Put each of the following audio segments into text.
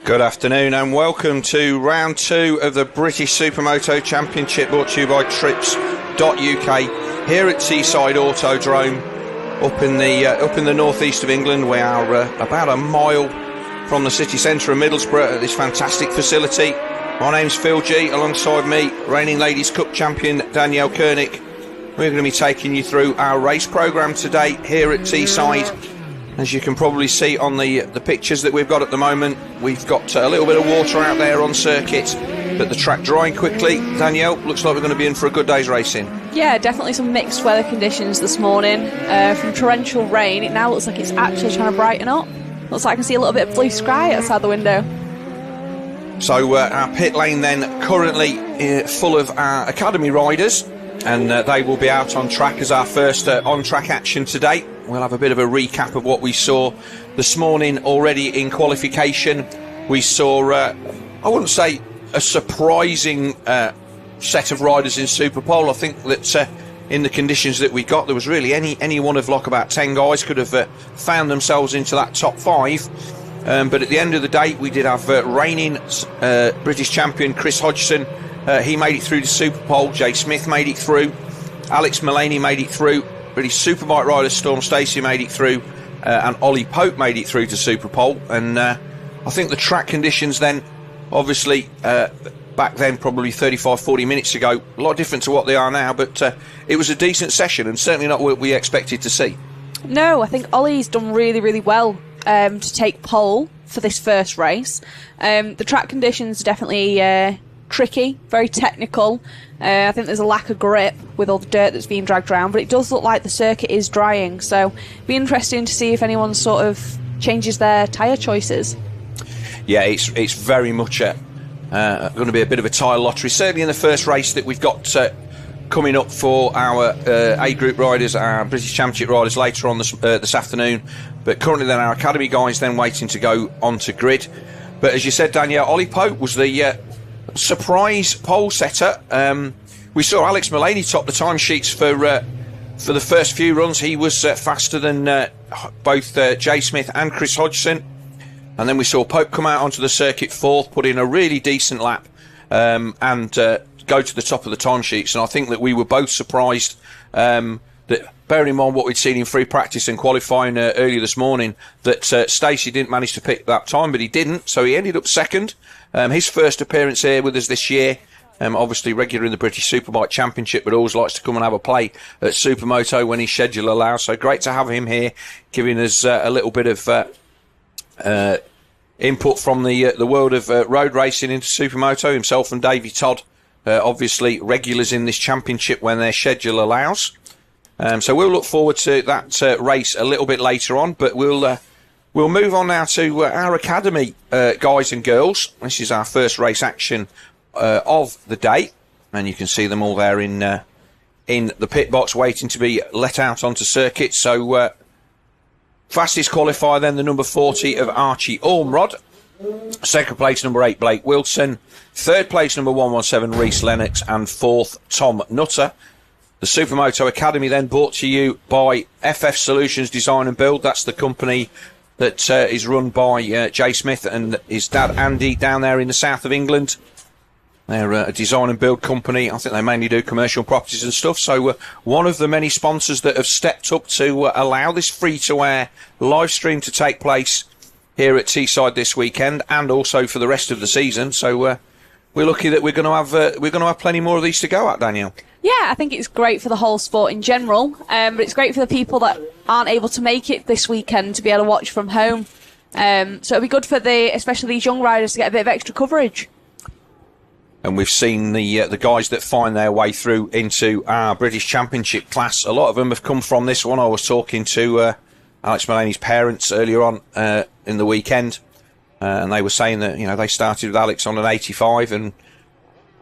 Good afternoon and welcome to round 2 of the British Supermoto Championship, brought to you by Tripz.uk here at Teesside Autodrome up in the northeast of England. We are about a mile from the city centre of Middlesbrough at this fantastic facility. My name's Phil G. Alongside me, reigning Ladies Cup champion Danielle Koenig. We're going to be taking you through our race programme today here at Teesside. As you can probably see on the pictures that we've got at the moment, we've got a little bit of water out there on circuit, but the track drying quickly. Danielle, looks like we're going to be in for a good day's racing. Yeah, definitely some mixed weather conditions this morning. From torrential rain, it now looks like it's actually trying to brighten up. Looks like I can see a little bit of blue sky outside the window. So our pit lane then currently full of our academy riders, and they will be out on track as our first on-track action today. We'll have a bit of a recap of what we saw this morning already in qualification. We saw, I wouldn't say a surprising set of riders in Superpole. I think that in the conditions that we got, there was really any one of like about 10 guys could have found themselves into that top 5. But at the end of the day, we did have reigning British champion Chris Hodgson. He made it through to Superpole. Jay Smith made it through. Alex Mullaney made it through. British Superbike rider Storm Stacey made it through, and Ollie Pope made it through to Superpole. And I think the track conditions then, obviously, back then, probably 35-40 minutes ago, a lot different to what they are now, but it was a decent session and certainly not what we expected to see. No, I think Ollie's done really, really well to take pole for this first race. The track conditions are definitely tricky, very technical. I think there's a lack of grip with all the dirt that's being dragged around, but it does look like the circuit is drying, so it'll be interesting to see if anyone sort of changes their tyre choices. Yeah, it's very much going to be a bit of a tyre lottery, certainly in the first race that we've got coming up for our A Group riders, our British Championship riders later on this afternoon, but currently then our academy guys then waiting to go onto grid. But as you said, Danielle, Ollie Pope was the surprise pole setter. We saw Alex Mullaney top the timesheets for the first few runs. He was faster than both Jay Smith and Chris Hodgson, and then we saw Pope come out onto the circuit fourth, put in a really decent lap, and go to the top of the timesheets. And I think that we were both surprised that, bearing in mind what we'd seen in free practice and qualifying earlier this morning, that Stacey didn't manage to pick that time, but he didn't, so he ended up second. His first appearance here with us this year, obviously regular in the British Superbike Championship, but always likes to come and have a play at Supermoto when his schedule allows. So great to have him here, giving us a little bit of input from the world of road racing into Supermoto. Himself and Davey Todd, obviously regulars in this championship when their schedule allows. So we'll look forward to that race a little bit later on, but we'll move on now to our academy guys and girls. This is our first race action of the day, and you can see them all there in the pit box waiting to be let out onto circuit. So fastest qualifier then, the number 40 of Archie Ormrod. Second place, number 8, Blake Wilson. Third place, number 117, Reese Lennox. And fourth, Tom Nutter. The Supermoto Academy then brought to you by FF Solutions Design and Build. That's the company that is run by Jay Smith and his dad Andy down there in the south of England. They're a design and build company. I think they mainly do commercial properties and stuff. So one of the many sponsors that have stepped up to allow this free-to-air live stream to take place here at Teesside this weekend, and also for the rest of the season. So we're lucky that we're going to have plenty more of these to go at, Danielle. Yeah, I think it's great for the whole sport in general, but it's great for the people that aren't able to make it this weekend to be able to watch from home. So it'll be good for especially these young riders to get a bit of extra coverage. And we've seen the guys that find their way through into our British Championship class. A lot of them have come from this one. I was talking to Alex Mullaney's parents earlier on in the weekend, and they were saying that they started with Alex on an 85 and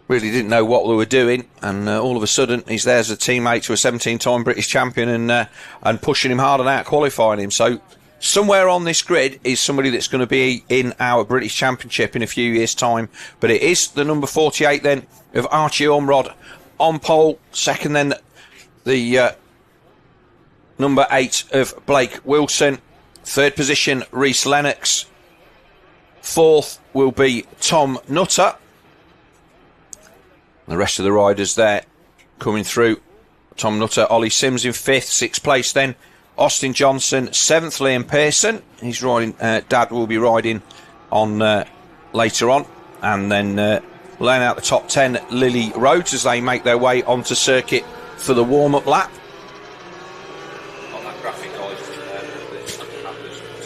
really didn't know what they were doing, and all of a sudden he's there as a teammate to a 17-time British champion and pushing him hard and out qualifying him. So somewhere on this grid is somebody that's going to be in our British Championship in a few years' time. But it is the number 48 then of Archie Ormrod on pole. Second then the number 8 of Blake Wilson. Third position, Reese Lennox. Fourth will be Tom Nutter. The rest of the riders there coming through. Tom Nutter, Ollie Sims in 5th. 6th place then, Austin Johnson. 7th, Liam Pearson. He's riding, Dad will be riding on later on. And then laying out the top 10, Lily Rhodes, as they make their way onto circuit for the warm-up lap. On that graphic, guys, there's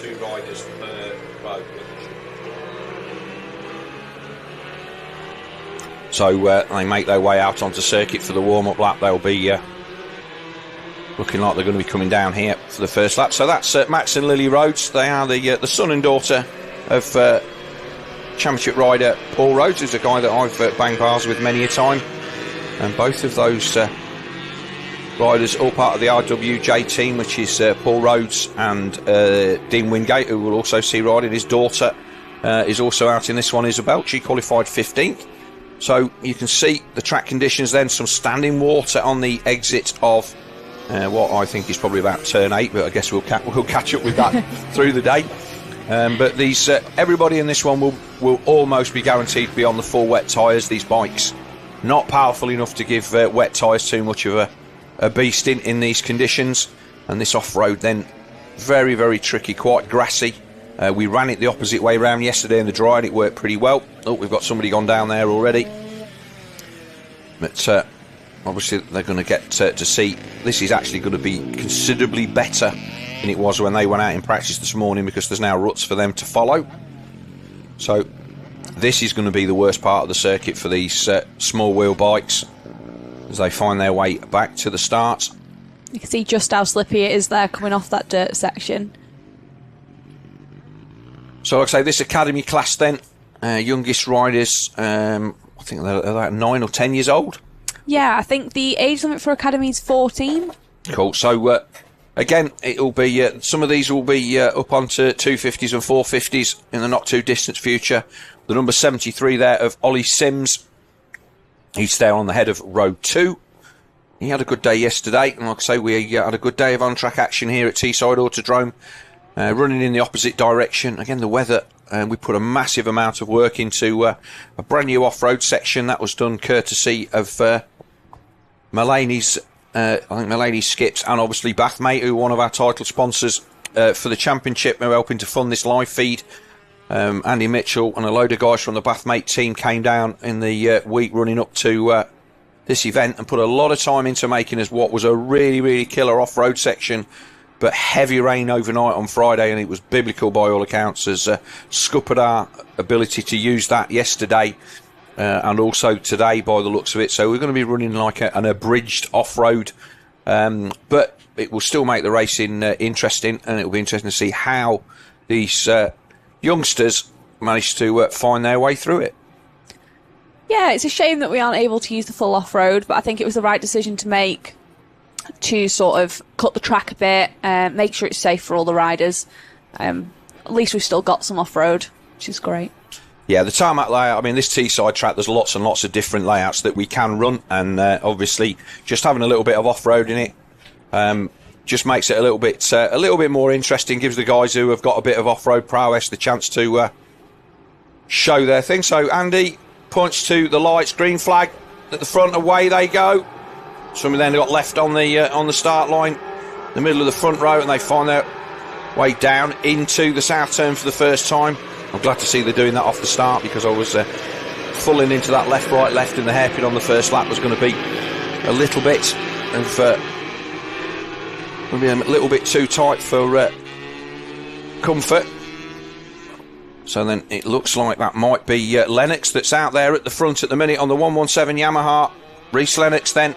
2 riders per row. So they make their way out onto circuit for the warm-up lap. They'll be looking like they're going to be coming down here for the first lap. So that's Max and Lily Rhodes. They are the son and daughter of Championship rider Paul Rhodes, who's a guy that I've banged bars with many a time. And both of those riders, all part of the RWJ team, which is Paul Rhodes and Dean Wingate, who we'll also see riding. His daughter is also out in this one, Isabel. She qualified 15th. So you can see the track conditions then, some standing water on the exit of what I think is probably about turn 8, but I guess we'll catch up with that through the day. But these everybody in this one will almost be guaranteed to be on the full wet tyres. These bikes not powerful enough to give wet tyres too much of a beast in these conditions. And this off-road then very, very tricky, quite grassy. We ran it the opposite way round yesterday in the dry and it worked pretty well. Oh, we've got somebody gone down there already. But obviously they're going to get to see this is actually going to be considerably better than it was when they went out in practice this morning, because there's now ruts for them to follow. So this is going to be the worst part of the circuit for these small wheel bikes as they find their way back to the start. You can see just how slippy it is there coming off that dirt section. So like I say, this academy class then, youngest riders, I think they're about 9 or 10 years old. Yeah, I think the age limit for academy is 14. Cool. So again, it'll be some of these will be up onto 250s and 450s in the not too distant future. The number 73 there of Ollie Sims, he's there on the head of row 2. He had a good day yesterday, and like I say, we had a good day of on-track action here at Teesside Autodrome, running in the opposite direction. Again, the weather, we put a massive amount of work into a brand new off-road section that was done courtesy of Mulaney's, I think Mulaney's Skips, and obviously Bathmate, who are one of our title sponsors for the championship, who are helping to fund this live feed. Andy Mitchell and a load of guys from the Bathmate team came down in the week running up to this event and put a lot of time into making us what was a really, really killer off-road section. But heavy rain overnight on Friday, and it was biblical by all accounts, as scuppered our ability to use that yesterday and also today by the looks of it. So we're going to be running like an abridged off-road, but it will still make the racing interesting, and it will be interesting to see how these youngsters manage to find their way through it. Yeah, it's a shame that we aren't able to use the full off-road, but I think it was the right decision to make, to sort of cut the track a bit, make sure it's safe for all the riders. At least we've still got some off-road, which is great. Yeah, the tarmac layout, I mean, this Teesside track, there's lots and lots of different layouts that we can run, and obviously just having a little bit of off-road in it just makes it a little bit more interesting, gives the guys who have got a bit of off-road prowess the chance to show their thing. So Andy points to the lights, green flag at the front, away they go. Somebody then got left on the start line, the middle of the front row, and they find their way down into the south turn for the first time. I'm glad to see they're doing that off the start, because I was falling into that left, right, left in the hairpin on the first lap was going to be a little bit of maybe a little bit too tight for comfort. So then it looks like that might be Lennox that's out there at the front at the minute on the 117 Yamaha. Reece Lennox then.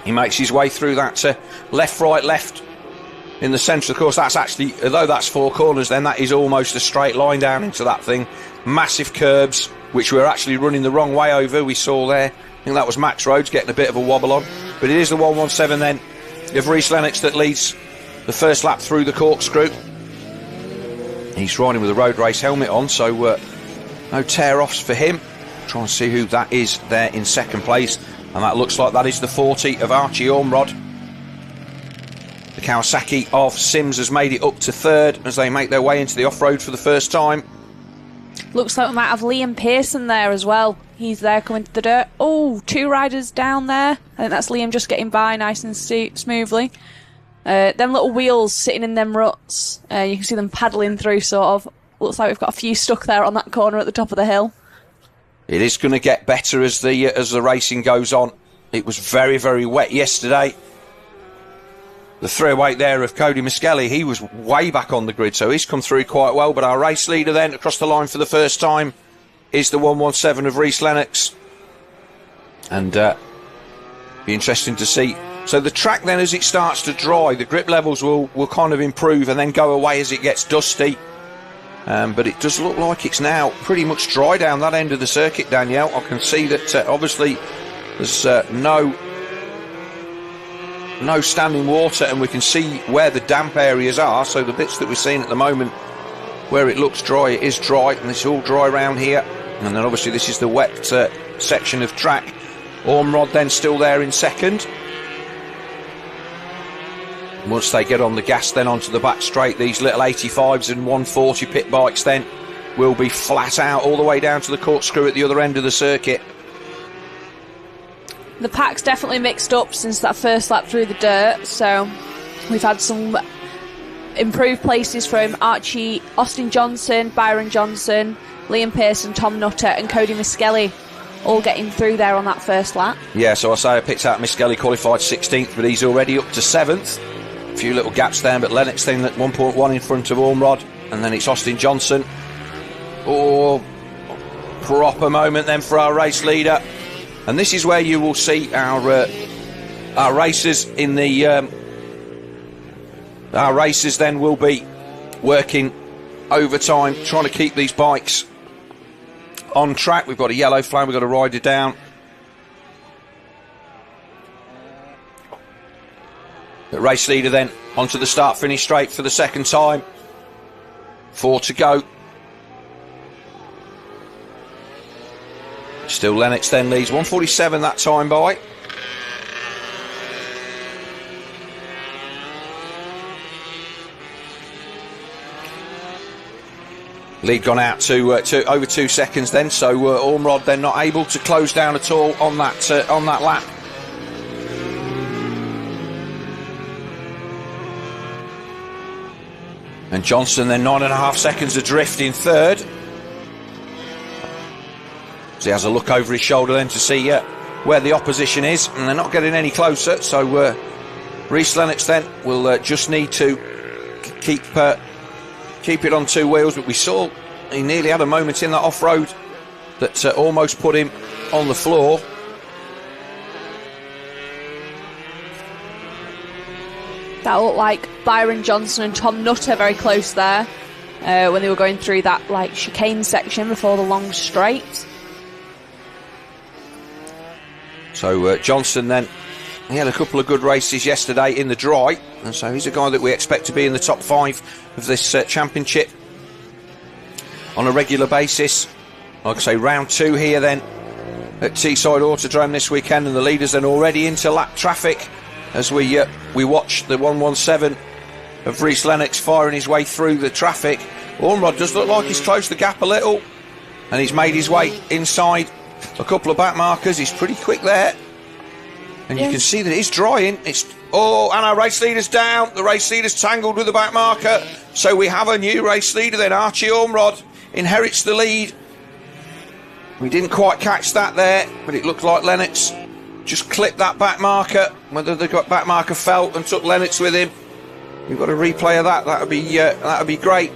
He makes his way through that left, right, left in the centre. Of course, that's actually, although that's 4 corners, then that is almost a straight line down into that thing. Massive curbs, which we're actually running the wrong way over. We saw there, I think that was Max Rhodes getting a bit of a wobble on. But it is the 117 then of Reece Lennox that leads the first lap through the corkscrew. He's riding with a road race helmet on, so no tear-offs for him. Try and see who that is there in second place. And that looks like that is the 40 of Archie Ormrod. The Kawasaki of Sims has made it up to third as they make their way into the off-road for the first time. Looks like we might have Liam Pearson there as well. He's there coming to the dirt. Oh, 2 riders down there. I think that's Liam just getting by nice and smoothly. Them little wheels sitting in them ruts. You can see them paddling through, sort of. Looks like we've got a few stuck there on that corner at the top of the hill. It is going to get better as the racing goes on. It was very, very wet yesterday. The 308 there of Cody Miskelly, he was way back on the grid, so he's come through quite well. But our race leader then, across the line for the first time, is the 117 of Rhys Lennox. And be interesting to see. So the track then, as it starts to dry, the grip levels will kind of improve and then go away as it gets dusty. But it does look like it's now pretty much dry down that end of the circuit, Danielle. I can see that obviously there's no standing water, and we can see where the damp areas are. So the bits that we're seeing at the moment where it looks dry, it is dry, and it's all dry around here. And then obviously this is the wet section of track. Ormrod then still there in second. Once they get on the gas then onto the back straight, these little 85s and 140 pit bikes then will be flat out all the way down to the corkscrew at the other end of the circuit. The pack's definitely mixed up since that first lap through the dirt, so we've had some improved places from Austin Johnson, Byron Johnson, Liam Pearson, Tom Nutter and Cody Miskelly all getting through there on that first lap. Yeah, so I picked out Miskelly qualified 16th, but he's already up to 7th. A few little gaps there, but Lennox then at 1.1 in front of Ormrod, and then it's Austin Johnson. Oh, proper moment then for our race leader. And this is where you will see our racers in the our racers then will be working overtime, trying to keep these bikes on track. We've got a yellow flag, we've got a rider down. The race leader then onto the start finish straight for the second time. 4 to go. Still Lennox then leads, 1:47 that time by. Lead gone out to over 2 seconds then, so Ormrod then not able to close down at all on that lap. And Johnson then 9.5 seconds adrift in third. So he has a look over his shoulder then to see where the opposition is, and they're not getting any closer. So Rhys Lennox then will just need to keep it on 2 wheels. But we saw he nearly had a moment in that off-road that almost put him on the floor. That looked like Byron Johnson and Tom Nutter very close there when they were going through that chicane section before the long straight. So Johnson then, he had a couple of good races yesterday in the dry, and so he's a guy that we expect to be in the top 5 of this championship on a regular basis. Like I say, round 2 here then at Teesside Autodrome this weekend, and the leaders then already into lap traffic as we watch the 117 of Rhys Lennox firing his way through the traffic. Ormrod does look like he's closed the gap a little, and he's made his way inside a couple of back markers. He's pretty quick there, and you can see that it's drying. And our race leader's down. The race leader's tangled with the back marker, so we have a new race leader then. Archie Ormrod inherits the lead. We didn't quite catch that there, but it looked like Lennox just clipped that back marker. Whether the back marker fell and took Lennox with him, you've got a replay of that. That would be great.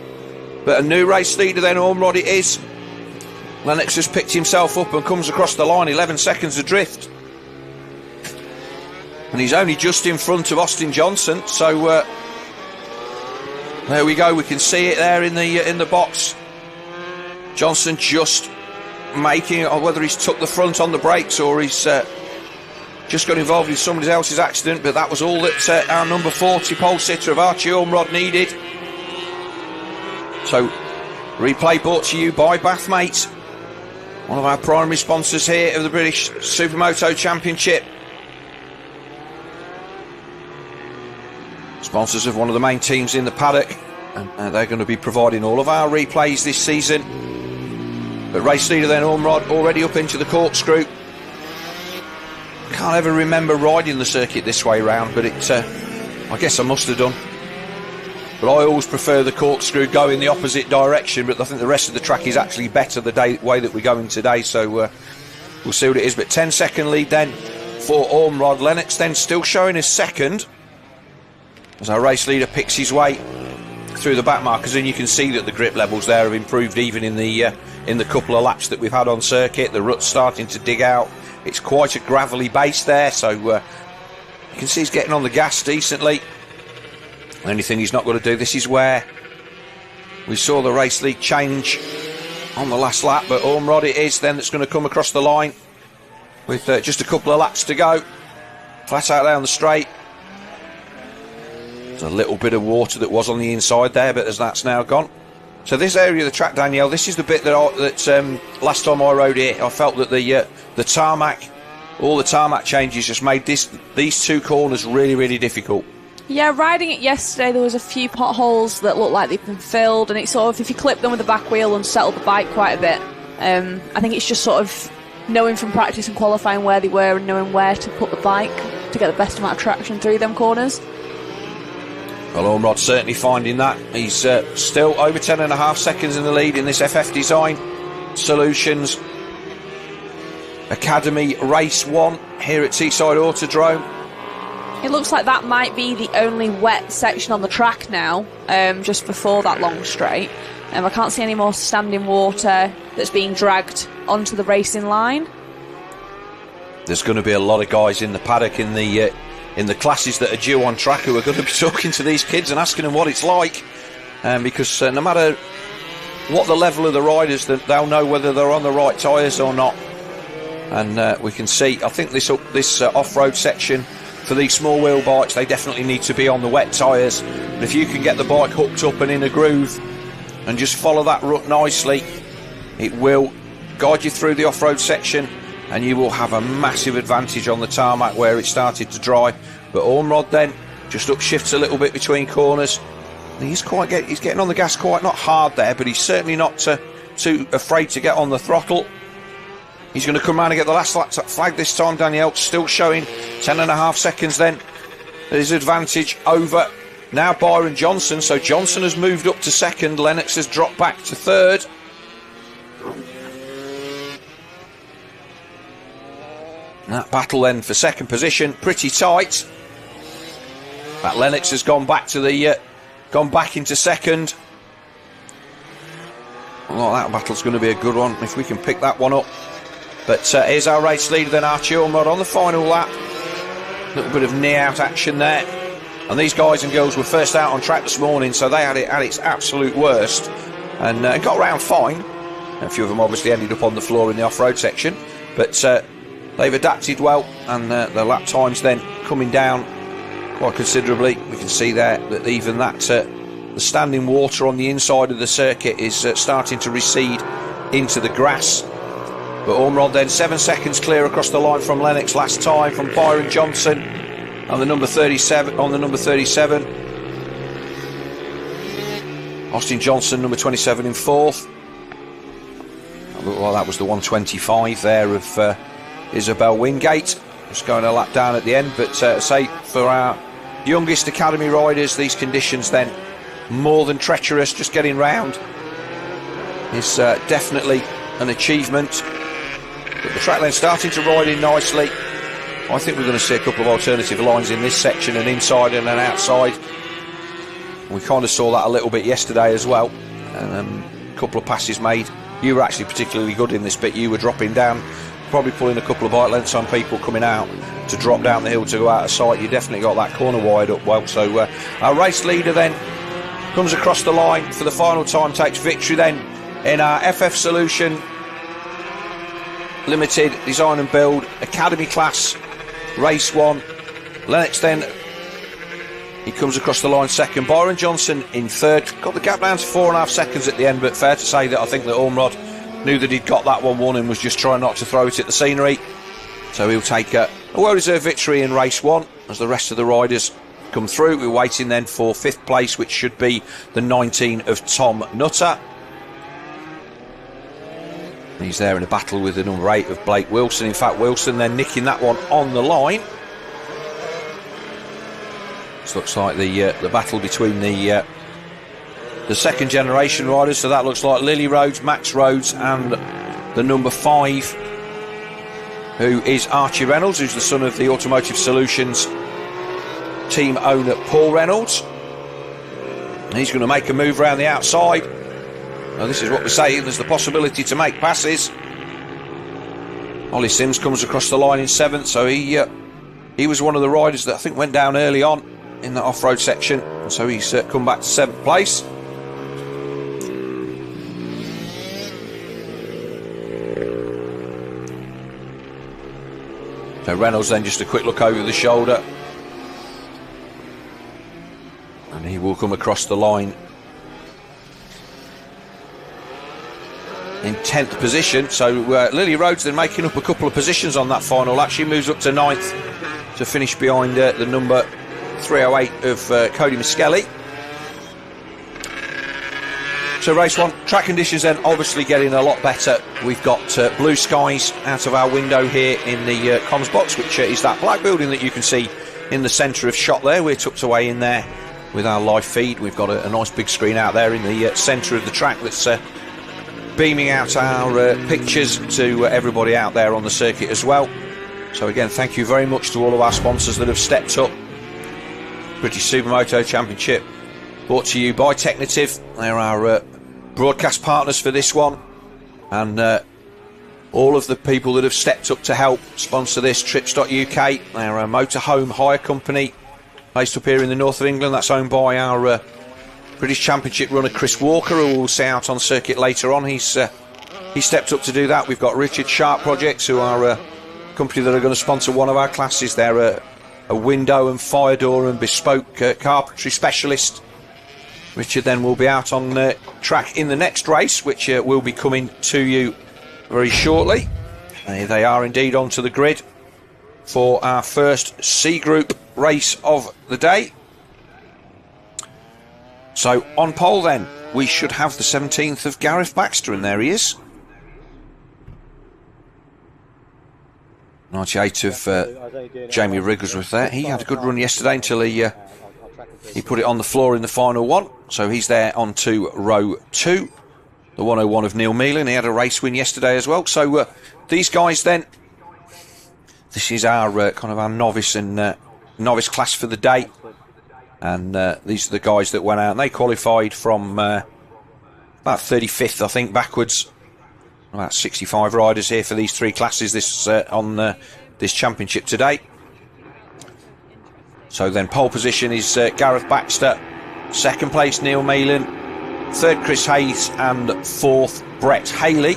But a new race leader then, Ormrod it is. Lennox has picked himself up and comes across the line, 11 seconds adrift, and he's only just in front of Austin Johnson. So there we go. We can see it there in the box. Johnson just making it, whether he's took the front on the brakes or he's just got involved in somebody else's accident, but that was all that our number 40 pole sitter of Archie Ormrod needed. So replay brought to you by Bathmate, one of our primary sponsors here of the British Supermoto Championship. Sponsors of one of the main teams in the paddock, and they're going to be providing all of our replays this season. But race leader then, Ormrod, already up into the corkscrew. Can't ever remember riding the circuit this way round, but I guess I must have done. But I always prefer the corkscrew going the opposite direction, but I think the rest of the track is actually better the way that we're going today, so we'll see what it is. But 10-second lead then for Ormrod. Lennox then still showing his second as our race leader picks his way through the back markers, and you can see that the grip levels there have improved even in the couple of laps that we've had on circuit. The rut's starting to dig out. It's quite a gravelly base there, so you can see he's getting on the gas decently. The only thing he's not going to do, this is where we saw the race lead change on the last lap, but Ormrod it is then that's going to come across the line with just a couple of laps to go. Flat out down the straight. There's a little bit of water that was on the inside there, but that's now gone. So this area of the track, Danielle, this is the bit that last time I rode here, I felt that the tarmac, all the tarmac changes just made these two corners really, really difficult. Yeah, riding it yesterday, there was a few potholes that looked like they'd been filled, and it's sort of, if you clip them with the back wheel and settle the bike quite a bit, I think it's just sort of knowing from practice and qualifying where they were and knowing where to put the bike to get the best amount of traction through them corners. Well, Ormrod certainly finding that. He's still over 10.5 seconds in the lead in this FF Design Solutions Academy Race 1 here at Teesside Autodrome. It looks like that might be the only wet section on the track now, just before that long straight. I can't see any more standing water that's being dragged onto the racing line. There's going to be a lot of guys in the paddock in the classes that are due on track who are going to be talking to these kids and asking them what it's like, because no matter what the level of the riders, they'll know whether they're on the right tyres or not. And we can see, I think this off-road section for these small wheel bikes, they definitely need to be on the wet tyres. But if you can get the bike hooked up and in a groove and just follow that rut nicely, it will guide you through the off-road section, and you will have a massive advantage on the tarmac where it started to dry. But Ormrod then just upshifts a little bit between corners. He's getting on the gas quite, not hard there, but he's certainly not too afraid to get on the throttle. He's going to come round and get the last flag this time, Danielle, still showing 10.5 seconds then. His advantage over now Byron Johnson. So Johnson has moved up to second. Lennox has dropped back to third. And that battle then for second position, pretty tight. That Lennox has gone back into second. Well, that battle's going to be a good one if we can pick that one up. But here's our race leader then, Archie Ormrod, on the final lap. A little bit of knee-out action there. And these guys and girls were first out on track this morning, so they had it at its absolute worst. And got round fine. A few of them obviously ended up on the floor in the off-road section. But they've adapted well, and the lap times then coming down quite considerably. We can see there that even that the standing water on the inside of the circuit is starting to recede into the grass. But Ormrod then 7 seconds clear across the line from Lennox last time, from Byron Johnson on the number 37. Austin Johnson, number 27, in fourth. Well, that was the 125 there of Isabel Wingate. Just going a lap down at the end. But say for our youngest academy riders, these conditions then more than treacherous. Just getting round is definitely an achievement. But the track then starting to ride in nicely. I think we're going to see a couple of alternative lines in this section, an inside and an outside. We kind of saw that a little bit yesterday as well. And a couple of passes made. You were actually particularly good in this bit. You were dropping down, probably pulling a couple of bike lengths on people coming out to drop down the hill to go out of sight. You definitely got that corner wide up well. So our race leader then comes across the line for the final time, takes victory then in our FF Solution Limited Design and Build Academy Class Race 1. Lennox then, he comes across the line second. Byron Johnson in third. Got the gap down to 4.5 seconds at the end, but fair to say that I think that Ormrod knew that he'd got that one won and was just trying not to throw it at the scenery. So he'll take a well-deserved victory in race 1 as the rest of the riders come through. We're waiting then for 5th place, which should be the 19 of Tom Nutter. He's there in a battle with the number 8 of Blake Wilson. In fact, Wilson then nicking that one on the line. This looks like the battle between the second generation riders. So that looks like Lily Rhodes, Max Rhodes, and the number 5, who is Archie Reynolds, who's the son of the Automotive Solutions team owner Paul Reynolds. He's going to make a move around the outside. Now, this is what we're saying, there's the possibility to make passes. Ollie Sims comes across the line in 7th, so he was one of the riders that I think went down early on in that off-road section, and so he's come back to 7th place. So Reynolds then just a quick look over the shoulder, and he will come across the line in 10th position. So Lily Rhodes then making up a couple of positions on that final lap. She moves up to 9th to finish behind the number 308 of Cody Miskelly. So race 1, track conditions then obviously getting a lot better. We've got blue skies out of our window here in the comms box, which is that black building that you can see in the centre of shot there. We're tucked away in there with our live feed. We've got a nice big screen out there in the centre of the track that's beaming out our pictures to everybody out there on the circuit as well. So again, thank you very much to all of our sponsors that have stepped up. British Supermoto Championship brought to you by Technative. They're our broadcast partners for this one, and all of the people that have stepped up to help sponsor this. Tripz.uk, they're a motorhome hire company based up here in the north of England. That's owned by our British Championship runner Chris Walker, who we'll see out on circuit later on. He stepped up to do that. We've got Richard Sharp Projects, who are a company that are going to sponsor one of our classes. They're a window and fire door and bespoke carpentry specialist. Richard then will be out on track in the next race, which will be coming to you very shortly. They are indeed onto the grid for our first C Group race of the day. So on pole then, we should have the 17th of Gareth Baxter, and there he is. 98 of Jamie Wrigglesworth there. He had a good run yesterday until he put it on the floor in the final one. So he's there on to row 2. The 101 of Neil Meelan. He had a race win yesterday as well. So these guys then, this is our kind of our novice and novice class for the day. And these are the guys that went out, and they qualified from about 35th, I think, backwards. About 65 riders here for these 3 classes this on this championship today. So then pole position is Gareth Baxter, 2nd place Neil Meelan, 3rd Chris Hayes, and 4th Brett Haley.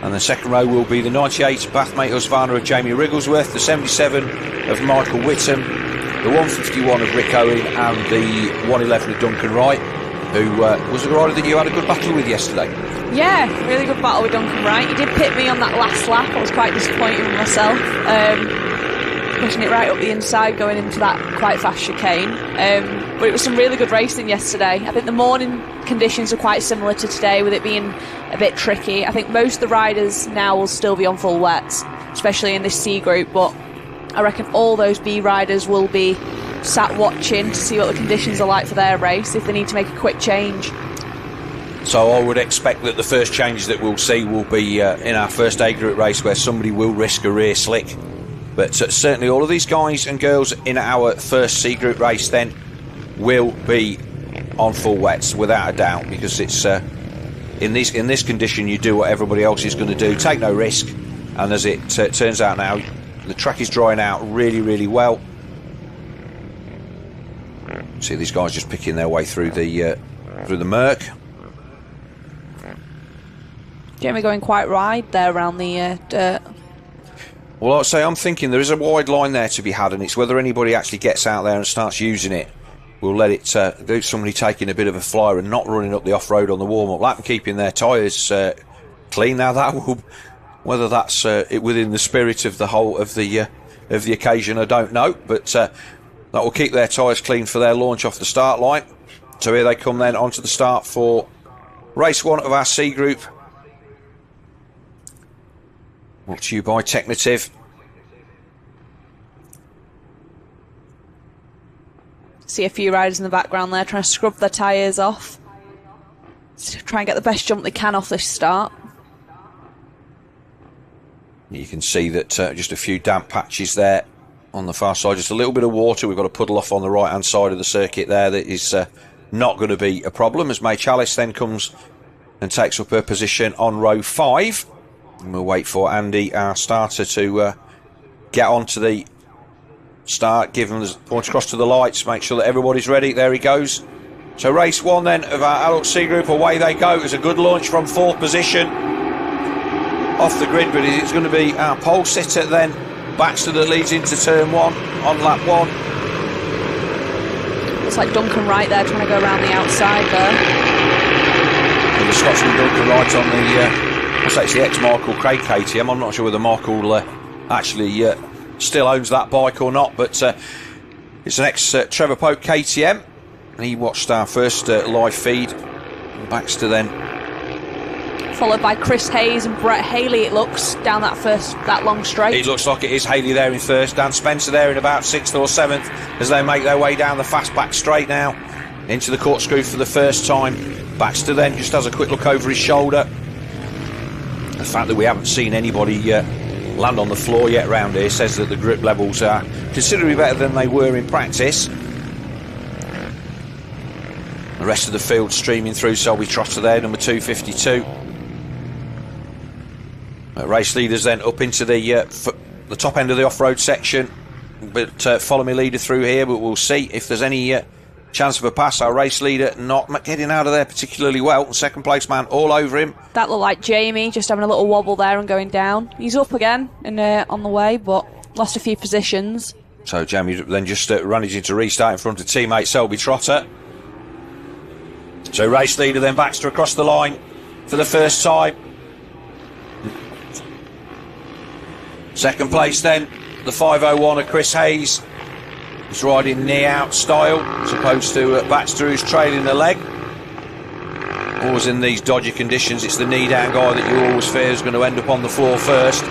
And the 2nd row will be the 98 Bathmate Husqvarna of Jamie Wrigglesworth, the 77 of Michael Whittam, the 151 of Rick Owen, and the 111 of Duncan Wright, who was the rider that you had a good battle with yesterday. Yeah, really good battle with Duncan Wright. He did pit me on that last lap. I was quite disappointed with myself. Pushing it right up the inside, going into that quite fast chicane. But it was some really good racing yesterday. I think the morning conditions are quite similar to today, with it being a bit tricky. I think most of the riders now will still be on full wets, especially in this C group, but I reckon all those B riders will be sat watching to see what the conditions are like for their race, if they need to make a quick change. So I would expect that the first changes that we'll see will be in our first A group race, where somebody will risk a rear slick. But certainly all of these guys and girls in our first C group race then will be on full wets, without a doubt, because it's in this condition you do what everybody else is going to do, take no risk. And as it turns out now, the track is drying out really, really well. See these guys just picking their way through the murk. Jamie going quite wide there around the dirt. Well, like I say, I'm thinking there is a wide line there to be had, and it's whether anybody actually gets out there and starts using it. We'll let it do somebody taking a bit of a flyer and not running up the off-road on the warm-up lap and keeping their tyres clean. Now that will, whether that's within the spirit of the whole of the occasion, I don't know, but that will keep their tyres clean for their launch off the start line. So here they come then onto the start for race 1 of our C group Brought to you by Technative. See a few riders in the background there trying to scrub their tyres off. To try and get the best jump they can off this start. You can see that just a few damp patches there on the far side. Just a little bit of water. We've got a puddle off on the right hand side of the circuit there that is not going to be a problem, as May Chalice then comes and takes up her position on row 5. And we'll wait for Andy, our starter, to get onto the start, give him the point across to the lights, make sure that everybody's ready. There he goes. So race 1 then of our adult C group, away they go. It's a good launch from 4th position off the grid, but it's going to be our pole sitter then, Baxter, that leads into turn 1 on lap 1. Looks like Duncan Wright there trying to go around the outside there. And the Scotsman Duncan Wright on the I say it's the ex-Michael Craig KTM. I'm not sure whether Michael actually still owns that bike or not, but it's an ex-Trevor Pope KTM, and he watched our first live feed. Baxter then followed by Chris Hayes and Brett Haley, it looks, down that long straight. It looks like it is Haley there in first. Dan Spencer there in about 6th or 7th as they make their way down the fast back straight now into the corkscrew for the first time. Baxter then just has a quick look over his shoulder. The fact that we haven't seen anybody land on the floor yet round here says that the grip levels are considerably better than they were in practice. The rest of the field streaming through. Selby Trotter there, number 252. Race leaders then up into the top end of the off-road section, but follow me leader through here, but we'll see if there's any chance of a pass. Our race leader not getting out of there particularly well. Second place man all over him. That looked like Jamie just having a little wobble there and going down. He's up again and on the way, but lost a few positions. So Jamie then just running into restart in front of teammate Selby Trotter. So race leader then Baxter across the line for the first time. Second place then, the 501 of Chris Hayes. He's riding knee-out style, as opposed to Baxter, who's trailing the leg. Always in these dodgy conditions, it's the knee-down guy that you always fear is going to end up on the floor first.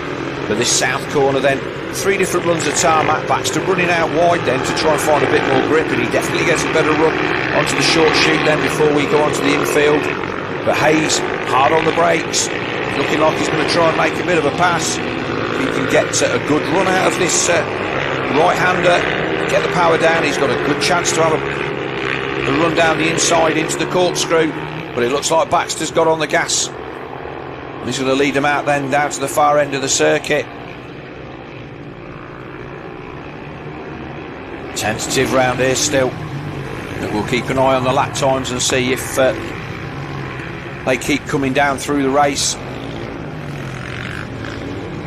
But this south corner then, 3 different runs of tarmac. Baxter running out wide then to try and find a bit more grip, and he definitely gets a better run onto the short chute then before we go onto the infield. But Hayes, hard on the brakes, looking like he's going to try and make a bit of a pass. He can get a good run out of this right-hander, get the power down. He's got a good chance to have a run down the inside into the corkscrew, but it looks like Baxter's got on the gas. And he's going to lead him out then down to the far end of the circuit. Tentative round here still. We'll keep an eye on the lap times and see if they keep coming down through the race.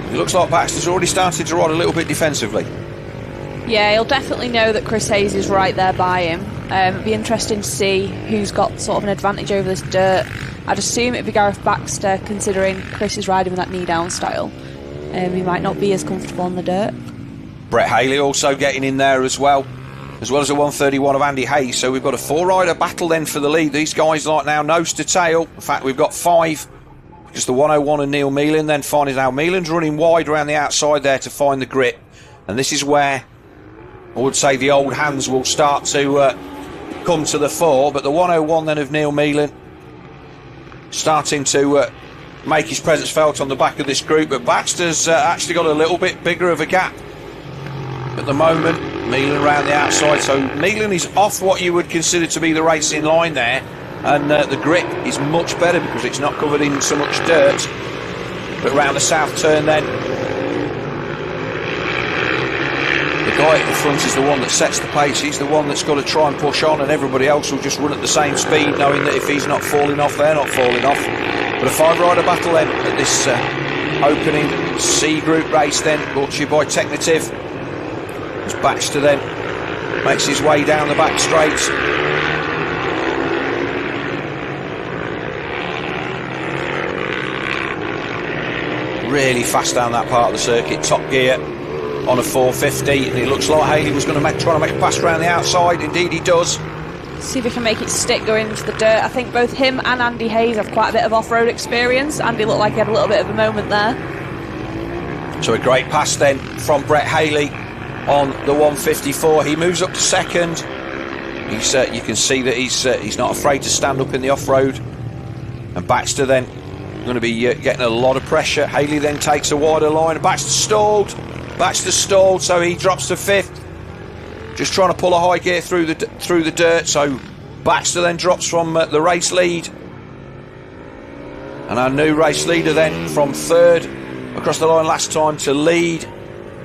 It looks like Baxter's already started to ride a little bit defensively. Yeah, he'll definitely know that Chris Hayes is right there by him. It'd be interesting to see who's got sort of an advantage over this dirt. I'd assume it'd be Gareth Baxter, considering Chris is riding with that knee-down style. He might not be as comfortable on the dirt. Brett Haley also getting in there as well as a 131 of Andy Hayes. So we've got a 4-rider battle then for the lead. These guys like now nose to tail. In fact, we've got 5. Just the 101 and Neil Meelan then finding out. Meelan's running wide around the outside there to find the grip. And this is where I would say the old hands will start to come to the fore. But the 101 then of Neil Meelan starting to make his presence felt on the back of this group. But Baxter's actually got a little bit bigger of a gap at the moment. Meelan around the outside. So Meelan is off what you would consider to be the racing line there. And the grip is much better because it's not covered in so much dirt. But round the south turn then, the guy at the front is the one that sets the pace. He's the one that's got to try and push on, and everybody else will just run at the same speed, knowing that if he's not falling off, they're not falling off. But a 5-rider battle then at this opening C group race then, brought to you by Technative. As Baxter then makes his way down the back straight. Really fast down that part of the circuit, top gear on a 450, and it looks like Haley was going to try to make a pass around the outside. Indeed he does. See if he can make it stick going into the dirt. I think both him and Andy Hayes have quite a bit of off-road experience. Andy looked like he had a little bit of a moment there. So a great pass then from Brett Haley on the 154. He moves up to second. You can see that he's not afraid to stand up in the off-road. And Baxter then going to be getting a lot of pressure. Haley then takes a wider line. Baxter stalled, so he drops to fifth. Just trying to pull a high gear through the dirt. So Baxter then drops from the race lead. And our new race leader then from third across the line last time to lead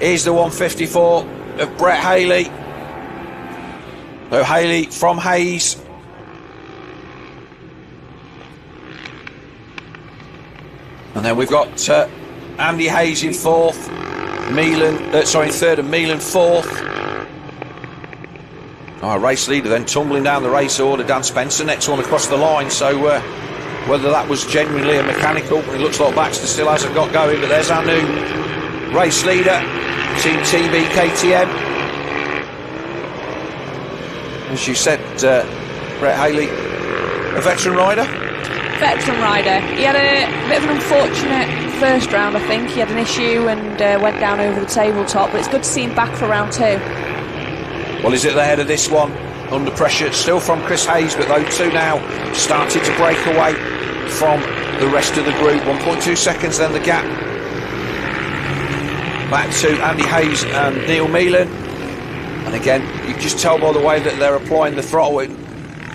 is the 154 of Brett Haley. So Haley from Hayes. And then we've got Andy Hayes in fourth, third, and Meelan fourth. Our race leader then tumbling down the race order, Dan Spencer, next one across the line. So whether that was genuinely a mechanical, it looks like Baxter still hasn't got going, but there's our new race leader, Team TB KTM. As you said, Brett Haley, a veteran rider? Veteran rider. He had a bit of an unfortunate first round, I think. He had an issue and went down over the tabletop, but it's good to see him back for round two. Well, he's at the head of this one, under pressure, still from Chris Hayes, but those two now started to break away from the rest of the group. 1.2 seconds then the gap back to Andy Hayes and Neil Meelan. And again, you can just tell by the way that they're applying the throttle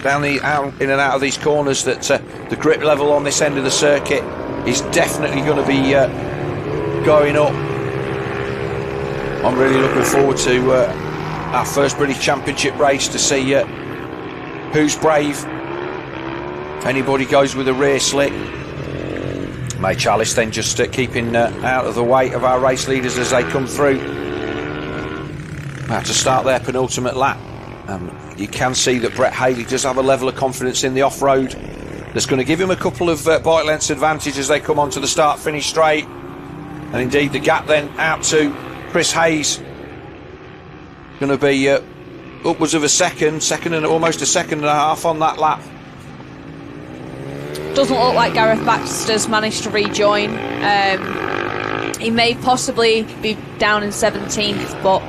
down in and out of these corners that the grip level on this end of the circuit is definitely going to be going up. I'm really looking forward to our first British Championship race to see who's brave. If anybody goes with a rear slick. May Chalice then just keeping out of the way of our race leaders as they come through. About to start their penultimate lap. You can see that Brett Haley does have a level of confidence in the off-road that's going to give him a couple of bike lengths advantage as they come onto the start-finish straight. And indeed the gap then out to Chris Hayes going to be upwards of a second and almost a second and a half on that lap. Doesn't look like Gareth Baxter's managed to rejoin. He may possibly be down in 17th, but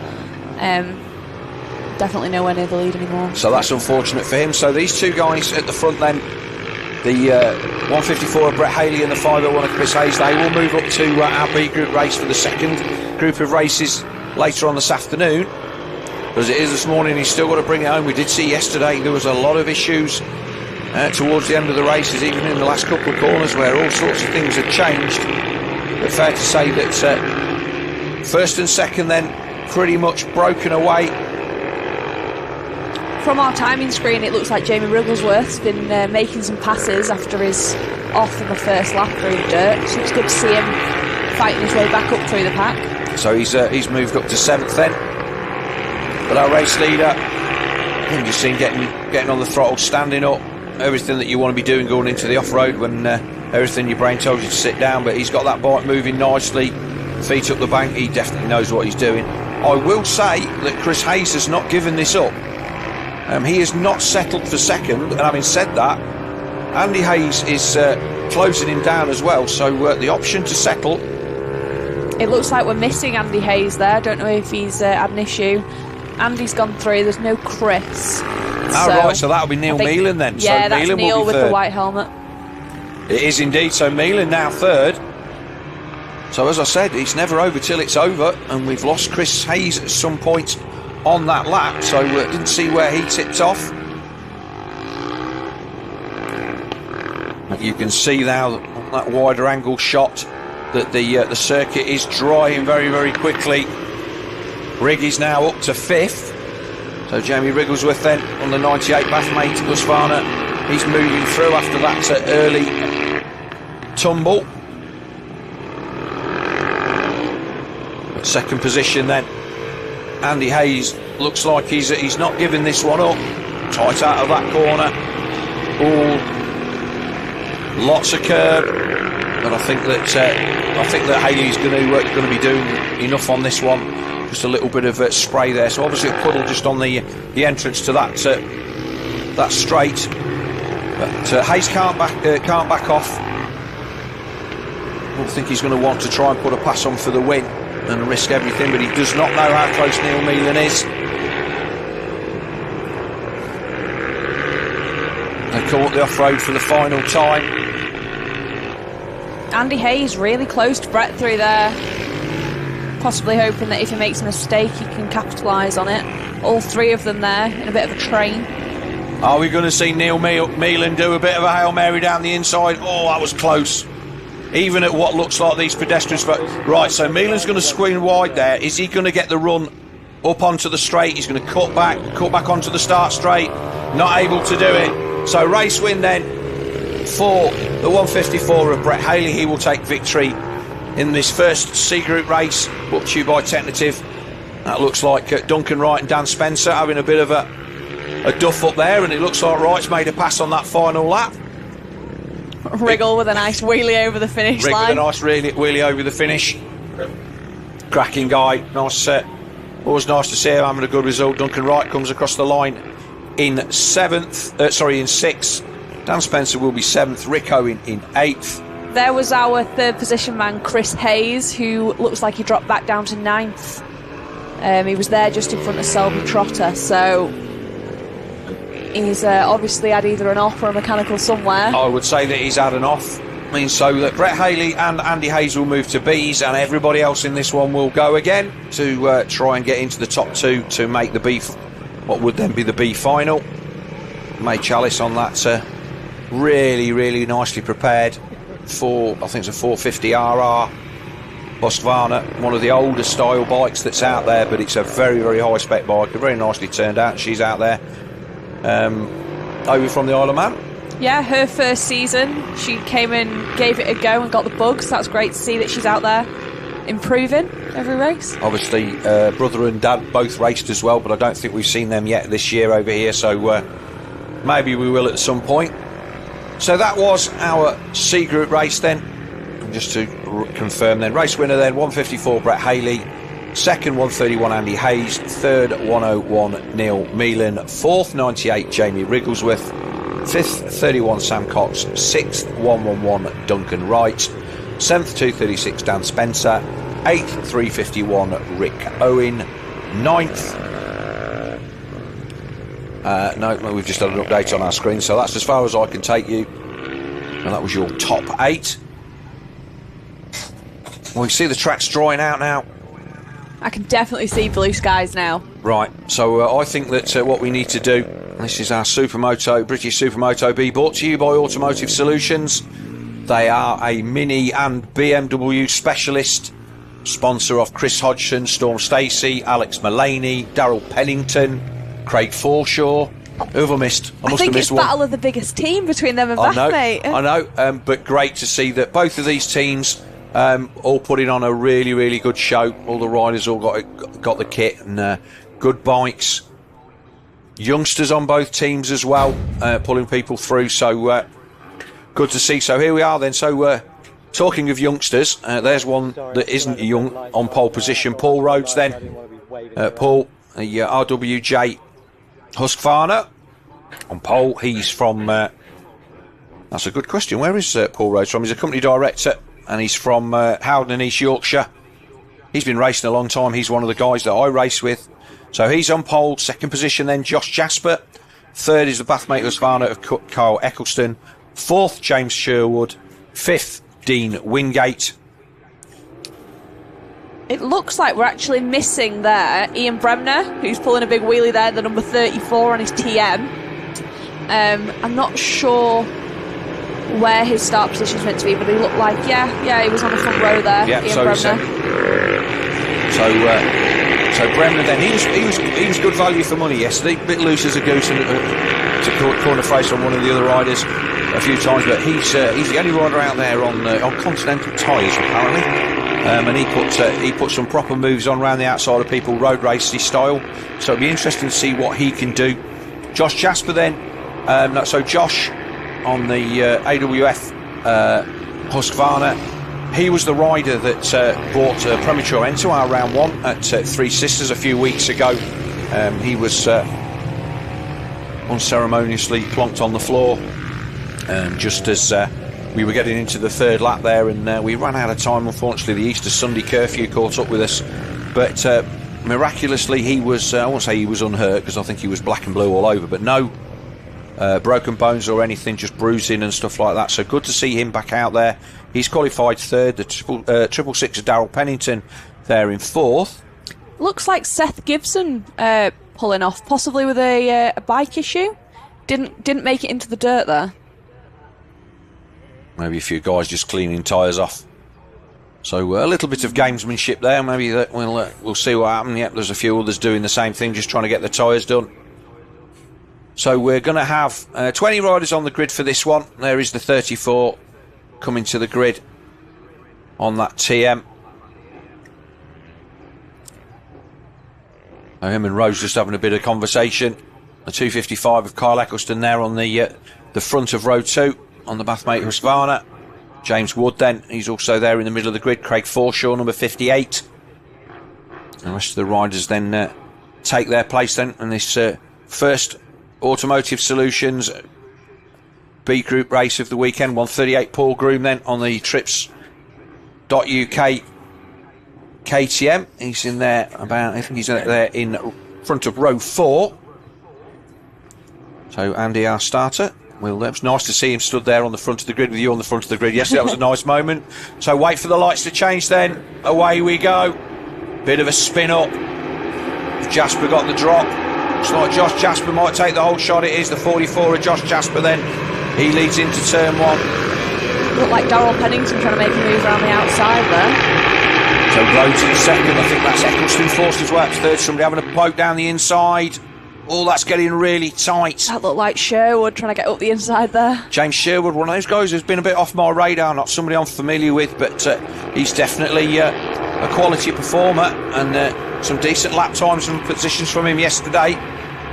definitely nowhere near the lead anymore. So that's unfortunate for him. So these two guys at the front then, the 154 of Brett Haley and the 501 of Chris Hayes, they will move up to our B group race for the second group of races later on this afternoon. But as it is this morning, he's still got to bring it home. We did see yesterday there was a lot of issues towards the end of the races, even in the last couple of corners where all sorts of things had changed. But fair to say that first and second then pretty much broken away. From our timing screen, it looks like Jamie Wrigglesworth's been making some passes after his off in the first lap through the dirt. So it's good to see him fighting his way back up through the pack. So he's moved up to 7th then. But our race leader, you just seen getting on the throttle, standing up, everything that you want to be doing going into the off-road when everything your brain tells you to sit down. But he's got that bike moving nicely, feet up the bank. He definitely knows what he's doing. I will say that Chris Hayes has not given this up. He is not settled for second, and having said that, Andy Hayes is closing him down as well, so the option to settle. It looks like we're missing Andy Hayes there. I don't know if he's had an issue. Andy's gone through, there's no Chris. Right, so that'll be Neil Meelan then. Yeah, so that's Meelan Neil with the white helmet. It is indeed, so Meelan now third. So as I said, it's never over till it's over, and we've lost Chris Hayes at some point on that lap, so didn't see where he tipped off. You can see now that wider angle shot that the circuit is drying very, very quickly. Rig is now up to 5th. So Jamie Wrigglesworth then on the 98 Bathmate Husqvarna, he's moving through after that early tumble. Second position then, Andy Hayes looks like he's not giving this one up. Tight out of that corner. Ooh, lots of curb, but I think that Haley's going to be doing enough on this one. Just a little bit of spray there. So obviously a puddle just on the entrance to that straight. But Hayes can't back off. I don't think he's going to want to try and put a pass on for the win. and risk everything, but he does not know how close Neil Meelan is. They come up the off-road for the final time. Andy Hayes really close to Brett through there. Possibly hoping that if he makes a mistake, he can capitalise on it. All three of them there in a bit of a train. Are we going to see Neil Meelan do a bit of a Hail Mary down the inside? Oh, that was close. Even at what looks like these pedestrians. Right, so Meelan's going to squeeze wide there. Is he going to get the run up onto the straight? He's going to cut back onto the start straight. Not able to do it. So race win then for the 154 of Brett Haley. He will take victory in this first C Group race, brought to you by Technative. That looks like Duncan Wright and Dan Spencer having a bit of a duff up there, and it looks like Wright's made a pass on that final lap. Wriggle with a nice wheelie over the finish line. With a nice wheelie over the finish. Cracking guy. Nice. Always nice to see him having a good result. Duncan Wright comes across the line in sixth. Dan Spencer will be 7th. Rick Owen in 8th. There was our third position man, Chris Hayes, who looks like he dropped back down to 9th. He was there just in front of Selby Trotter, so he's obviously had either an off or a mechanical somewhere. I would say that he's had an off. Means so that Brett Haley and Andy Hayes will move to B's, and everybody else in this one will go again to try and get into the top 2 to make the B, what would then be the B final. May Chalice on that really, really nicely prepared for, I think it's a 450 RR Husqvarna, one of the older style bikes that's out there, but it's a very, very high spec bike, very nicely turned out. She's out there over from the Isle of Man. Yeah, her first season, she came in, gave it a go and got the bugs. That's great to see that she's out there improving every race. Obviously brother and dad both raced as well, but I don't think we've seen them yet this year over here, so maybe we will at some point. So that was our C Group race then. And just to confirm then, race winner then 154 Brett Haley, 2nd 131 Andy Hayes, 3rd 101 Neil Meelan, 4th 98 Jamie Wrigglesworth, 5th 31 Sam Cox, 6th 111 Duncan Wright, 7th 236 Dan Spencer, 8th 351 Rick Owen, 9th no, we've just had an update on our screen, so that's as far as I can take you. And that was your top 8. We see the track's drying out now. I can definitely see blue skies now. Right, so I think that what we need to do, this is our Supermoto, British Supermoto B, brought to you by Automotive Solutions. They are a Mini and BMW specialist, sponsor of Chris Hodgson, Storm Stacey, Alex Mullaney, Darryl Pennington, Craig Forshaw. Who have I missed? I must have missed one. I think it's battle of the biggest team between them and Bath, mate. I know, but great to see that both of these teams all putting on a really, really good show. All the riders all got the kit and good bikes. Youngsters on both teams as well, pulling people through. So good to see. So here we are then. So talking of youngsters, there's one that isn't young on pole position. Paul Rhodes then. Paul, the RWJ Husqvarna on pole. He's from that's a good question. Where is Paul Rhodes from? He's a company director and he's from Howden in East Yorkshire. He's been racing a long time. He's one of the guys that I race with, so he's on pole. 2nd position then Josh Jasper, 3rd is the Bathmate Husqvarna of Carl Eccleston, 4th James Sherwood, 5th Dean Wingate. It looks like we're actually missing there Ian Bremner, who's pulling a big wheelie there, the number 34 on his TM. I'm not sure where his start position's meant to be, but he looked like, yeah, he was on the front row there, yeah, Ian Bremner. So Bremner then, he was good value for money yesterday, a bit loose as a goose and to corner face on one of the other riders a few times, but he's the only rider out there on Continental tyres apparently. And he put some proper moves on around the outside of people, road racey style. So it'll be interesting to see what he can do. Josh Jasper then. So Josh on the AWF Husqvarna. He was the rider that brought a premature end to our round 1 at Three Sisters a few weeks ago. He was unceremoniously plonked on the floor just as we were getting into the third lap there, and we ran out of time. Unfortunately, the Easter Sunday curfew caught up with us, but miraculously he was, I won't say he was unhurt, because I think he was black and blue all over, but no broken bones or anything, just bruising and stuff like that. So good to see him back out there. He's qualified third. The triple six of Darrell Pennington there in fourth. Looks like Seth Gibson pulling off, possibly with a bike issue. Didn't make it into the dirt there. Maybe a few guys just cleaning tyres off. So a little bit of gamesmanship there. Maybe that we'll see what happens. Yep, there's a few others doing the same thing, just trying to get the tyres done. So we're going to have 20 riders on the grid for this one. There is the 34 coming to the grid on that TM. Him and Rose just having a bit of conversation. The 255 of Kyle Eccleston there on the front of row 2 on the Bathmate Husqvarna. James Wood then, he's also there in the middle of the grid. Craig Forshaw, number 58. The rest of the riders then take their place then in this first Automotive Solutions B Group race of the weekend. 138 Paul Groom then on the Tripz.uk KTM. He's in there I think he's there in front of row 4. So Andy, our starter, it was nice to see him stood there on the front of the grid with you on the front of the grid. Yes, that was a nice moment. So wait for the lights to change then. Away we go. Bit of a spin up. Jasper got the drop. Looks like Josh Jasper might take the whole shot. It is the 44 of Josh Jasper then. He leads into turn 1. Looked like Darrell Pennington trying to make a move around the outside there. So Rhodes in second. I think that's Eccleston forced his way up to third. Somebody having a poke down the inside. All that's getting really tight. That looked like Sherwood trying to get up the inside there. James Sherwood, one of those guys who's been a bit off my radar, not somebody I'm familiar with, but he's definitely a quality performer, and some decent lap times and positions from him yesterday.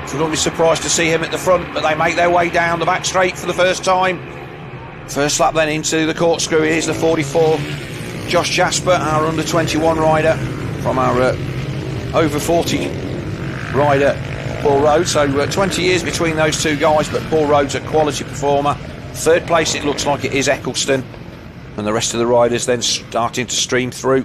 So don't be surprised to see him at the front, but they make their way down the back straight for the first time. First lap then into the corkscrew. Here's the 44, Josh Jasper, our under 21 rider, from our over 40 rider, Paul Rhodes. So 20 years between those two guys, but Paul Rhodes a quality performer. Third place it looks like it is Eccleston, and the rest of the riders then starting to stream through.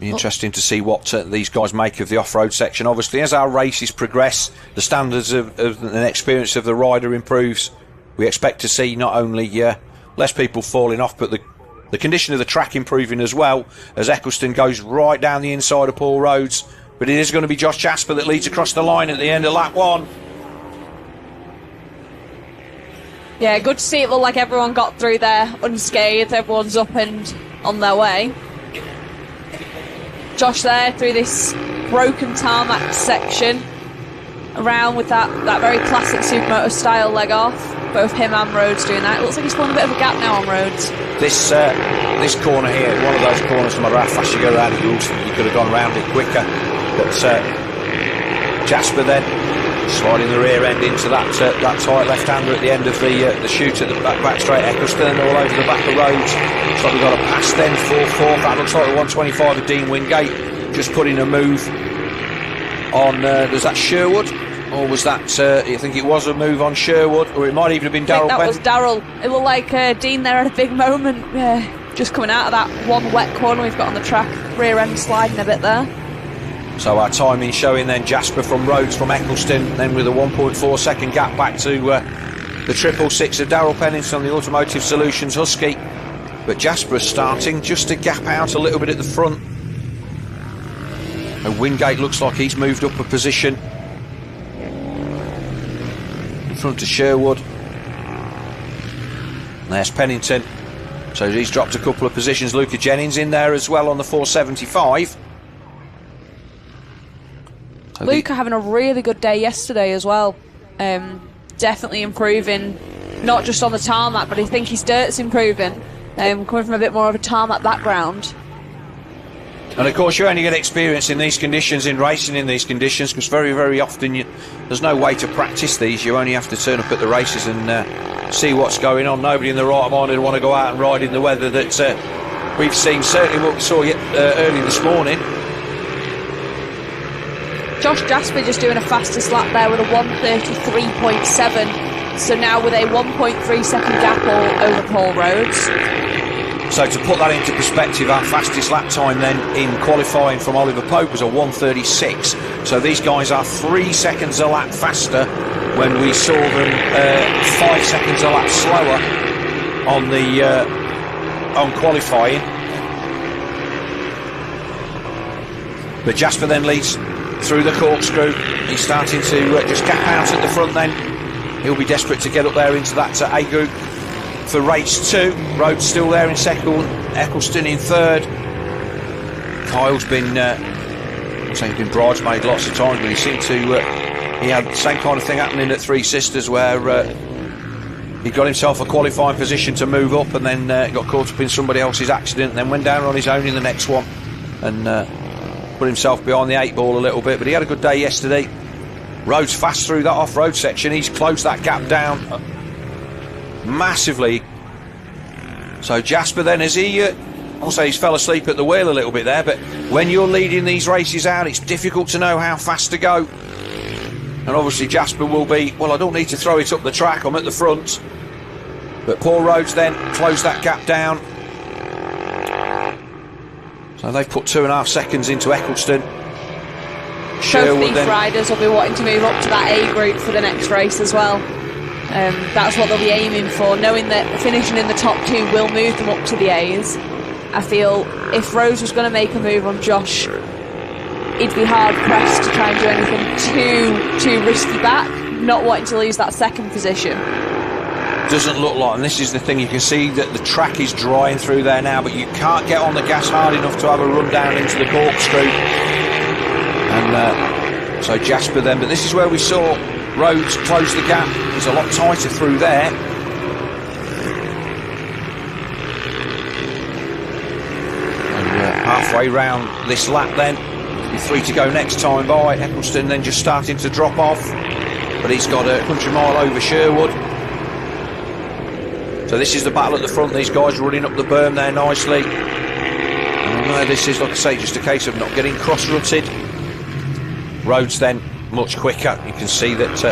Be interesting to see what these guys make of the off-road section. Obviously, as our races progress, the standards of and experience of the rider improves. We expect to see not only less people falling off, but the condition of the track improving as well, as Eccleston goes right down the inside of Paul Rhodes. But it is going to be Josh Jasper that leads across the line at the end of lap 1. Yeah, good to see it look like everyone got through there unscathed. Everyone's up and on their way. Josh there through this broken tarmac section, around with that very classic Supermoto style leg off. Both him and Rhodes doing that. It looks like he's pulling a bit of a gap now on Rhodes. This corner here, one of those corners, no matter how fast you go around it, you could have gone around it quicker. But Jasper then sliding the rear end into that tight left-hander at the end of the chute at the back straight. Eccleston all over the back of Rhodes. Looks like we've got a pass then for fourth. That looks like the 125 of Dean Wingate just putting a move on. Was that Sherwood? Or was that, you think it was a move on Sherwood? Or it might even have been Darrell. That was Darrell. It looked like Dean there had a big moment. Just coming out of that one wet corner we've got on the track. Rear end sliding a bit there. So our timing showing then Jasper from Rhodes from Eccleston, then with a 1.4 second gap back to the 666 of Darrell Pennington on the Automotive Solutions Husky. But Jasper is starting just to gap out a little bit at the front. And Wingate looks like he's moved up a position in front of Sherwood. And there's Pennington. So he's dropped a couple of positions. Luca Jennings in there as well on the 475. Luca having a really good day yesterday as well. Definitely improving, not just on the tarmac, but I think his dirt's improving. Coming from a bit more of a tarmac background. And of course you only get experience in these conditions, in racing in these conditions, because very, very often there's no way to practice these. You only have to turn up at the races and see what's going on. Nobody in the right mind would want to go out and ride in the weather that we've seen, certainly what we saw early this morning. Josh Jasper just doing a fastest lap there with a 1:33.7 So now with a 1.3 second gap all over Paul Rhodes. So to put that into perspective, our fastest lap time then in qualifying from Oliver Pope was a 1:36. So these guys are 3 seconds a lap faster when we saw them 5 seconds a lap slower on qualifying. But Jasper then leads through the corkscrew. He's starting to just gap out at the front then. He'll be desperate to get up there into that A group for race 2. Rhodes still there in second, Eccleston in third. Kyle's been he's been bridesmaid lots of times, but he seemed to he had the same kind of thing happening at Three Sisters, where he got himself a qualifying position to move up, and then got caught up in somebody else's accident, and then went down on his own in the next one, and put himself behind the 8 ball a little bit. But he had a good day yesterday. Rhodes fast through that off-road section. He's closed that gap down massively. So Jasper then, as I'll say he's fell asleep at the wheel a little bit there, but when you're leading these races out, it's difficult to know how fast to go. And obviously Jasper will be, well, I don't need to throw it up the track, I'm at the front. But Paul Rhodes then closed that gap down. So they've put 2.5 seconds into Eccleston. Both these riders will be wanting to move up to that A group for the next race as well. That's what they'll be aiming for, knowing that finishing in the top 2 will move them up to the A's. I feel if Rose was going to make a move on Josh, he'd be hard pressed to try and do anything too risky back, not wanting to lose that second position. Doesn't look like, and this is the thing, you can see that the track is drying through there now, but you can't get on the gas hard enough to have a run down into the corkscrew. And so Jasper then, but this is where we saw Rhodes close the gap. It's a lot tighter through there. And halfway round this lap then, with 3 to go next time by. Eccleston then just starting to drop off, but he's got a country mile over Sherwood. So this is the battle at the front, these guys running up the berm there nicely. And this is, like I say, just a case of not getting cross-rutted. Rhodes then much quicker. You can see that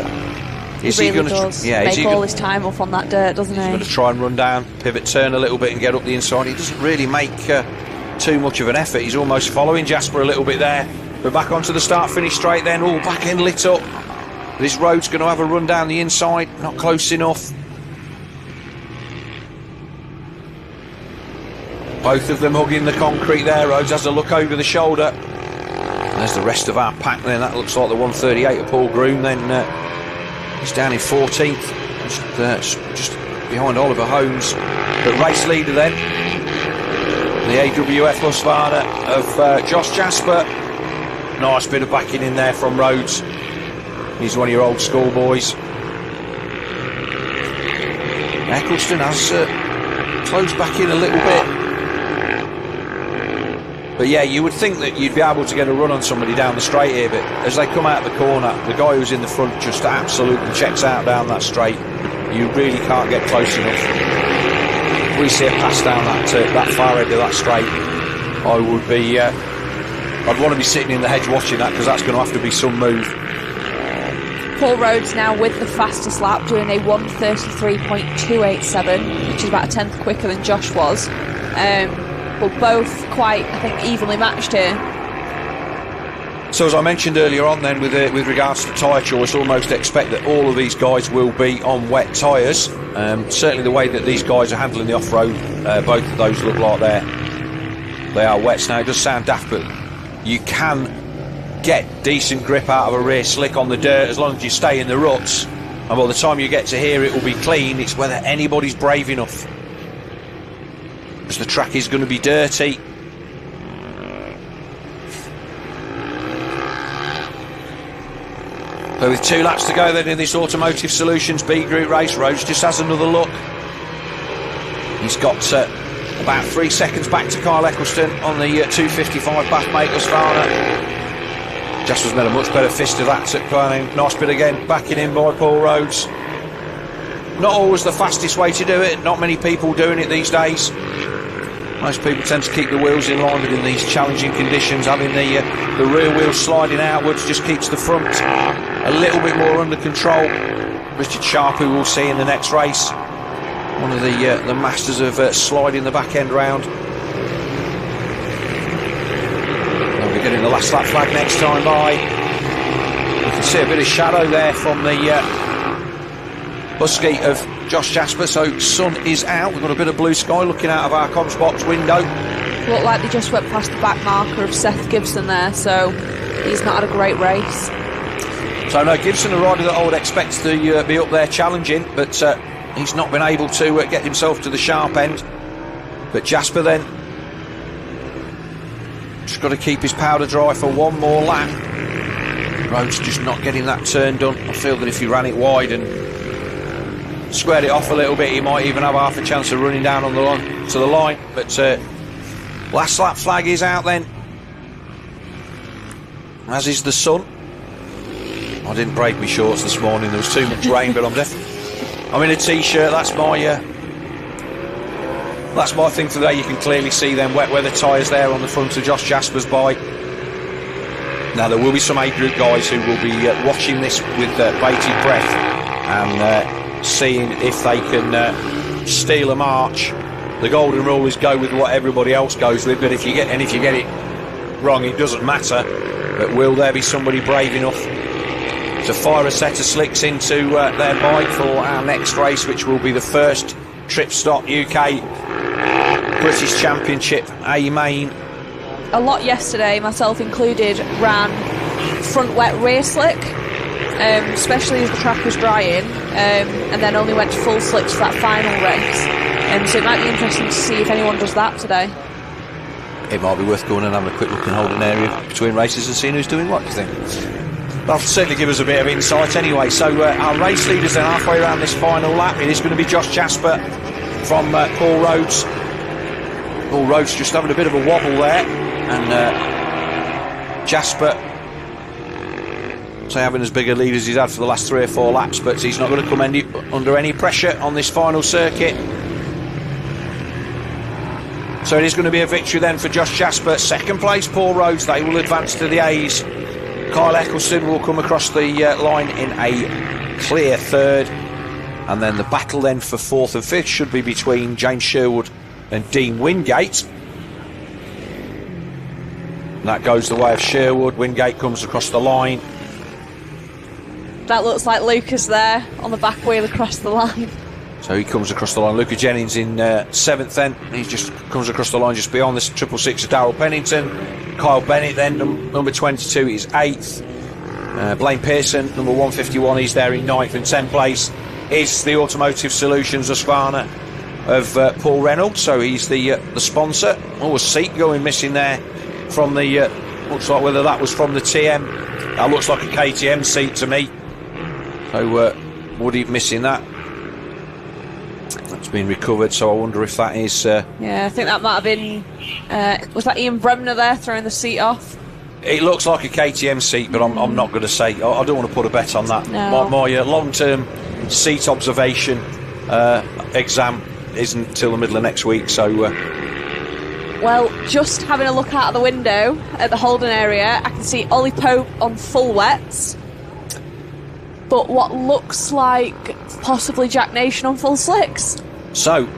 is he going to make all his time up on that dirt, doesn't he? He's going to try and run down, pivot turn a little bit and get up the inside. He doesn't really make too much of an effort. He's almost following Jasper a little bit there. But back onto the start-finish straight then. All back end lit up. This Rhodes going to have a run down the inside. Not close enough. Both of them hugging the concrete there. Rhodes has a look over the shoulder. There's the rest of our pack then. That looks like the 138 of Paul Groom. Then he's down in 14th, just behind Oliver Holmes. But race leader then, the AWF Husqvarna of Josh Jasper. Nice bit of backing in there from Rhodes. He's one of your old school boys. Eccleston has closed back in a little bit. But yeah, you would think that you'd be able to get a run on somebody down the straight here, but as they come out the corner, the guy who's in the front just absolutely checks out down that straight. You really can't get close enough. If we see a pass down that far end of that straight, I would be I'd want to be sitting in the hedge watching that, because that's going to have to be some move. Paul Rhodes now with the fastest lap, doing a 1:33.287, which is about a tenth quicker than Josh was. But both quite, I think, evenly matched here. So as I mentioned earlier on then, with regards to tyre choice, almost expect that all of these guys will be on wet tyres. Certainly the way that these guys are handling the off-road, both of those look like they are wets. Now it does sound daft, but you can get decent grip out of a rear slick on the dirt as long as you stay in the ruts. And by the time you get to here, it will be clean. It's whether anybody's brave enough, because the track is going to be dirty. So with 2 laps to go then in this Automotive Solutions B Group race, Rhodes just has another look. He's got about 3 seconds back to Kyle Eccleston on the 2:55 Bathmate Husqvarna. Jasper's made a much better fist of that. Nice bit again, backing in by Paul Rhodes. Not always the fastest way to do it, not many people doing it these days. Most people tend to keep the wheels in line, but in these challenging conditions, having the rear wheel sliding outwards just keeps the front a little bit more under control. Richard Sharp, who we'll see in the next race. One of the masters of sliding the back end round. They'll be getting the last lap flag next time by. You can see a bit of shadow there from the husky of Josh Jasper. So sun is out. We've got a bit of blue sky looking out of our comms box window. Looked like they just went past the back marker of Seth Gibson there, so he's not had a great race. So no, Gibson, a rider that I would expect to be up there challenging, but he's not been able to get himself to the sharp end. But Jasper then just got to keep his powder dry for one more lap. Rhodes just not getting that turn done. I feel that if he ran it wide and squared it off a little bit, he might even have half a chance of running down on the line to the line. But last lap flag is out then, as is the sun. I didn't break my shorts this morning, there was too much rain, but I'm in a t-shirt. That's my thing today. You can clearly see them wet weather tyres there on the front of Josh Jasper's bike. Now there will be some A group guys who will be watching this with bated breath and seeing if they can steal a march. The golden rule is go with what everybody else goes with, but if you get it wrong, it doesn't matter. But will there be somebody brave enough to fire a set of slicks into their bike for our next race, which will be the first Tripz UK British Championship A main? A lot yesterday, myself included, ran front wet rear slick, especially as the track was drying, and then only went to full slicks for that final race. So it might be interesting to see if anyone does that today. It might be worth going and having a quick look and holding area between races and seeing who's doing what, do you think? That'll certainly give us a bit of insight anyway. So our race leaders are halfway around this final lap. It is going to be Josh Jasper from Paul Rhodes. Paul Rhodes just having a bit of a wobble there, and Jasper having as big a lead as he's had for the last 3 or 4 laps, but he's not going to come under any pressure on this final circuit. So it is going to be a victory then for Josh Jasper. Second place Paul Rhodes. They will advance to the A's. Kyle Eccleston will come across the line in a clear third, and then the battle then for 4th and 5th should be between James Sherwood and Dean Wingate. And that goes the way of Sherwood. Wingate comes across the line. That looks like Lucas there on the back wheel across the line. So he comes across the line. Luca Jennings in 7th then. He just comes across the line just beyond this 666 of Darrell Pennington. Kyle Bennett then, number 22, is 8th. Blaine Pearson, number 151, he's there in 9th. And 10th place is the Automotive Solutions Husqvarna of Paul Reynolds. So he's the sponsor. Oh, a seat going missing there from the... looks like whether that was from the TM. That looks like a KTM seat to me. So Woody missing that. That's been recovered, so I wonder if that is... yeah, I think that might have been... was that Ian Bremner there throwing the seat off? It looks like a KTM seat, but I'm not going to say... I don't want to put a bet on that. No. My long-term seat observation exam isn't till the middle of next week, so... Well, just having a look out of the window at the holding area, I can see Ollie Pope on full wets, but what looks like possibly Jack Nation on full slicks. So,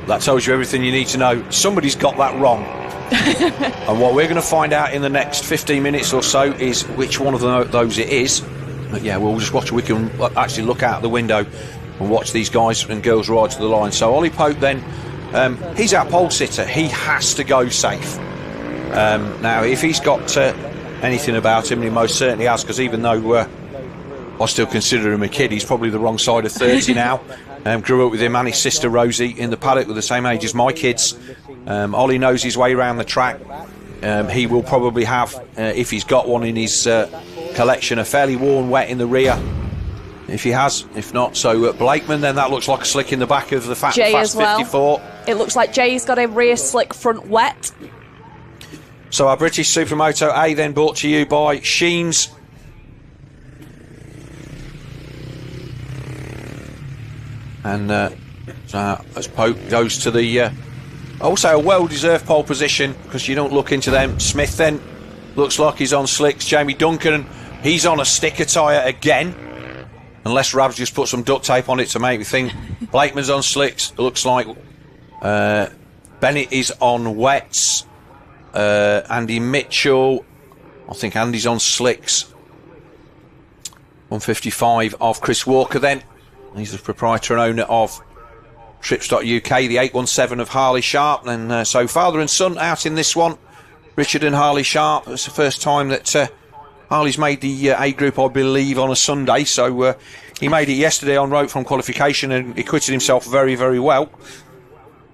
that tells you everything you need to know. Somebody's got that wrong. And what we're going to find out in the next 15 minutes or so is which one of those it is. But yeah, we'll just watch. We can actually look out the window and watch these guys and girls ride to the line. So Ollie Pope then, he's our pole sitter. He has to go safe. Now, if he's got anything about him, and he most certainly has, because even though I still consider him a kid, he's probably the wrong side of 30 now. Grew up with him and his sister Rosie in the paddock with the same age as my kids. Ollie knows his way around the track. He will probably have, if he's got one in his collection, a fairly worn wet in the rear. If he has, if not. So Blakeman, then that looks like a slick in the back of the Fast 54. It looks like Jay's got a rear slick front wet. So our British Supermoto A then brought to you by Sheen's. And as Pope goes to the also a well-deserved pole position, because you don't look into them. Smith then looks like he's on slicks. Jamie Duncan, he's on a sticker tyre again. unless Rab's just put some duct tape on it to make me think. Blakeman's on slicks, it looks like. Bennett is on wets. Andy Mitchell, I think Andy's on slicks. 155 of Chris Walker then. He's the proprietor and owner of Tripz.uk, the 817 of Harley Sharp. And so father and son out in this one, Richard and Harley Sharp. It's the first time that Harley's made the A group, I believe, on a Sunday. So he made it yesterday on road from qualification and he acquitted himself very, very well.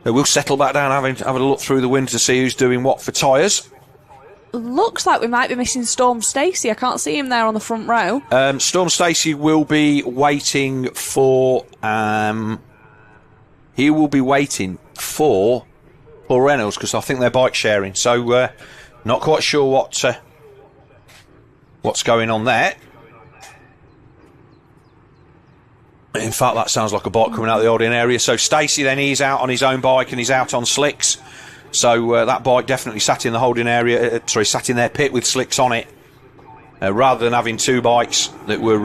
We'll settle back down, have a look through the window to see who's doing what for tyres. Looks like we might be missing Storm Stacey. I can't see him there on the front row. Storm Stacey will be waiting for... he will be waiting for Paul Reynolds, because I think they're bike sharing. So, not quite sure what's going on there. In fact, that sounds like a bike coming out of the holding area. So Stacey then, he's out on his own bike and he's out on slicks. So that bike definitely sat in the holding area, sat in their pit with slicks on it. Rather than having two bikes that were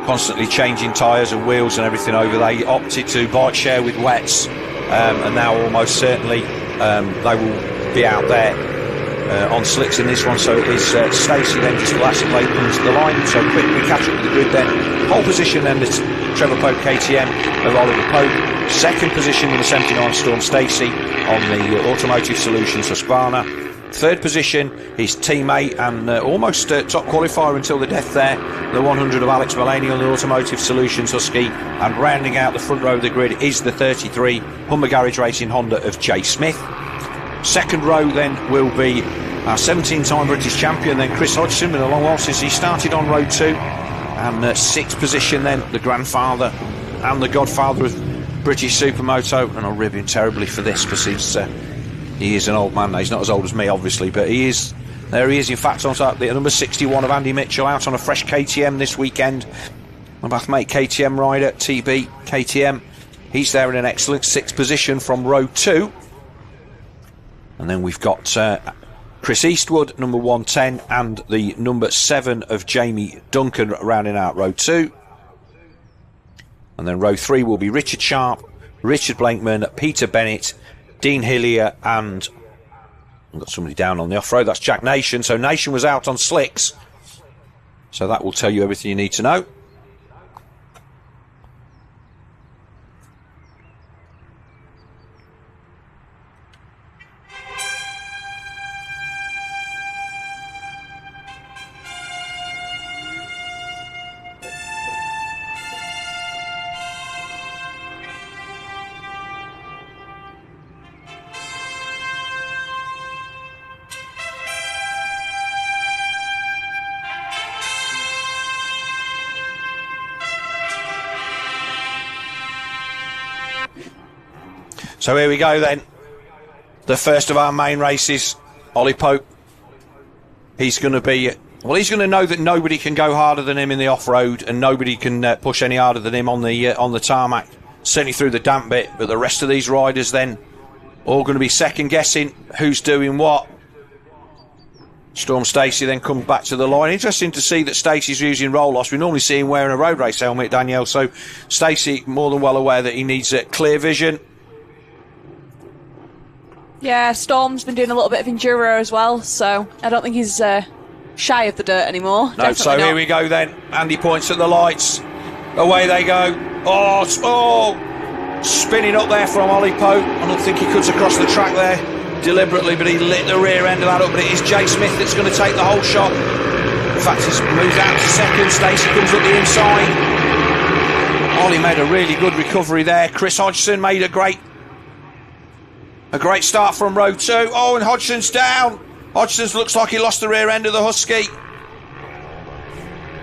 constantly changing tyres and wheels and everything over, they opted to bike share with wets. And now almost certainly they will be out there on slicks in this one. So it is Stacey then just the last plate comes to the line. So quick, we catch up with the grid then. Pole position then it's Trevor Pope KTM of Oliver Pope. Second position with the 79 Storm Stacey on the Automotive Solutions Husqvarna. Third position his teammate and almost top qualifier until the death there, the 100 of Alex Mullaney on the Automotive Solutions Husky. And rounding out the front row of the grid is the 33 Humber Garage Racing Honda of Jay Smith. Second row then will be our 17-time British champion then Chris Hodgson, been a long while since he started on row 2. And sixth position then the grandfather and the godfather of British Supermoto, and I'll rib him terribly for this because he is an old man now. He's not as old as me obviously, but he is. There he is in fact on top, the number 61 of Andy Mitchell out on a fresh KTM this weekend. My bathmate KTM rider TB KTM, he's there in an excellent sixth position from row 2. And then we've got Chris Eastwood, number 110, and the number 7 of Jamie Duncan rounding out row 2. And then row 3 will be Richard Sharp, Richard Blankman, Peter Bennett, Dean Hillier, and I've got somebody down on the off-road, that's Jack Nation. So Nation was out on slicks. So that will tell you everything you need to know. So here we go then. The first of our main races, Ollie Pope. He's going to be... Well, he's going to know that nobody can go harder than him in the off-road and nobody can push any harder than him on the tarmac. Certainly through the damp bit. But the rest of these riders then all going to be second-guessing who's doing what. Storm Stacey then comes back to the line. Interesting to see that Stacey's using roll-offs. We normally see him wearing a road race helmet, Danielle. So Stacey more than well aware that he needs clear vision. Yeah, Storm's been doing a little bit of enduro as well, so I don't think he's shy of the dirt anymore. No, so here we go then. Andy points at the lights. Away they go. Oh, spinning up there from Ollie Pope. I don't think he cuts across the track there deliberately, but he lit the rear end of that up. But it is Jay Smith that's going to take the whole shot. In fact, he's moved out to second. Stacey comes up the inside. Ollie made a really good recovery there. Chris Hodgson made a great start from row 2. Oh, and Hodgson's down. Hodgson's looks like he lost the rear end of the Husky.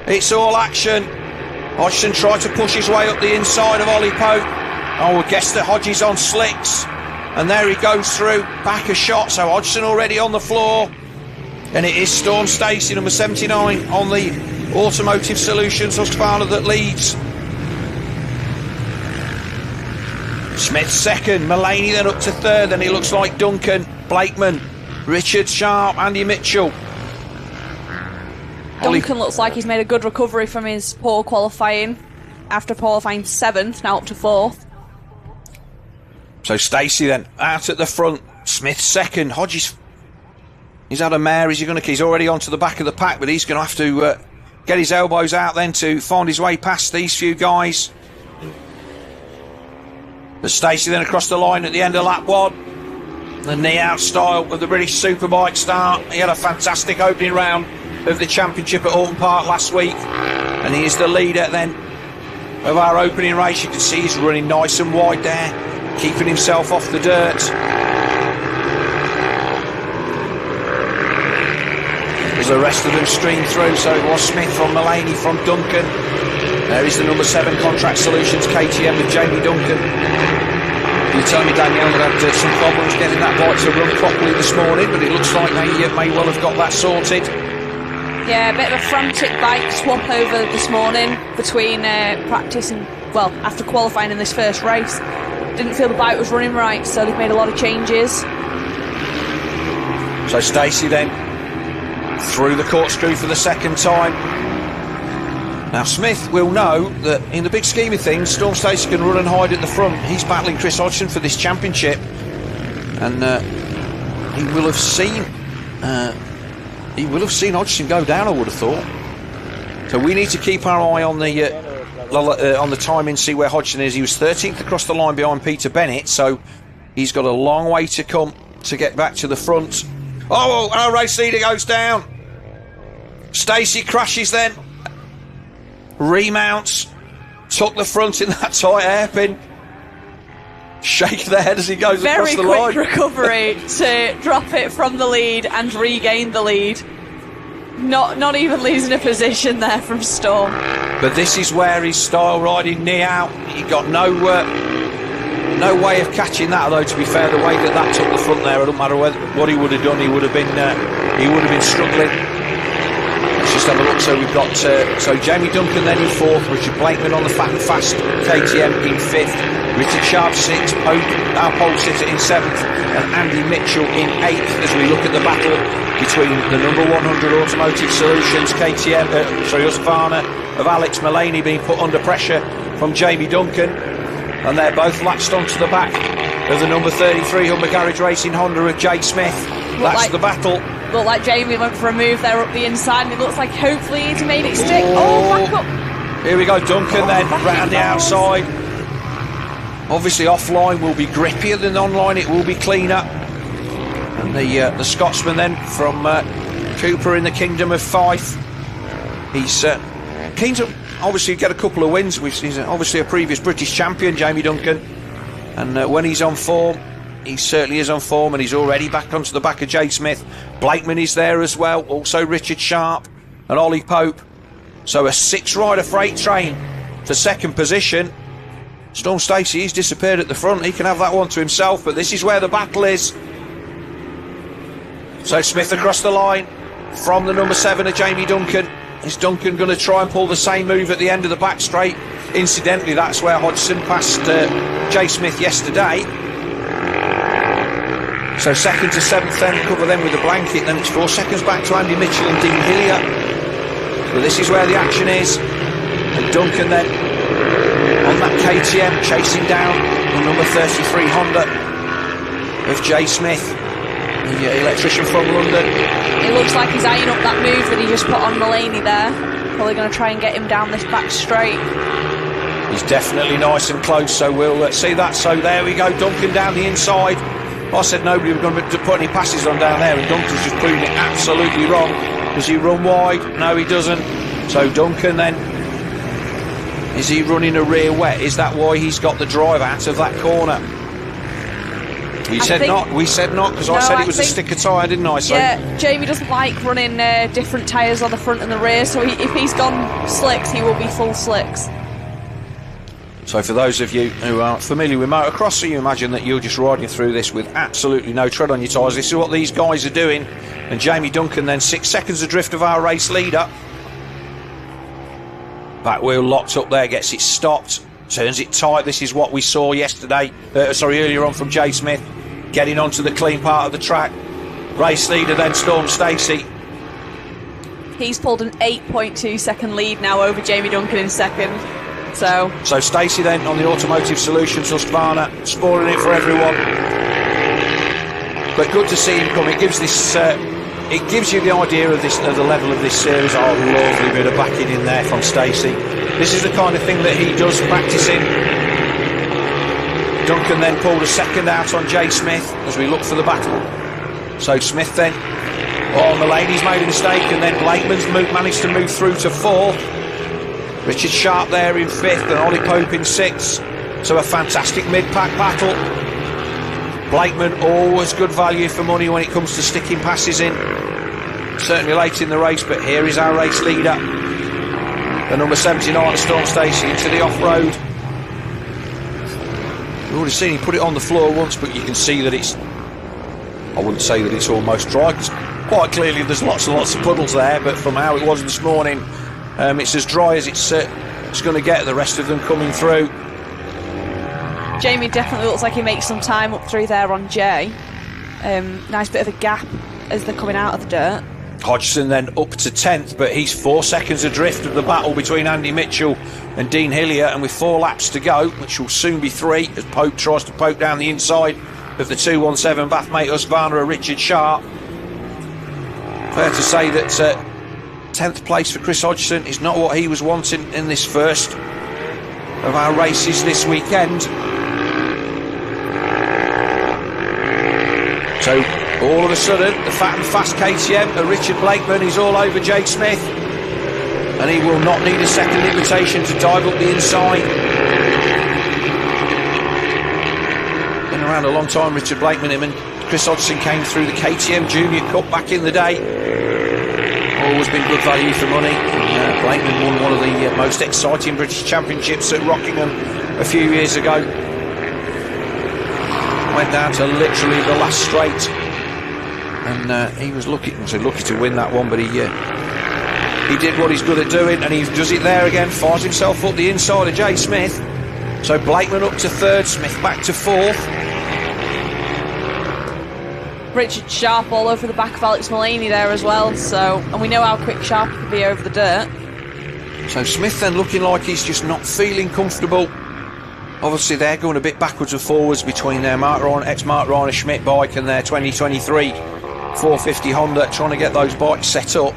It's all action. Hodgson tried to push his way up the inside of Ollie Pope. I would guess that Hodgie's on slicks. And there he goes through. Back a shot. So Hodgson already on the floor. And it is Storm Stacey, number 79, on the Automotive Solutions Husqvarna that leads. Smith second, Mullaney then up to third, and he looks like Duncan, Blakeman, Richard Sharp, Andy Mitchell. Duncan looks like he's made a good recovery from his poor qualifying. After qualifying 7th, now up to 4th. So Stacey then out at the front. Smith second. Hodges, he's had a mare. Is he going to? He's already onto the back of the pack, but he's going to have to get his elbows out then to find his way past these few guys. But Stacey then across the line at the end of lap 1. The knee-out style of the British Superbike start. He had a fantastic opening round of the championship at Alton Park last week, and he is the leader then of our opening race. You can see he's running nice and wide there, keeping himself off the dirt. As the rest of them stream through, so it was Smith from Mulaney from Duncan. There is the number 7 Contract Solutions KTM with Jamie Duncan. You tell me Danielle had some problems getting that bike to run properly this morning, but it looks like they may well have got that sorted. Yeah, a bit of a frantic bike swap over this morning between practice and, well, after qualifying in this first race. Didn't feel the bike was running right, so they've made a lot of changes. So Stacey then through the corkscrew for the second time. Now Smith will know that in the big scheme of things, Storm Stacey can run and hide at the front. He's battling Chris Hodgson for this championship, and he will have seen Hodgson go down, I would have thought. So we need to keep our eye on the timing, see where Hodgson is. He was 13th across the line behind Peter Bennett, so he's got a long way to come to get back to the front. Oh, our race leader goes down. Stacey crashes then. Remounts. Took the front in that tight hairpin. Shake their head as he goes across the line. Very quick recovery to drop it from the lead and regain the lead. Not even losing a position there from Storm. But this is where his style riding knee out. He got no way of catching that. Although to be fair, the way that took the front there, it doesn't matter what he would have done. He would have been struggling. Let's just have a look. So we've got Jamie Duncan then in 4th, Richard Blakeman on the Fat and Fast KTM in 5th, Richard Sharp 6th, our pole sitter in 7th, and Andy Mitchell in 8th. As we look at the battle between the number 100 Automotive Solutions KTM, Husqvarna of Alex Mulaney being put under pressure from Jamie Duncan, and they're both latched onto the back of the number 33 Humber Garage Racing Honda of Jay Smith. That's the battle. Looked like Jamie went for a move there up the inside, and it looks like hopefully he's made it stick. Oh, back up. Here we go, Duncan then, round the outside. Obviously offline will be grippier than online, it will be cleaner. And the Scotsman then from Cooper in the Kingdom of Fife. He's keen to obviously get a couple of wins. He's obviously a previous British champion, Jamie Duncan. And when he's on form, he certainly is on form, and he's already back onto the back of Jay Smith. Blakeman is there as well, also Richard Sharp and Ollie Pope. So a 6-rider freight train for second position. Storm Stacey, he's disappeared at the front. He can have that one to himself, but this is where the battle is. So Smith across the line from the number 7 of Jamie Duncan. Is Duncan going to try and pull the same move at the end of the back straight? Incidentally, that's where Hodgson passed Jay Smith yesterday. So 2nd to 7th then, cover them with a blanket. Then it's 4 seconds back to Andy Mitchell and Dean Hillier. But this is where the action is. And Duncan then on that KTM chasing down the number 33 Honda of Jay Smith, the electrician from London. It looks like he's eyeing up that move that he just put on Mulaney there. Probably going to try and get him down this back straight. He's definitely nice and close, so we'll see that. So there we go, Duncan down the inside. I said nobody was going to put any passes on down there, and Duncan's just proving it absolutely wrong. Does he run wide? No, he doesn't. So Duncan then, is he running a rear wet? Is that why he's got the drive out of that corner? We said not, because I said it was a sticker tyre, didn't I? So yeah, Jamie doesn't like running different tyres on the front and the rear, so if he's gone slicks, he will be full slicks. So for those of you who aren't familiar with motocross, so you imagine that you're just riding through this with absolutely no tread on your tyres. This is what these guys are doing. And Jamie Duncan then 6 seconds adrift of our race leader. Back wheel locked up there, gets it stopped, turns it tight. This is what we saw earlier on from Jay Smith, getting onto the clean part of the track. Race leader then Storm Stacey. He's pulled an 8.2 second lead now over Jamie Duncan in second. So Stacey then on the Automotive Solutions Husqvarna, spoiling it for everyone. But good to see him come. It gives this, it gives you the idea of this, of the level of this series. Oh, lovely bit of backing in there from Stacey. This is the kind of thing that he does practicing. Duncan then pulled a second out on Jay Smith as we look for the battle. So Smith then, Mulaney's made a mistake, and then Blakeman's managed to move through to fourth. Richard Sharp there in fifth, and Ollie Pope in sixth. So a fantastic mid-pack battle. Blakeman always good value for money when it comes to sticking passes in. Certainly late in the race, but here is our race leader, the number 79 of Storm Stacey, into the off-road. We've already seen him put it on the floor once, but you can see that it's, I wouldn't say that it's almost dry, because quite clearly there's lots and lots of puddles there, but from how it was this morning, it's as dry as it's going to get, the rest of them coming through. Jamie definitely looks like he makes some time up through there on Jay. Nice bit of a gap as they're coming out of the dirt. Hodgson then up to 10th, but he's 4 seconds adrift of the battle between Andy Mitchell and Dean Hillier, and with 4 laps to go, which will soon be 3, as Pope tries to poke down the inside of the 217 Bathmate Husqvarna of Richard Sharp. Fair to say that 10th place for Chris Hodgson is not what he was wanting in this first of our races this weekend. So all of a sudden, the fat and fast KTM of Richard Blakeman is all over Jay Smith, and he will not need a second invitation to dive up the inside. Been around a long time, Richard Blakeman. Him and Chris Hodgson came through the KTM Junior Cup back in the day. Always been good value for money. Blakeman won one of the most exciting British Championships at Rockingham a few years ago. Went down to literally the last straight, and he was lucky to win that one, but he did what he's good at doing, and he does it there again, fires himself up the inside of Jay Smith. So Blakeman up to third, Smith back to fourth. Richard Sharp all over the back of Alex Mulaney there as well, so, and we know how quick Sharp can be over the dirt. So Smith then looking like he's just not feeling comfortable. Obviously they're going a bit backwards and forwards between their ex-Mark Reiner Schmidt bike and their 2023 450 Honda, trying to get those bikes set up.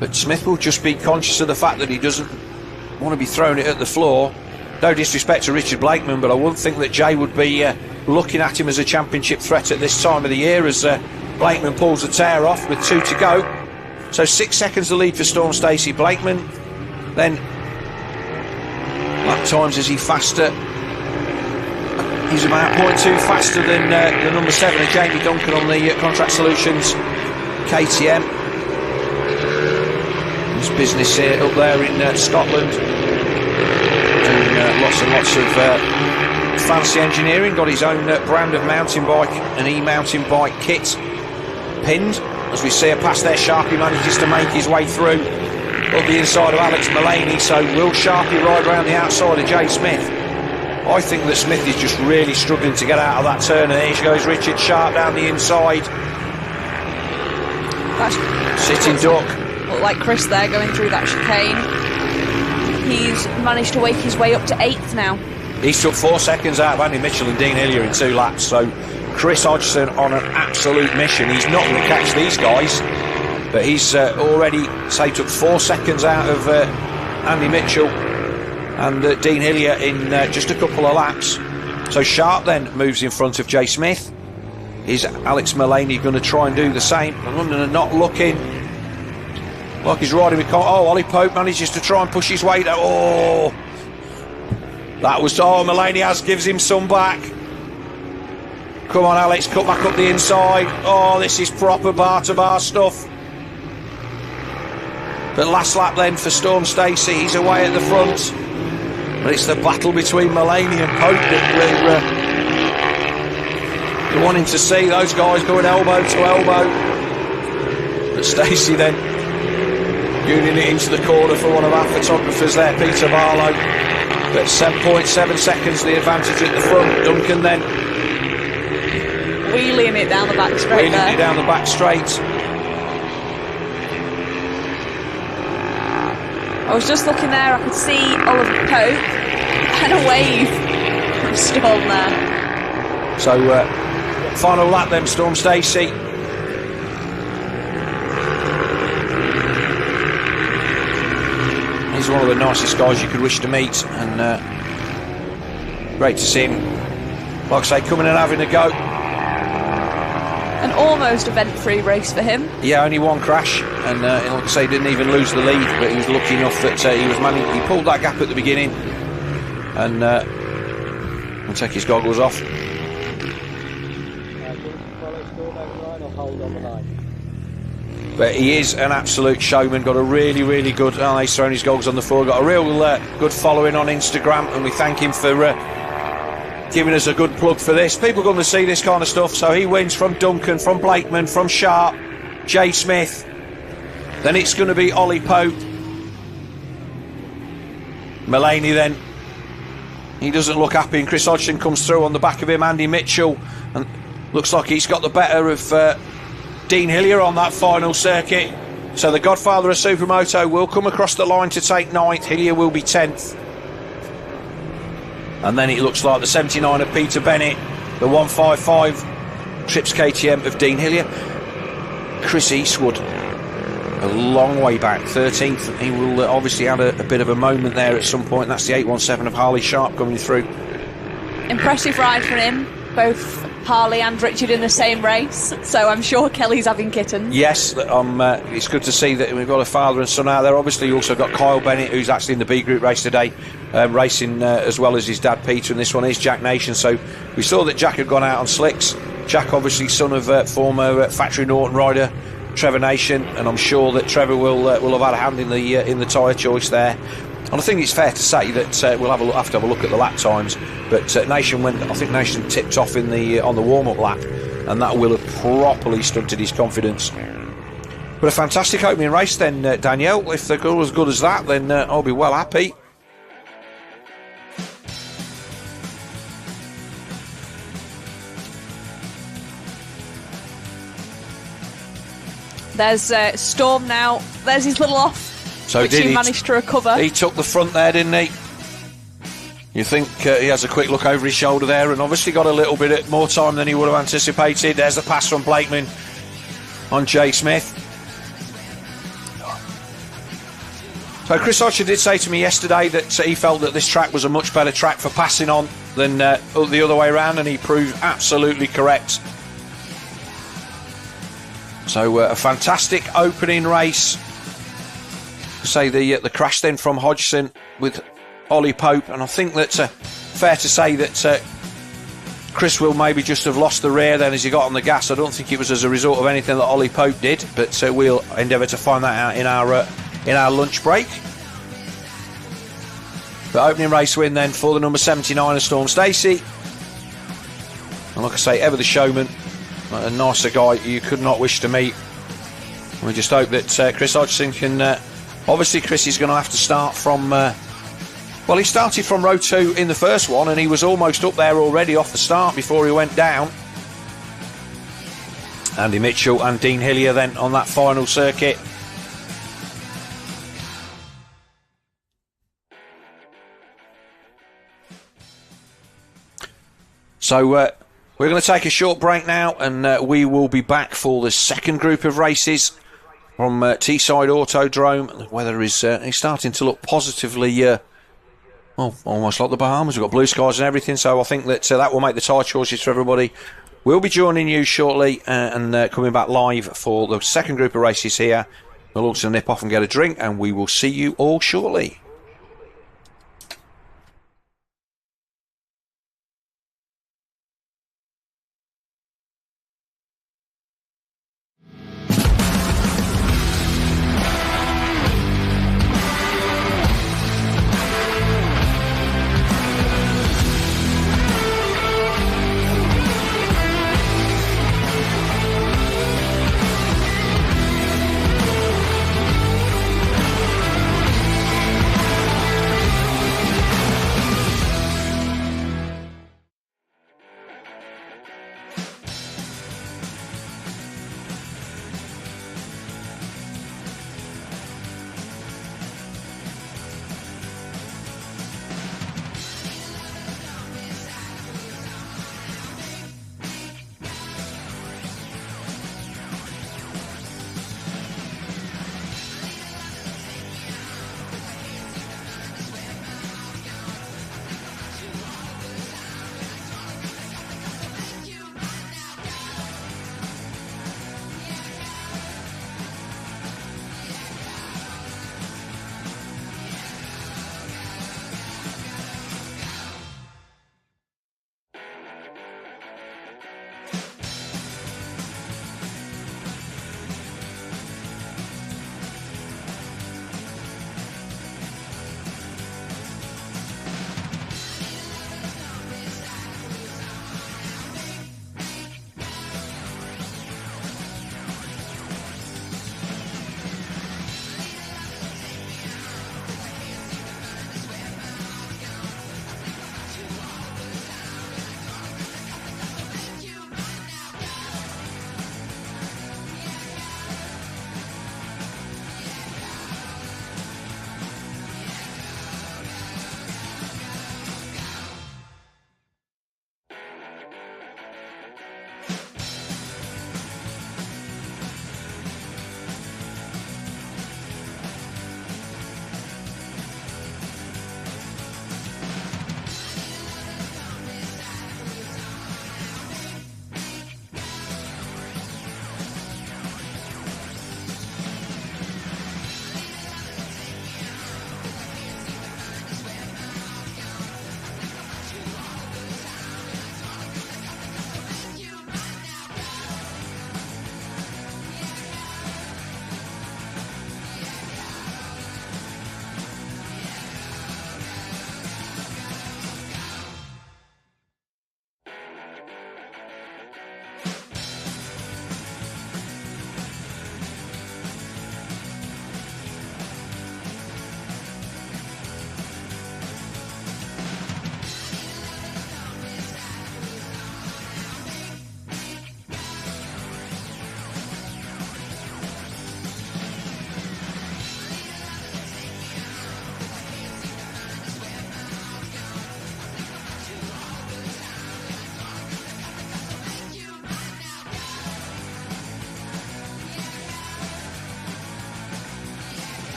But Smith will just be conscious of the fact that he doesn't want to be throwing it at the floor. No disrespect to Richard Blakeman, but I wouldn't think that Jay would be looking at him as a championship threat at this time of the year, as Blakeman pulls the tear off with 2 to go. So 6 seconds the lead for Storm Stacey. Blakeman then lap times, is he faster? He's about 0.2 faster than the number 7 of Jamie Duncan on the Contract Solutions KTM. His business here up there in Scotland, doing lots and lots of fancy engineering. Got his own brand of mountain bike, an e-mountain bike kit pinned. As we see a pass there, Sharpie manages to make his way through up the inside of Alex Mulaney. So will Sharpie ride around the outside of Jay Smith? I think that Smith is just really struggling to get out of that turn, and here goes Richard Sharp down the inside. Sitting duck. Look like Chris there going through that chicane. He's managed to wake his way up to 8th now. He's took 4 seconds out of Andy Mitchell and Dean Hillier in 2 laps, so Chris Hodgson on an absolute mission. He's not going to catch these guys, but he's already, say, took 4 seconds out of Andy Mitchell and Dean Hillier in just a couple of laps. So Sharp then moves in front of Jay Smith. Is Alex Mulaney going to try and do the same? London not looking like he's riding with... Oh, Ollie Pope manages to try and push his way down. Oh, that was... Oh, Mulaney gives him some back. Come on, Alex, cut back up the inside. Oh, this is proper bar-to-bar stuff. But last lap then for Storm Stacey. He's away at the front. But it's the battle between Mulaney and Pope that we're wanting to see. Those guys going elbow to elbow. But Stacey then gooning it into the corner for one of our photographers there, Peter Barlow. But 7.7 seconds the advantage at the front. Duncan then wheeling it down the back straight. Wheeling it down the back straight. I was just looking there, I could see Oliver Pope and a wave from Storm there. So, final lap then, Storm Stacey. He's one of the nicest guys you could wish to meet, and great to see him, like I say, coming and having a go. An almost event-free race for him. Yeah, only one crash, and like I say, didn't even lose the lead, but he was lucky enough that he pulled that gap at the beginning, and we'll take his goggles off. But he is an absolute showman, got a really, really good, he's thrown his goggles on the floor, got a real good following on Instagram, and we thank him for giving us a good plug for this. People are going to see this kind of stuff, so he wins from Duncan, from Blakeman, from Sharp, Jay Smith. Then it's going to be Ollie Pope. Mulaney then. He doesn't look happy, and Chris Hodgson comes through on the back of him, Andy Mitchell, and looks like he's got the better of Dean Hillier on that final circuit. So the godfather of Supermoto will come across the line to take 9th. Hillier will be 10th. And then it looks like the 79 of Peter Bennett, the 155 Tripz KTM of Dean Hillier. Chris Eastwood, a long way back, 13th. He will obviously have a bit of a moment there at some point. That's the 817 of Harley Sharp coming through. Impressive ride for him, both Harley and Richard in the same race, so I'm sure Kelly's having kittens. Yes, it's good to see that we've got a father and son out there. Obviously, you also got Kyle Bennett, who's actually in the B Group race today, racing as well as his dad Peter, and this one is Jack Nation. So we saw that Jack had gone out on slicks. Jack, obviously, son of former Factory Norton rider Trevor Nation, and I'm sure that Trevor will have had a hand in the tyre choice there. And I think it's fair to say that we'll have to have a look at the lap times. But Nation tipped off on the warm-up lap, and that will have properly stunted his confidence. But a fantastic opening race then, Danielle. If they're as good as that, then I'll be well happy. There's Storm now. There's his little off. So which he managed to recover. He took the front there, didn't he? You think he has a quick look over his shoulder there, and obviously got a little bit more time than he would have anticipated. There's the pass from Blakeman on Jay Smith. So Chris Archer did say to me yesterday that he felt that this track was a much better track for passing on than the other way around, and he proved absolutely correct. So a fantastic opening race. Say the crash then from Hodgson with Ollie Pope, and I think that's fair to say that Chris will maybe just have lost the rear then as he got on the gas. I don't think it was as a result of anything that Ollie Pope did, but we'll endeavour to find that out in our lunch break. The opening race win then for the number 79 of Storm Stacey, and like I say, ever the showman, a nicer guy you could not wish to meet. We just hope that Chris Hodgson can. Obviously, Chris is going to have to start from... he started from row 2 in the first one, and he was almost up there already off the start before he went down. Andy Mitchell and Dean Hillier then on that final circuit. So we're going to take a short break now, and we will be back for the second group of races from Teesside Autodrome. The weather is starting to look positively, almost like the Bahamas. We've got blue skies and everything, so I think that will make the tyre choices for everybody. We'll be joining you shortly and coming back live for the second group of races here. We'll also nip off and get a drink, and we will see you all shortly.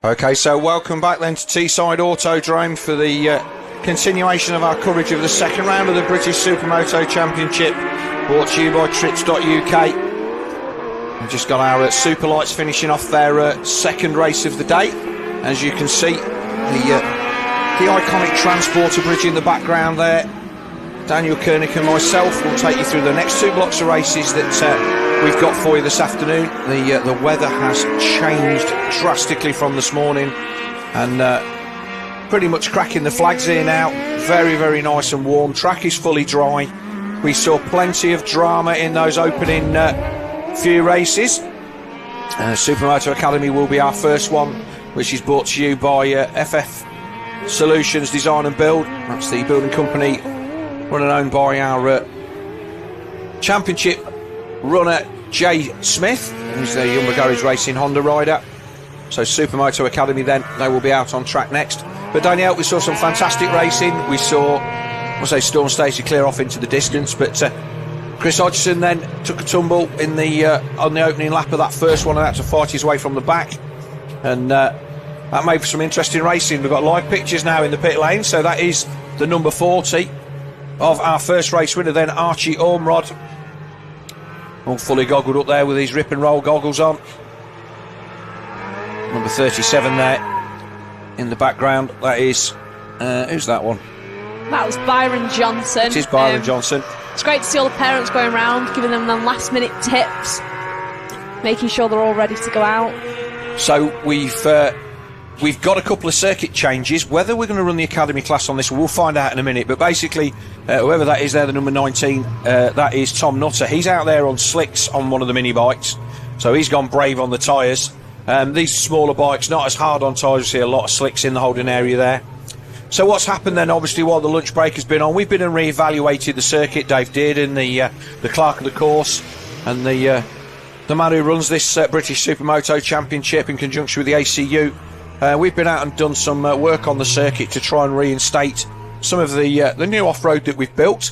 Okay, so welcome back then to Teesside Autodrome for the continuation of our coverage of the second round of the British Supermoto Championship, brought to you by Tripz.uk. We've just got our Superlights finishing off their second race of the day. As you can see, the iconic Transporter Bridge in the background there. Daniel Koenig and myself will take you through the next 2 blocks of races that we've got for you this afternoon. The weather has changed drastically from this morning, and pretty much cracking the flags here now. Very, very nice and warm. Track is fully dry. We saw plenty of drama in those opening few races. Supermoto Academy will be our first one, which is brought to you by FF Solutions Design and Build. That's the building company run and owned by our championship runner Jay Smith, who's the Yumba Garage Racing Honda rider. So Supermoto Academy then, they will be out on track next. But Danielle, we saw some fantastic racing. We saw, I'll say, Storm Stacey clear off into the distance, but Chris Hodgson then took a tumble in the on the opening lap of that first one and had to fight his way from the back, and that made for some interesting racing. We've got live pictures now in the pit lane, so that is the number 40 of our first race winner then, Archie Ormrod, all fully goggled up there with his rip and roll goggles on. Number 37 there in the background, that is who's that one? That was Byron Johnson. It is Byron Johnson. It's great to see all the parents going around, giving them last minute tips, making sure they're all ready to go out. So we've got a couple of circuit changes. Whether we're going to run the academy class on this, we'll find out in a minute. But basically, whoever that is there, the number 19, that is Tom Nutter. He's out there on slicks on one of the mini bikes, so he's gone brave on the tyres. These smaller bikes, not as hard on tyres. You see a lot of slicks in the holding area there. So what's happened then, obviously, while the lunch break has been on, we've been and re-evaluated the circuit. Dave did, in the clerk of the course, and the man who runs this British Supermoto Championship in conjunction with the ACU. We've been out and done some work on the circuit to try and reinstate some of the new off-road that we've built.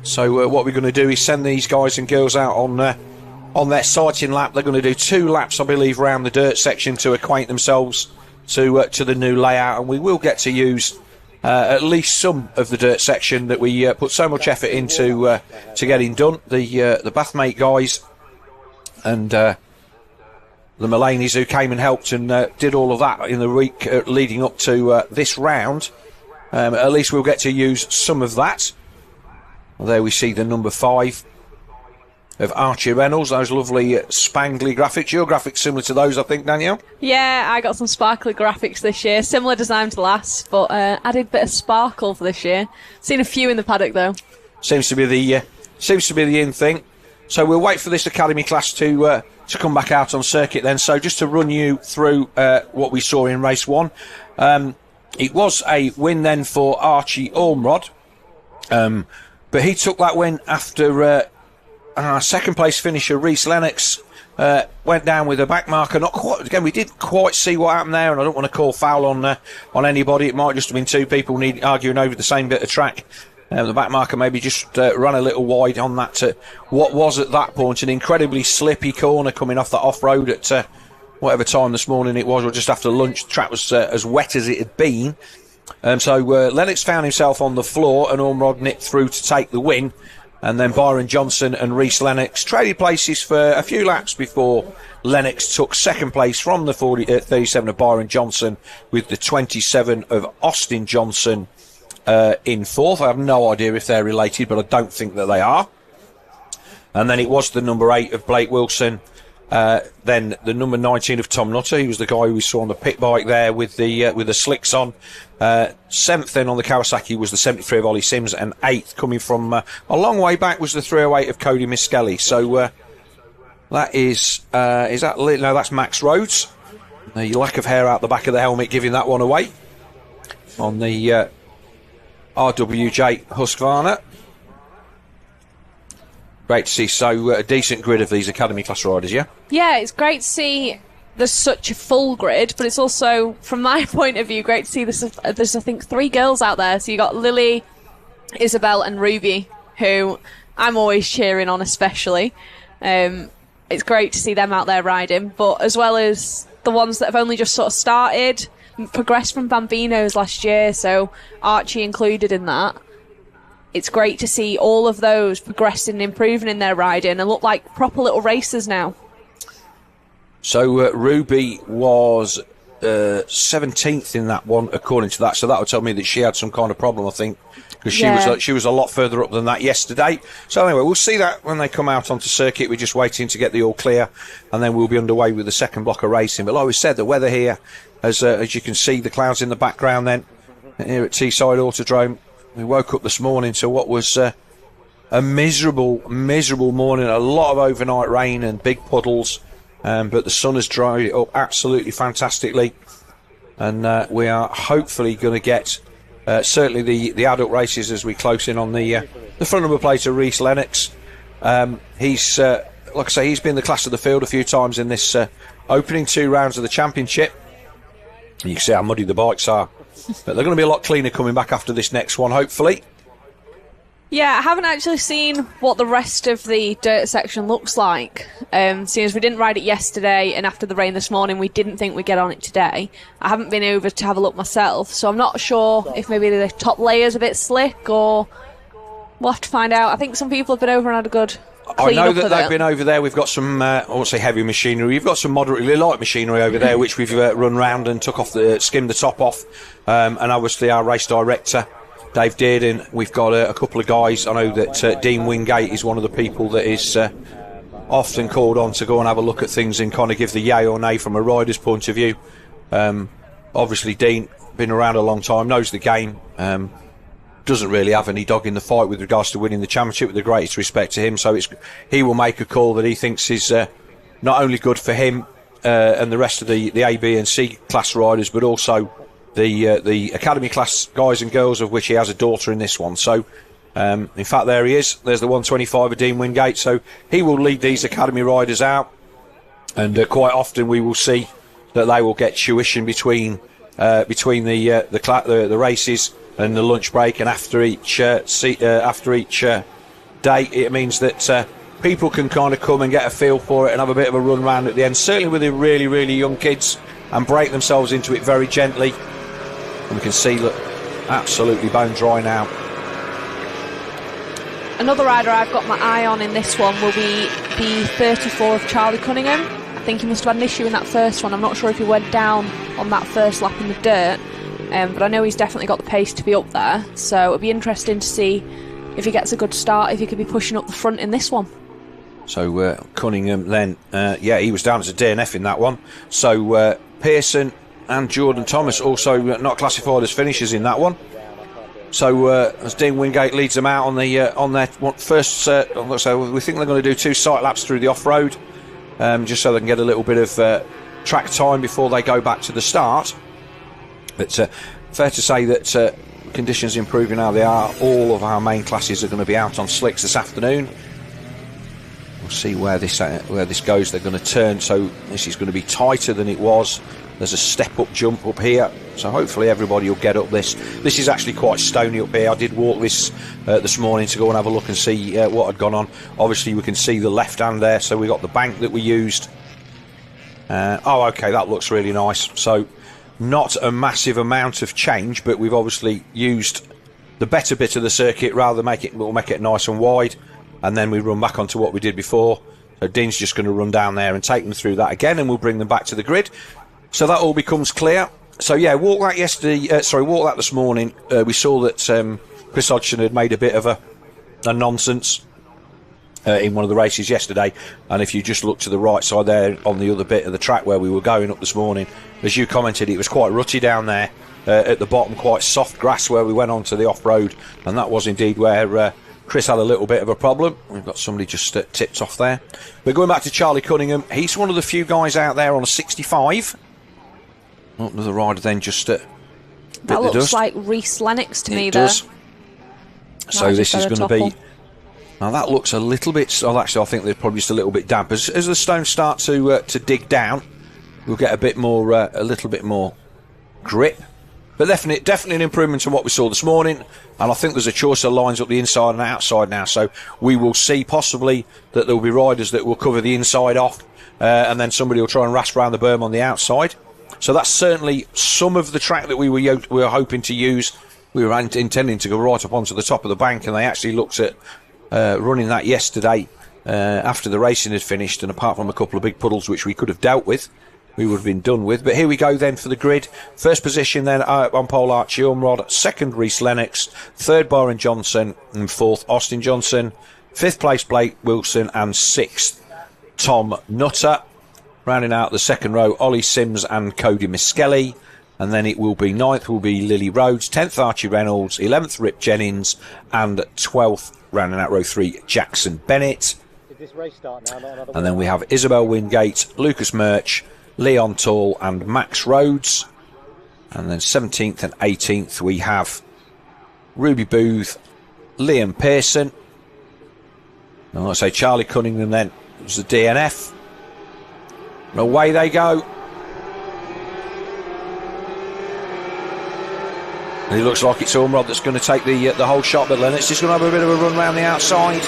So what we're going to do is send these guys and girls out on their sighting lap. They're going to do 2 laps, I believe, around the dirt section to acquaint themselves to the new layout, and we will get to use at least some of the dirt section that we put so much effort into to getting done. The Bathmate guys and the Mullaneys who came and helped and did all of that in the week leading up to this round. At least we'll get to use some of that. Well, there we see the number 5 of Archie Reynolds, those lovely spangly graphics. Your graphics similar to those, I think, Danielle? Yeah, I got some sparkly graphics this year. Similar design to last, but added a bit of sparkle for this year. Seen a few in the paddock, though. Seems to be the in thing. So we'll wait for this academy class to come back out on circuit then. So just to run you through what we saw in race 1. It was a win then for Archie Ormrod, but he took that win after our second place finisher Reese Lennox went down with a back marker. Not quite, again, we didn't quite see what happened there, and I don't want to call foul on anybody. It might just have been 2 people arguing over the same bit of track. The back marker maybe just ran a little wide on that. What was at that point an incredibly slippy corner coming off that off-road at whatever time this morning it was, or just after lunch. The track was as wet as it had been. So Lennox found himself on the floor, and Ormrod nipped through to take the win. And then Byron Johnson and Reese Lennox traded places for a few laps before Lennox took second place from the 37 of Byron Johnson, with the 27 of Austin Johnson in 4th. I have no idea if they're related, but I don't think that they are. And then it was the number 8 of Blake Wilson, then the number 19 of Tom Nutter. He was the guy we saw on the pit bike there with the slicks on. 7th then on the Kawasaki was the 73 of Ollie Sims, and 8th coming from a long way back was the 308 of Cody Miskelly. So that is that no, that's Max Rhodes. The lack of hair out the back of the helmet giving that one away on the RWJ Husqvarna. Great to see a decent grid of these academy class riders, yeah? Yeah, it's great to see there's such a full grid, but it's also, from my point of view, great to see there's I think 3 girls out there. So you got Lily, Isabel and Ruby, who I'm always cheering on especially. It's great to see them out there riding, but as well as the ones that have only just sort of started, progressed from Bambinos last year, so Archie included in that. It's great to see all of those progressing and improving in their riding and look like proper little racers now. So Ruby was 17th in that one, according to that. So that would tell me that she had some kind of problem, I think, because she was a lot further up than that yesterday. So anyway, we'll see that when they come out onto circuit. We're just waiting to get the all clear, and then we'll be underway with the second block of racing. But like we said, the weather here, as you can see, the clouds in the background then, here at Teesside Autodrome. We woke up this morning to what was a miserable morning, a lot of overnight rain and big puddles. But the sun has dried it up absolutely fantastically, and we are hopefully going to get certainly the adult races as we close in on the front number plate of Reese Lennox. He's like I say, he's been the class of the field a few times in this opening 2 rounds of the championship. You can see how muddy the bikes are, but they're going to be a lot cleaner coming back after this next one, hopefully. Yeah, I haven't actually seen what the rest of the dirt section looks like. Seeing as we didn't ride it yesterday, and after the rain this morning, we didn't think we'd get on it today. I haven't been over to have a look myself, so I'm not sure if maybe the top layer's a bit slick, or we'll have to find out. I think some people have been over and had a good clean I know up that they've been over there. We've got some, I won't say heavy machinery, we've got some moderately light machinery over there, which we've run round and skimmed the top off, and obviously our race director, Dave Dearden. We've got a couple of guys. I know that Dean Wingate is one of the people that is often called on to go and have a look at things and kind of give the yay or nay from a rider's point of view. Obviously Dean, been around a long time, knows the game, doesn't really have any dog in the fight with regards to winning the championship, with the greatest respect to him, so he will make a call that he thinks is not only good for him and the rest of the A, B and C class riders, but also the academy class guys and girls, of which he has a daughter in this one. So in fact, there he is, there's the 125 of Dean Wingate. So he will lead these academy riders out, and quite often we will see that they will get tuition between the races and the lunch break, and after each day. It means that people can kind of come and get a feel for it and have a bit of a run round at the end, certainly with the really, really young kids, and break themselves into it very gently. And we can see, look, absolutely bone dry now. Another rider I've got my eye on in this one will be the 34 of Charlie Cunningham. I think he must have had an issue in that first one. I'm not sure if he went down on that first lap in the dirt, but I know he's definitely got the pace to be up there. So it'll be interesting to see if he gets a good start, if he could be pushing up the front in this one. So Cunningham then, he was down as a DNF in that one. So Pearson and Jordan Thomas also not classified as finishers in that one. So as Dean Wingate leads them out on their first, so we think they're going to do 2 sight laps through the off-road, just so they can get a little bit of track time before they go back to the start. But fair to say that conditions improving how they are. All of our main classes are going to be out on slicks this afternoon. We'll see where this goes. They're going to turn, so this is going to be tighter than it was. There's a step-up jump up here, so hopefully everybody will get up this. This is actually quite stony up here. I did walk this this morning to go and have a look and see what had gone on. Obviously, we can see the left hand there, so we got the bank that we used. Okay, that looks really nice. So, not a massive amount of change, but we've obviously used the better bit of the circuit rather than we'll make it nice and wide, and then we run back onto what we did before. So Dean's just going to run down there and take them through that again, and we'll bring them back to the grid. So that all becomes clear. So yeah, walk that this morning. We saw that Chris Hodgson had made a bit of a nonsense in one of the races yesterday, and if you just look to the right side there on the other bit of the track where we were going up this morning, as you commented, it was quite rutty down there at the bottom, quite soft grass where we went on to the off-road, and that was indeed where Chris had a little bit of a problem. We've got somebody just tipped off there. But going back to Charlie Cunningham, he's one of the few guys out there on a 65. Another rider then just that looks like Reese Lennox to me. Does. So this is going to be. Now that looks a little bit. Well, actually, I think they're probably just a little bit damp. As the stones start to dig down, we'll get a little bit more grip. But definitely an improvement on what we saw this morning, and I think there's a choice of lines up the inside and outside now, so we will see possibly that there will be riders that will cover the inside off, and then somebody will try and rasp around the berm on the outside. So that's certainly some of the track that we were hoping to use. We were intending to go right up onto the top of the bank, and they actually looked at running that yesterday after the racing had finished, and apart from a couple of big puddles which we could have dealt with, we would have been done with. But here we go then for the grid. First position then on pole Archie Ormrod, second Rhys Lennox, third Byron Johnson, and fourth Austin Johnson, fifth place Blake Wilson, and sixth Tom Nutter. Rounding out the second row, Ollie Sims and Cody Miskelly. And then it will be ninth will be Lily Rhodes, 10th Archie Reynolds, 11th Rip Jennings, and 12th, rounding out row 3, Jackson Bennett. This race start now, and then we have Isabel Wingate, Lucas Murch, Leon Tall and Max Rhodes. And then 17th and 18th we have Ruby Booth, Liam Pearson. And let's say Charlie Cunningham then was the DNF. And away they go. And it looks like it's Ormrod that's going to take the whole shot, but Lennox is going to have a bit of a run round the outside.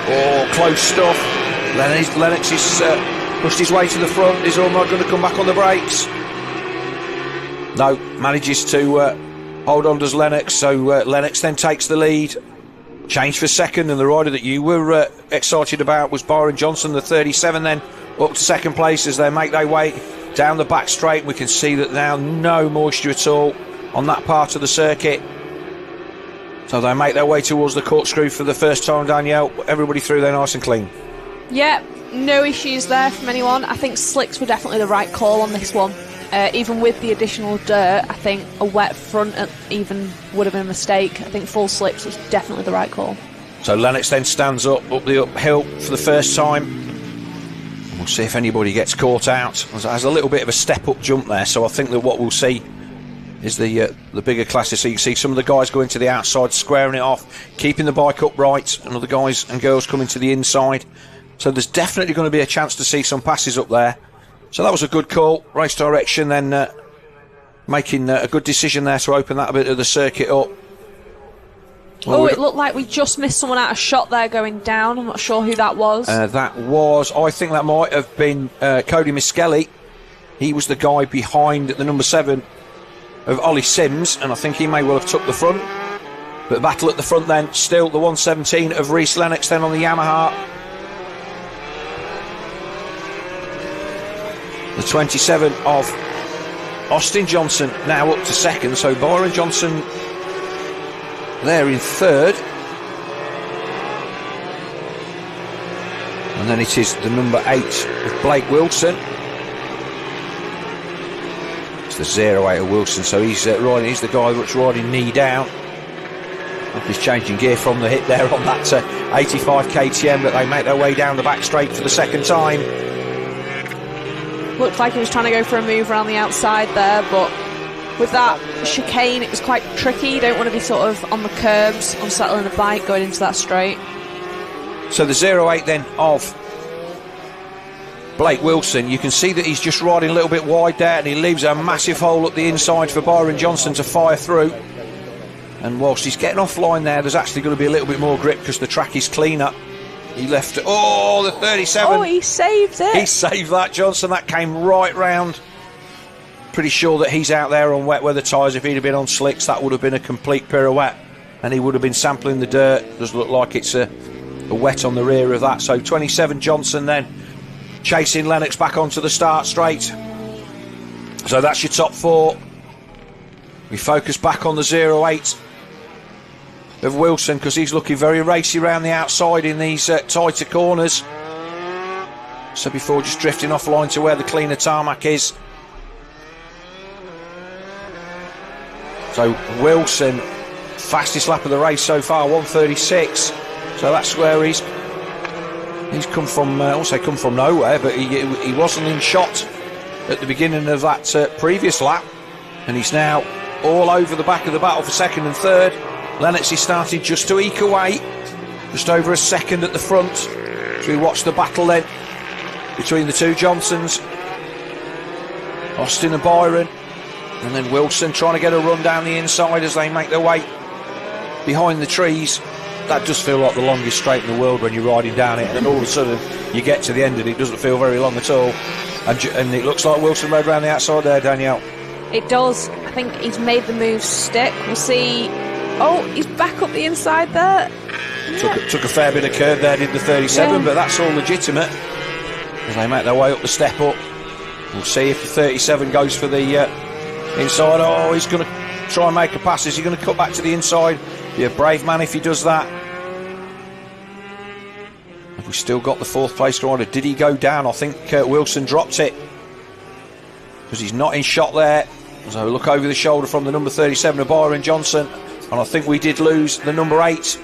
Oh, close stuff. Lennox is pushed his way to the front. Is Ormrod going to come back on the brakes? No, manages to hold on to Lennox, so Lennox then takes the lead. Change for second, and the rider that you were excited about was Byron Johnson, the 37, then up to second place as they make their way down the back straight. We can see that now no moisture at all on that part of the circuit. So they make their way towards the corkscrew for the first time, Danielle. Everybody through there nice and clean. Yeah, no issues there from anyone. I think slicks were definitely the right call on this one. Even with the additional dirt, I think a wet front even would have been a mistake. I think full slips was definitely the right call. So Lennox then stands up the uphill for the first time. We'll see if anybody gets caught out. There's a little bit of a step-up jump there, so I think that what we'll see is the bigger classes. So you can see some of the guys going to the outside, squaring it off, keeping the bike upright, and other guys and girls coming to the inside. So there's definitely going to be a chance to see some passes up there. So that was a good call. Race direction then making a good decision there to open that bit of the circuit up. Well, it looked like we just missed someone out of shot there going down. I'm not sure who that was. I think that might have been Cody Miskelly. He was the guy behind the number 7 of Ollie Sims, and I think he may well have took the front. But battle at the front then, still the 117 of Rhys Lennox then on the Yamaha. The 27 of Austin Johnson now up to second, so Byron Johnson there in third. And then it is the number 8 of Blake Wilson. It's the 08 of Wilson, so he's riding. He's the guy that's riding knee down. He's changing gear from the hit there on that 85 KTM, but they make their way down the back straight for the second time. Looked like he was trying to go for a move around the outside there, but with that chicane it was quite tricky. You don't want to be sort of on the curbs, unsettling the bike going into that straight. So the 08 then of Blake Wilson, you can see that he's just riding a little bit wide there, and he leaves a massive hole up the inside for Byron Johnson to fire through. And whilst he's getting offline there, there's actually going to be a little bit more grip because the track is cleaner. He left it. Oh, the 37. Oh, he saved it. He saved that, Johnson. That came right round. Pretty sure that he's out there on wet weather tyres. If he'd have been on slicks, that would have been a complete pirouette, and he would have been sampling the dirt. Does look like it's a wet on the rear of that. So 27 Johnson then chasing Lennox back onto the start straight. So that's your top 4. We focus back on the 08 of Wilson because he's looking very racy around the outside in these tighter corners. So before just drifting offline to where the cleaner tarmac is. So Wilson, fastest lap of the race so far, 1:36. So that's where he's come from. Also come from nowhere, but he wasn't in shot at the beginning of that previous lap, and he's now all over the back of the battle for second and third. Lennox is starting just to eke away, just over a second at the front. So we watch the battle then between the two Johnsons, Austin and Byron. And then Wilson trying to get a run down the inside as they make their way behind the trees. That does feel like the longest straight in the world when you're riding down it, and then all of a sudden you get to the end and it doesn't feel very long at all. And it looks like Wilson rode around the outside there, Danielle. It does. I think he's made the move stick. We'll see. Oh, he's back up the inside there. Took a fair bit of curve there, did the 37, but that's all legitimate as they make their way up the step up. We'll see if the 37 goes for the inside. Oh, he's going to try and make a pass. Is he going to cut back to the inside? Be a brave man if he does that. Have we still got the fourth place rider? Did he go down? I think Wilson dropped it because he's not in shot there. So look over the shoulder from the number 37 of Byron Johnson, and I think we did lose the number 8.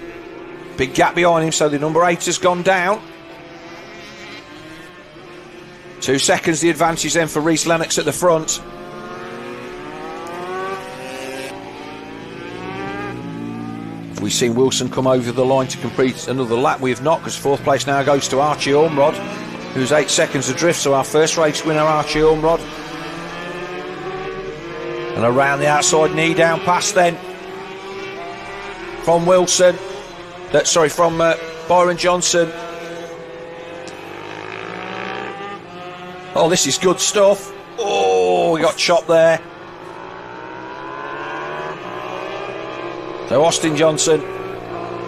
Big gap behind him, so the number 8 has gone down. 2 seconds the advantage then for Reese Lennox at the front. Have we seen Wilson come over the line to complete another lap? We have not, because fourth place now goes to Archie Ormrod, who's 8 seconds adrift, so our first race winner, Archie Ormrod. And around the outside, knee down pass then from Wilson. From Byron Johnson. Oh, this is good stuff. Oh, we got chopped there. So Austin Johnson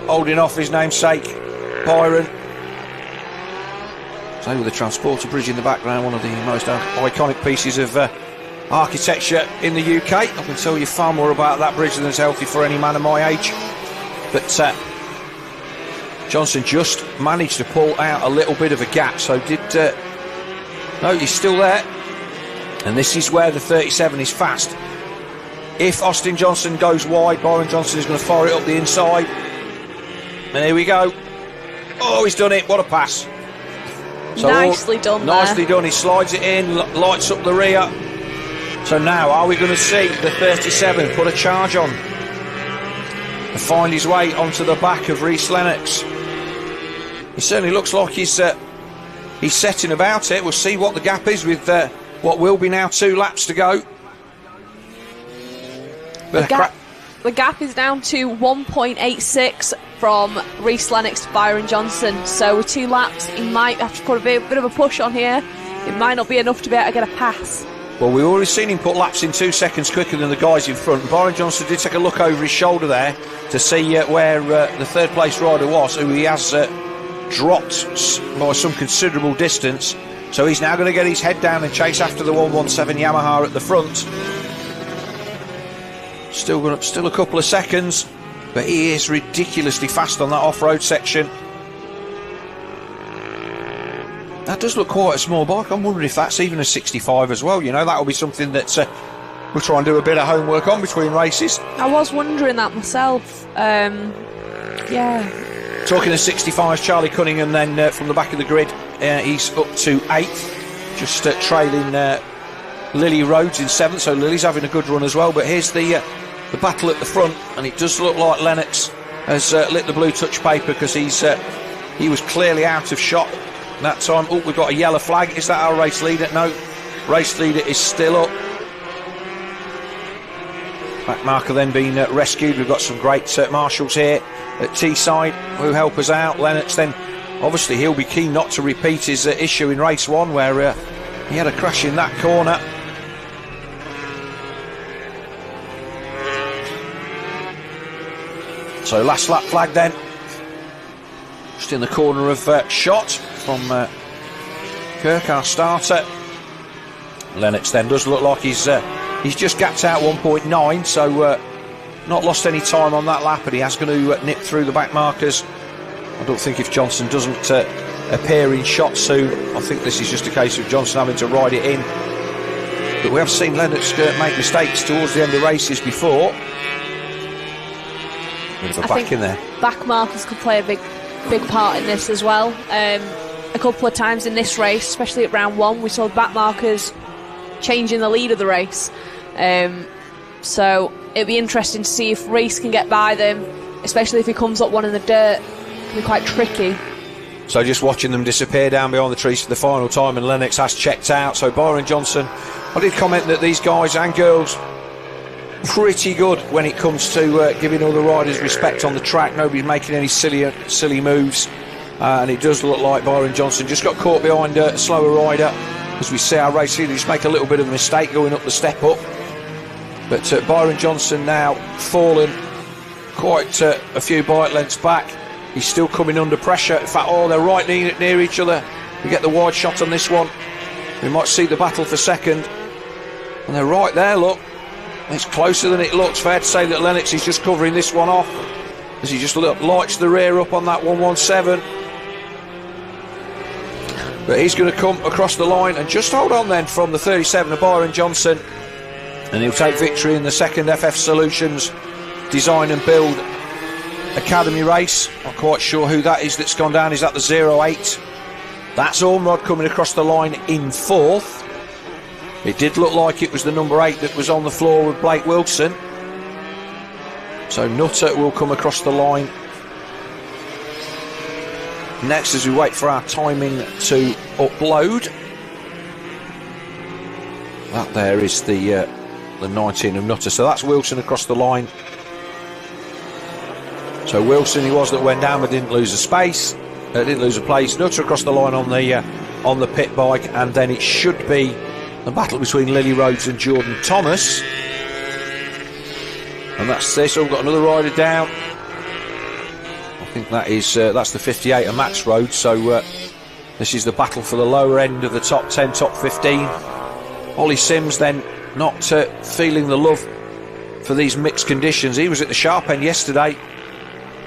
holding off his namesake, Byron. So with the Transporter Bridge in the background, one of the most iconic pieces of architecture in the UK. I can tell you far more about that bridge than is healthy for any man of my age. But Johnson just managed to pull out a little bit of a gap, so no, he's still there. And this is where the 37 is fast. If Austin Johnson goes wide, Byron Johnson is going to fire it up the inside. And here we go. Oh, he's done it. What a pass. So Nicely done there. Nicely done. He slides it in, lights up the rear. So now, are we going to see the 37 put a charge on and find his way onto the back of Reese Lennox? He certainly looks like he's setting about it. We'll see what the gap is with what will be now 2 laps to go. The gap is down to 1.86 from Reese Lennox to Byron Johnson. So with 2 laps, he might have to put a bit of a push on here. It might not be enough to be able to get a pass. Well, we've already seen him put laps in 2 seconds quicker than the guys in front. Byron Johnson did take a look over his shoulder there to see where the third place rider was, who he has dropped by some considerable distance. So he's now going to get his head down and chase after the 117 Yamaha at the front. Still a couple of seconds, but he is ridiculously fast on that off-road section. That does look quite a small bike. I'm wondering if that's even a 65 as well. You know, that will be something that we'll try and do a bit of homework on between races. I was wondering that myself. Yeah. Talking of 65s, Charlie Cunningham then from the back of the grid, he's up to 8th, just trailing Lily Rhodes in 7th, so Lily's having a good run as well. But here's the battle at the front, and it does look like Lennox has lit the blue touch paper, because he was clearly out of shot that time. Oh, we've got a yellow flag. Is that our race leader? No, race leader is still up. Back marker then being rescued. We've got some great marshals here at Teesside who help us out. Lennox then, obviously he'll be keen not to repeat his issue in race 1 where he had a crash in that corner. So last lap flag then, just in the corner of shot from Kirk, our starter. Lennox then does look like he's just gapped out 1.9, so not lost any time on that lap, and he has going to nip through the back markers. I don't think if Johnson doesn't appear in shot soon, I think this is just a case of Johnson having to ride it in. But we have seen Lennox make mistakes towards the end of races before. Back in there. Back markers could play a big part in this as well. A couple of times in this race, especially at round 1, we saw the back markers changing the lead of the race. So it'll be interesting to see if Reese can get by them, especially if he comes up one in the dirt. It can be quite tricky. So just watching them disappear down behind the trees for the final time, and Lennox has checked out. So Byron Johnson, I did comment that these guys and girls pretty good when it comes to giving all the riders respect on the track. Nobody's making any silly moves, and it does look like Byron Johnson just got caught behind a slower rider. As we see our race leader just make a little bit of a mistake going up the step up, but Byron Johnson now fallen quite a few bike lengths back. He's still coming under pressure. In fact, they're right near each other. We get the wide shot on this one. We might see the battle for second, and they're right there, look. It's closer than it looks. Fair to say that Lennox is just covering this one off as he just lights the rear up on that 117. But he's going to come across the line and just hold on then from the 37 of Byron Johnson, and he'll take victory in the second FF Solutions Design and Build Academy race. Not quite sure who that is that's gone down. Is that the 08? That's Ormrod coming across the line in fourth. It did look like it was the number 8 that was on the floor with Blake Wilson. So Nutter will come across the line next as we wait for our timing to upload. That there is the 19 of Nutter. So that's Wilson across the line. So Wilson, he was that went down but didn't lose a space, didn't lose a place. Nutter across the line on the pit bike, and then it should be the battle between Lily Rhodes and Jordan Thomas. And that's this. We've got another rider down. I think that is that's the 58 of Max Rhodes. So this is the battle for the lower end of the top 10, top 15. Ollie Sims then not feeling the love for these mixed conditions. He was at the sharp end yesterday,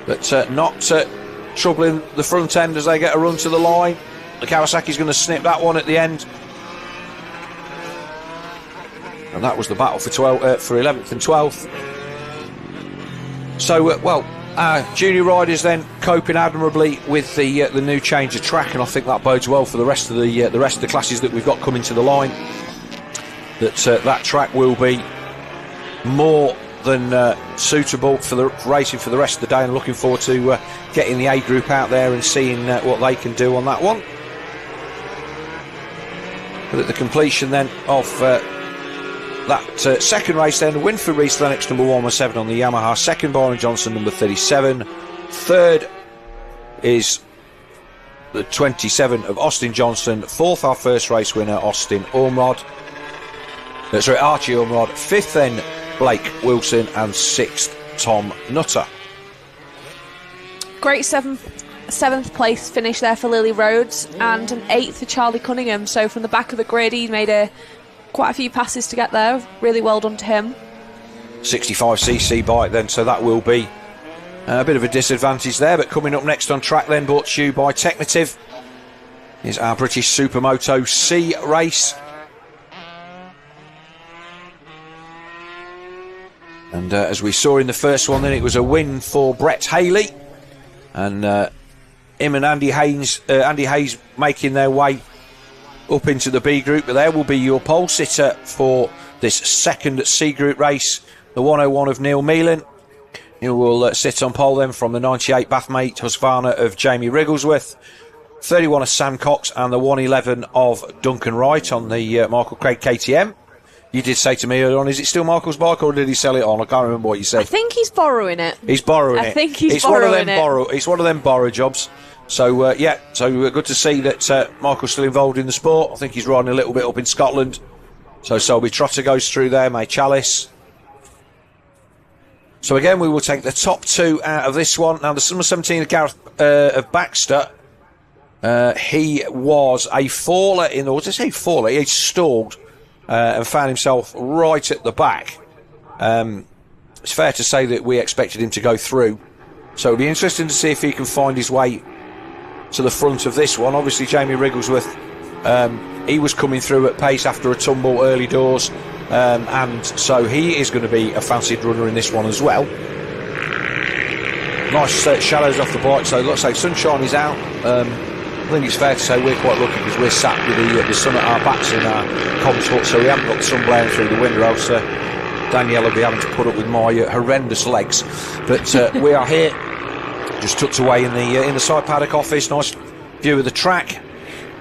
but not troubling the front end as they get a run to the line. The Kawasaki's going to snip that one at the end. And that was the battle for 11th and 12th. So, our junior riders then coping admirably with the new change of track, and I think that bodes well for the rest of the classes that we've got coming to the line. That track will be more than suitable for racing for the rest of the day, and looking forward to getting the A group out there and seeing what they can do on that one. But at the completion then of that second race, then win for Reece Lennox, number 117 on the Yamaha. Second, Byron Johnson, number 37. Third is the 27 of Austin Johnson. Fourth, our first race winner, Archie Ormrod. Fifth, then Blake Wilson, and sixth, Tom Nutter. Great seventh place finish there for Lily Rhodes, and an 8th for Charlie Cunningham. So from the back of the grid, he made quite a few passes to get there. Really well done to him. 65cc bike then, so that will be a bit of a disadvantage there. But coming up next on track then, brought to you by Technative, is our British Supermoto C race. And as we saw in the first one then, it was a win for Brett Haley, and him and Andy Hayes making their way up into the B group. But there will be your pole sitter for this second C group race, the 101 of Neil Meelan. He will sit on pole then from the 98 Bathmate Husqvarna of Jamie Wrigglesworth, 31 of Sam Cox, and the 111 of Duncan Wright on the Michael Craig KTM. You did say to me earlier on, is it still Michael's bike or did he sell it on? I can't remember what you said. I think he's borrowing it. He's borrowing it. I think he's borrowing it. It's one of them borrow jobs. So, so good to see that Michael's still involved in the sport. I think he's riding a little bit up in Scotland. So Selby Trotter goes through there, May Chalice. So again, we will take the top two out of this one. Now, the number 17 of Gareth of Baxter, he was a faller in the... What did I say faller? He stalled and found himself right at the back. It's fair to say that we expected him to go through. So it'll be interesting to see if he can find his way to the front of this one. Obviously, Jamie Wrigglesworth, he was coming through at pace after a tumble early doors, and so he is going to be a fancied runner in this one as well. Nice shadows off the bike, so it looks like sunshine is out. I think it's fair to say we're quite lucky because we're sat with the sun at our backs in our comms hut, so we haven't got the sun blaring through the window, else Danielle will be having to put up with my horrendous legs. But we are here, just tucked away in the side paddock office. Nice view of the track,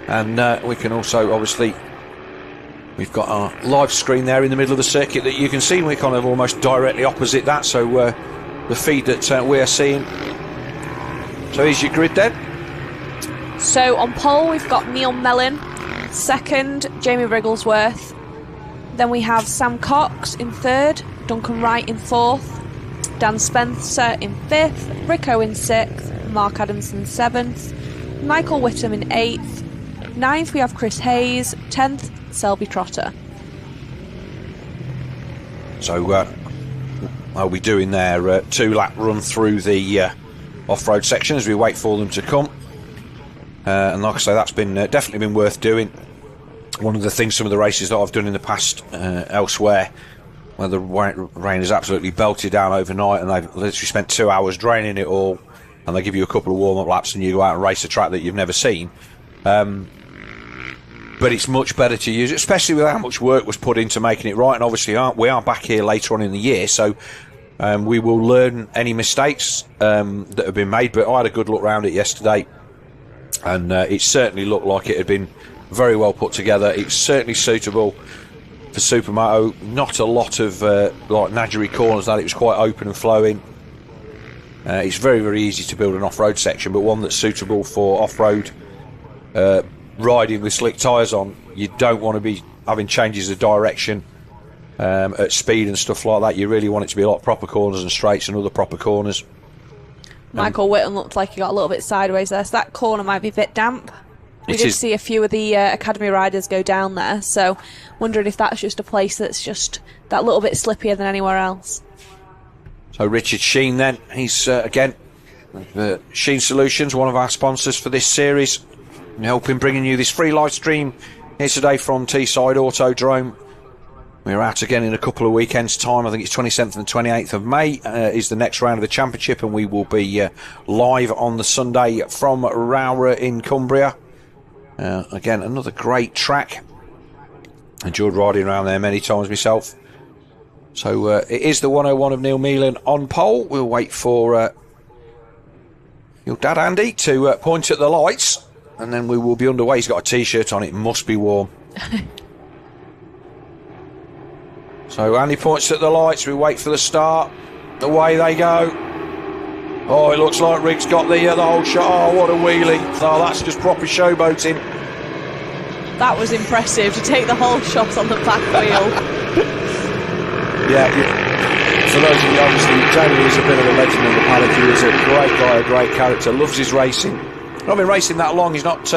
and we can also obviously We've got our live screen there in the middle of the circuit that you can see. We're kind of almost directly opposite that, so the feed that we're seeing. So here's your grid then. So on pole we've got Neil Mellon, second Jamie Wrigglesworth, then we have Sam Cox in third, Duncan Wright in fourth, Dan Spencer in fifth, Rico in sixth, Mark Adamson seventh, Michael Whittam in eighth, ninth we have Chris Hayes, 10th Selby Trotter. So I'll be doing their 2-lap run through the off-road section as we wait for them to come. And like I say, that's been definitely been worth doing. One of the things, some of the races that I've done in the past elsewhere, where the rain is absolutely belted down overnight and they've literally spent 2 hours draining it all, and they give you a couple of warm-up laps and you go out and race a track that you've never seen. But it's much better to use it, especially with how much work was put into making it right. And obviously we are back here later on in the year, so we will learn any mistakes that have been made. But I had a good look round it yesterday, and it certainly looked like it had been very well put together. It's certainly suitable for Supermoto. Not a lot of like Nadgery corners, that it was quite open and flowing. It's very, very easy to build an off-road section, but one that's suitable for off-road riding with slick tyres on. You don't want to be having changes of direction at speed and stuff like that. You really want it to be a lot of proper corners and straights and other proper corners. Michael Whittam looked like he got a little bit sideways there, so that corner might be a bit damp. We did see a few of the Academy riders go down there, so wondering if that's just a place that's just that little bit slippier than anywhere else. So Richard Sheen then, he's again, Sheen Solutions, one of our sponsors for this series, helping bringing you this free live stream here today from Teesside Autodrome. We're out again in a couple of weekends' time. I think it's 27th and 28th of May is the next round of the championship, and we will be live on the Sunday from Rowra in Cumbria. Again, another great track. Enjoyed riding around there many times myself. So it is the 101 of Neil Meelan on pole. We'll wait for your dad Andy to point at the lights, and then we will be underway. He's got a t-shirt on, it must be warm. So Andy points at the lights, we wait for the start. Away they go. Oh, it looks like Riggs got the whole shot. Oh, what a wheelie. Oh, that's just proper showboating. That was impressive, to take the whole shot on the back wheel. Yeah, for those of you, obviously, Jamie is a bit of a legend in the paddock. He is a great guy, a great character, loves his racing. Not been racing that long, he's not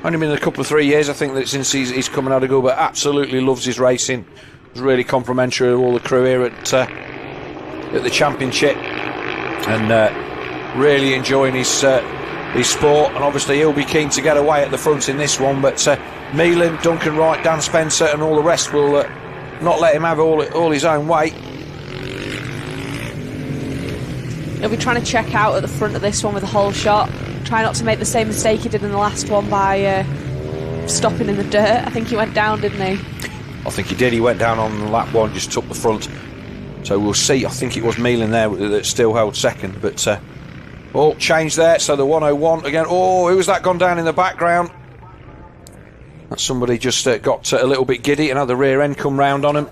only been a couple of 3 years, I think, that since he's coming out of go, but absolutely loves his racing. Was really complimentary of all the crew here at the championship, and really enjoying his sport. And obviously he'll be keen to get away at the front in this one, but Meelan, Duncan Wright, Dan Spencer and all the rest will not let him have all his own way. He'll be trying to check out at the front of this one with a whole shot. Try not to make the same mistake he did in the last one by stopping in the dirt. I think he went down, didn't he? I think he did. He went down on lap one, just took the front. So we'll see. I think it was Meelan there that still held second, but all changed there. So the 101 again. Oh, who was that gone down in the background? That somebody just got a little bit giddy and had the rear end come round on him.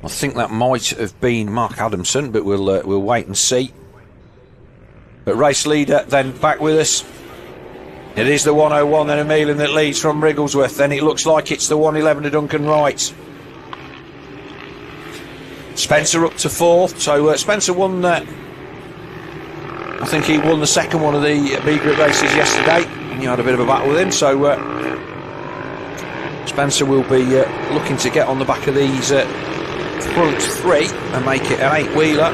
I think that might have been Mark Adamson, but we'll wait and see. But race leader then back with us. It is the 101 then, a Meelan that leads from Wrigglesworth. Then it looks like it's the 111 to Duncan Wright. Spencer up to fourth. So Spencer won. I think he won the second one of the B Group races yesterday. And you had a bit of a battle with him. So Spencer will be looking to get on the back of these front three and make it an 8-wheeler.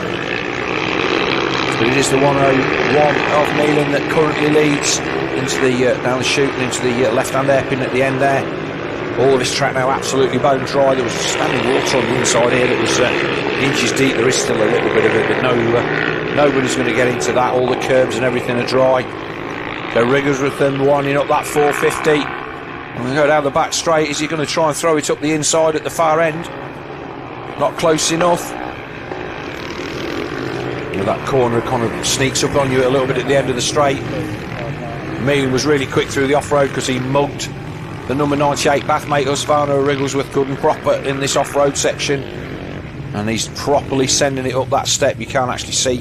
But it is the 101 of Meelan that currently leads into the down the chute and into the left-hand hairpin at the end there. All of this track now absolutely bone dry. There was standing water on the inside here that was inches deep. There is still a little bit of it, but nobody's going to get into that. All the curbs and everything are dry. So Wrigglesworth then winding up that 450. And we go down the back straight. Is he going to try and throw it up the inside at the far end? Not close enough. That corner kind of sneaks up on you a little bit at the end of the straight. Meelan was really quick through the off-road because he mugged the number 98 Bathmate Husqvarna Wrigglesworth good and proper in this off-road section, and he's properly sending it up that step. You can't actually see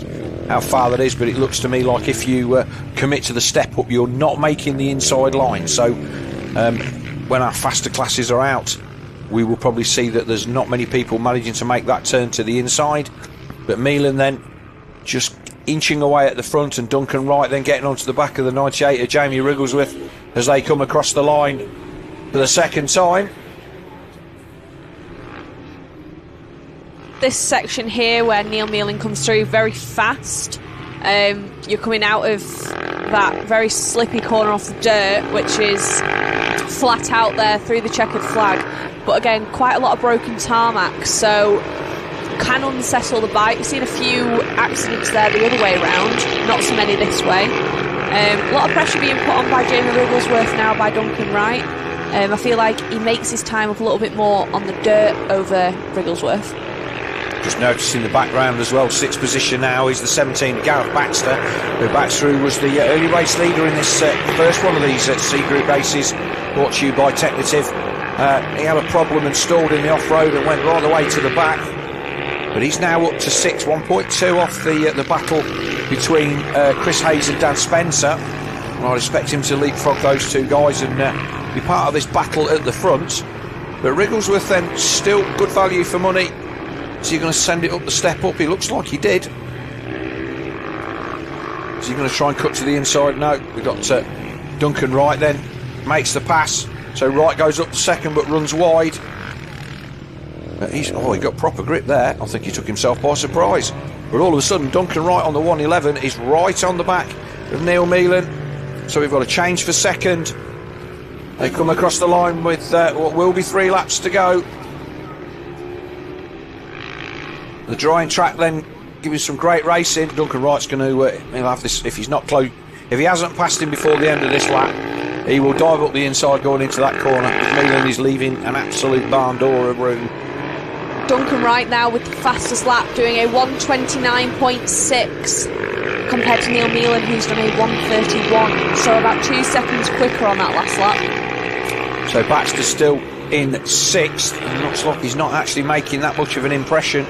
how far that is, but it looks to me like if you commit to the step up, you're not making the inside line. So when our faster classes are out, we will probably see that there's not many people managing to make that turn to the inside. But Milan then just inching away at the front, and Duncan Wright then getting onto the back of the 98 of Jamie Wrigglesworth as they come across the line for the second time. This section here where Neil Meelan comes through very fast, you're coming out of that very slippy corner off the dirt, which is flat out there through the checkered flag, but again quite a lot of broken tarmac, so can unsettle the bike. You've seen a few accidents there the other way around, not so many this way. A lot of pressure being put on by Jamie Wrigglesworth now by Duncan Wright. I feel like he makes his time up a little bit more on the dirt over Wrigglesworth. Just noticing the background as well, sixth position now is the 17 Gareth Baxter, who Baxter was the early race leader in this first one of these C Group races, brought to you by Technative. He had a problem and stalled in the off-road and went right the way to the back, but he's now up to 6, 1.2 off the battle between Chris Hayes and Dan Spencer. I expect him to leapfrog those two guys and be part of this battle at the front. But Wrigglesworth then still good value for money. Is he going to send it up the step up? He looks like he did. Is he going to try and cut to the inside? No. We've got Duncan Wright then makes the pass. So Wright goes up the second but runs wide. He got proper grip there. I think he took himself by surprise. But all of a sudden Duncan Wright on the 111 is right on the back of Neil Meelan. So we've got a change for second. They come across the line with what will be 3 laps to go. The drying track then giving some great racing. Duncan Wright's going to he'll have this if he's not close. If he hasn't passed him before the end of this lap, he will dive up the inside going into that corner. Meelan is leaving an absolute barn door of room. Duncan Wright now with the fastest lap, doing a 1:29.6 compared to Neil Meelan, who's done a 1:31, so about 2 seconds quicker on that last lap. So Baxter's still in 6th, and looks like he's not actually making that much of an impression.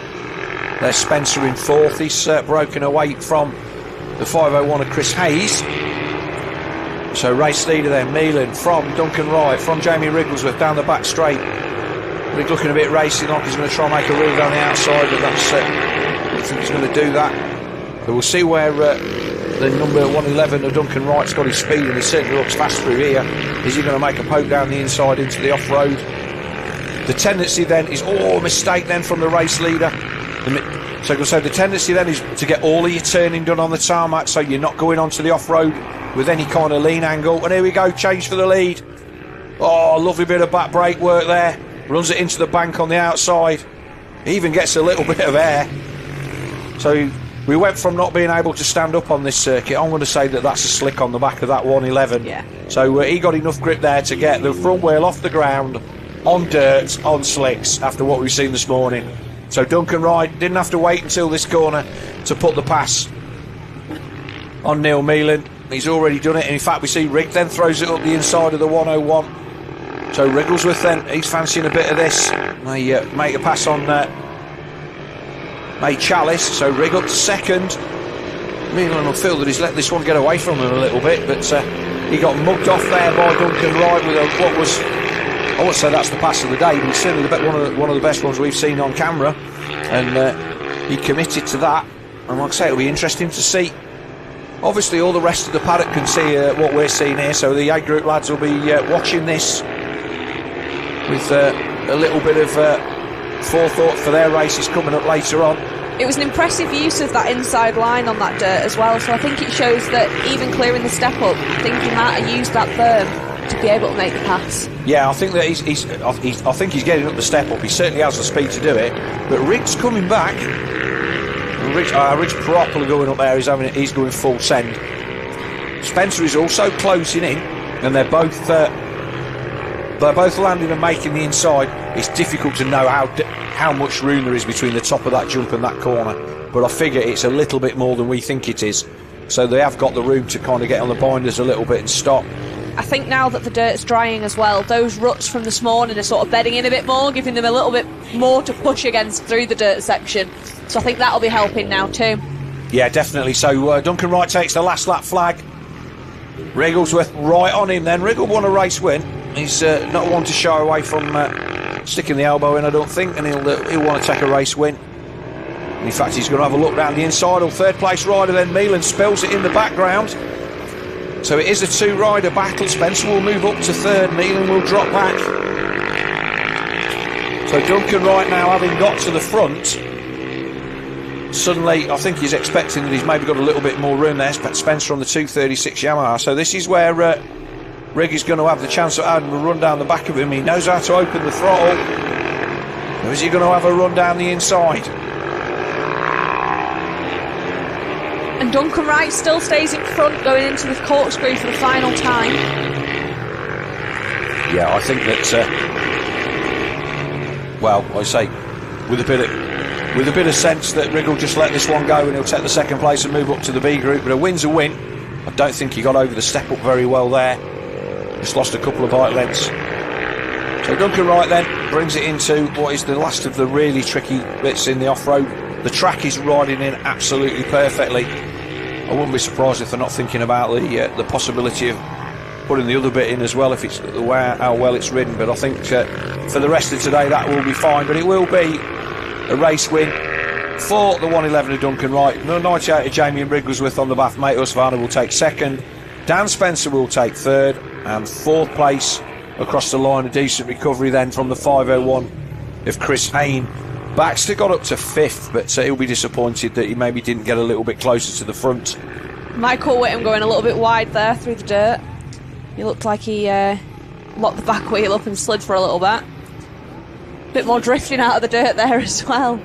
There's Spencer in 4th. He's broken away from the 501 of Chris Hayes. So race leader then, Meelan from Duncan Wright, from Jamie Wrigglesworth down the back straight. He's looking a bit racing, like he's going to try and make a run down the outside, but that's I don't think he's going to do that. But we'll see where the number 111 of Duncan Wright's got his speed, and he certainly looks fast through here. Is he going to make a poke down the inside into the off-road? The tendency then is, mistake then from the race leader. So the tendency then is to get all of your turning done on the tarmac, so you're not going onto the off-road with any kind of lean angle. And here we go, change for the lead. Oh, lovely bit of back brake work there. Runs it into the bank on the outside. He even gets a little bit of air. So we went from not being able to stand up on this circuit. I'm going to say that that's a slick on the back of that 111. Yeah. So he got enough grip there to get the front wheel off the ground, on dirt, on slicks, after what we've seen this morning. So Duncan Wright didn't have to wait until this corner to put the pass on Neil Meelan. He's already done it, and in fact we see Rig then throws it up the inside of the 101. So Wrigglesworth then, he's fancying a bit of this. They make a pass on May Chalice, so Rig up to second. Meelan will feel that he's let this one get away from him a little bit, but he got mugged off there by Duncan Wright with what was, I wouldn't say that's the pass of the day, but it's certainly one of the best ones we've seen on camera, and he committed to that. And like I say, it'll be interesting to see. Obviously all the rest of the paddock can see what we're seeing here, so the A Group lads will be watching this with a little bit of forethought for their races coming up later on. It was an impressive use of that inside line on that dirt as well, so I think it shows that even clearing the step up, I think he might have used that berm to be able to make the pass. Yeah, I think that I think he's getting up the step up. He certainly has the speed to do it, but Rig's coming back. Rig's properly going up there. He's going full send. Spencer is also closing in, and they're both landing and making the inside. It's difficult to know how much room there is between the top of that jump and that corner, but I figure it's a little bit more than we think it is. So they have got the room to kind of get on the binders a little bit and stop. I think now that the dirt's drying as well, those ruts from this morning are sort of bedding in a bit more, giving them a little bit more to push against through the dirt section. So I think that'll be helping now too. Yeah, definitely. So Duncan Wright takes the last lap flag. Wrigglesworth right on him then. Wriggle won a race win. He's not one to shy away from sticking the elbow in, I don't think, and he'll want to take a race win. In fact, he's going to have a look round the inside. Third place rider then, Meelan, spells it in the background. So it is a two-rider battle. Spencer will move up to third. Meelan will drop back. So Duncan Wright now, having got to the front, suddenly I think he's expecting that he's maybe got a little bit more room there. Spencer on the 236 Yamaha. So this is where Rig is going to have the chance of having a run down the back of him. He knows how to open the throttle. Or is he going to have a run down the inside? And Duncan Wright still stays in front going into the corkscrew for the final time. Yeah, I think that, I say, with a bit of sense that Rig will just let this one go and he'll take the second place and move up to the B group. But a win's a win. I don't think he got over the step up very well there. Just lost a couple of bike lengths. So Duncan Wright then brings it into what is the last of the really tricky bits in the off-road. The track is riding in absolutely perfectly. I wouldn't be surprised if they're not thinking about the possibility of putting the other bit in as well if it's how well it's ridden. But I think for the rest of today that will be fine. But it will be a race win for the 111 of Duncan Wright. No 98 of Jamie Wrigglesworth on the bath. Mate Husqvarna will take second. Dan Spencer will take third. And fourth place across the line. A decent recovery then from the 501 of Chris Hayne. Baxter got up to fifth, but he'll be disappointed that he maybe didn't get a little bit closer to the front. Michael Whittam going a little bit wide there through the dirt. He looked like he locked the back wheel up and slid for a little bit. Bit more drifting out of the dirt there as well.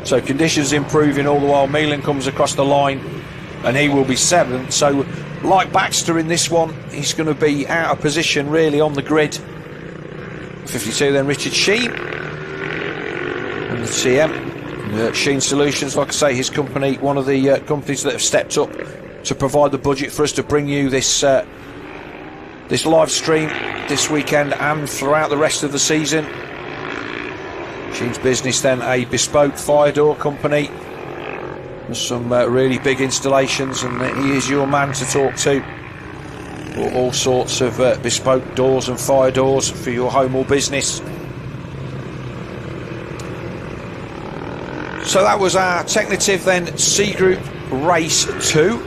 So conditions improving all the while. Meelan comes across the line and he will be seventh. So like Baxter in this one, he's going to be out of position really on the grid. 52 then Richard Sheen. And the TM, Sheen Solutions, like I say, his company, one of the companies that have stepped up to provide the budget for us to bring you this this live stream this weekend and throughout the rest of the season. Sheen's business then, a bespoke fire door company. There's some really big installations, and he is your man to talk to for all sorts of bespoke doors and fire doors for your home or business. So that was our Technative then C Group Race 2.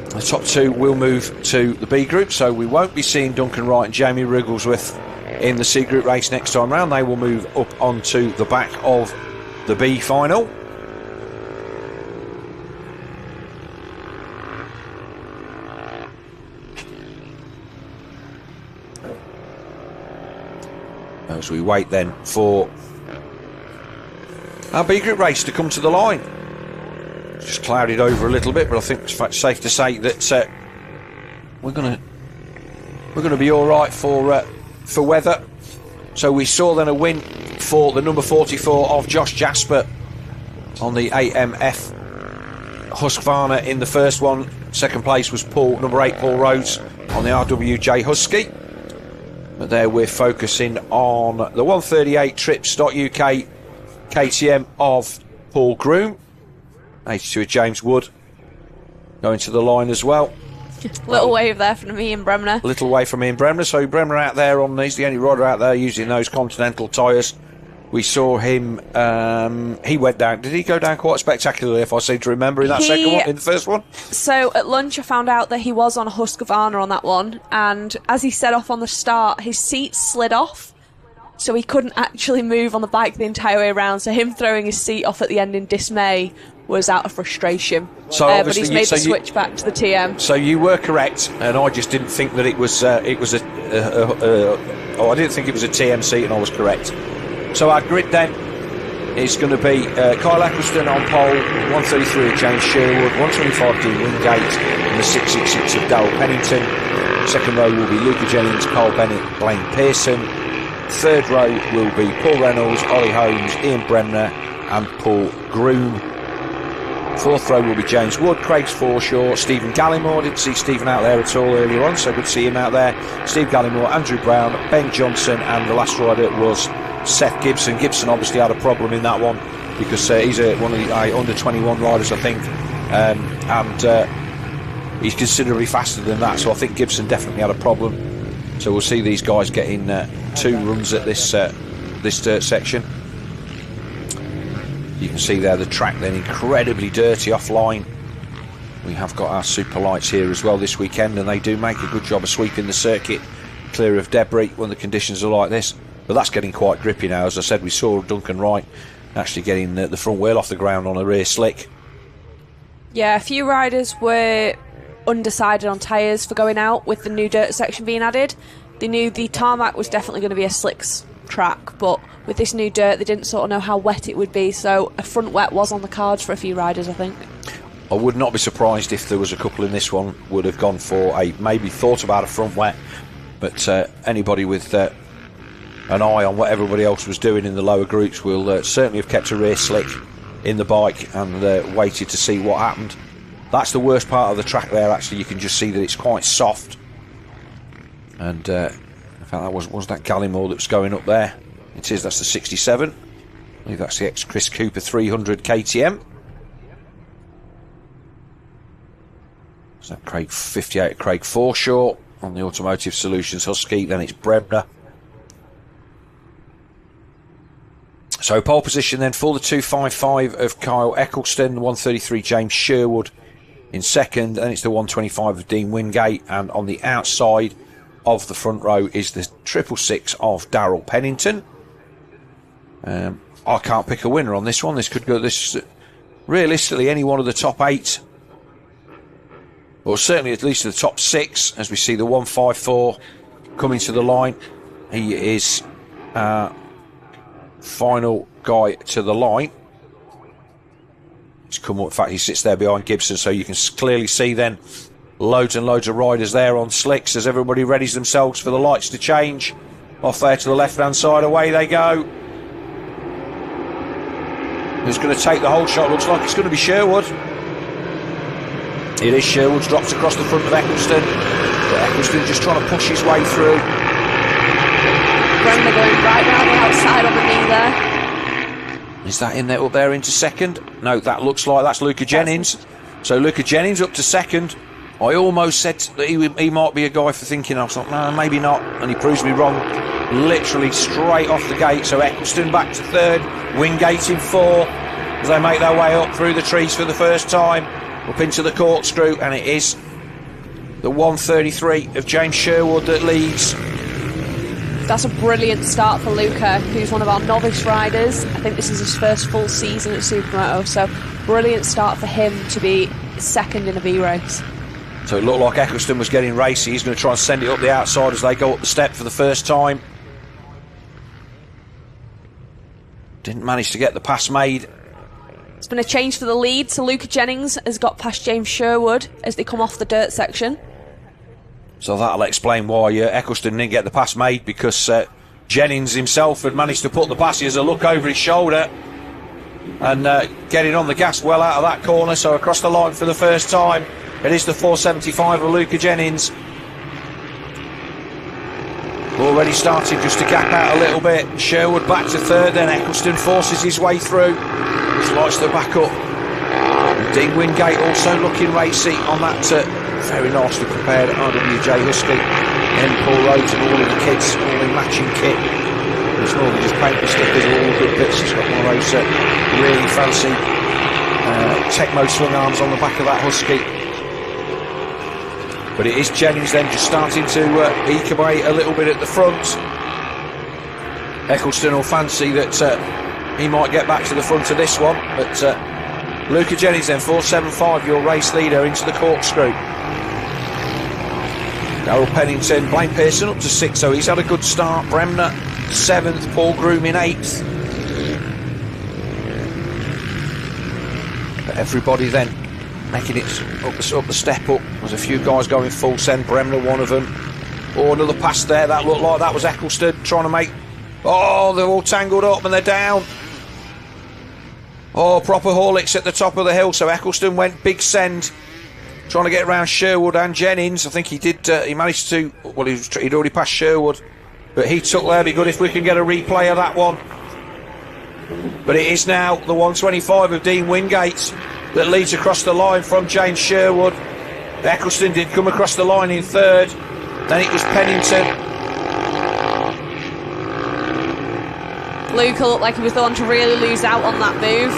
The top two will move to the B Group, so we won't be seeing Duncan Wright and Jamie Wrigglesworth in the C Group race next time round. They will move up onto the back of the B final. As we wait then for our B Group race to come to the line. Just clouded over a little bit, but I think it's safe to say that we're going to be all right for weather. So we saw then a win for the number 44 of Josh Jasper on the AMF Husqvarna in the first one. Second place was number 8 Paul Rhodes on the RWJ Husky. But there we're focusing on the 138 Tripz.UK KTM of Paul Groom. 82 of James Wood going to the line as well. Little wave there from Ian Bremner. Little way from Ian Bremner. So Bremner out there on these, the only rider out there using those Continental tyres. We saw him, he went down. Did he go down quite spectacularly, if I seem to remember, in that second one, in the first one? So at lunch I found out that he was on a Husqvarna on that one, and as he set off on the start, his seat slid off, so he couldn't actually move on the bike the entire way around. So him throwing his seat off at the end in dismay was out of frustration. So but he's made the switch back to the TM. So you were correct, and I just didn't think that it was I didn't think it was a TM seat, and I was correct. So our grid then is going to be Kyle Eccleston on pole, 133 of James Sherwood, 125 Dean Wingate, and the 666 of Darryl Pennington. Second row will be Luca Jennings, Carl Bennett, Blaine Pearson. Third row will be Paul Reynolds, Ollie Holmes, Ian Bremner, and Paul Groom. Fourth row will be James Wood, Craig's Forshaw, Stephen Gallimore. Didn't see Stephen out there at all earlier on, so good to see him out there. Steve Gallimore, Andrew Brown, Ben Johnson, and the last rider was Seth Gibson. Gibson obviously had a problem in that one because he's one of the under 21 riders, I think, and he's considerably faster than that, so I think Gibson definitely had a problem. So we'll see these guys getting 2 runs at this dirt section. You can see there the track then incredibly dirty offline. We have got our super lights here as well this weekend, and they do make a good job of sweeping the circuit clear of debris when the conditions are like this. But that's getting quite grippy now. As I said, we saw Duncan Wright actually getting the front wheel off the ground on a rear slick. Yeah, a few riders were undecided on tyres for going out with the new dirt section being added. They knew the tarmac was definitely going to be a slicks track, but with this new dirt they didn't sort of know how wet it would be, so a front wet was on the cards for a few riders, I think. I would not be surprised if there was a couple in this one would have gone for maybe thought about a front wet, but anybody with an eye on what everybody else was doing in the lower groups will certainly have kept a rear slick in the bike and waited to see what happened. That's the worst part of the track there, actually. You can just see that it's quite soft, and in fact that was that Gallimore that was going up there. It is, that's the 67. I believe that's the ex-Chris Cooper 300 KTM. So Craig 58, Craig Forshaw on the Automotive Solutions Husky. Then it's Bremner. So pole position then for the 255 of Kyle Eccleston, the 133 James Sherwood in second, and it's the 125 of Dean Wingate, and on the outside of the front row is the 666 of Darrell Pennington. I can't pick a winner on this one. This could go realistically any one of the top 8, or certainly at least the top 6, as we see the 154 coming to the line. He is final guy to the line. He's come up, in fact he sits there behind Gibson, so you can clearly see then loads and loads of riders there on slicks as everybody readies themselves for the lights to change. Off there to the left hand side, away they go. Who's going to take the whole shot? Looks like it's going to be Sherwood. It is. Sherwood's dropped across the front of Eccleston, but Eccleston just trying to push his way through. Bremner going right round the outside on the knee there. Is that in there up there into second? No, that looks like that's Luca Jennings. So Luca Jennings up to second. I almost said that he might be a guy for thinking. I thought, no, maybe not, and he proves me wrong. Literally straight off the gate. So Eccleston back to third, Wingate in 4 as they make their way up through the trees for the first time, up into the corkscrew, and it is the 133 of James Sherwood that leads. That's a brilliant start for Luca, who's one of our novice riders. I think this is his first full season at Supermoto, so brilliant start for him to be second in a B race. So it looked like Eccleston was getting racy. He's going to try and send it up the outside as they go up the step for the first time. Didn't manage to get the pass made. It's been a change for the lead, so Luca Jennings has got past James Sherwood as they come off the dirt section. So that'll explain why Eccleston didn't get the pass made, because Jennings himself had managed to put the pass. He has a look over his shoulder and getting on the gas well out of that corner. So across the line for the first time, it is the 475 of Luca Jennings. Already started just to gap out a little bit. Sherwood back to third, then Eccleston forces his way through. He likes to back up. And Dean Wingate also looking racy on that very nicely prepared RWJ Husky. And Paul Rhodes and all of the kids, all in matching kit. It's more than just paint and stickers, all the good bits. It's got one of those really fancy Tecmo swing arms on the back of that Husky. But it is Jennings then just starting to eke away a little bit at the front. Eccleston will fancy that he might get back to the front of this one, but Luca Jennings then 475, your race leader, into the corkscrew. Darrell Pennington, Blaine Pearson up to 6th, so he's had a good start. Bremner 7th, Paul Groom in 8th. But everybody then making it up the step up. There's a few guys going full send, Bremner one of them. Oh, another pass there, that looked like that was Eccleston trying to make... Oh, they're all tangled up and they're down. Oh, proper Horlicks at the top of the hill. So Eccleston went big send, trying to get around Sherwood and Jennings. I think he did. He managed to. Well, he'd already passed Sherwood, but he took there. Be good if we can get a replay of that one. But it is now the 125 of Dean Wingate that leads across the line from James Sherwood. Eccleston did come across the line in third. Then it was Pennington. Luca looked like he was the one to really lose out on that move.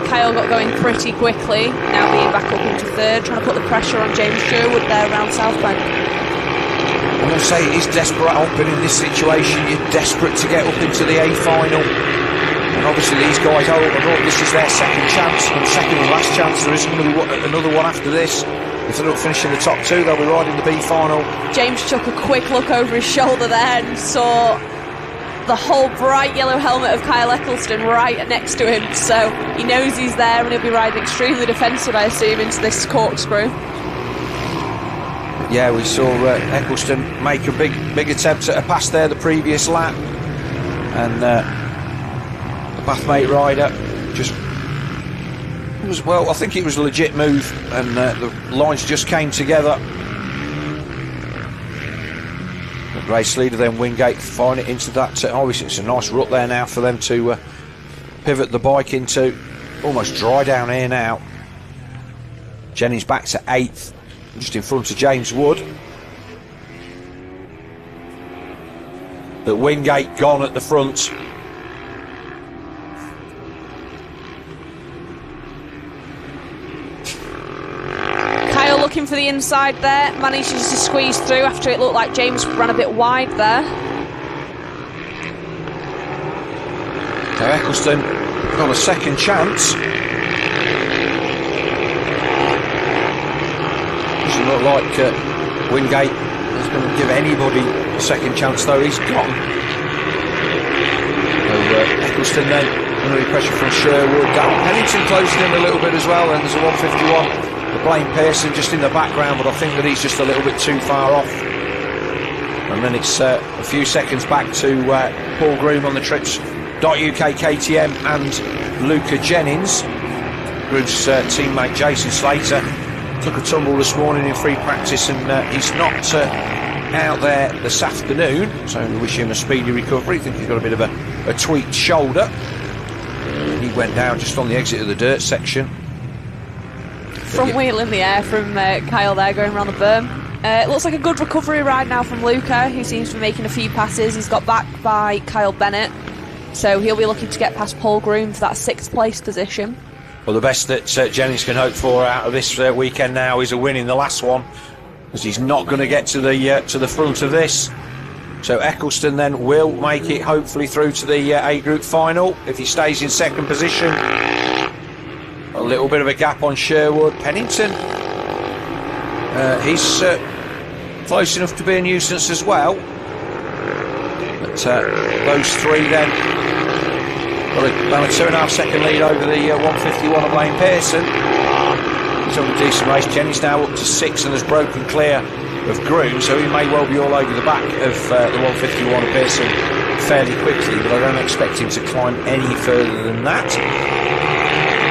Kyle got going pretty quickly, now being back up into third, trying to put the pressure on James Sherwood there around South Bank. I'm going to say it is desperate help, but in this situation you're desperate to get up into the A final. And obviously these guys, this is their second chance, and second and last chance. There isn't going to be another one after this. If they're not finishing the top two, they'll be riding the B final. James took a quick look over his shoulder there and saw the whole bright yellow helmet of Kyle Eccleston right next to him, so he knows he's there and he'll be riding extremely defensive, I assume, into this corkscrew. Yeah, we saw Eccleston make a big attempt at a pass there the previous lap, and the Bathmate rider just was, well, I think it was a legit move, and the lines just came together. Race leader then Wingate find it into that. Obviously it's a nice rut there now for them to pivot the bike into. Almost dry down here now. Jennings back to 8th, just in front of James Wood. But Wingate gone at the front. Kyle looking for the inside there, manages to squeeze through after it looked like James ran a bit wide there. So Eccleston got a second chance. Doesn't look like Wingate is going to give anybody a second chance, though. He's gone. So Eccleston then under the pressure from Sherwood. Pennington closing in a little bit as well, and there's a 151. Blaine Pearson just in the background, but I think that he's just a little bit too far off. And then it's a few seconds back to Paul Groom on the Tripz.UK KTM and Luca Jennings. Groom's teammate Jason Slater took a tumble this morning in free practice, and he's not out there this afternoon, so we wish him a speedy recovery. I think he's got a bit of a tweaked shoulder. He went down just on the exit of the dirt section. Front wheel in the air from Kyle there going around the berm. It looks like a good recovery ride now from Luca, who seems to be making a few passes. He's got back by Kyle Bennett, so he'll be looking to get past Paul Groom for that 6th place position. Well, the best that Jennings can hope for out of this weekend now is a win in the last one, because he's not going to get to the front of this. So Eccleston then will make it hopefully through to the A Group final if he stays in second position. A little bit of a gap on Sherwood. Pennington, he's close enough to be a nuisance as well. But those three then got about a 2.5 second lead over the 151 of Blaine Pearson. He's on a decent race. Jennings now up to 6 and has broken clear of Groom, so he may well be all over the back of the 151 of Pearson fairly quickly, but I don't expect him to climb any further than that.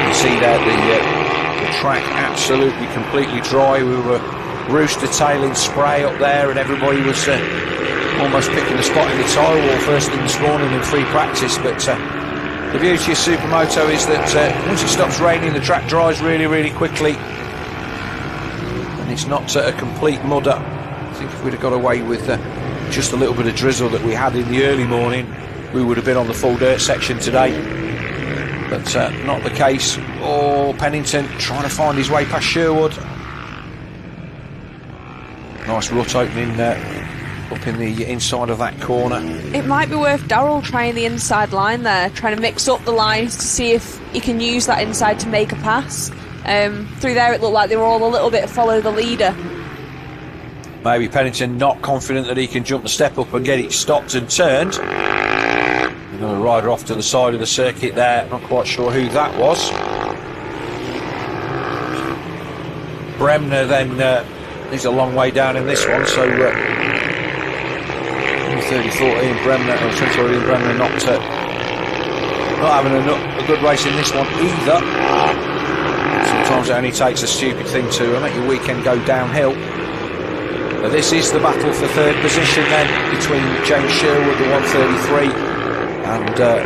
You see there the track absolutely completely dry. We were rooster tailing spray up there, and everybody was almost picking a spot in the tyre wall first thing this morning in free practice. But the beauty of Supermoto is that once it stops raining, the track dries really quickly, and it's not a complete mudder. I think if we'd have got away with just a little bit of drizzle that we had in the early morning, we would have been on the full dirt section today. But not the case. Oh, Pennington trying to find his way past Sherwood. Nice rut opening up in the inside of that corner. It might be worth Darrell trying the inside line there, trying to mix up the lines to see if he can use that inside to make a pass. Through there it looked like they were all a little bit follow the leader. Maybe Pennington not confident that he can jump the step up and get it stopped and turned. Another rider off to the side of the circuit there, not quite sure who that was. Bremner then, he's a long way down in this one, so 30-14 Bremner, or 20-14 Bremner not not having a good race in this one either. Sometimes it only takes a stupid thing to make your weekend go downhill. But this is the battle for third position then between James Sherwood, the 133, and the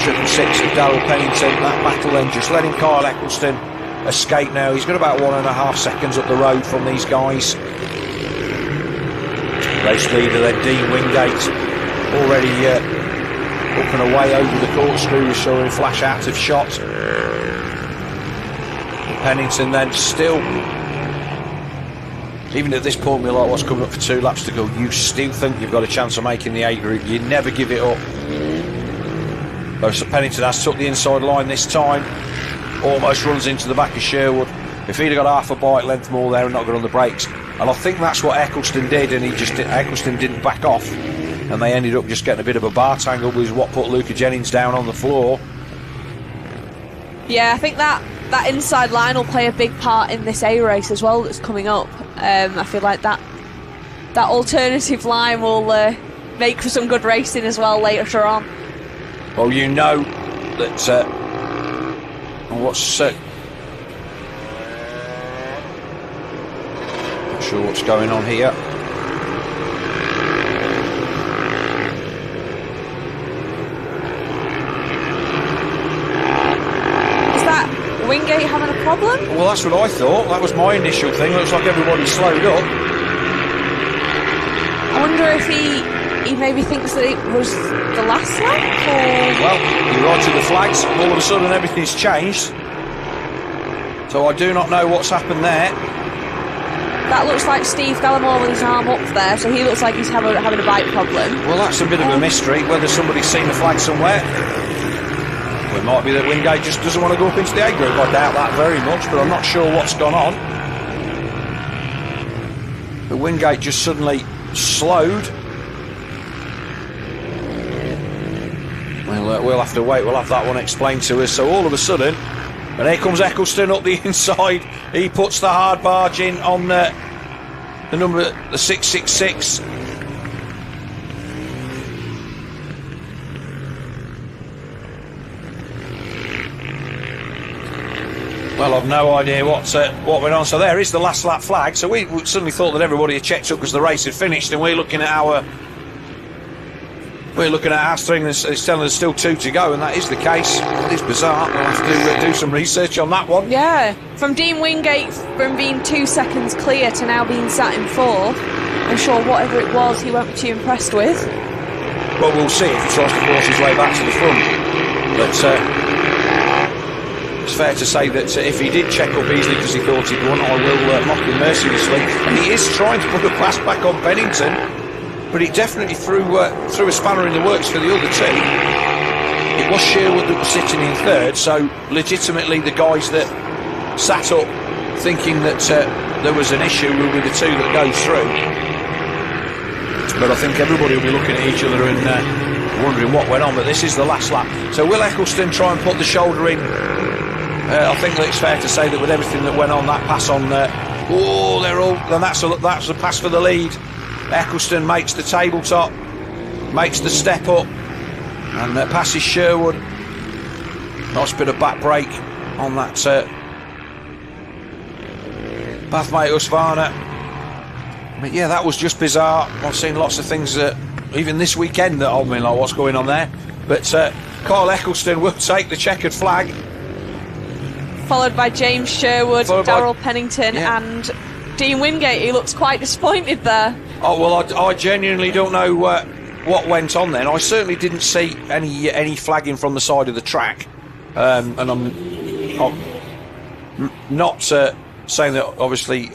666 of Darrell Pennington. That battle then just letting Kyle Eccleston escape now. He's got about 1.5 seconds up the road from these guys. Race leader then Dean Wingate already up and away over the corkscrew, showing flash out of shot. Pennington then still, even at this point, we're like, what's coming up for 2 laps to go, you still think you've got a chance of making the A group. You never give it up. So Pennington has took the inside line this time, almost runs into the back of Sherwood. If he'd have got half a bike length more there and not got on the brakes, and I think that's what Eccleston did, and Eccleston didn't back off, and they ended up just getting a bit of a bar tangle, which is what put Luca Jennings down on the floor. Yeah, I think that inside line will play a big part in this A race as well that's coming up. I feel like that alternative line will make for some good racing as well later on. Well, you know that what's not sure what's going on here. Wingate having a problem? Well, that's what I thought. That was my initial thing. Looks like everybody slowed up. I wonder if he maybe thinks that it was the last lap, or... Well, you're right to the flags. All of a sudden everything's changed. So I do not know what's happened there. That looks like Steve Gallimore with his arm up there, so he looks like he's having a bike problem. Well, that's a bit of a mystery, whether somebody's seen the flag somewhere. Well, it might be that Wingate just doesn't want to go up into the A group. I doubt that very much, but I'm not sure what's gone on. But Wingate just suddenly slowed. Well, we'll have to wait. We'll have that one explained to us. So all of a sudden, and here comes Eccleston up the inside. He puts the hard barge in on the number, the 666. Well, I've no idea what went on. So there is the last lap flag. So we suddenly thought that everybody had checked up because the race had finished, and we're looking at our string, and it's telling us still 2 to go, and that is the case. It is bizarre. We'll have to do some research on that one. Yeah, from Dean Wingate from being 2 seconds clear to now being sat in 4th. I'm sure whatever it was, he won't be too impressed with. Well, we'll see if he tries to force his way back to the front. But it's fair to say that if he did check up easily because he thought he'd won, I will mock him mercilessly. And he is trying to put a pass back on Pennington, but it definitely threw a spanner in the works for the other two. It was Sherwood that was sitting in 3rd, so legitimately the guys that sat up thinking that there was an issue will be the 2 that go through. But I think everybody will be looking at each other and wondering what went on. But this is the last lap. So will Eccleston try and put the shoulder in? I think that it's fair to say that with everything that went on, that pass on there, that's a pass for the lead. Eccleston makes the tabletop, makes the step up, and passes Sherwood. Nice bit of back brake on that pathmate Husqvarna. But yeah, that was just bizarre. I've seen lots of things even this weekend that I've been like, what's going on there? But Kyle Eccleston will take the checkered flag, followed by James Sherwood, Darrell Pennington, and Dean Wingate. He looks quite disappointed there. Oh well, I genuinely don't know what went on then. I certainly didn't see any flagging from the side of the track, and I'm not saying that obviously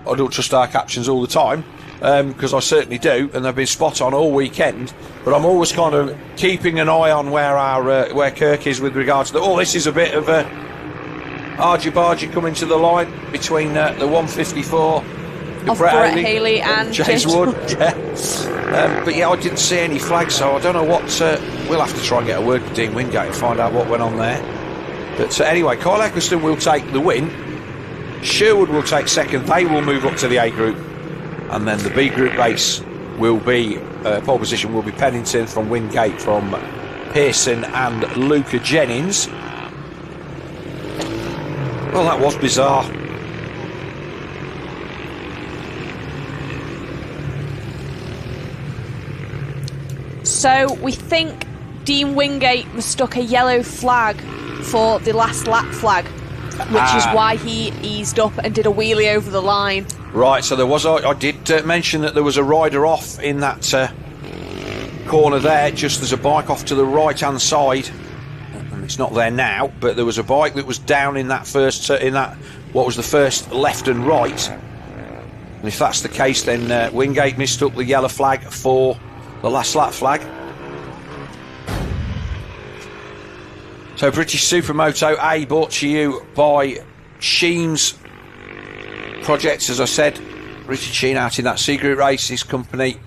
I don't trust our captions all the time, because I certainly do, and they've been spot on all weekend. But I'm always kind of keeping an eye on where Kirk is with regards to this is a bit of a argy-bargy coming to the line between the 154 of Brett Haley and James Wood. Yeah. But yeah, I didn't see any flags, so I don't know what. We'll have to try and get a word with Dean Wingate and find out what went on there. But anyway, Kyle Eccleston will take the win. Sherwood will take 2nd. They will move up to the A group, and then the B group race will be pole position will be Pennington from Wingate from Pearson and Luca Jennings. Well, that was bizarre. So we think Dean Wingate mistook a yellow flag for the last lap flag, which is why he eased up and did a wheelie over the line. Right, so there was. I did mention that there was a rider off in that corner there. Just there's a bike off to the right-hand side. And it's not there now, but there was a bike that was down in that first what was the first left and right. And if that's the case, then Wingate mistook the yellow flag for the last lap flag. So British Supermoto A brought to you by Sheen's projects, as I said. Richard Sheen out in that C Group race. His company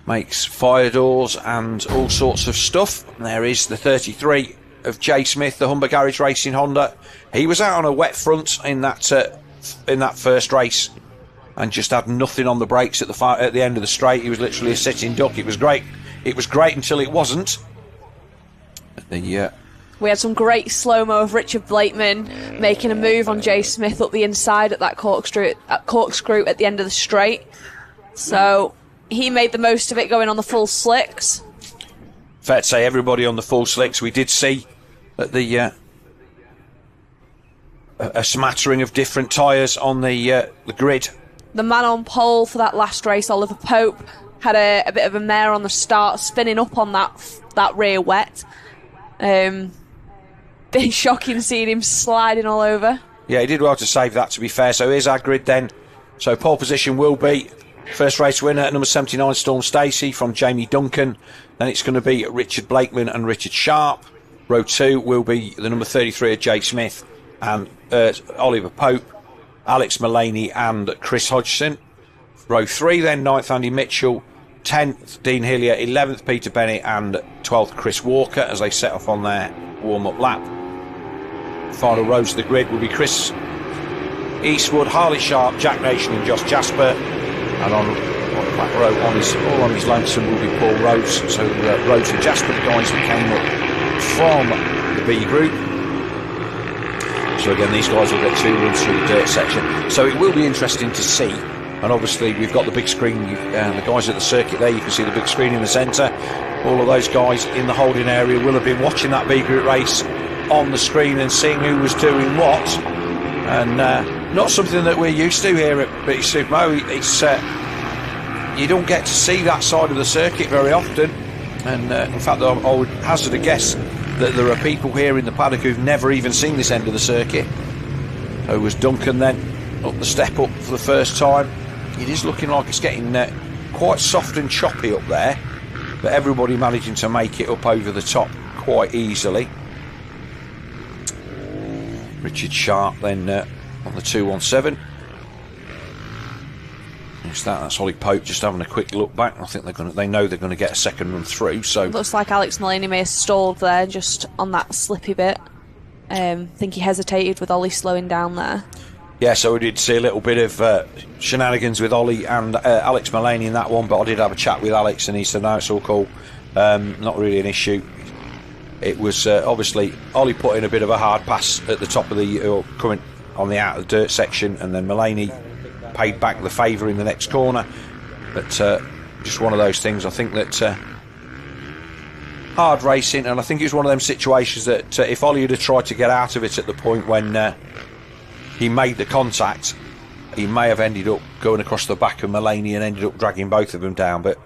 makes fire doors and all sorts of stuff. And there is the 33 of Jay Smith, the Humber Garage Racing Honda. He was out on a wet front in that first race and just had nothing on the brakes at the end of the straight. He was literally a sitting duck. It was great. It was great until it wasn't. We had some great slow-mo of Richard Blakeman making a move on Jay Smith up the inside at that corkscrew at the end of the straight. So he made the most of it going on the full slicks. Fair to say, everybody on the full slicks. We did see at the a smattering of different tyres on the grid. The man on pole for that last race, Oliver Pope, had a bit of a mare on the start, spinning up on that rear wet. Been shocking seeing him sliding all over. Yeah, he did well to save that, to be fair. So here's our grid then. So pole position will be first race winner, number 79, Storm Stacey from Jamie Duncan. Then it's going to be Richard Blakeman and Richard Sharp. Row 2 will be the number 33 of Jay Smith and Oliver Pope, Alex Mullaney and Chris Hodgson. Row 3 then, 9th Andy Mitchell, 10th Dean Hillier, 11th Peter Bennett and 12th Chris Walker as they set off on their warm-up lap. Final rows of the grid will be Chris Eastwood, Harley Sharp, Jack Nation and Josh Jasper. And on the back row, all on his lonesome will be Paul Rhodes. So Rhodes and Jasper, the guys that came up from the B group. So again, these guys will get 2 runs through the dirt section. So it will be interesting to see. And obviously we've got the big screen, the guys at the circuit there, you can see the big screen in the centre. All of those guys in the holding area will have been watching that B group race on the screen and seeing who was doing what. And not something that we're used to here at British Supermo. It's you don't get to see that side of the circuit very often. And in fact, I would hazard a guess that there are people here in the paddock who've never even seen this end of the circuit. So was Duncan then up the step up for the first time. It is looking like it's getting quite soft and choppy up there, but everybody managing to make it up over the top quite easily. Richard Sharp then on the 217. That's Ollie Pope just having a quick look back. I think they know they're going to get a second run through. So looks like Alex Mullaney may have stalled there just on that slippy bit. I think he hesitated with Ollie slowing down there. Yeah, so we did see a little bit of shenanigans with Ollie and Alex Mullaney in that one, but I did have a chat with Alex and he said no, it's all cool, not really an issue. It was obviously Ollie put in a bit of a hard pass at the top of the coming on the out of the dirt section, and then Mullaney paid back the favour in the next corner. But just one of those things. I think that hard racing, and I think it was one of them situations that if Ollie had tried to get out of it at the point when he made the contact, he may have ended up going across the back of Mullaney and ended up dragging both of them down. But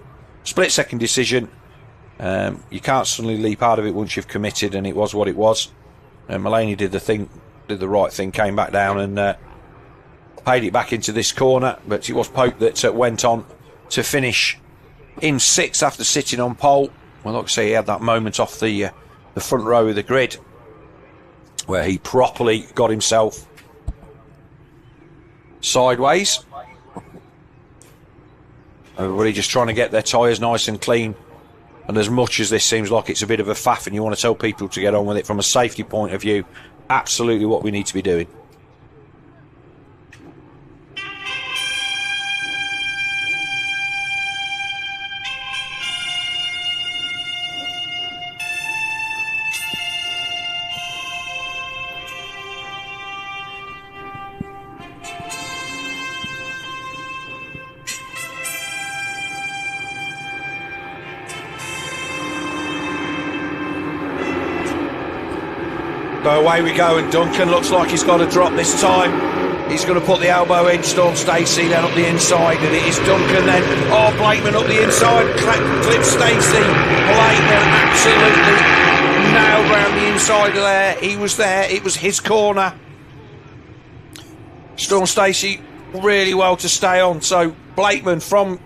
split second decision. You can't suddenly leap out of it once you've committed, and it was what it was. Mullaney did the right thing, came back down and paid it back into this corner. But it was Pope that went on to finish in 6th after sitting on pole. Well, like I say, he had that moment off the front row of the grid where he properly got himself sideways. Everybody just trying to get their tyres nice and clean. And as much as this seems like it's a bit of a faff and you want to tell people to get on with it from a safety point of view, absolutely what we need to be doing. But away we go, and Duncan looks like he's got a drop this time. He's going to put the elbow in. Storm Stacey then up the inside, and it is Duncan then. Oh, Blakeman up the inside. Clips Stacey. Blakeman absolutely nailed round the inside of there. He was there. It was his corner. Storm Stacey really well to stay on. So Blakeman from,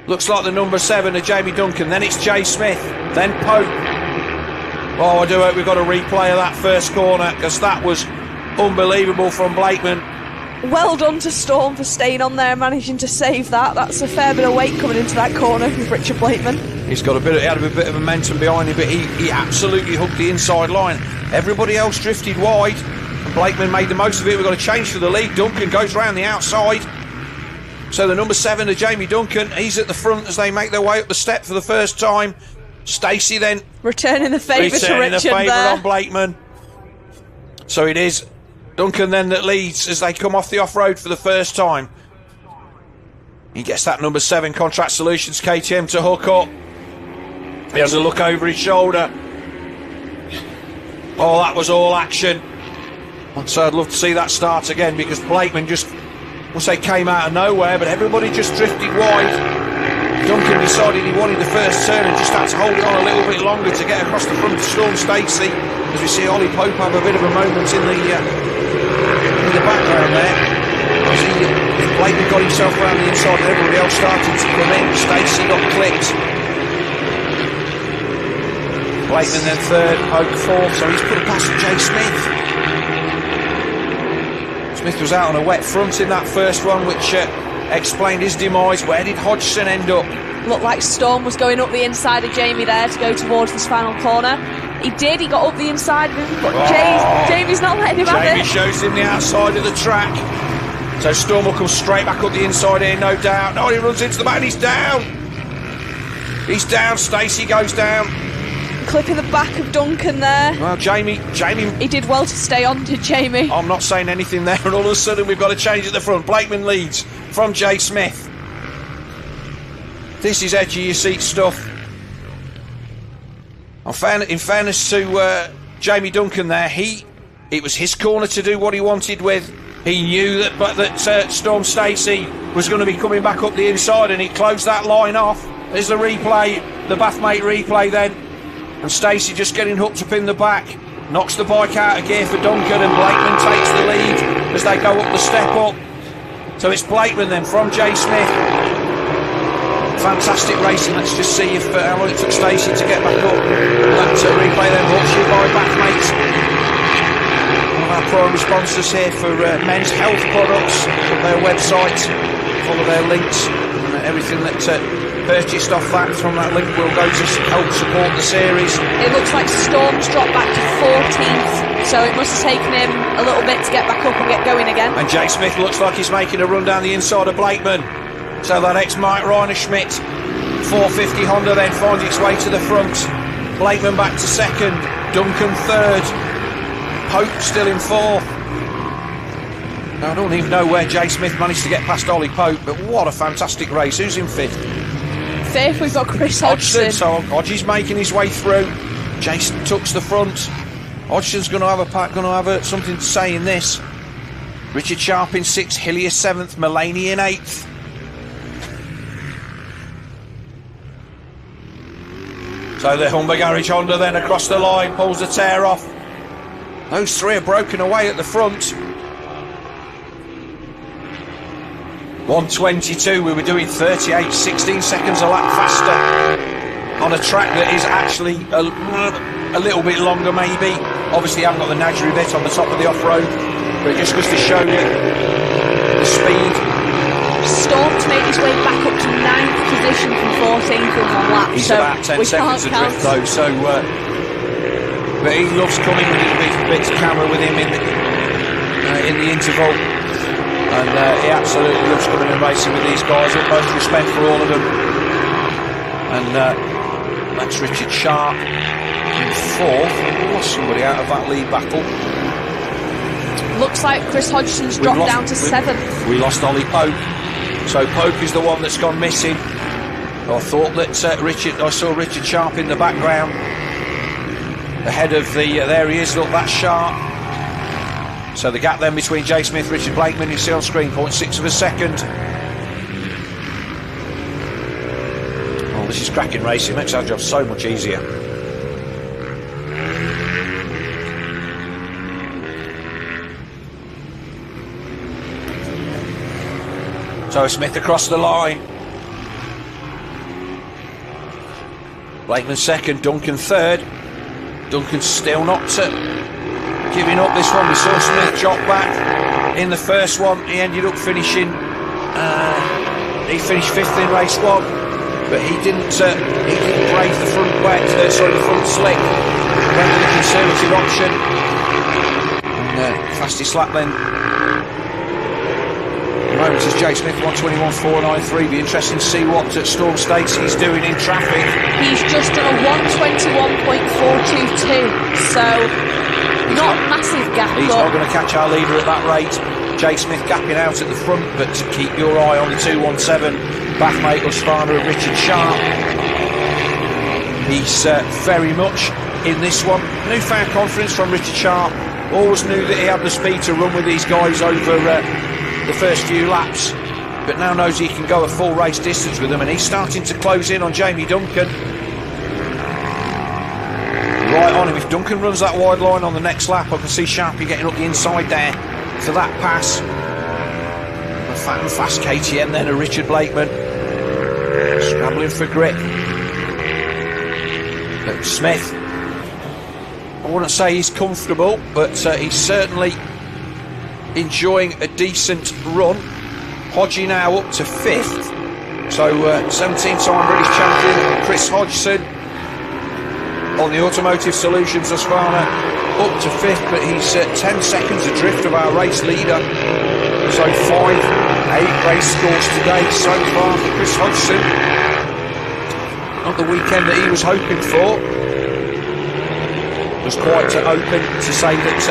looks like the number 7 of Jamie Duncan. Then it's Jay Smith. Then Pope. Oh, I do hope we've got a replay of that first corner, because that was unbelievable from Blakeman. Well done to Storm for staying on there, managing to save that. That's a fair bit of weight coming into that corner with Richard Blakeman. He had a bit of momentum behind him, but he absolutely hooked the inside line. Everybody else drifted wide. Blakeman made the most of it. We've got a change for the lead. Duncan goes round the outside. So the number 7 of Jamie Duncan, he's at the front as they make their way up the step for the first time. Stacey then returning the favour to Richard the favour there. on Blakeman. So it is Duncan then that leads as they come off the off-road for the first time. He gets that number 7 Contract Solutions KTM to hook up. He has a look over his shoulder. Oh, that was all action. So I'd love to see that start again, because Blakeman just, we'll say, came out of nowhere, but everybody just drifted wide. Duncan decided he wanted the first turn and just had to hold it on a little bit longer to get across the front of Storm Stacey, as we see Ollie Pope have a bit of a moment in the background there. As Blakeman got himself around the inside and everybody else started to come in. Stacey got clipped. Blakeman then third, Pope fourth, so he's put a past Jay Smith. Smith was out on a wet front in that first one, which explained his demise. Where did Hodgson end up? Looked like Storm was going up the inside of Jamie there to go towards this final corner. He did, he got up the inside of him, but Jamie's not letting him have it. Jamie shows him the outside of the track. So Storm will come straight back up the inside here, no doubt. No, he runs into the back and he's down. He's down, Stacey goes down. Clipping the back of Duncan there. Well, Jamie. He did well to stay on to Jamie. I'm not saying anything there, and all of a sudden we've got a change at the front. Blakeman leads from Jay Smith. This is edge of your seat stuff. In fairness to Jamie Duncan there, it was his corner to do what he wanted with. He knew that Storm Stacey was going to be coming back up the inside, and he closed that line off. There's the replay, the Bathmate replay then. And Stacey just getting hooked up in the back. Knocks the bike out of gear for Duncan, and Blakeman takes the lead as they go up the step up. So it's Blakeman then from Jay Smith. Fantastic racing. Let's just see how long it took Stacey to get back up. That replay then brought to you by Bathmate. One of our prime sponsors here for men's health products. Their website, follow their links, and everything that purchased off that from that link will go to help support the series. It looks like Storm's dropped back to 14th, so it must have taken him a little bit to get back up and get going again. And Jay Smith looks like he's making a run down the inside of Blakeman. So that ex-Mike Reiner Schmidt 450 Honda then finds its way to the front. Blakeman back to second, Duncan third, Pope still in fourth. Now, I don't even know where Jay Smith managed to get past Ollie Pope, but what a fantastic race. Who's in fifth? Fifth, we've got Chris Hodgson. So Hodgie's making his way through. Jason tucks the front. Hodgson's going to have something to say in this. Richard Sharp in 6th, Hillier 7th, Mulaney in 8th. So the Humber Garage Honda then across the line, pulls the tear off. Those three are broken away at the front. 1:22, we were doing 38, 16 seconds a lap faster on a track that is actually a little bit longer maybe. Obviously I haven't got the Najri bit on the top of the off-road, but it just goes to show you the speed. Storm's made his way back up to 9th position from 14th in one lap. He's so about 10 seconds adrift though, so but he loves coming with his bits of camera with him in the interval. And he absolutely loves coming and racing with these guys. Utmost respect for all of them. And that's Richard Sharp in 4th. We lost somebody out of that lead battle. Looks like Chris Hodgson's dropped down to 7th. We lost Ollie Pope. So Pope is the one that's gone missing. I thought that I saw Richard Sharp in the background. ahead of the, there he is, look, that's Sharp. So the gap then between Jay Smith, Richard Blakeman, you see on screen, 0.6 of a second. Oh, this is cracking racing, makes our job so much easier. So Smith across the line. Blakeman second, Duncan third. Duncan still not giving up this one. We saw Smith drop back in the first one. He ended up finishing. He finished fifth in race one, but he didn't brave the front wet. The front slick. Went with the conservative option. And fastest lap then. At the moment is Jay Smith, 1:21.493. Be interesting to see what Storm Stacey's doing in traffic. He's just done a 1:21.422, so not a massive gap. He's not going to catch our leader at that rate. Jay Smith gapping out at the front, but keep your eye on the 217. Bathmate Husqvarna and Richard Sharp. He's very much in this one. Newfound confidence from Richard Sharp. Always knew that he had the speed to run with these guys over the first few laps, but now knows he can go a full race distance with them, and he's starting to close in on Jamie Duncan. Right on him. If Duncan runs that wide line on the next lap, I can see Sharpie getting up the inside there for that pass. A fat and fast KTM then, a Richard Blakeman scrabbling for grip. But Smith, I wouldn't say he's comfortable, but he's certainly enjoying a decent run. Hodgie now up to 5th. So 17-time British champion Chris Hodgson on the Automotive Solutions Husqvarna up to 5th, but he's 10 seconds adrift of our race leader. So 5-8 race scores today so far for Chris Hodgson. Not the weekend that he was hoping for. Was quite open to say that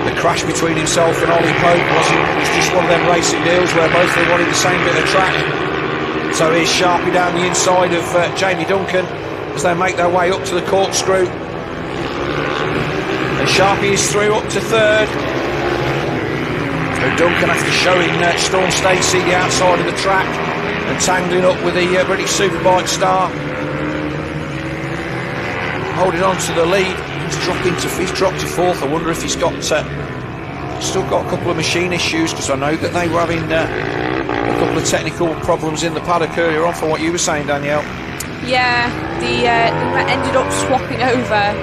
the crash between himself and Ollie Pope was just one of them racing deals where both of them wanted the same bit of track. So here's Sharpie down the inside of Jamie Duncan as they make their way up to the corkscrew. And Sharpie is through up to 3rd. So Duncan, after showing Storm Stacey the outside of the track and tangling up with the British Superbike star, holding on to the lead. He's dropped to 4th. I wonder if he's got still got a couple of machine issues, because I know that they were having a couple of technical problems in the paddock earlier on, from what you were saying, Danielle. Yeah, they ended up swapping over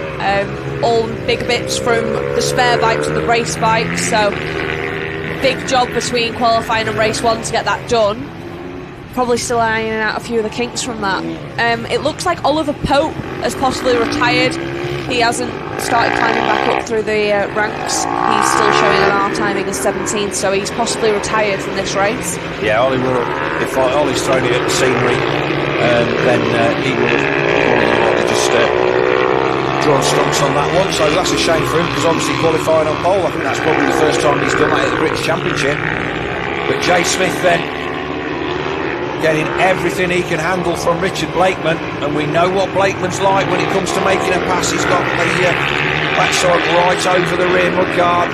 all big bits from the spare bike to the race bike, so big job between qualifying and race 1 to get that done. Probably still ironing out a few of the kinks from that. It looks like Oliver Pope has possibly retired. He hasn't started climbing back up through the ranks. He's still showing an R timing of 17th, so he's possibly retired from this race. Yeah, Ollie will. If Ollie's thrown it at the scenery, then he will have just drawn stumps on that one. So that's a shame for him, because obviously qualifying on pole, I think that's probably the first time he's done that at the British Championship. But Jay Smith then getting everything he can handle from Richard Blakeman, and we know what Blakeman's like when it comes to making a pass. He's got the backside right over the rear mudguard.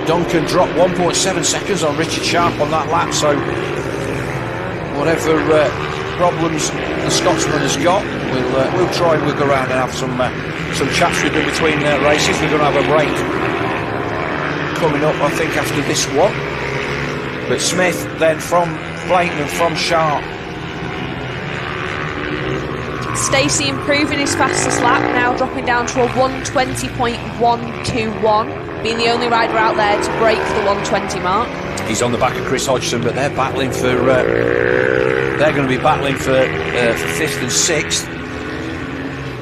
Duncan dropped 1.7 seconds on Richard Sharp on that lap, so whatever problems the Scotsman has got, we'll try and wiggle around and have some chats with him between races. We're going to have a break coming up, I think, after this one. But Smith then from Blakeman, from Sharp. Stacey improving his fastest lap, now dropping down to a 1:20.121, being the only rider out there to break the 1:20 mark. He's on the back of Chris Hodgson, but they're battling for. They're going to be battling for 5th and 6th,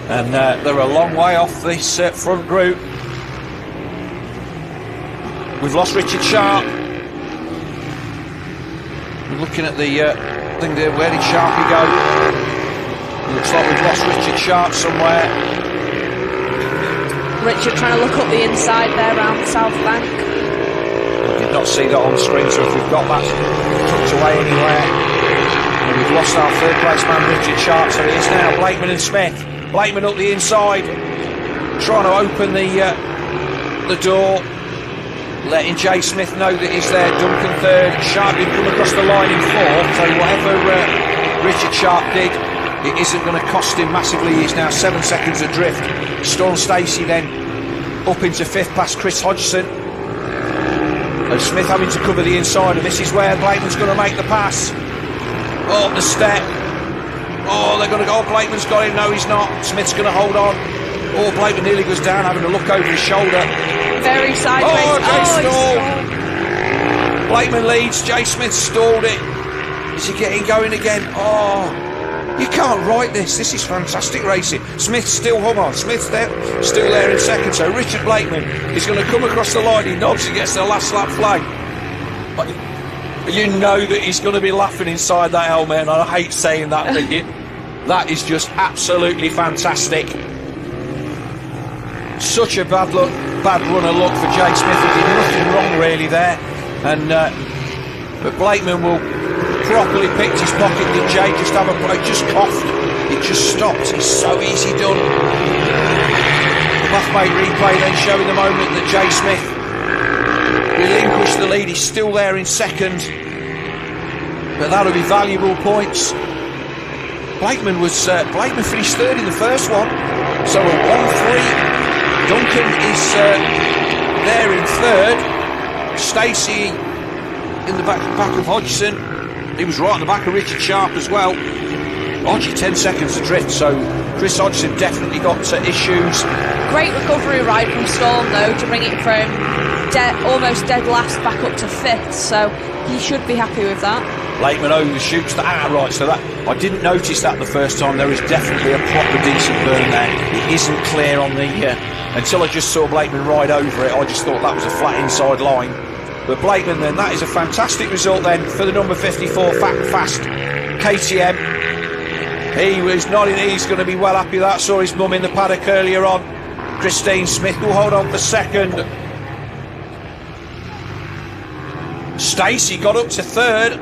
and they're a long way off this front group. We've lost Richard Sharp. We're looking at the thing there. Where did Sharpie go? Looks like we've lost Richard Sharp somewhere. Richard trying to look up the inside there around the south bank. I did not see that on screen, so if we've got that tucked away anywhere. And we've lost our 3rd place man, Richard Sharp, so it is now Blakeman and Smith. Blakeman up the inside, trying to open the door, letting Jay Smith know that he's there. Duncan third, Sharp did come across the line in fourth, so whatever Richard Sharp did, it isn't going to cost him massively. He's now 7 seconds adrift. Storm Stacey then up into fifth past Chris Hodgson. And Smith having to cover the inside, and this is where Blakeman's going to make the pass. Up the step. Oh, they're going to go. Blakeman's got him. No, he's not. Smith's going to hold on. Oh, Blakeman nearly goes down, having a look over his shoulder. Very sideways. Jay stalled. Blakeman leads. Jay Smith stalled it. Is he getting going again? Oh, you can't write this. This is fantastic racing. Smith's still, hold on, Smith's there, still there in second. So Richard Blakeman is going to come across the line. He nods and gets the last lap flag. But you know that he's going to be laughing inside that helmet, and I hate saying that, but that is just absolutely fantastic. Such a bad run of luck for Jay Smith. He did nothing wrong really there, and but Blakeman will properly picked his pocket. Did Jay just have just coughed? It just stopped. It's so easy done. The Buffmate replay then showing the moment that Jay Smith relinquished the lead. He's still there in second, but that'll be valuable points. Blakeman finished third in the first one, so a 1-3. Duncan is there in third. Stacey in the back of Hodgson. He was right on the back of Richard Sharp as well. Hodgie 10 seconds adrift, so Chris Hodgson definitely got issues. Great recovery ride from Storm though, to bring it from almost dead last back up to fifth, so he should be happy with that. Blakeman overshoots the outright, so that I didn't notice that the first time. There is definitely a proper decent burn there. It isn't clear on the until I just saw Blakeman ride over it. I just thought that was a flat inside line. But Blakeman then, that is a fantastic result then for the number 54 Fast KTM. He was nodding, he's going to be well happy with that. Saw his mum in the paddock earlier on. Christine Smith will hold on for second. Stacey got up to third.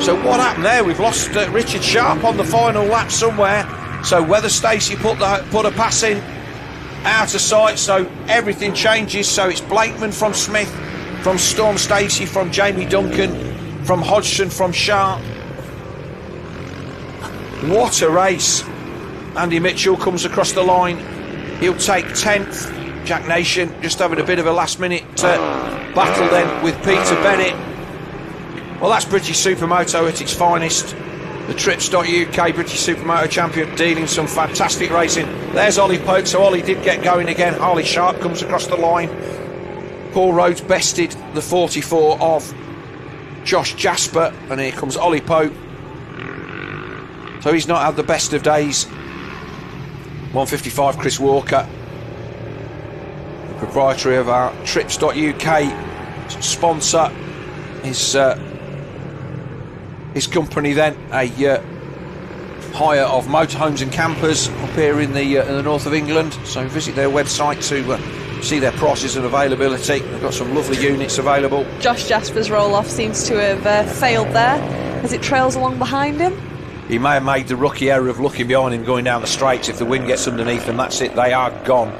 So what happened there? We've lost Richard Sharp on the final lap somewhere. So whether Stacey put a pass in out of sight, so everything changes. So it's Blakeman from Smith, from Storm Stacey, from Jamie Duncan, from Hodgson, from Sharp. What a race. Andy Mitchell comes across the line. He'll take 10th. Jack Nation just having a bit of a last minute battle then with Peter Bennett. Well, that's British Supermoto at its finest. The Tripz.uk British Supermoto champion dealing some fantastic racing. There's Ollie Pope, so Ollie did get going again. Harley Sharp comes across the line. Paul Rhodes bested the 44 of Josh Jasper, and here comes Ollie Pope. So he's not had the best of days. 155 Chris Walker, the proprietary of our Tripz.uk sponsor, his company then, a hire of motorhomes and campers up here in the north of England. So visit their website to see their prices and availability. They've got some lovely units available. Josh Jasper's roll-off seems to have failed there as it trails along behind him. He may have made the rookie error of looking behind him going down the straights. If the wind gets underneath them, that's it, they are gone.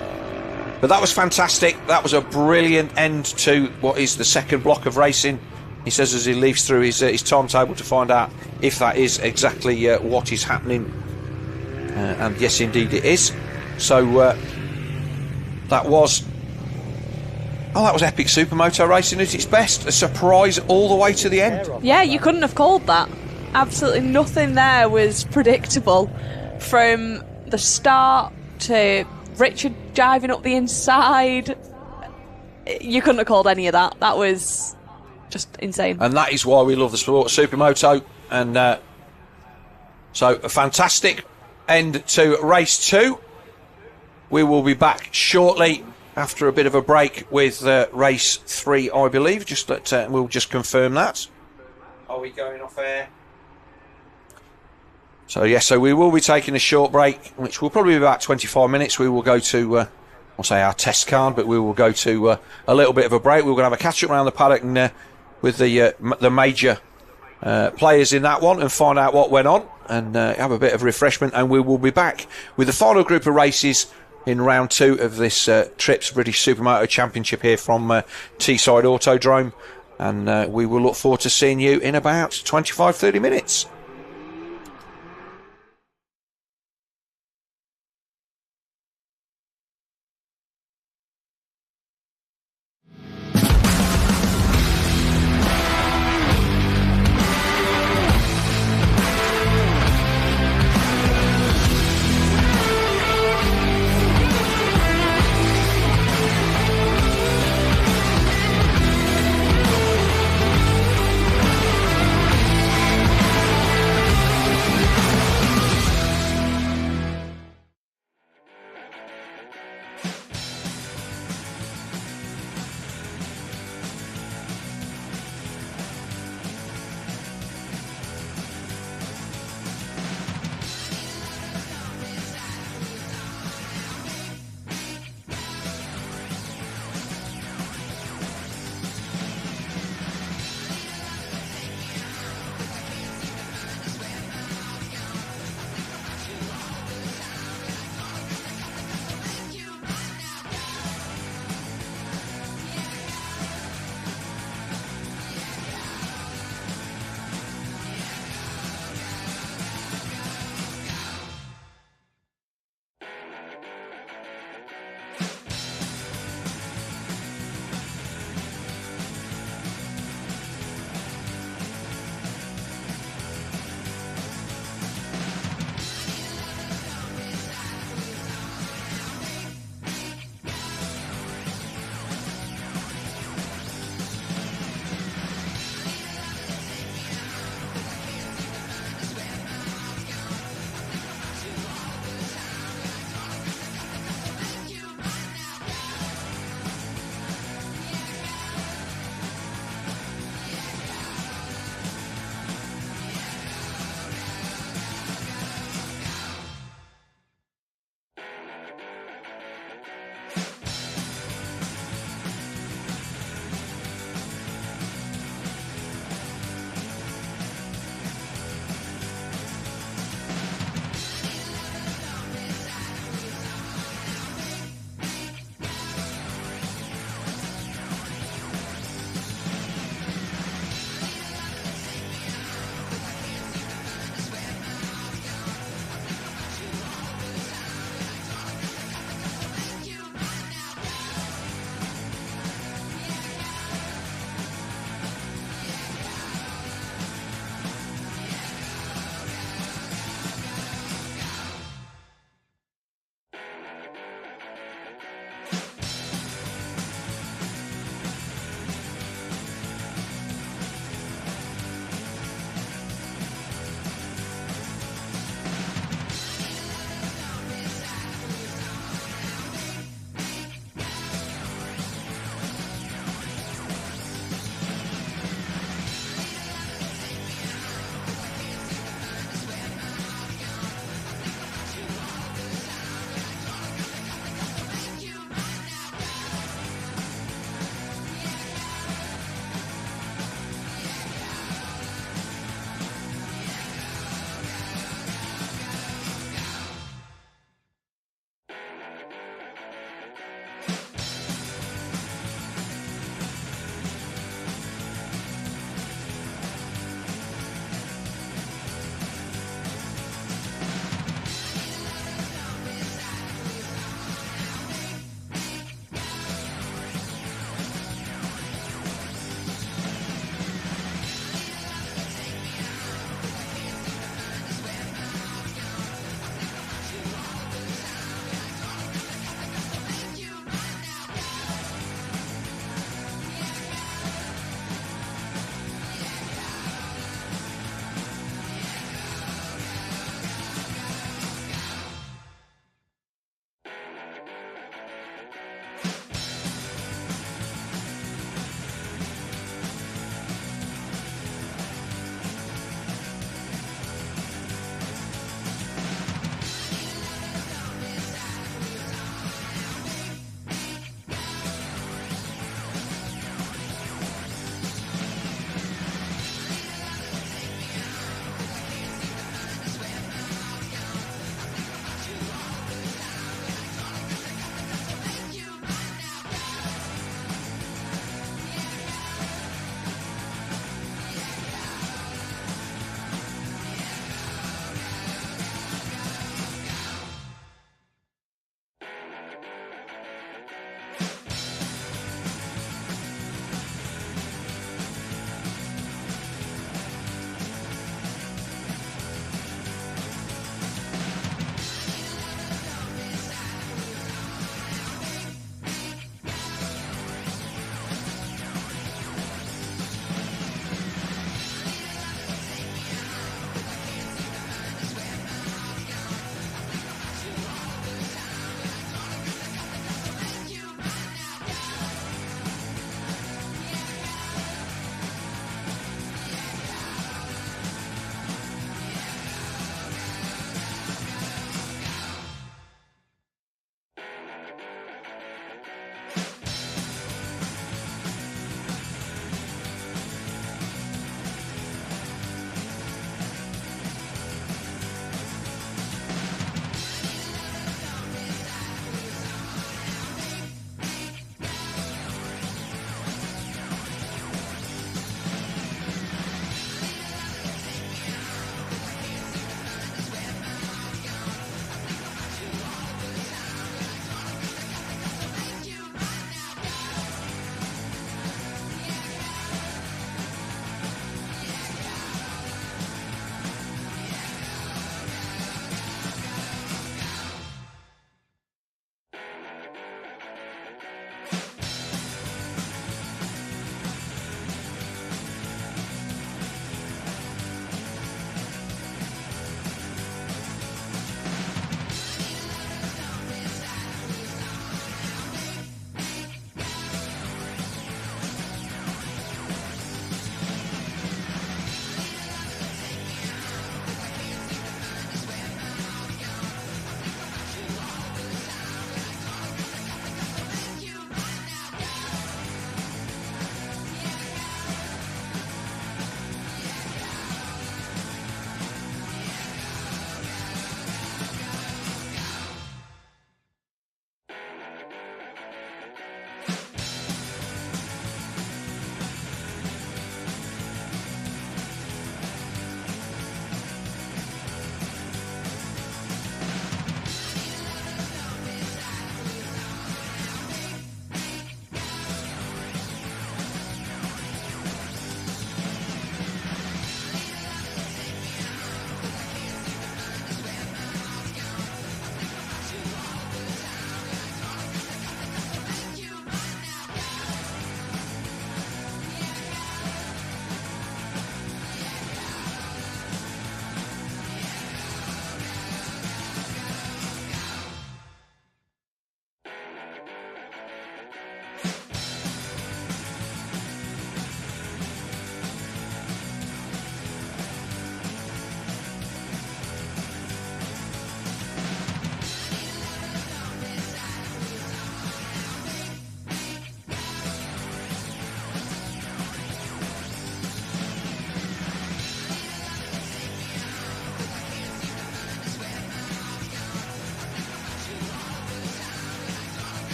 But that was fantastic. That was a brilliant end to what is the second block of racing. He says as he leaves through his timetable to find out if that is exactly what is happening. And yes, indeed it is. So that was epic Supermoto racing at its best. A surprise all the way to the end. Yeah, you couldn't have called that. Absolutely nothing there was predictable. From the start to Richard driving up the inside, you couldn't have called any of that. That was just insane. And that is why we love the sport Supermoto. And so a fantastic end to race 2. We will be back shortly after a bit of a break with race 3, I believe. We'll just confirm that. Are we going off air? So yes, so we will be taking a short break, which will probably be about 25 minutes. We will go to, I'll say our test card, but we will go to a little bit of a break. We're going to have a catch up around the paddock and with the major players in that one and find out what went on. and have a bit of refreshment, and we will be back with the final group of races in round 2 of this Tripz British Supermoto Championship here from Teesside Autodrome, and we will look forward to seeing you in about 25-30 minutes.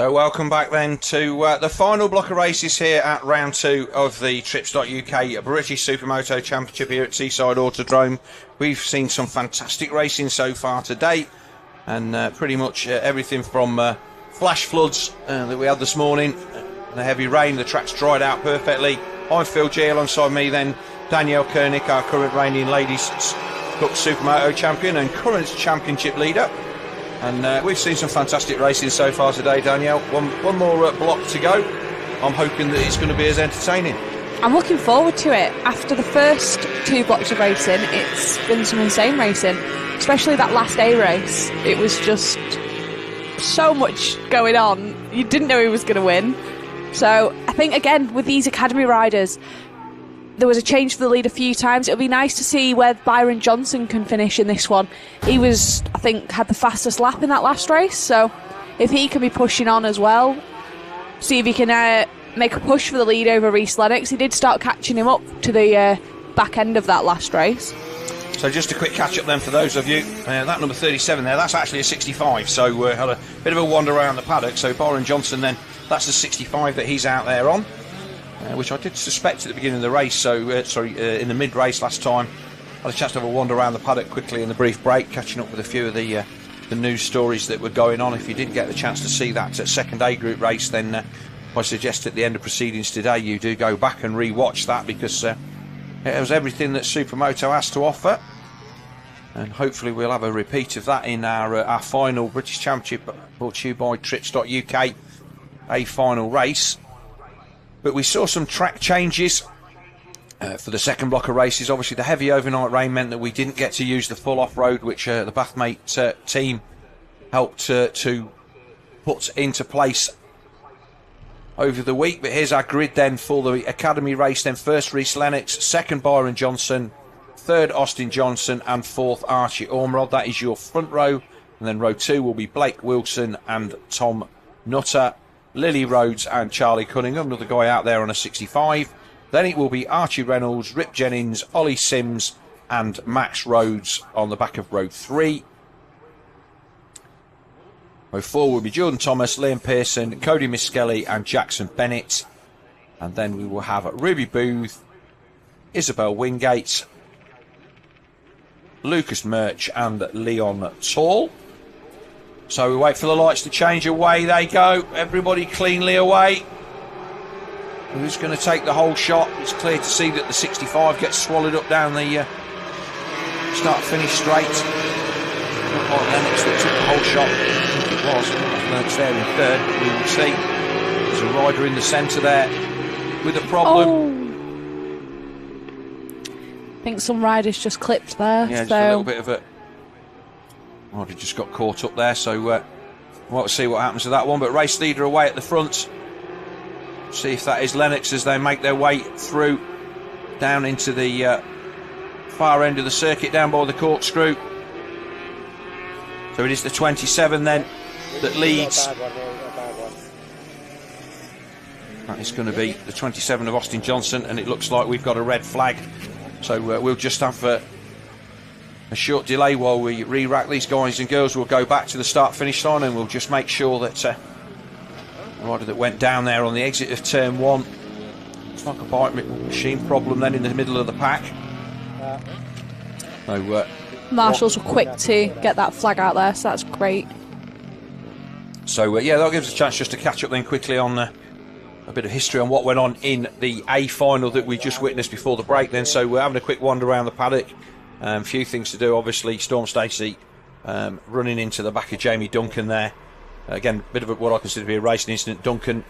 So welcome back then to the final block of races here at round 2 of the Tripz.UK British Supermoto Championship here at Teesside Autodrome. We've seen some fantastic racing so far today, and pretty much everything from flash floods that we had this morning, the heavy rain, the track's dried out perfectly. I'm Phil G, alongside me then Danielle Koenig, our current reigning Ladies Cup Supermoto champion and current championship leader. And we've seen some fantastic racing so far today, Danielle. One more block to go. I'm hoping that it's going to be as entertaining. I'm looking forward to it. After the first 2 blocks of racing, it's been some insane racing, especially that last A race. It was just so much going on. You didn't know who was going to win. So I think, again, with these academy riders, there was a change for the lead a few times. It'll be nice to see where Byron Johnson can finish in this one. He was, I think, had the fastest lap in that last race, so if he can be pushing on as well, see if he can make a push for the lead over Reece Lennox. He did start catching him up to the back end of that last race. So just a quick catch up then for those of you, that number 37 there, that's actually a 65, so had a bit of a wander around the paddock. So Byron Johnson then, that's the 65 that he's out there on. Which I did suspect at the beginning of the race, so in the mid-race last time. I had a chance to have a wander around the paddock quickly in the brief break, catching up with a few of the news stories that were going on. If you didn't get the chance to see that second A group race, then I suggest at the end of proceedings today you do go back and re-watch that, because it was everything that Supermoto has to offer. And hopefully we'll have a repeat of that in our final British Championship, brought to you by Tripz.UK, a final race. But we saw some track changes for the second block of races. Obviously, the heavy overnight rain meant that we didn't get to use the full off-road, which the Bathmate team helped to put into place over the week. But here's our grid then for the Academy race. Then first, Reece Lennox. Second, Byron Johnson. Third, Austin Johnson. And fourth, Archie Ormerod. That is your front row. And then row 2 will be Blake Wilson and Tom Nutter. Lily Rhodes and Charlie Cunningham, another guy out there on a 65. Then it will be Archie Reynolds, Rip Jennings, Ollie Sims and Max Rhodes on the back of row 3. Row 4 will be Jordan Thomas, Liam Pearson, Cody Miskelly and Jackson Bennett. And then we will have Ruby Booth, Isabel Wingate, Lucas Murch and Leon Tall. So we wait for the lights to change. Away they go. Everybody cleanly away. Who's going to take the whole shot? It's clear to see that the 65 gets swallowed up down the start-finish straight. Not like Lennox that took the whole shot. I think it was. Lennox there in third. We will see. There's a rider in the centre there with a problem. I think some riders just clipped there. Yeah, just a little bit of a... Oh, he just got caught up there, so we'll see what happens to that one. But race leader away at the front. See if that is Lennox as they make their way through down into the far end of the circuit, down by the corkscrew. So it is the 27 then that leads. That is going to be the 27 of Austin Johnson, and it looks like we've got a red flag. So we'll just have a short delay while we re-rack these guys and girls. Will go back to the start-finish line, and we'll just make sure that the rider that went down there on the exit of turn 1, it's like a bike machine problem then in the middle of the pack. So Marshals were quick to get that flag out there, so that's great. So yeah, that gives us a chance just to catch up then quickly on a bit of history on what went on in the A final that we just witnessed before the break then. So we're having a quick wander around the paddock. A few things to do, obviously. Storm Stacey running into the back of Jamie Duncan there. Again, a bit of what I consider to be a racing incident. Duncan,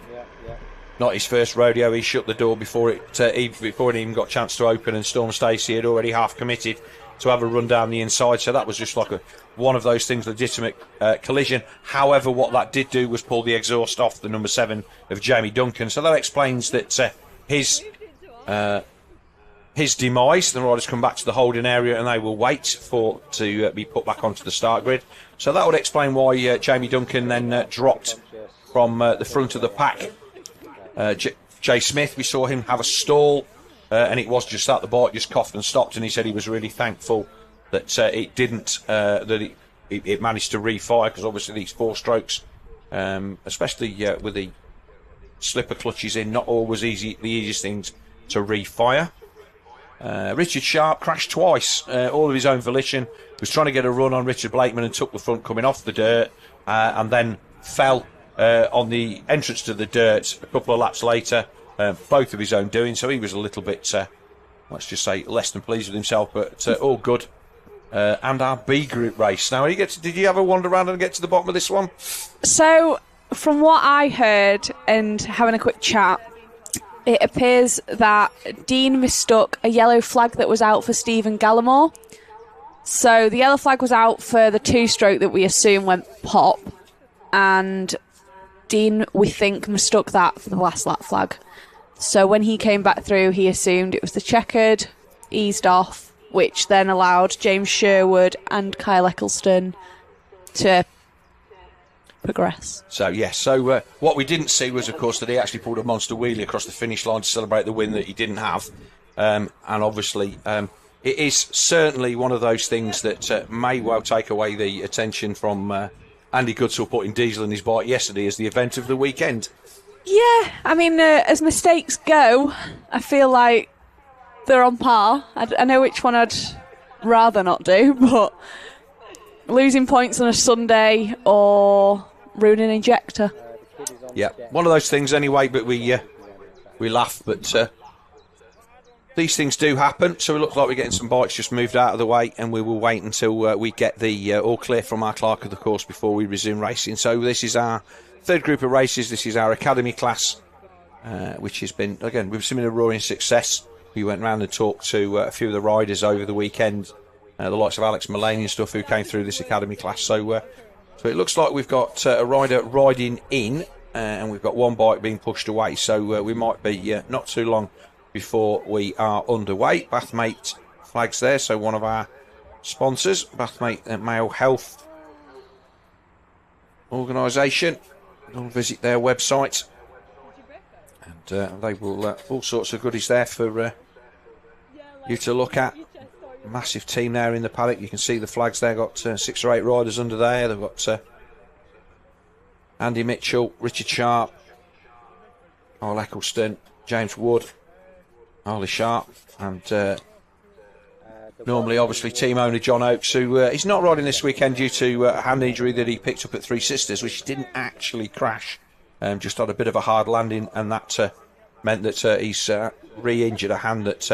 not his first rodeo. He shut the door before it even got a chance to open, and Storm Stacey had already half committed to have a run down the inside. So that was just like one of those things, legitimate collision. However, what that did do was pull the exhaust off the number 7 of Jamie Duncan. So that explains that his demise. The riders come back to the holding area and they will wait to be put back onto the start grid. So that would explain why Jamie Duncan then dropped from the front of the pack. Jay Smith, we saw him have a stall, and it was just that the bike just coughed and stopped, and he said he was really thankful that it didn't, that it managed to refire, because obviously these 4 strokes especially with the slipper clutches in, not always the easiest things to refire. Richard Sharp crashed twice, all of his own volition. He was trying to get a run on Richard Blakeman and took the front coming off the dirt, and then fell on the entrance to the dirt a couple of laps later, both of his own doing. So he was a little bit, let's just say, less than pleased with himself, but all good. And our B group race. Now, did you ever wander around and get to the bottom of this one? So, from what I heard and having a quick chat, it appears that Dean mistook a yellow flag that was out for Stephen Gallimore. So the yellow flag was out for the two-stroke that we assume went pop, and Dean, we think, mistook that for the last lap flag. So when he came back through, he assumed it was the checkered, eased off, which then allowed James Sherwood and Kyle Eccleston to progress. So, yes, what we didn't see was, of course, that he actually pulled a monster wheelie across the finish line to celebrate the win that he didn't have. And obviously, it is certainly one of those things that may well take away the attention from Andy Goodsall putting diesel in his bike yesterday as the event of the weekend. Yeah, I mean, as mistakes go, I feel like they're on par. I know which one I'd rather not do, but losing points on a Sunday or ruining an injector. Yeah, one of those things anyway, but we laugh, but these things do happen. So it looks like we're getting some bikes just moved out of the way, and we will wait until we get the all clear from our clerk of the course before we resume racing. So this is our third group of races. This is our academy class, which has been, again, we've seen a roaring success. We went round and talked to a few of the riders over the weekend, the likes of Alex Mulaney and stuff, who came through this academy class. So it looks like we've got a rider riding in, and we've got one bike being pushed away. So we might be not too long before we are underway. Bathmate flags there, so one of our sponsors, Bathmate Male Health Organisation. I'll visit their website, and they will all sorts of goodies there for you to look at. Massive team there in the paddock. You can see the flags there. Got 6 or 8 riders under there. They've got Andy Mitchell, Richard Sharp, Kyle Eccleston, James Wood, Harley Sharp, and normally, obviously, team owner John Oakes, who is not riding this weekend due to a hand injury that he picked up at Three Sisters, which didn't actually crash. Just had a bit of a hard landing, and that meant that he's re-injured a hand that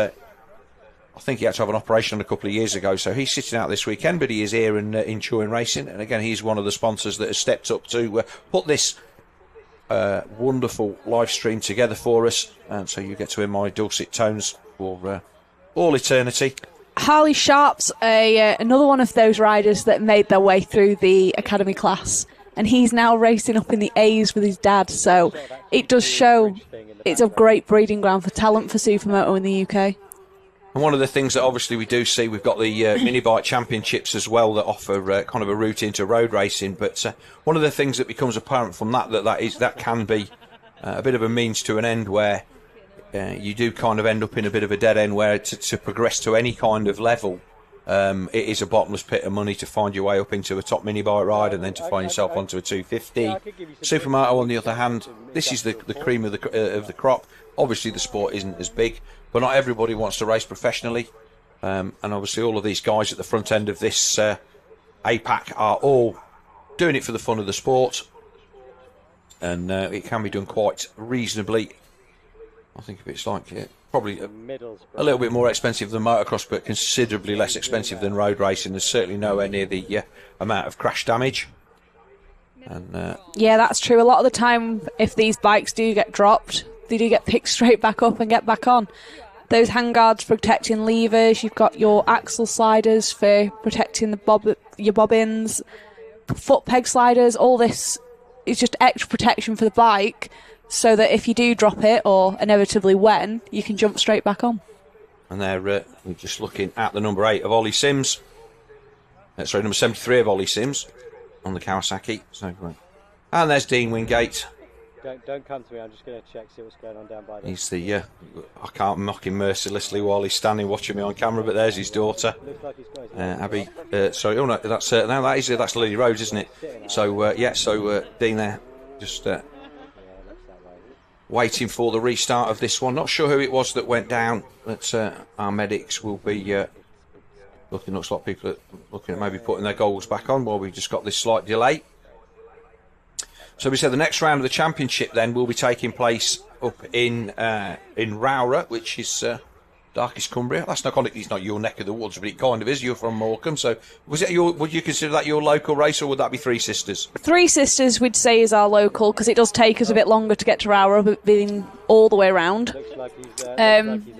I think he had to have an operation on a couple of years ago. So he's sitting out this weekend, but he is here and enjoying racing. And again, he's one of the sponsors that has stepped up to put this wonderful live stream together for us. And so you get to hear my dulcet tones for all eternity. Harley Sharp's another one of those riders that made their way through the academy class, and he's now racing up in the A's with his dad. So it does show it's a great breeding ground for talent for Supermoto in the UK. And one of the things that obviously we do see, we've got the mini bike championships as well that offer kind of a route into road racing. But one of the things that becomes apparent from that can be a bit of a means to an end, where you do kind of end up in a bit of a dead end, where to progress to any kind of level, it is a bottomless pit of money to find your way up into a top mini bike ride and then to find yourself onto a 250. Supermoto, on the other hand, this is the cream of the crop. Obviously, the sport isn't as big, but not everybody wants to race professionally. And obviously, all of these guys at the front end of this APAC are all doing it for the fun of the sport. And it can be done quite reasonably. I think if it's like probably a little bit more expensive than motocross, but considerably less expensive than road racing. There's certainly nowhere near the amount of crash damage. And yeah, that's true. A lot of the time, if these bikes do get dropped, they do get picked straight back up and get back on. Those handguards protecting levers, you've got your axle sliders for protecting your bobbins, foot peg sliders, all this is just extra protection for the bike, so that if you do drop it, or inevitably when, you can jump straight back on. And we're just looking at the number 8 of Ollie Sims. Sorry, number 73 of Ollie Sims on the Kawasaki. So, and there's Dean Wingate. Don't come to me. I'm just going to check, see what's going on down by there. He's the I can't mock him mercilessly while he's standing watching me on camera, but there's his daughter, Looks like he's got his Abby. Sorry, oh no, that's Lily Rose, isn't it? So Dean there Just Yeah, looks that way. waiting for the restart of this one. Not sure who it was that went down, but our medics will be looking. Looks like people are looking at maybe putting their goggles back on while we've just got this slight delay. So we said the next round of the championship then will be taking place up in Rowra, which is Darkest Cumbria. That's not it's not your neck of the woods, but it kind of is. You're from Morecambe, so would you consider that your local race, or would that be Three Sisters? Three Sisters, we'd say, is our local, because it does take us a bit longer to get to Rowra, but being all the way around. Looks like he's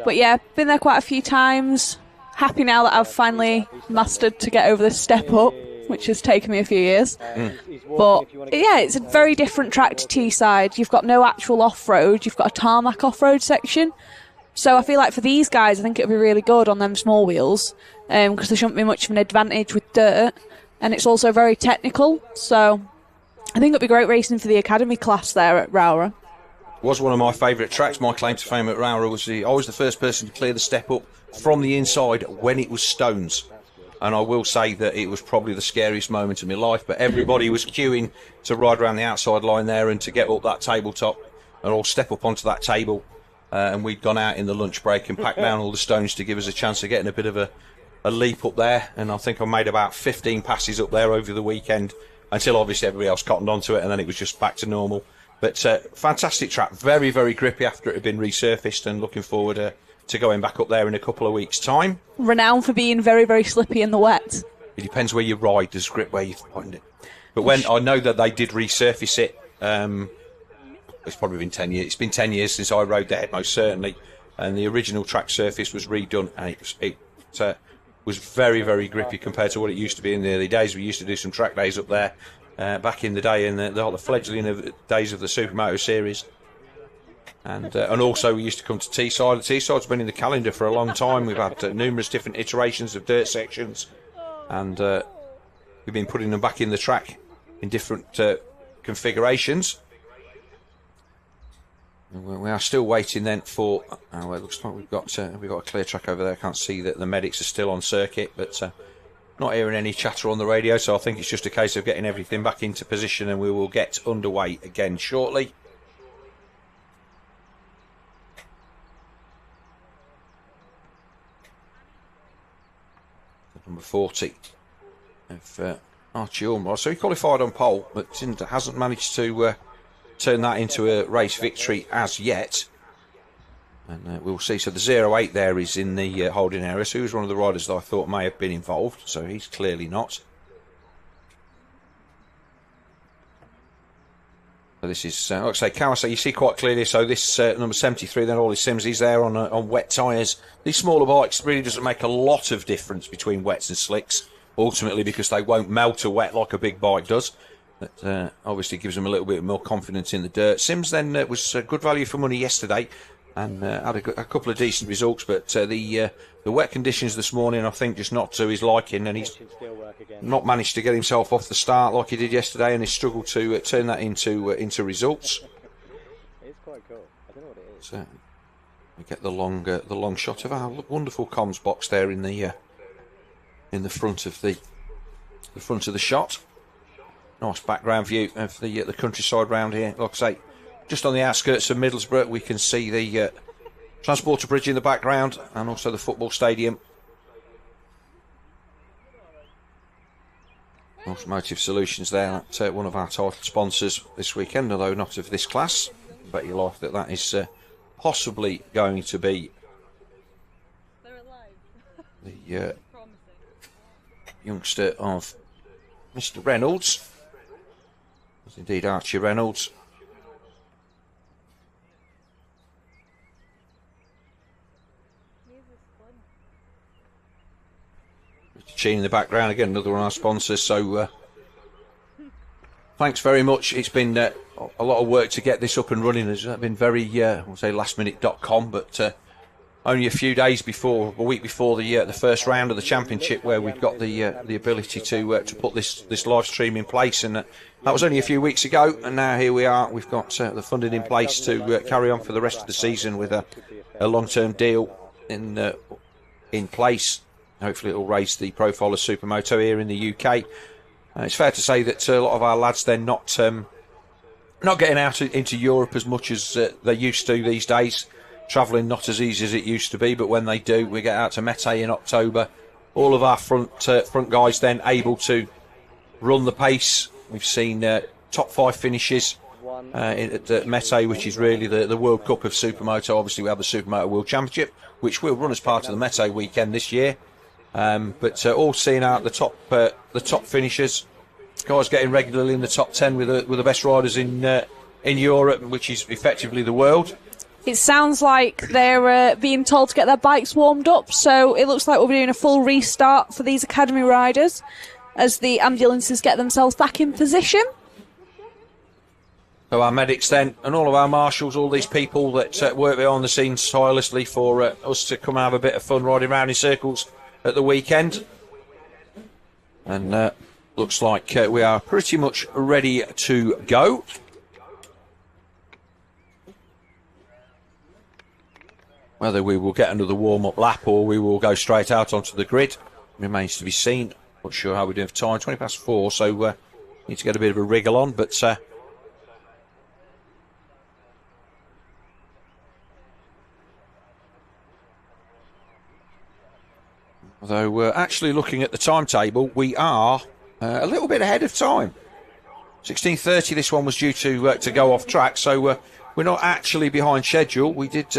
But yeah, been there quite a few times. Happy now that I've finally mastered to get over this step up, which has taken me a few years. But yeah, it's a very different track to Teesside. You've got no actual off-road, you've got a tarmac off-road section. So I feel like for these guys, I think it'll be really good on them small wheels, because there shouldn't be much of an advantage with dirt, and it's also very technical. So I think it'll be great racing for the academy class there at Rowra. Was one of my favourite tracks. My claim to fame at Rowra was I was the first person to clear the step up from the inside when it was stones. And I will say that it was probably the scariest moment of my life, but everybody was queuing to ride around the outside line there and to get up that tabletop and all step up onto that table. And we'd gone out in the lunch break and packed down all the stones to give us a chance of getting a bit of a leap up there. And I think I made about 15 passes up there over the weekend until obviously everybody else cottoned onto it, and then it was just back to normal. But fantastic track, very, very grippy after it had been resurfaced, and looking forward to going back up there in a couple of weeks' time. Renowned for being very, very slippy in the wet. It depends where you ride, there's grip where you find it. But when I know that they did resurface it, it's probably been 10 years. It's been 10 years since I rode there, most certainly. And the original track surface was redone, and it was very, very grippy compared to what it used to be in the early days. We used to do some track days up there back in the day, in the fledgling of days of the Supermoto series. And also we used to come to Teesside. Teesside's been in the calendar for a long time. We've had numerous different iterations of dirt sections, and we've been putting them back in the track in different configurations. We are still waiting then for. Well, it looks like we've got a clear track over there. I can't see that the medics are still on circuit, but not hearing any chatter on the radio. So I think it's just a case of getting everything back into position, and we will get underway again shortly. Number 40 of Archie Ormrod. So he qualified on pole, but hasn't managed to turn that into a race victory as yet. And we'll see. So the 08 there is in the holding area. So he was one of the riders that I thought may have been involved. So he's clearly not. So this is, like I say, Kawasaki, you see quite clearly. So this number 73, then Ollie Sims, he's there on wet tyres. These smaller bikes really doesn't make a lot of difference between wets and slicks, ultimately, because they won't melt a wet like a big bike does. That obviously gives them a little bit more confidence in the dirt. Sims then was good value for money yesterday, and had a couple of decent results, but the wet conditions this morning, I think, just not to his liking, and he's not managed to get himself off the start like he did yesterday, and he's struggled to turn that into results. It's quite cool. I don't know what it is. So we get the long shot of our wonderful comms box there in the front of the shot. Nice background view of the countryside round here. Like I say, just on the outskirts of Middlesbrough, we can see the Transporter Bridge in the background, and also the football stadium. Automotive Solutions there, that's one of our title sponsors this weekend, although not of this class. Bet your life that is possibly going to be the youngster of Mr. Reynolds. It's indeed Archie Reynolds. Sheen in the background again, another one of our sponsors. So thanks very much. It's been a lot of work to get this up and running. It's been very, I'll say lastminute.com, but only a few days before, a week before the first round of the championship, where we've got the ability to put this live stream in place, and that was only a few weeks ago, and now here we are. We've got the funding in place to carry on for the rest of the season with a long-term deal in place. Hopefully it will raise the profile of Supermoto here in the UK. It's fair to say that a lot of our lads then not not getting out into Europe as much as they used to these days. Travelling not as easy as it used to be, but when they do, we get out to Mete in October. All of our front guys then able to run the pace. We've seen top 5 finishes at Mete, which is really the World Cup of Supermoto. Obviously, we have the Supermoto World Championship, which will run as part of the Mete weekend this year. But all seeing out the top finishers, guys getting regularly in the top 10 with the best riders in Europe, which is effectively the world. It sounds like they're being told to get their bikes warmed up, so it looks like we'll be doing a full restart for these academy riders as the ambulances get themselves back in position. So our medics then, and all of our marshals, all these people that work behind the scenes tirelessly for us to come and have a bit of fun riding around in circles at the weekend. And looks like we are pretty much ready to go. Whether we will get another warm-up lap or we will go straight out onto the grid remains to be seen. Not sure how we're doing for time. 20 past 4, so need to get a bit of a wriggle on. But although actually looking at the timetable, we are a little bit ahead of time. 16:30 this one was due to go off track, so we're not actually behind schedule. We did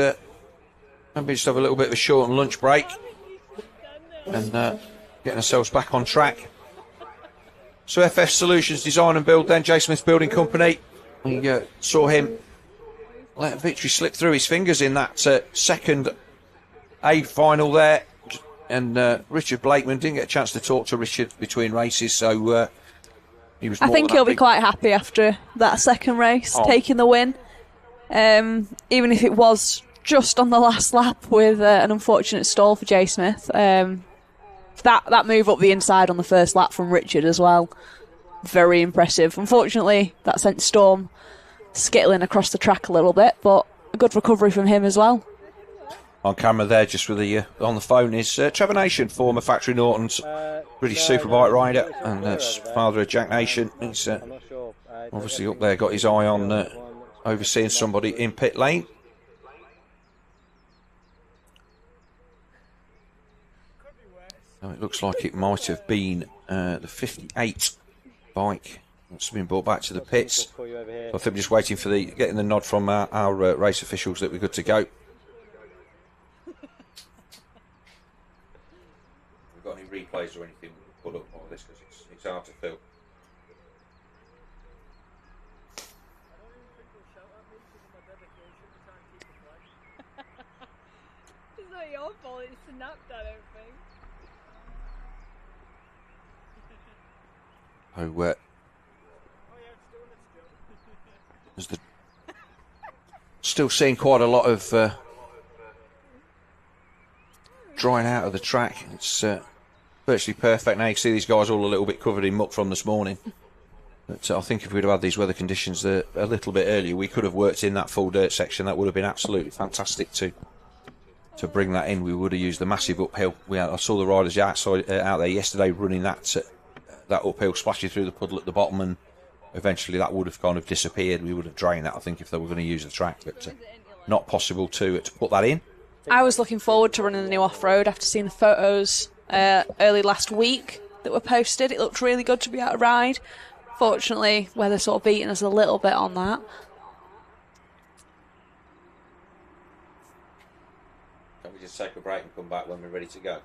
maybe just have a little bit of a short lunch break and getting ourselves back on track. So FF Solutions Design and Build then, J Smith Building Company. We saw him let victory slip through his fingers in that second A final there. And Richard Blakeman didn't get a chance to talk to Richard between races, so he was. I think he'll be quite happy after that second race, taking the win. Even if it was just on the last lap with an unfortunate stall for J Smith. That move up the inside on the first lap from Richard as well, very impressive. Unfortunately, that sent Storm skittling across the track a little bit, but a good recovery from him as well. On camera there, just with the on the phone, is Trevor Nation, former Factory Norton's British Superbike rider, and father of Jack Nation. He's obviously up there, got his eye on overseeing somebody in pit lane. Now it looks like it might have been the 58 bike that's been brought back to the pits. I think we're just waiting for getting the nod from our race officials that we're good to go. Got any replays or anything we can put up on this, because it's hard to fill. It's not your fault, it's snapped, I don't think. Still seeing quite a lot of drying out of the track. It's virtually perfect now. You can see these guys all a little bit covered in muck from this morning. But I think if we'd have had these weather conditions a little bit earlier, we could have worked in that full dirt section. That would have been absolutely fantastic to bring that in. We would have used the massive uphill. I saw the riders out there yesterday running that uphill, splashing through the puddle at the bottom, and eventually that would have kind of disappeared. We would have drained that, I think, if they were going to use the track, but not possible to put that in. I was looking forward to running the new off-road after seeing the photos early last week that were posted. It looked really good to be able to ride. Fortunately, weather sort of beating us a little bit on that. Can we just take a break and come back when we're ready to go?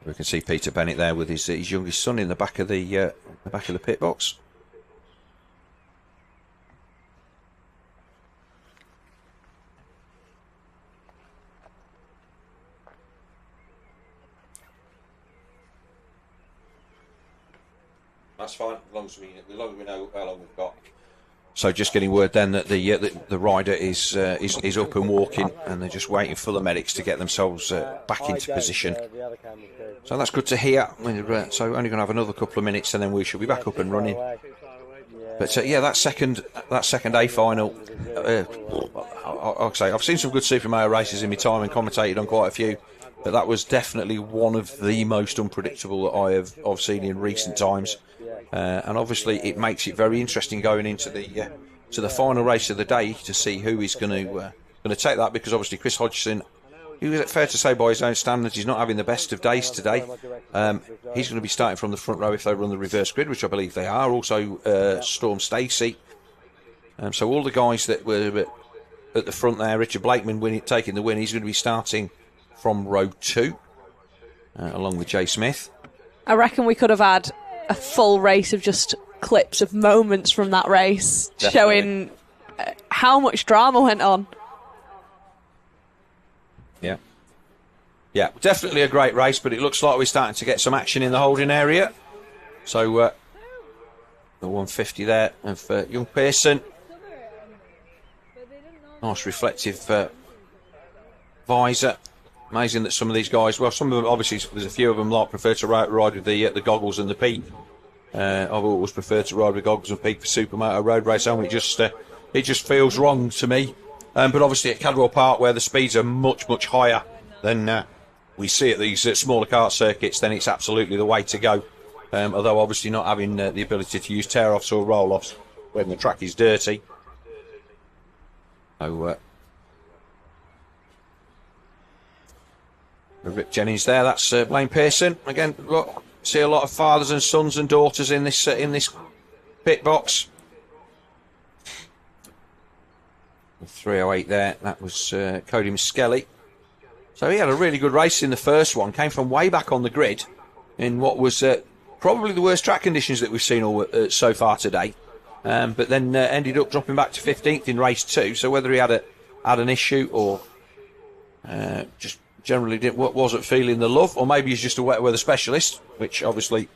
We can see Peter Bennett there with his youngest son in the back of the pit box. That's fine, as long as we know how long we've got. So just getting word then that the rider is up and walking, and they're just waiting for the medics to get themselves back into position. So that's good to hear. So only going to have another couple of minutes, and then we should be back up and running. But yeah, that second A final. I'll say I've seen some good Supermoto races in my time and commentated on quite a few, but that was definitely one of the most unpredictable that I've seen in recent times. and obviously it makes it very interesting going into the final race of the day to see who is going to take that, because obviously Chris Hodgson, who is fair to say by his own standards, he's not having the best of days today. He's going to be starting from the front row if they run the reverse grid, which I believe they are. Also, Storm Stacey. So all the guys that were at the front there, Richard Blakeman taking the win, he's going to be starting from row 2, along with Jay Smith. I reckon we could have had a full race of just clips of moments from that race, Definitely. showing how much drama went on. Yeah, definitely a great race, but it looks like we're starting to get some action in the holding area. So the 150 there of young Pearson. Nice reflective visor. Amazing that some of these guys, well, some of them, obviously, there's a few of them like prefer to ride with the goggles and the peak. I've always preferred to ride with goggles and peak for Supermoto road race only. It just feels wrong to me. But obviously at Cadwell Park, where the speeds are much, much higher than we see at these smaller kart circuits, then it's absolutely the way to go. Although obviously not having the ability to use tear-offs or roll-offs when the track is dirty. So Rick Jennings there, that's Blaine Pearson. Again, look, see a lot of fathers and sons and daughters in this pit box. 308 there, that was Cody Miskelly. So he had a really good race in the first one, came from way back on the grid in what was probably the worst track conditions that we've seen so far today. But then ended up dropping back to 15th in race 2. So whether he had an issue or just generally wasn't feeling the love, or maybe he's just a wet weather specialist, which obviously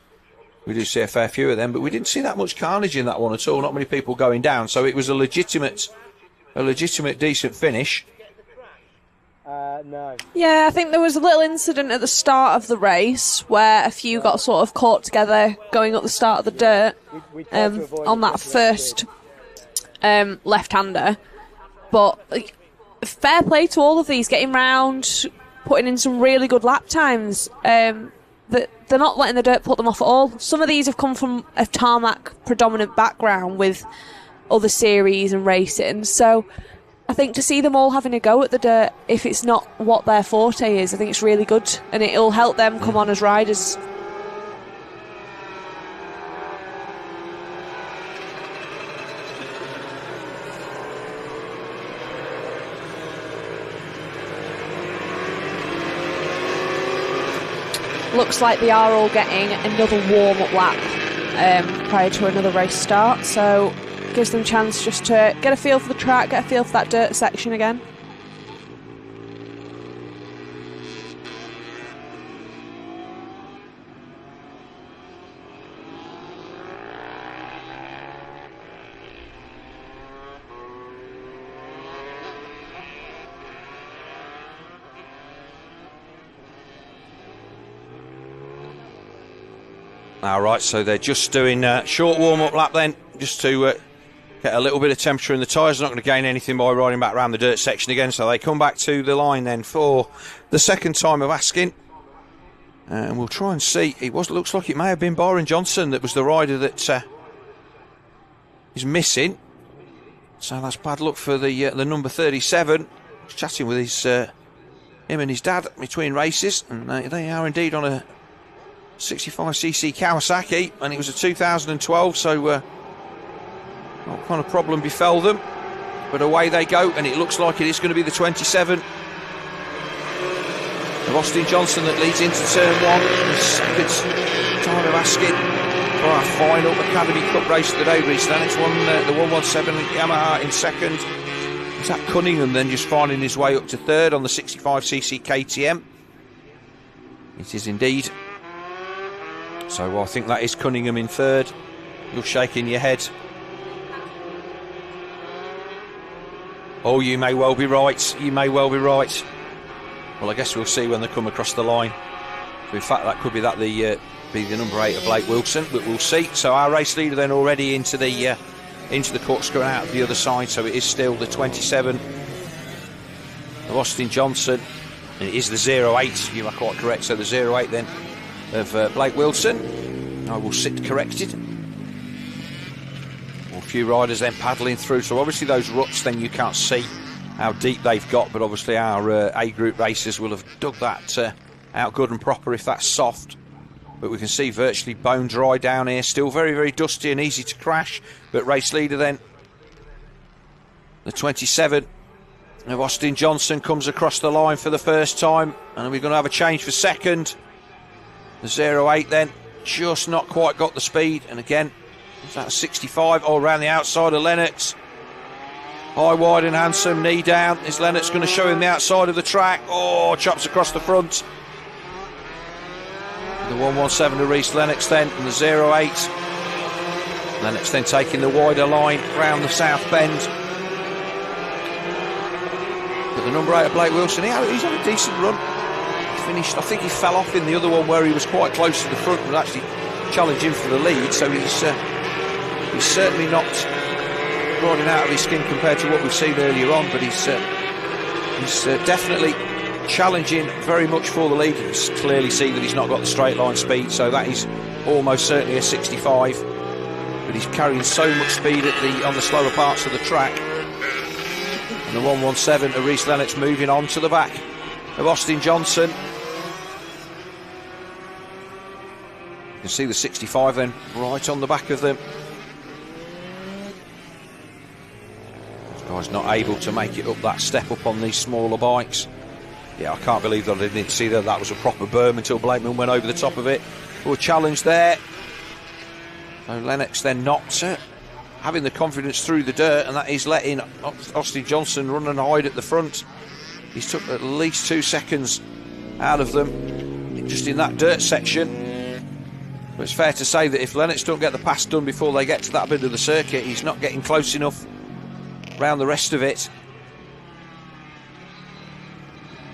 we do see a fair few of them, but we didn't see that much carnage in that one at all. Not many people going down, so it was a legitimate decent finish. No. Yeah, I think there was a little incident at the start of the race where a few got sort of caught together going up the start of the dirt on that first left-hander. But fair play to all of these, getting round, putting in some really good lap times. That they're not letting the dirt put them off at all. Some of these have come from a tarmac predominant background with other series and racing, so I think to see them all having a go at the dirt, if it's not what their forte is, I think it's really good, and it'll help them come on as riders. Looks like they are all getting another warm-up lap prior to another race start, so gives them a chance just to get a feel for the track, get a feel for that dirt section again. All right, so they're just doing a short warm-up lap then, just to get a little bit of temperature in the tyres. They're not going to gain anything by riding back around the dirt section again, so they come back to the line then for the second time of asking. And we'll try and see. Looks like it may have been Byron Johnson that was the rider that is missing. So that's bad luck for the number 37. I was chatting with him and his dad between races, and they are indeed on a 65cc Kawasaki, and it was a 2012, so what kind of problem befell them, but away they go, and it looks like it is going to be the 27 of Austin Johnson that leads into turn 1. The second time of asking for our final Academy Cup race of the day, Reece. Then it's the 117 Yamaha in second. Is that Cunningham then just finding his way up to third on the 65cc KTM? It is indeed. So I think that is Cunningham in third. You're shaking your head. Oh, you may well be right. You may well be right. Well, I guess we'll see when they come across the line. In fact, that could be the number 8 of Blake Wilson, but we'll see. So our race leader then already into the corkscrew and out of the other side. So it is still the 27 of Austin Johnson. And it is the 08. You are quite correct. So the 08 then of Blake Wilson. I will sit corrected. A few riders then paddling through, so obviously those ruts then you can't see how deep they've got, but obviously our A group racers will have dug that out good and proper if that's soft. But we can see virtually bone dry down here, still very, very dusty and easy to crash. But race leader then, the 27 of Austin Johnson, comes across the line for the first time, and we're going to have a change for second. The 08 then, just not quite got the speed, and again, is that a 65 all around the outside of Lennox? High, wide and handsome, knee down. Is Lennox going to show him the outside of the track? Oh, chops across the front. The 117 to Reece Lennox then, and the 08. Lennox then taking the wider line round the south bend. But the number 8 of Blake Wilson, he's had a decent run. He finished, I think he fell off in the other one where he was quite close to the front and was actually challenging for the lead, so he's certainly not riding out of his skin compared to what we've seen earlier on, but he's definitely challenging very much for the lead. You can clearly see that he's not got the straight line speed, so that is almost certainly a 65, but he's carrying so much speed on the slower parts of the track. And the 117 of Reece Lennox moving on to the back of Austin Johnson. You can see the 65 then right on the back of them. This guy's not able to make it up that step up on these smaller bikes. Yeah, I can't believe that I didn't see that was a proper berm until Blakeman went over the top of it. Oh, challenge there. So Lennox then not having the confidence through the dirt, and that is letting Austin Johnson run and hide at the front. He's took at least 2 seconds out of them just in that dirt section. But it's fair to say that if Lennox don't get the pass done before they get to that bit of the circuit, he's not getting close enough round the rest of it.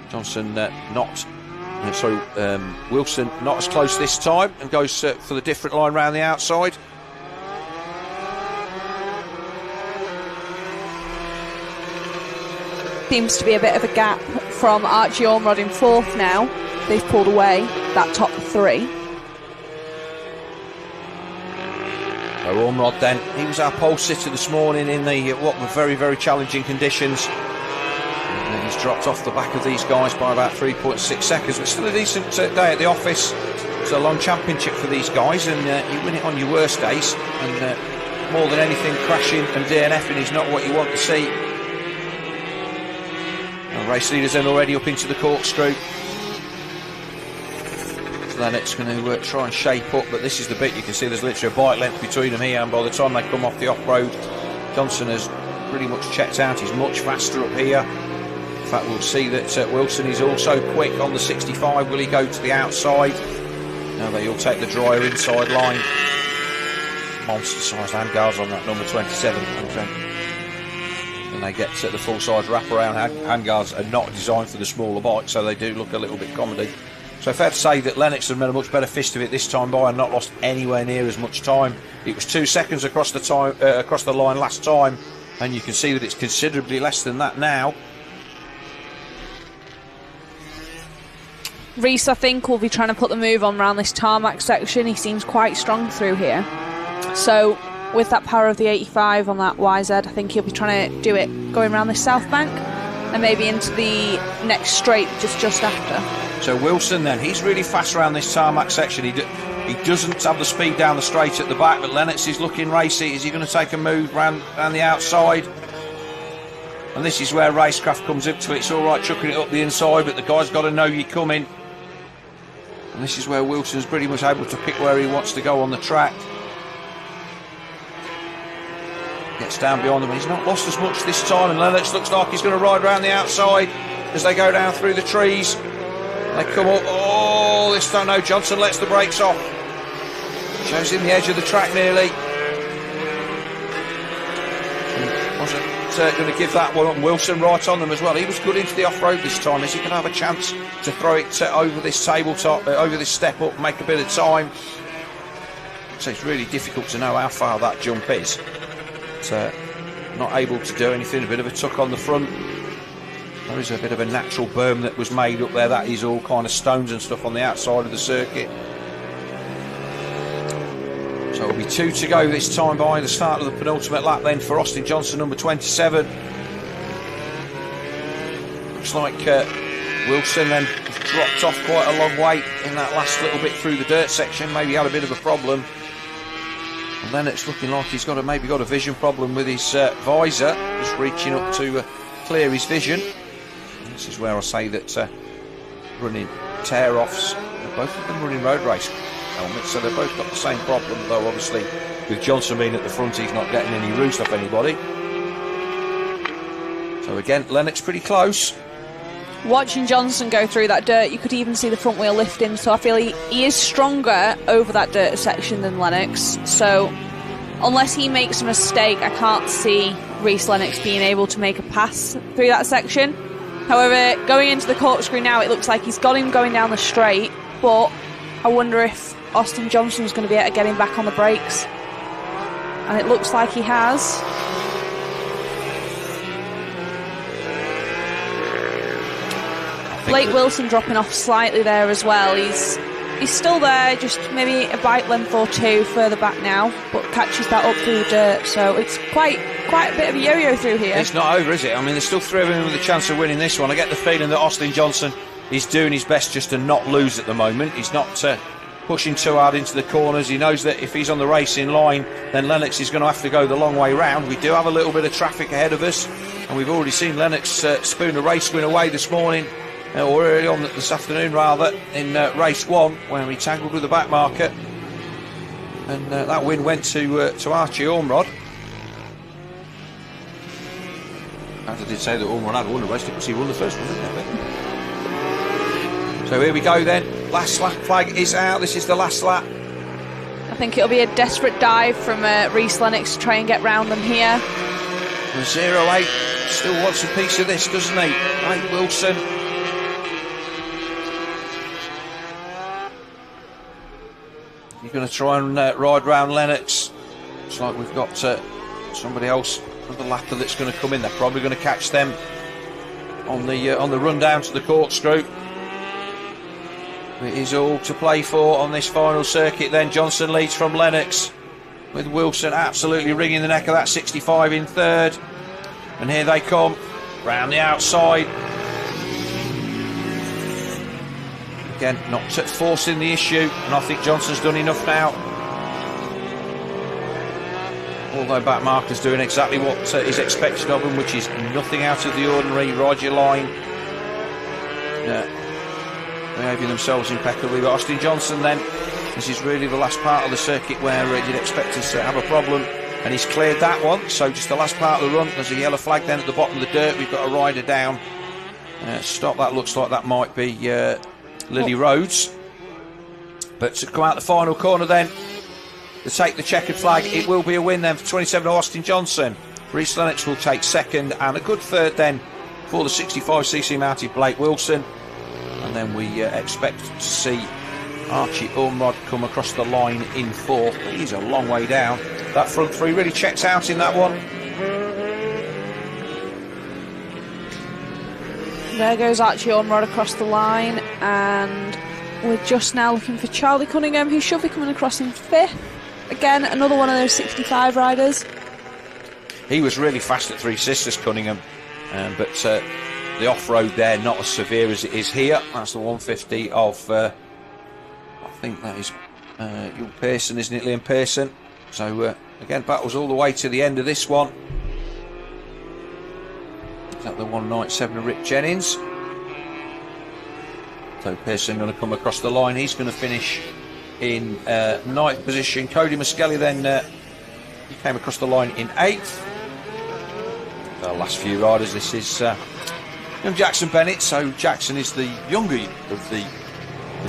Johnson Wilson not as close this time and goes for the different line round the outside. Seems to be a bit of a gap from Archie Ormrod in 4th now. They've pulled away that top 3. Ormrod then, he was our pole sitter this morning in the what were very, very challenging conditions. And he's dropped off the back of these guys by about 3.6 seconds, but still a decent day at the office. It's a long championship for these guys, and you win it on your worst days, and more than anything, crashing and DNFing is not what you want to see. And race leaders then already up into the corkscrew. So Lennox going to try and shape up, but this is the bit you can see there's literally a bike length between them here, and by the time they come off the off-road, Johnson has pretty much checked out. He's much faster up here. In fact, we'll see that Wilson is also quick on the 65. Will he go to the outside? No, he'll take the drier inside line. Monster-sized handguards on that number 27. And they get the full-size wraparound handguards are not designed for the smaller bike, so they do look a little bit comedy. So fair to say that Lennox has made a much better fist of it this time by and not lost anywhere near as much time. It was 2 seconds across the line last time, and you can see that it's considerably less than that now. Reece, I think, will be trying to put the move on around this tarmac section. He seems quite strong through here. So with that power of the 85 on that YZ, I think he'll be trying to do it going around this south bank and maybe into the next straight just after. So Wilson then, he's really fast around this tarmac section. He doesn't have the speed down the straight at the back, but Lennox is looking racy. Is he going to take a move round the outside? And this is where racecraft comes up to it. It's all right chucking it up the inside, but the guy's got to know you're coming. And this is where Wilson's pretty much able to pick where he wants to go on the track. Gets down behind them, he's not lost as much this time, and Lennox looks like he's going to ride around the outside as they go down through the trees. They come up, oh, this don't know, Johnson lets the brakes off. Shows him the edge of the track nearly. Wasn't going to give that one up. Wilson right on them as well. He was good into the off-road this time. Is he going to have a chance to throw it over this tabletop, over this step up, make a bit of time? So it's really difficult to know how far that jump is. Not able to do anything. A bit of a tuck on the front. There is a bit of a natural berm that was made up there. That is all kind of stones and stuff on the outside of the circuit. So So it'll be 2 to go this time by the start of the penultimate lap then for Austin Johnson, number 27. Looks like Wilson then dropped off quite a long way in that last little bit through the dirt section. Maybe had a bit of a problem. And then it's looking like he's maybe got a vision problem with his visor, just reaching up to clear his vision. And this is where I say that running tear-offs, both of them running road race helmets, so they've both got the same problem, though obviously with Johnson being at the front he's not getting any roost off anybody. So again, Lennox pretty close. Watching Johnson go through that dirt, you could even see the front wheel lifting, so I feel he is stronger over that dirt section than Lennox. So unless he makes a mistake, I can't see Reece Lennox being able to make a pass through that section. However, going into the corkscrew now, it looks like he's got him going down the straight, but I wonder if Austin Johnson's going to be able to get him back on the brakes. And it looks like he has. Blake Wilson dropping off slightly there as well. He's still there, just maybe a bike length or two further back now, but catches that up through the dirt. So it's quite a bit of a yo-yo through here. It's not over, is it? I mean, there's still 3 of them with a chance of winning this one. I get the feeling that Austin Johnson is doing his best just to not lose at the moment. He's not pushing too hard into the corners. He knows that if he's on the racing line, then Lennox is going to have to go the long way round. We do have a little bit of traffic ahead of us, and we've already seen Lennox spoon a race win away this morning. Or early on this afternoon rather, in race 1, where he tangled with the back marker, and that win went to Archie Ormrod. I did say that Ormrod had won the race because he won the first one, didn't he? So here we go then, last lap flag is out, this is the last lap. I think it'll be a desperate dive from Reece Lennox to try and get round them here. 0-8 still wants a piece of this, doesn't he? Blake Wilson. You're going to try and ride round Lennox. Looks like we've got somebody else, another lapper that's going to come in. They're probably going to catch them on the run down to the corkscrew. It is all to play for on this final circuit then. Johnson leads from Lennox, with Wilson absolutely wringing the neck of that 65 in third. And here they come, round the outside. Again, not forcing the issue, and I think Johnson's done enough now. Although back marker's doing exactly what is expected of him, which is nothing out of the ordinary. Ride your line, behaving themselves impeccably. But Austin Johnson then, this is really the last part of the circuit where you'd expect us to have a problem, and he's cleared that one. So just the last part of the run, there's a yellow flag then at the bottom of the dirt. We've got a rider down. Stop, that looks like that might be Lily Rhodes. But to come out the final corner then, to take the checkered flag, it will be a win then for 27 Austin Johnson. Reece Lennox will take second, and a good third then for the 65cc mounted Blake Wilson. And then we expect to see Archie Ormrod come across the line in fourth. But he's a long way down. That front three really checks out in that one. There goes Archie Ormrod across the line, and we're just now looking for Charlie Cunningham, who should be coming across in fifth. Again, another one of those 65 riders. He was really fast at Three Sisters, Cunningham, but the off-road there not as severe as it is here. That's the 150 of, I think that is Hugh Pearson, isn't it, Liam Pearson? So again, battles all the way to the end of this one. Is that the 197 of Rick Jennings? So Pearson going to come across the line. He's going to finish in ninth position. Cody Muskelly then he came across the line in eighth. The last few riders, this is young Jackson Bennett. So Jackson is the younger of the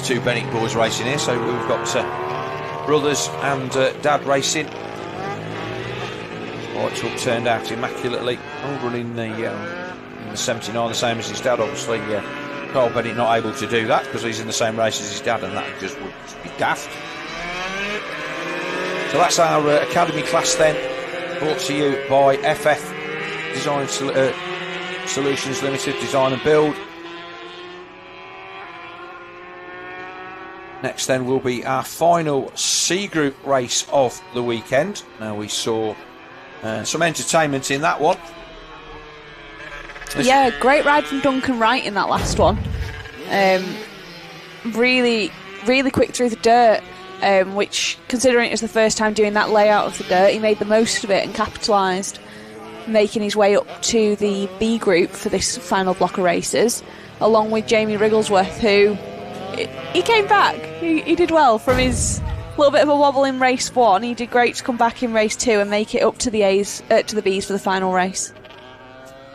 two Bennett boys racing here. So we've got brothers and dad racing. White truck turned out immaculately. All running the 79, the same as his dad. Obviously, Carl Bennett not able to do that because he's in the same race as his dad, and that just would be daft. So that's our academy class then, brought to you by FF Design Solutions Limited, Design and Build. Next then will be our final C Group race of the weekend. Now we saw some entertainment in that one. Yeah, great ride from Duncan Wright in that last one. Really quick through the dirt, which, considering it was the first time doing that layout of the dirt, he made the most of it and capitalised, making his way up to the B Group for this final block of races, along with Jamie Wrigglesworth, who he came back. He did well from his little bit of a wobble in race 1. He did great to come back in race 2 and make it up to the Bs for the final race.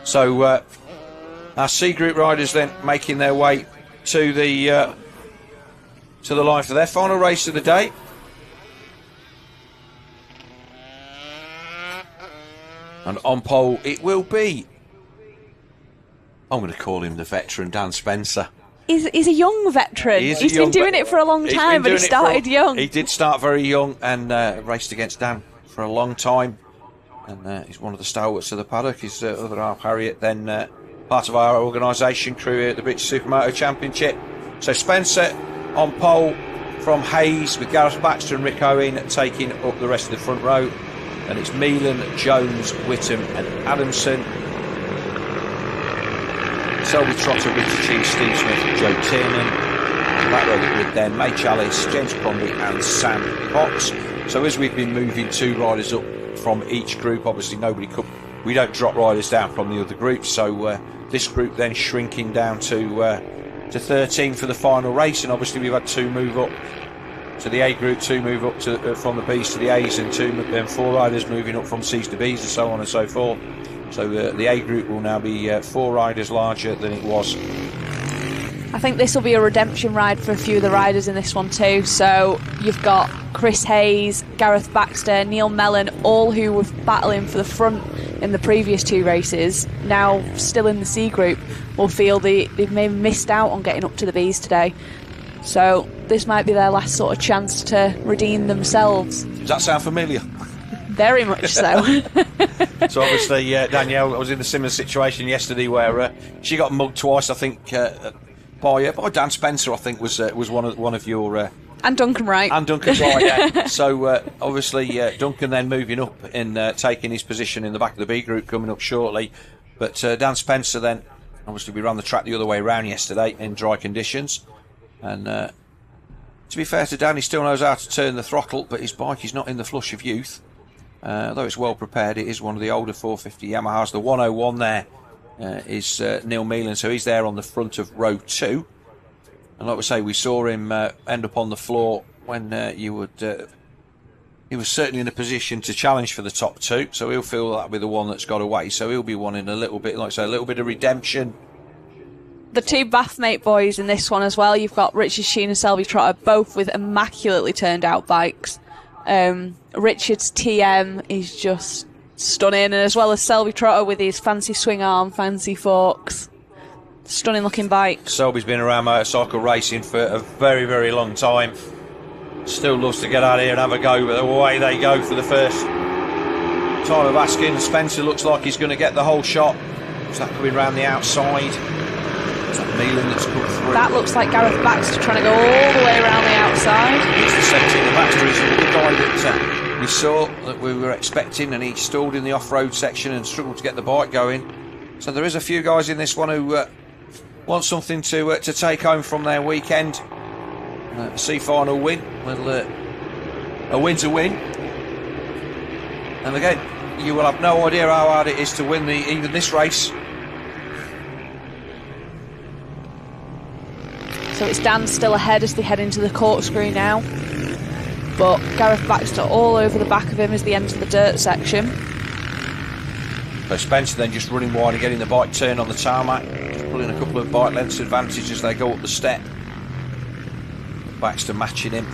So our C Group riders then making their way to the line for their final race of the day. And on pole it will be, I'm going to call him the veteran, Dan Spencer. He's a young veteran. He's been doing it for a long time, but he started young. He did start very young and raced against Dan for a long time. And he's one of the stalwarts of the paddock. His other half, Harriet, then part of our organisation crew here at the British Supermoto Championship. So Spencer on pole from Hayes, with Gareth Baxter and Rick Owen taking up the rest of the front row. And it's Meelan, Jones, Whittam and Adamson. Selby Trotter, Richard Sheen, Steve Smith, Joe Tiernan. That row the grid then, May Chalice, James Conley and Sam Cox. So as we've been moving 2 riders up from each group, obviously we don't drop riders down from the other groups, so this group then shrinking down to 13 for the final race, and obviously we've had 2 move up to the A Group, 2 move up to from the Bs to the As, and 4 riders moving up from Cs to Bs, and so on and so forth. So the A Group will now be 4 riders larger than it was. I think this will be a redemption ride for a few of the riders in this one too. So you've got Chris Hayes, Gareth Baxter, Neil Mellon, all who were battling for the front in the previous 2 races, now still in the C Group, will feel they've maybe missed out on getting up to the Bs today. So this might be their last sort of chance to redeem themselves. Does that sound familiar? Very much so. So obviously Danielle was in a similar situation yesterday where she got mugged twice, I think, by Dan Spencer, I think was one of your and Duncan Wright. And Duncan Wright, yeah. So obviously Duncan then moving up in taking his position in the back of the B Group coming up shortly. But Dan Spencer then, obviously we ran the track the other way around yesterday in dry conditions, and to be fair to Dan, he still knows how to turn the throttle, but his bike is not in the flush of youth. Though it's well prepared, it is one of the older 450 Yamahas. The 101 there is Neil Meelan, so he's there on the front of row 2. And like we say, we saw him end up on the floor when he was certainly in a position to challenge for the top 2. So he'll feel that'll be the one that's got away. So he'll be wanting a little bit, like I say, a little bit of redemption. The 2 Bathmate boys in this one as well. You've got Richard Sheen and Selby Trotter, both with immaculately turned out bikes. Richard's TM is just stunning, and as well as Selby Trotter with his fancy swing arm, fancy forks. Stunning looking bike. Selby's been around motorcycle racing for a very, very long time. Still loves to get out here and have a go, but away they go for the first time of asking. Spencer looks like he's going to get the whole shot. Is that coming round the outside? Is that Meelan that's come through? That looks like Gareth Baxter trying to go all the way around the outside. It's the 17 of Baxter, is the guy that we saw, that we were expecting, and he stalled in the off-road section and struggled to get the bike going. So there is a few guys in this one who want something to take home from their weekend. C final win, well, a win's a win. And again, you will have no idea how hard it is to win even this race. So it's Dan still ahead as they head into the corkscrew now. But Gareth Baxter all over the back of him as they enter the dirt section. So Spencer then just running wide and getting the bike turned on the tarmac. Just pulling a couple of bike lengths advantage as they go up the step. Baxter matching him.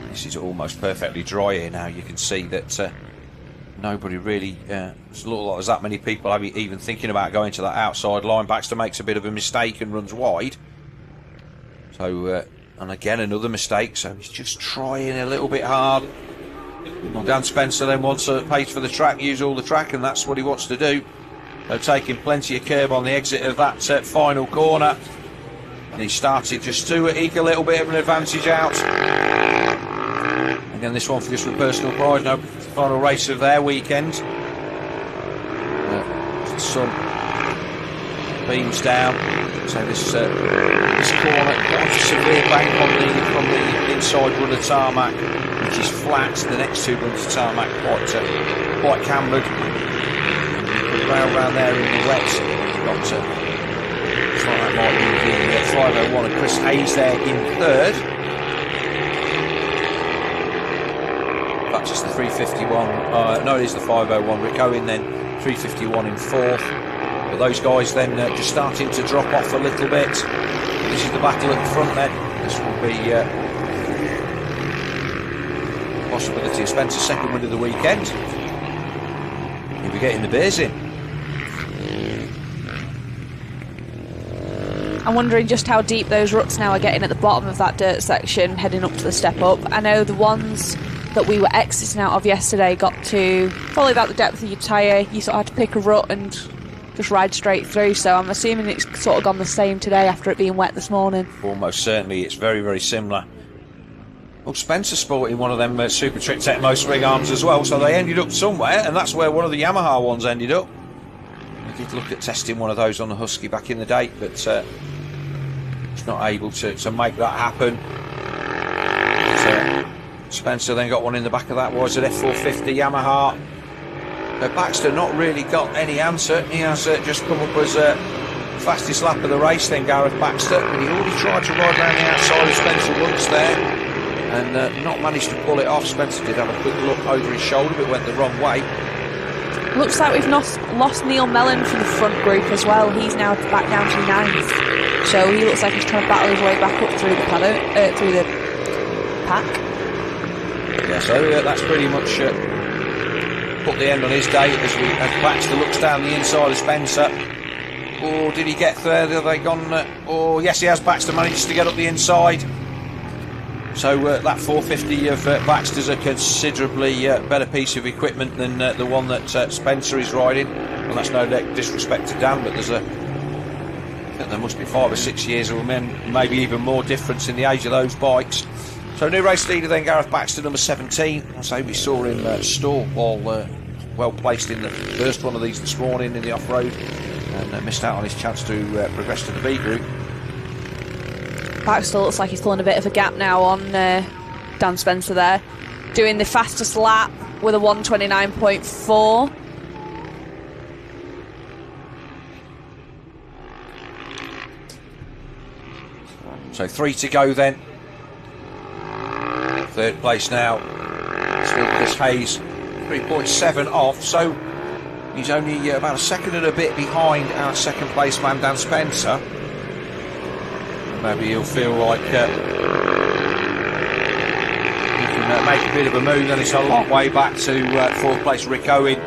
This is almost perfectly dry here now. You can see that nobody really, doesn't look like there's that many people even thinking about going to that outside line. Baxter makes a bit of a mistake and runs wide. So, and again another mistake, so he's just trying a little bit hard. Well, Dan Spencer then wants a pace for the track, use all the track, and that's what he wants to do. So taking plenty of curb on the exit of that final corner. He started just to eke a little bit of an advantage out. Again, this one for just for personal pride. No final race of their weekend. The sun beams down. So this corner, quite a severe bank on the inside run of tarmac, which is flat. The next two runs of tarmac quite cambered. Round there in the wet. Got looks like that might be the 501 and Chris Hayes there in third. That's just the 351. No, it is the 501. Rick Owen then 351 in fourth. But those guys then just starting to drop off a little bit. This is the battle at the front then. This will be possibility of Spencer's second win of the weekend. He'll be getting the beers in. I'm wondering just how deep those ruts now are getting at the bottom of that dirt section heading up to the step up. I know the ones that we were exiting out of yesterday got to probably about the depth of your tyre. You sort of had to pick a rut and just ride straight through, so I'm assuming it's sort of gone the same today after it being wet this morning. Almost certainly, it's very, very similar. Well, Spencer sporting one of them Super Trick Techmo spring arms as well, so they ended up somewhere, and that's where one of the Yamaha ones ended up. I did look at testing one of those on the Husky back in the day, but it's not able to make that happen. But, Spencer then got one in the back of that, was an F450 Yamaha. Baxter not really got any answer. He has just come up as fastest lap of the race then, Gareth Baxter, but he already tried to ride around the outside of Spencer once there and not managed to pull it off. Spencer did have a quick look over his shoulder but went the wrong way. Looks like we've lost Neil Mellon from the front group as well. He's now back down to ninth, so he looks like he's trying to battle his way back up through the paddock, through the pack. Yeah, so that's pretty much put the end on his day as Baxter looks down the inside of Spencer. Or did he get there? Have they gone? Yes, he has. Baxter managed to get up the inside. So that 450 of Baxter's a considerably better piece of equipment than the one that Spencer is riding. And that's no disrespect to Dan, but I think there must be 5 or 6 years or maybe even more difference in the age of those bikes. So new race leader then, Gareth Baxter, number 17. I say we saw him stall while well placed in the first one of these this morning in the off-road, and missed out on his chance to progress to the B group. Baxter looks like he's pulling a bit of a gap now on Dan Spencer there, doing the fastest lap with a 1:29.4. So 3 to go then. Third place now, still Chris Hayes, 3.7 off, so he's only about a second and a bit behind our second place man Dan Spencer. Maybe he'll feel like he can make a bit of a move, then it's a long way back to fourth place Rick Owen. I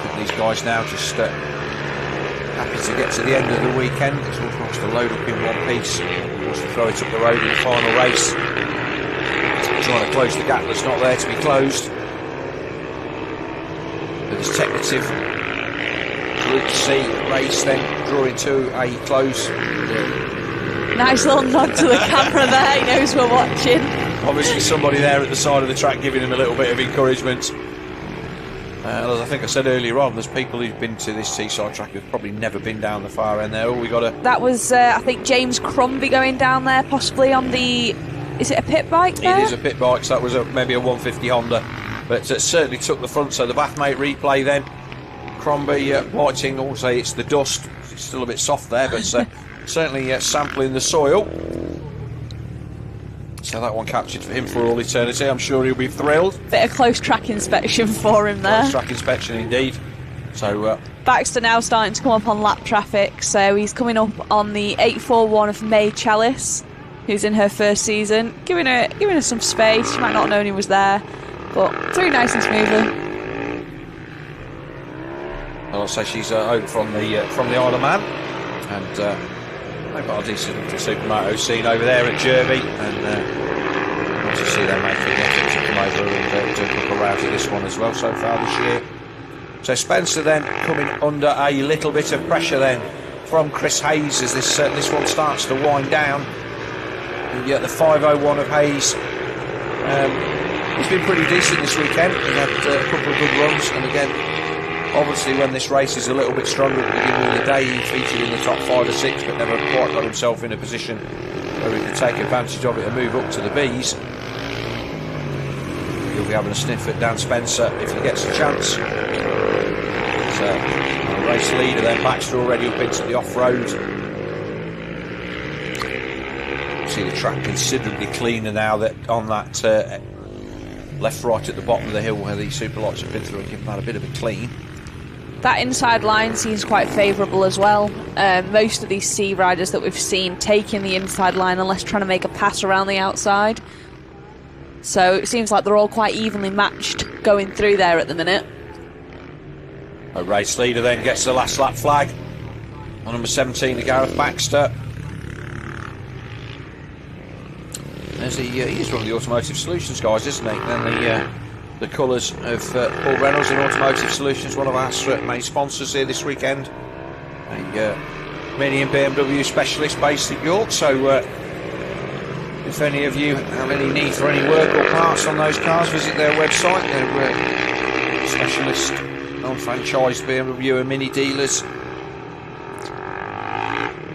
think these guys now just happy to get to the end of the weekend. It's all wants to load up in one piece, wants to throw it up the road in the final race, trying to close the gap that's not there to be closed. But this Technative Group C race then drawing to a close. Nice little nod to the camera there, he knows we're watching. Obviously somebody there at the side of the track giving him a little bit of encouragement. As I think I said earlier on, there's people who've been to this Teesside track who've probably never been down the far end there. All we got to... That was, I think, James Crombie going down there, possibly on the... Is it a pit bike there? It is a pit bike, so that was maybe a 150 Honda. But it certainly took the front, so the Bathmate replay then. Crombie watching, also it's the dust. It's still a bit soft there, but certainly sampling the soil. So that one captured for him for all eternity. I'm sure he'll be thrilled. Bit of close track inspection for him there. Close track inspection indeed. So Baxter now starting to come up on lap traffic, so he's coming up on the 841 of May Chalice, who's in her first season, giving her some space. She might not have known he was there, but through nice and smoothly. I'll say she's over from the Isle of Man, and they've got a decent supermoto scene over there at Derby, and nice to see them making the effort to come over and do a couple of rounds of this one as well so far this year. So Spencer then coming under a little bit of pressure then from Chris Hayes as this one starts to wind down. The 5:01 of Hayes. He's been pretty decent this weekend. He had a couple of good runs, and again, obviously when this race is a little bit stronger at the beginning of the day, he featured in the top 5 or 6, but never quite got himself in a position where he could take advantage of it and move up to the Bs. He'll be having a sniff at Dan Spencer if he gets a chance. So, the race leader then, Baxter already up into the off-road. See the track considerably cleaner now that on that left-right at the bottom of the hill where the Superlights have been through and given that a bit of a clean. That inside line seems quite favourable as well. Most of these C riders that we've seen taking the inside line unless trying to make a pass around the outside. So it seems like they're all quite evenly matched going through there at the minute. A race leader then gets the last lap flag on number 17, the Gareth Baxter. As he is one of the Automotive Solutions guys, isn't he? Then the colours of Paul Reynolds and Automotive Solutions, one of our main sponsors here this weekend. A Mini and BMW specialist based in York. So if any of you have any need for any work or parts on those cars, visit their website. They're specialist non-franchised BMW and Mini dealers.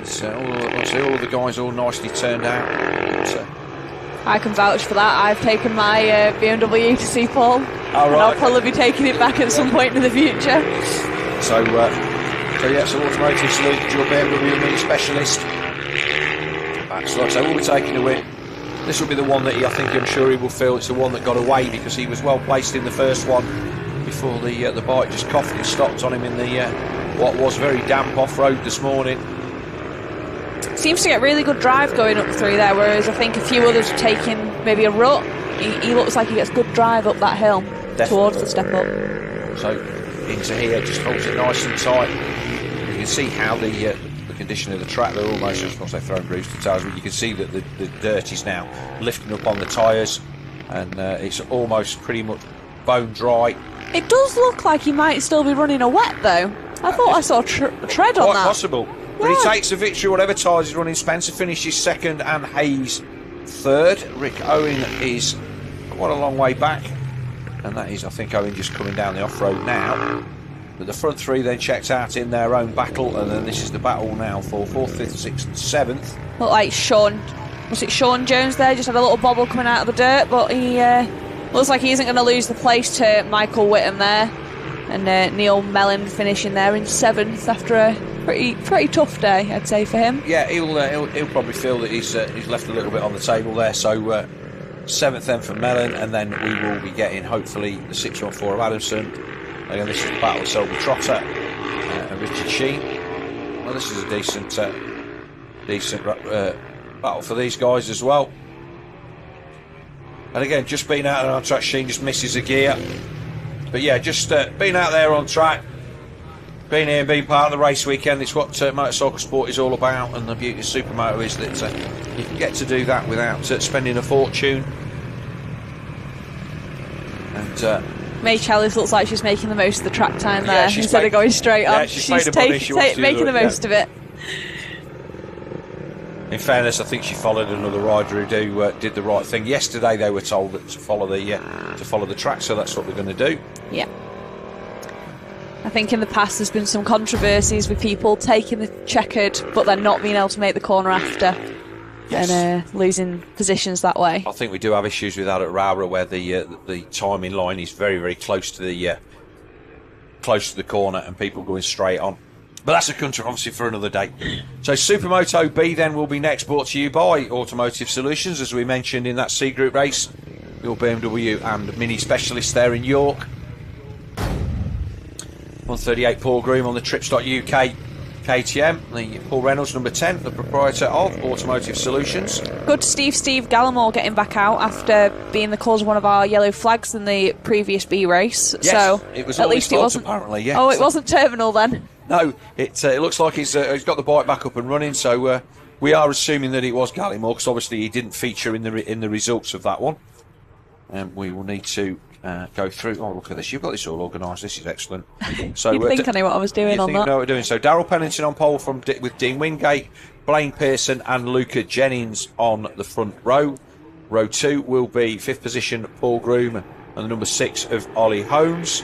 So all of the guys all nicely turned out. I can vouch for that. I've taken my BMW to see Paul, and I'll probably be taking it back at some point in the future. So Automotive Solutions, your BMW Mini specialist. So like I say, we'll be taking the win. This will be the one that I'm sure he will feel it's the one that got away, because he was well placed in the first one before the bike just coughed and stopped on him in the what was very damp off-road this morning. Seems to get really good drive going up through there, whereas I think a few others are taking maybe a rut. He looks like he gets good drive up that hill. Definitely. Towards the step up. So into here, just holds it nice and tight. You can see how the condition of the track, they're almost, of course they've thrown grease to tyres, but you can see that the dirt is now lifting up on the tyres, and it's almost pretty much bone dry. It does look like he might still be running a wet though. I thought I saw a tread on that. Quite possible. But he takes the victory, whatever tyres he's running. Spencer finishes second and Hayes third. Rick Owen is quite a long way back, and that is, I think, Owen just coming down the off-road now. But the front three then checked out in their own battle, and then this is the battle now for 4th, 5th, 6th and 7th. Looked like Sean Jones there, just had a little bobble coming out of the dirt, but he looks like he isn't going to lose the place to Michael Whittam there. And Neil Mellon finishing there in 7th after a pretty tough day, I'd say, for him. Yeah, he'll probably feel that he's left a little bit on the table there. So 7th then for Mellon, and then we will be getting hopefully the 614 of Adamson. Again, this is the battle of Selby Trotter and Richard Sheen. Well, this is a decent battle for these guys as well. And again, just being out there on track, Sheen just misses a gear. But yeah, just being out there on track, being here and being part of the race weekend, it's what motorcycle sport is all about, and the beauty of Supermoto is that you can get to do that without spending a fortune. And May Challis looks like she's making the most of the track time there, instead of going straight on. She's making the most of it. In fairness, I think she followed another rider who did the right thing. Yesterday they were told that to follow the track, so that's what we're going to do. Yeah. I think in the past there's been some controversies with people taking the checkered but then not being able to make the corner after. Yes. And losing positions that way. I think we do have issues with that at Rara, where the timing line is very, very close to the corner and people going straight on. But that's a controversy for another day. So Supermoto B then will be next, brought to you by Automotive Solutions, as we mentioned in that C Group race. Your BMW and Mini specialist there in York. 138 Paul Groom on the Tripz.uk KTM. The Paul Reynolds, number 10, the proprietor of Automotive Solutions. Good to Steve Gallimore getting back out after being the cause of one of our yellow flags in the previous B race. Yes, so it was at least it wasn't. Apparently, yes. Oh, it wasn't terminal then. No, it looks like he's got the bike back up and running. So we are assuming that it was Gallimore, because obviously he didn't feature in the results of that one. And we will need to go through. Oh, look at this! You've got this all organised. This is excellent. So You'd think I knew what I was doing on that. You know what we're doing. So Daryl Pennington on pole with Dean Wingate, Blaine Pearson and Luca Jennings on the front row. Row 2 will be 5th position Paul Groom and the number 6 of Ollie Holmes.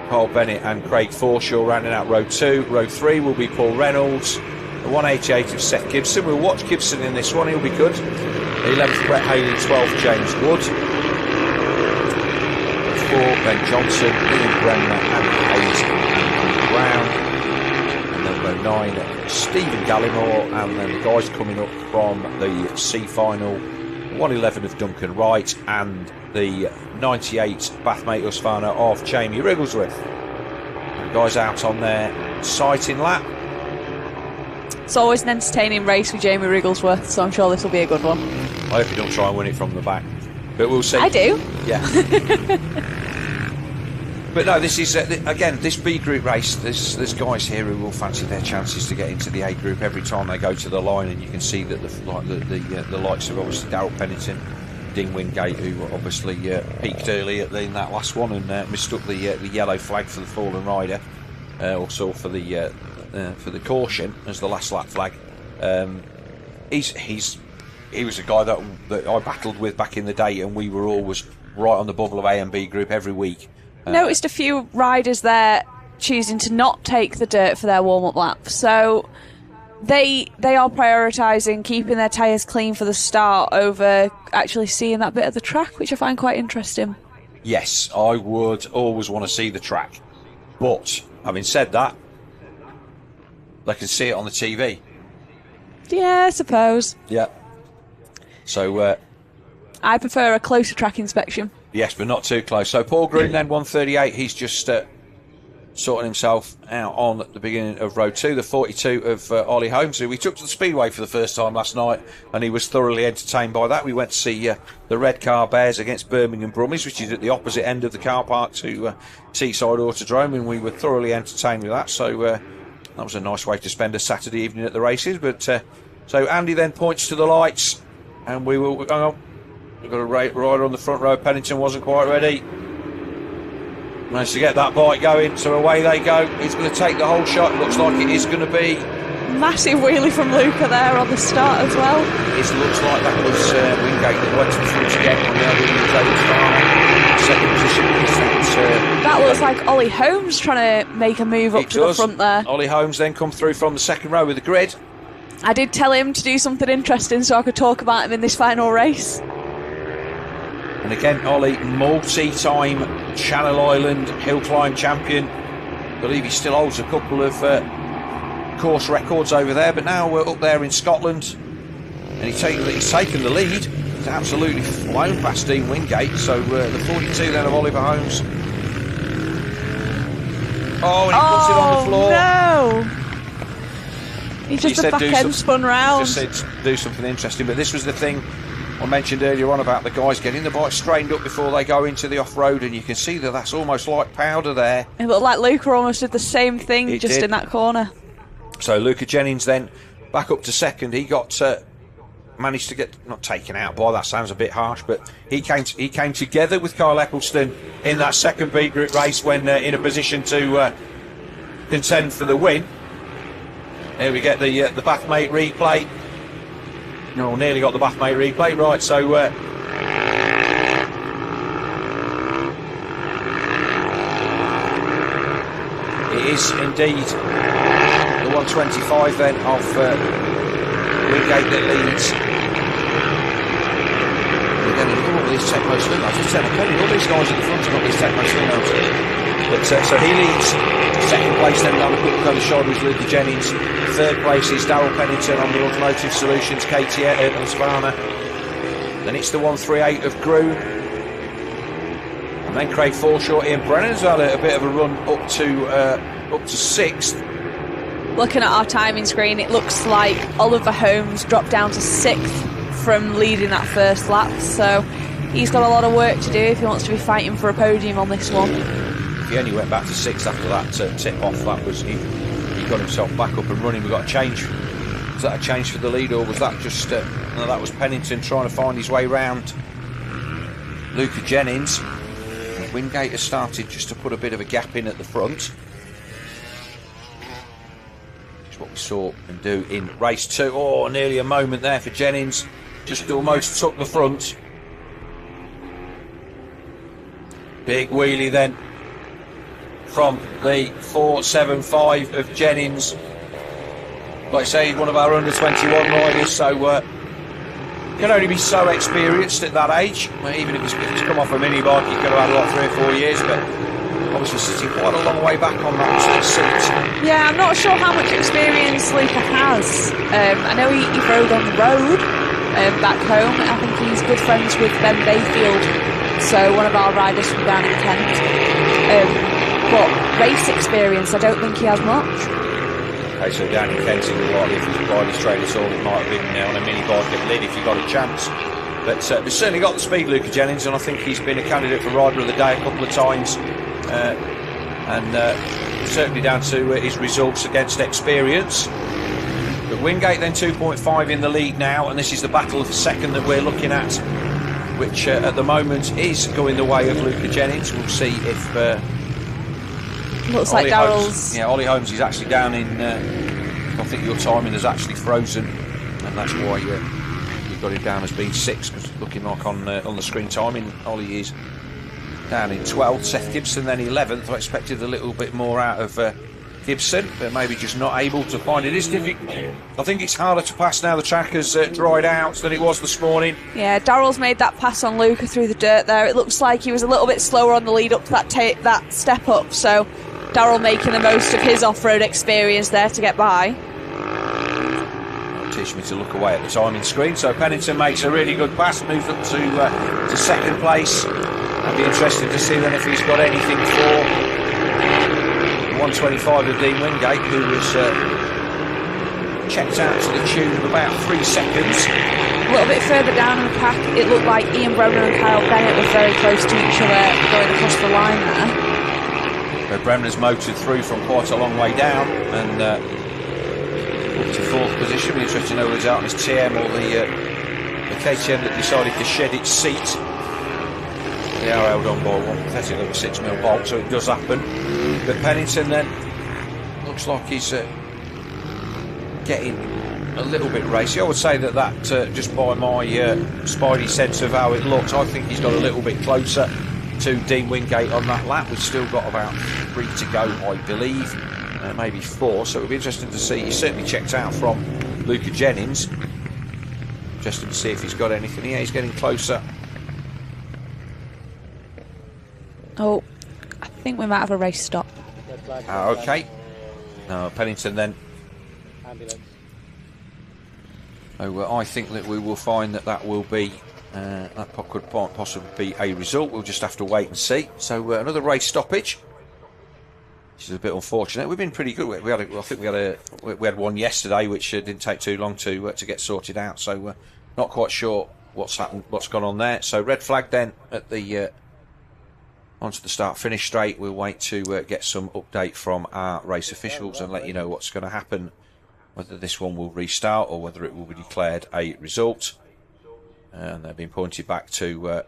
Carl Bennett and Craig Forshaw rounding out row 2. Row 3 will be Paul Reynolds. The 188 of Seth Gibson. We'll watch Gibson in this one. He'll be good. 11th Brett Haley, 12th James Wood. 4 Ben Johnson, Ian Bremner, Andy Hayes and Brown. And then row 9 Stephen Gallimore, and then the guys coming up from the C final, 111 of Duncan Wright and the 98 Bathmate Husqvarna of Jamie Wrigglesworth. The guys out on their sighting lap. It's always an entertaining race with Jamie Wrigglesworth, so I'm sure this will be a good one. I hope you don't try and win it from the back, but we'll see. I do. Yeah. But no, this is again this B group race. There's guys here who will fancy their chances to get into the A group every time they go to the line, and you can see that the likes of obviously Daryl Pennington, Dean Wingate, who obviously peaked early in that last one and mistook the yellow flag for the fallen rider, also for the caution as the last lap flag. He was a guy that I battled with back in the day, and we were always right on the bubble of A and B group every week. Noticed a few riders there choosing to not take the dirt for their warm-up lap, so they are prioritising keeping their tyres clean for the start over actually seeing that bit of the track, which I find quite interesting. Yes, I would always want to see the track, but having said that, they can see it on the TV. Yeah, I suppose. Yeah. So I prefer a closer track inspection. Yes, but not too close. So Paul Green then 138. He's just sorting himself out on the beginning of row 2. The 42 of Ollie Holmes, who we took to the Speedway for the first time last night, and he was thoroughly entertained by that. We went to see the Red Car Bears against Birmingham Brummies, which is at the opposite end of the car park to Teesside Autodrome, and we were thoroughly entertained with that. So that was a nice way to spend a Saturday evening at the races. But so Andy then points to the lights, and we will go on. We've got a rider on the front row. Pennington wasn't quite ready. Managed to get that bike going, so away they go. He's going to take the whole shot. Looks like it is going to be. Massive wheelie from Luca there on the start as well. It looks like that was Wingate that went to the front again on the other second position. That looks like Ollie Holmes trying to make a move up to the front there. Ollie Holmes then come through from the second row with the grid. I did tell him to do something interesting so I could talk about him in this final race. And again, Ollie, multi-time Channel Island hill climb champion. I believe he still holds a couple of course records over there, but now we're up there in Scotland, and he's taken the lead. He's absolutely flown past Dean Wingate. So the 42 then of Oliver Holmes. Oh, and he puts it on the floor. No! He just the back end spun round. He just said do something interesting, but this was the thing I mentioned earlier on about the guys getting the bike strained up before they go into the off-road, and you can see that that's almost like powder there. It looked like Luca almost did the same thing in that corner. So Luca Jennings then back up to second. He got managed to get, not taken out by, that sounds a bit harsh, but he came together with Kyle Eccleston in that second B group race when in a position to contend for the win. Here we get the Bathmate replay. No, nearly got the Bathmate replay right. So it is indeed the 125 then of Wingate that leads. Again, look at all these Techno swing outs. Just said, all these guys at the front have got these Techno swing outs. But so he leads second place then down the quick on the shoulders with Luca Jennings. Third place is Daryl Pennington on the Automotive Solutions KTM and Husqvarna. Then it's the 138 of Groom. And then Craig Forshaw. Ian Brennan's had a bit of a run up to sixth. Looking at our timing screen, it looks like Oliver Holmes dropped down to sixth from leading that first lap. So he's got a lot of work to do if he wants to be fighting for a podium on this one. He only went back to sixth after that tip off. That was he got himself back up and running. We got a change. Was that a change for the lead, or was that just no, that was Pennington trying to find his way round Luca Jennings? Wingate has started just to put a bit of a gap in at the front. Which is what we saw him do in race 2. Oh, nearly a moment there for Jennings. Just almost took the front. Big wheelie then from the 475 of Jennings. Like I say, he's one of our under 21 riders, so can only be so experienced at that age. Well, even if he's come off a mini bike, he could have had like 3 or 4 years, but obviously sitting quite a long way back on that seat. Yeah, I'm not sure how much experience Luca has. I know he rode on the road back home. I think he's good friends with Ben Bayfield, so one of our riders from down in Kent. But race experience, I don't think he has much. Okay, so down in Kent, if he's riding straight at all, it might have been on a mini bike at Lid if you got a chance. But he's certainly got the speed, Luca Jennings, and I think he's been a candidate for Rider of the Day a couple of times. Certainly down to his results against experience. But Wingate then 2.5 in the lead now, and this is the battle for second that we're looking at, which at the moment is going the way of Luca Jennings. We'll see if looks like Darrell's. Yeah, Ollie Holmes is actually down in. I think your timing has actually frozen, and that's why you've got him down as being 6. Because looking like on the screen timing, Ollie is down in 12th. Seth Gibson then 11th. I expected a little bit more out of Gibson, but maybe just not able to find it. Is difficult. I think it's harder to pass now the track has dried out than it was this morning. Yeah, Darrell's made that pass on Luca through the dirt there. It looks like he was a little bit slower on the lead up to that step up, so Darrell making the most of his off-road experience there to get by. Teach me to look away at the timing screen. So Pennington makes a really good pass, moves up to second place. I'd be interested to see then if he's got anything for 125 of Dean Wingate, who was checked out to the tune of about 3 seconds. A little bit further down in the pack, it looked like Ian Bremner and Kyle Bennett were very close to each other going across the line there. Bremner's motored through from quite a long way down and up to 4th position. Be interested to know whether it's out on his TM or the KTM that decided to shed its seat. They are held on by one pathetic little 6mm bolt, so it does happen. But Pennington then looks like he's getting a little bit racy. I would say that just by my spidey sense of how it looks, I think he's got a little bit closer to Dean Wingate on that lap. We've still got about 3 to go, I believe, maybe 4, so it'll be interesting to see. He's certainly checked out from Luca Jennings. Interesting to see if he's got anything. Yeah, he's getting closer. Oh, I think we might have a race stop. Okay. No, Pennington then. Ambulance. So I think that we will find that will be that could possibly be a result. We'll just have to wait and see. So another race stoppage, which is a bit unfortunate. We've been pretty good. I think we had one yesterday, which didn't take too long to get sorted out. So not quite sure what's happened, what's gone on there. So red flag then at the onto the start-finish straight. We'll wait to get some update from our race officials and let you know what's going to happen, whether this one will restart or whether it will be declared a result. And they've been pointed back to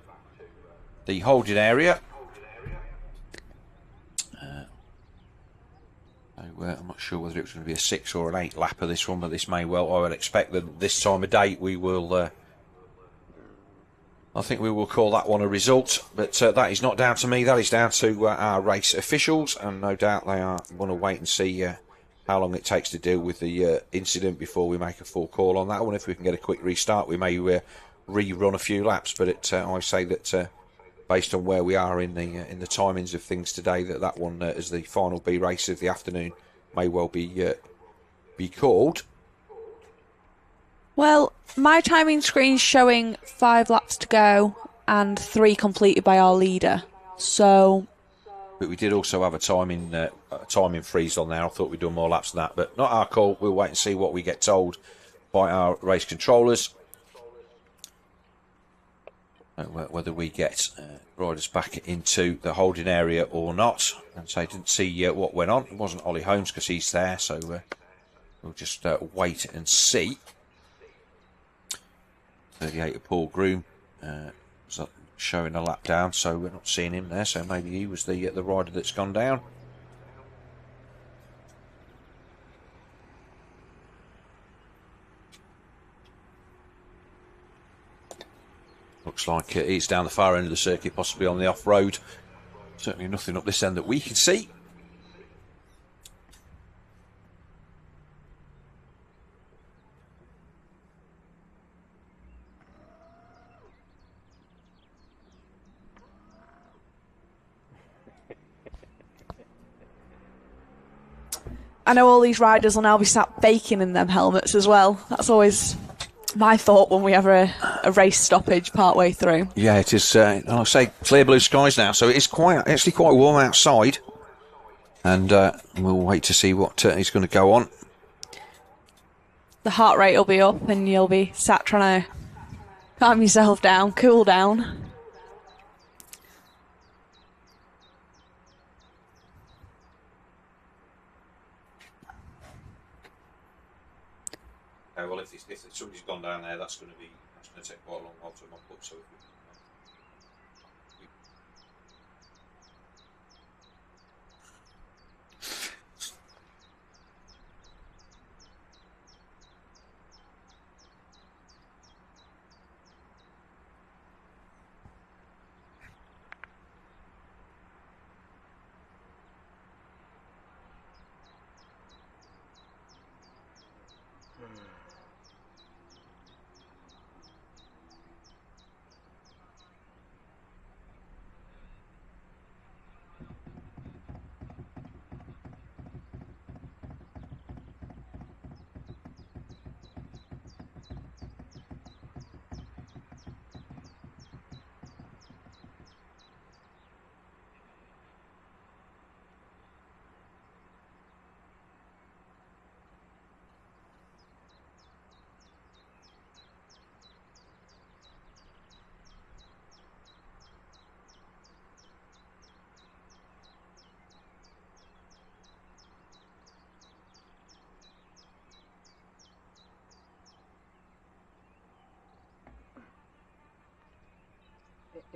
the holding area. I'm not sure whether it was going to be a 6 or an 8 lap of this one, but this may well. I would expect that this time of day we will. I think we will call that one a result, but that is not down to me. That is down to our race officials, and no doubt they want to wait and see how long it takes to deal with the incident before we make a full call on that one. If we can get a quick restart, we may rerun a few laps, but I say that based on where we are in the timings of things today, that one as the final B race of the afternoon may well be called. Well, my timing screen's showing 5 laps to go and 3 completed by our leader. So, but we did also have a timing freeze on there. I thought we'd done more laps than that, but not our call. We'll wait and see what we get told by our race controllers. Whether we get riders back into the holding area or not. And so I didn't see what went on. It wasn't Ollie Holmes because he's there, so we'll just wait and see. 38 of Paul Groom was showing a lap down, so we're not seeing him there. So maybe he was the rider that's gone down. Looks like he's down the far end of the circuit, possibly on the off-road. Certainly nothing up this end that we can see. I know all these riders will now be sat baking in them helmets as well. That's always my thought when we have a race stoppage part way through. Yeah, it is. I'll say clear blue skies now, so it is actually quite warm outside, and we'll wait to see what is going to go on. The heart rate will be up, and you'll be sat trying to calm yourself down, cool down. Well, if somebody's gone down there, that's going to take quite a long while to mop up. So.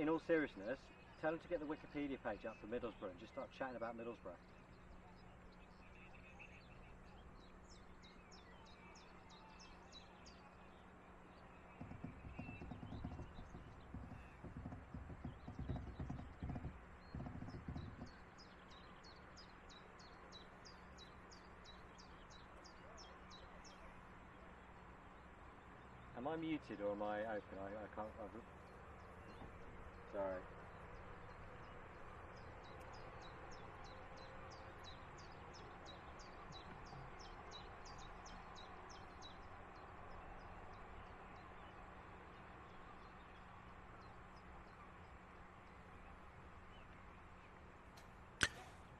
In all seriousness, tell him to get the Wikipedia page up for Middlesbrough and just start chatting about Middlesbrough. Am I muted or am I open? I can't... Sorry.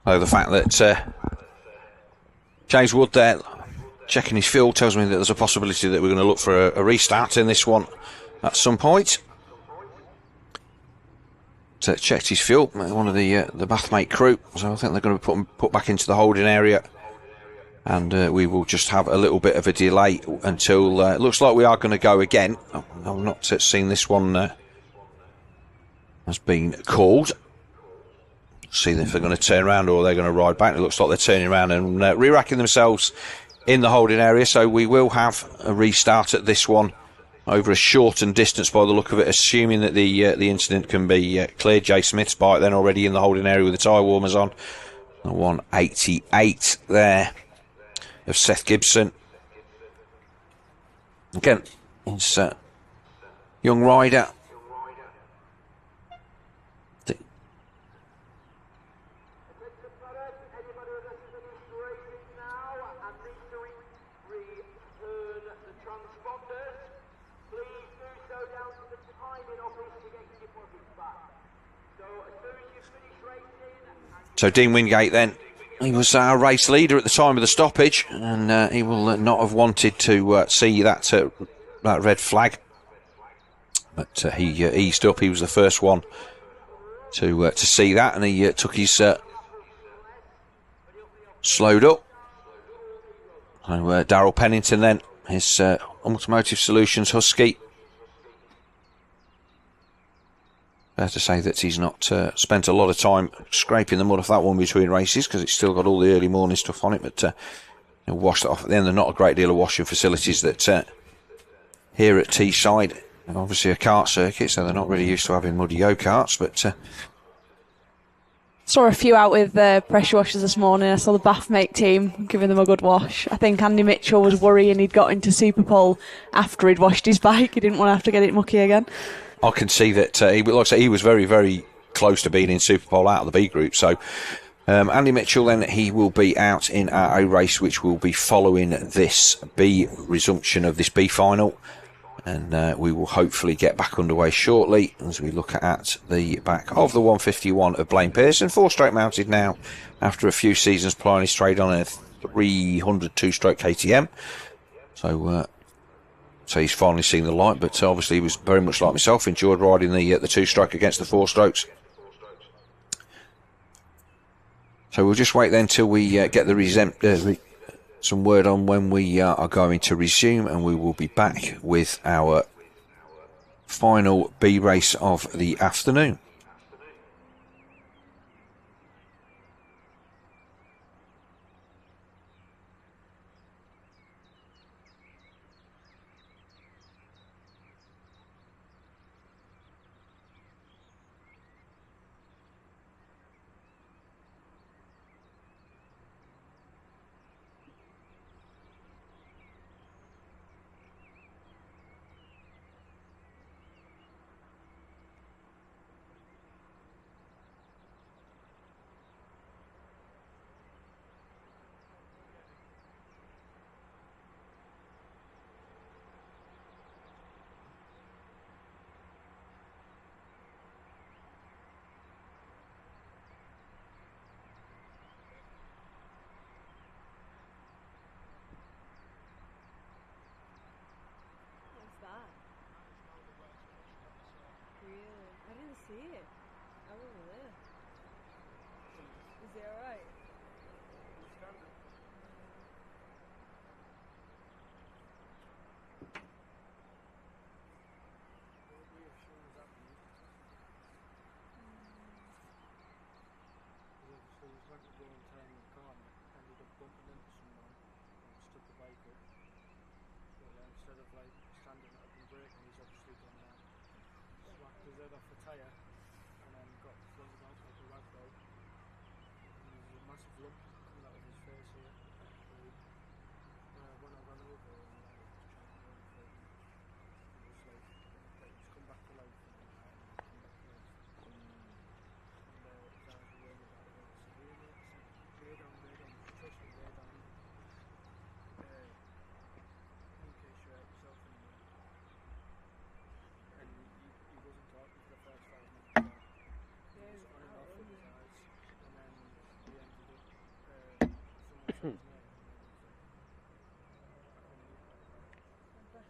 Oh, the fact that James Wood there checking his fuel tells me that there's a possibility that we're going to look for a restart in this one at some point. Checked his fuel, one of the Bathmate crew, so I think they're going to put back into the holding area, and we will just have a little bit of a delay until it looks like we are going to go again. I'm not seeing this one has been called. See if they're going to turn around or they're going to ride back. It looks like they're turning around and re-racking themselves in the holding area, so we will have a restart at this one over a shortened distance by the look of it, assuming that the incident can be cleared. Jay Smith's bike then already in the holding area with the tyre warmers on. The 188 there of Seth Gibson. Again, it's a young rider. So Dean Wingate then, he was our race leader at the time of the stoppage, and he will not have wanted to see that red flag. But he eased up. He was the first one to see that, and he took his slowed up. So Darryl Pennington then, his Automotive Solutions Husky, Fair to say that he's not spent a lot of time scraping the mud off that one between races, because it's still got all the early morning stuff on it, but he'll wash that off at the end. There's not a great deal of washing facilities that here at Teesside. Obviously a kart circuit, so they're not really used to having muddy go-karts, but... Saw a few out with pressure washers this morning. I saw the Bathmate team giving them a good wash. I think Andy Mitchell was worrying he'd got into Superpole after he'd washed his bike. He didn't want to have to get it mucky again. I can see that, like I say, he was very, very close to being in Superpole out of the B group, so... Andy Mitchell, then, he will be out in a race which will be following this B resumption of this B final. And we will hopefully get back underway shortly as we look at the back of the 151 of Blaine Pearson. 4-stroke mounted now after a few seasons plying his trade on a 300 2-stroke KTM. So he's finally seen the light, but obviously he was very much like myself, enjoyed riding the 2-stroke against the 4-strokes. So we'll just wait then till we get the some word on when we are going to resume, and we will be back with our final B race of the afternoon.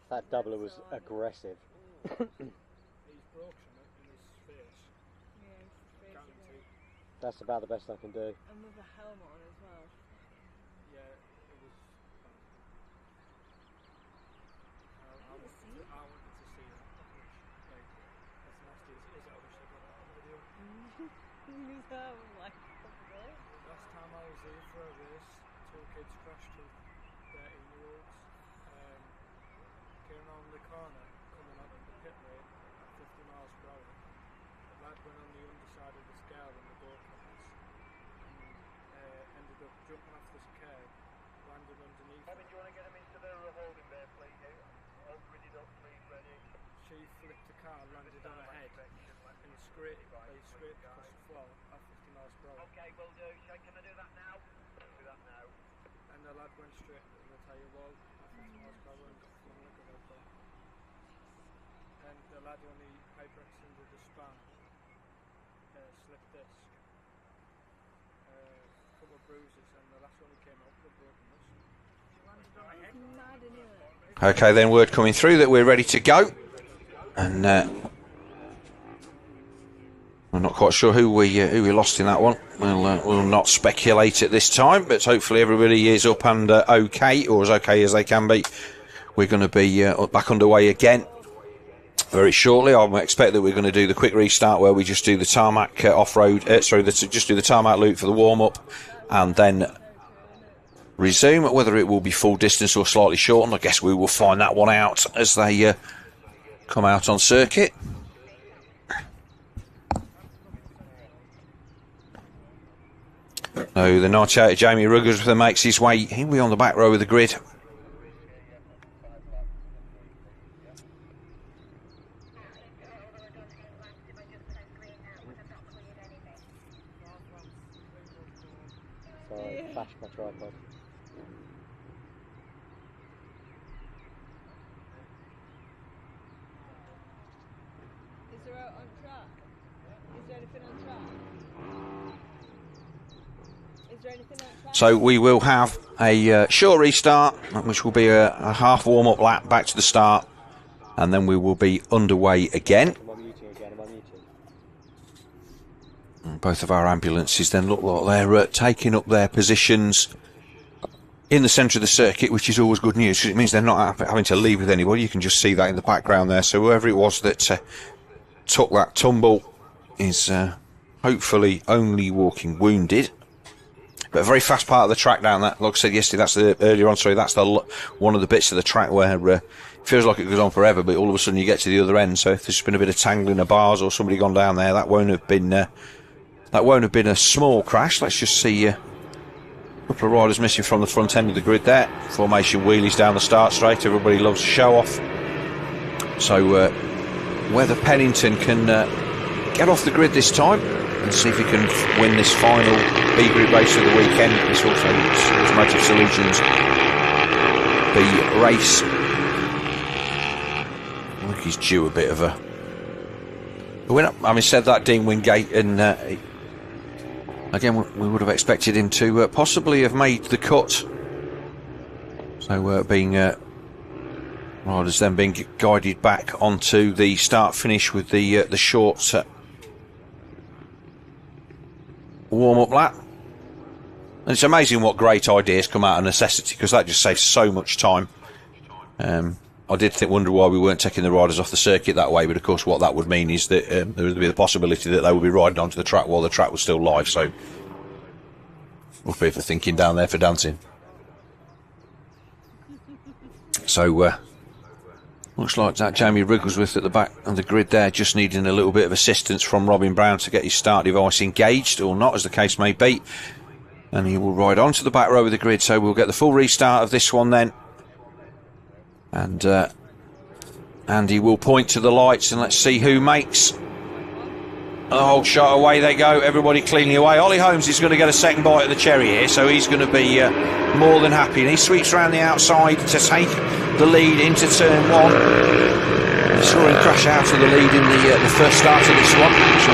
That doubler was aggressive. He's broken it in his face. Yeah, his face. Guaranteed. That's about the best I can do. And with the helmet on as well. Yeah, it was. I wanted to see it. Like, as nasty as it is, I wish I got that on video. Last time I was here for a race, 2 kids crashed with 13-year-olds. Came around the corner, coming out of the pit lane at 50 miles per hour. The lad went on the underside of the scale in the door cars and ended up jumping off this curb, landed underneath. Do you want to get him into the holding bay, please? Hold ready up, please, ready. She flipped the car, landed on her head, and scraped across the floor at 50 miles per hour. Okay, will do. Shane, can I do that now? Do that now. And the lad went straight into the tyre wall at 50 miles per hour and got flung like a velcro. And the lad only hyperextended the span, slip disc, a couple of bruises, and the last one he came up with broken wrist. Okay, then word coming through that we're ready to go, and I'm not quite sure who we lost in that one. We'll not speculate at this time, but hopefully everybody is up and okay, or as okay as they can be. We're going to be back underway again. very shortly. I expect that we're going to do the quick restart where we just do the tarmac off-road, just do the tarmac loop for the warm-up and then resume. Whether it will be full distance or slightly shortened, I guess we will find that one out as they come out on circuit. So the 98 Jamie Ruggersworth makes his way. He'll be on the back row of the grid. Sorry, flashed my tripod. Is there out on track? Is there anything on track? Is there anything on track? So we will have a short restart, which will be a half warm-up lap back to the start, and then we will be underway again. I'm on muting again, I'm on muting. And both of our ambulances then look like they're taking up their positions in the centre of the circuit, which is always good news, because it means they're not having to leave with anybody. You can just see that in the background there. So whoever it was that took that tumble is hopefully only walking wounded. But a very fast part of the track down that, like I said yesterday, that's one of the bits of the track where it feels like it goes on forever, but all of a sudden you get to the other end. So if there's been a bit of tangling of bars or somebody gone down there, that won't have been a small crash. Let's just see a couple of riders missing from the front end of the grid there. Formation wheelies down the start straight. Everybody loves a show off. So whether Pennington can get off the grid this time and see if he can win this final B Group race of the weekend. It's also Automotive Solutions B race. I think he's due a bit of a winner. Having said that, Dean Wingate, and again, we would have expected him to possibly have made the cut. So being riders then being guided back onto the start finish with the short warm-up lap. And it's amazing what great ideas come out of necessity, because that just saves so much time. I did wonder why we weren't taking the riders off the circuit that way, but of course what that would mean is that there would be the possibility that they would be riding onto the track while the track was still live. So we'll be for thinking down there for dancing. So looks like that Jamie Ruggersworth at the back of the grid there, just needing a little bit of assistance from Robin Brown to get his start device engaged, or not, as the case may be. And he will ride onto the back row of the grid, so we'll get the full restart of this one then. And Andy will point to the lights, and let's see who makes a whole shot. Away they go, everybody cleanly away. Ollie Holmes is going to get a second bite of the cherry here, so he's going to be more than happy. And he sweeps around the outside to take the lead into turn one. We saw him crash out of the lead in the first start of this one, so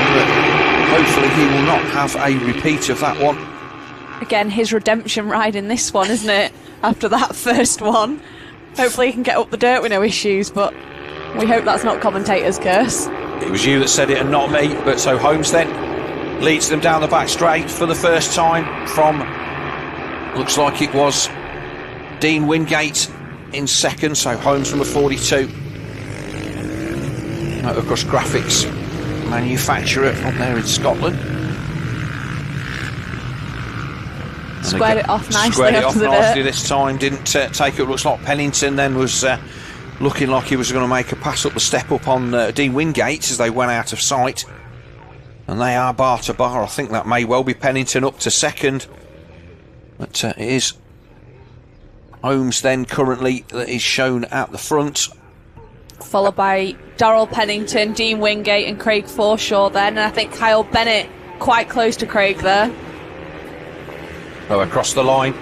hopefully he will not have a repeat of that one. Again, his redemption ride in this one, isn't it? After that first one. Hopefully he can get up the dirt with no issues, but we hope that's not commentator's curse. It was you that said it and not me. But so Holmes then leads them down the back straight for the first time from, looks like it was Dean Wingate in second. So Holmes from the 42. Motocross Graphics manufacturer from there in Scotland. Squared it off nicely. Squared it off nicely dirt. this time. Didn't take it. Looks like Pennington then was looking like he was going to make a pass up the step up on Dean Wingate as they went out of sight. And they are bar to bar. I think that may well be Pennington up to second. But it is Holmes then currently that is shown at the front. Followed by Darrell Pennington, Dean Wingate and Craig Forshaw then. And I think Kyle Bennett quite close to Craig there. Go across the line.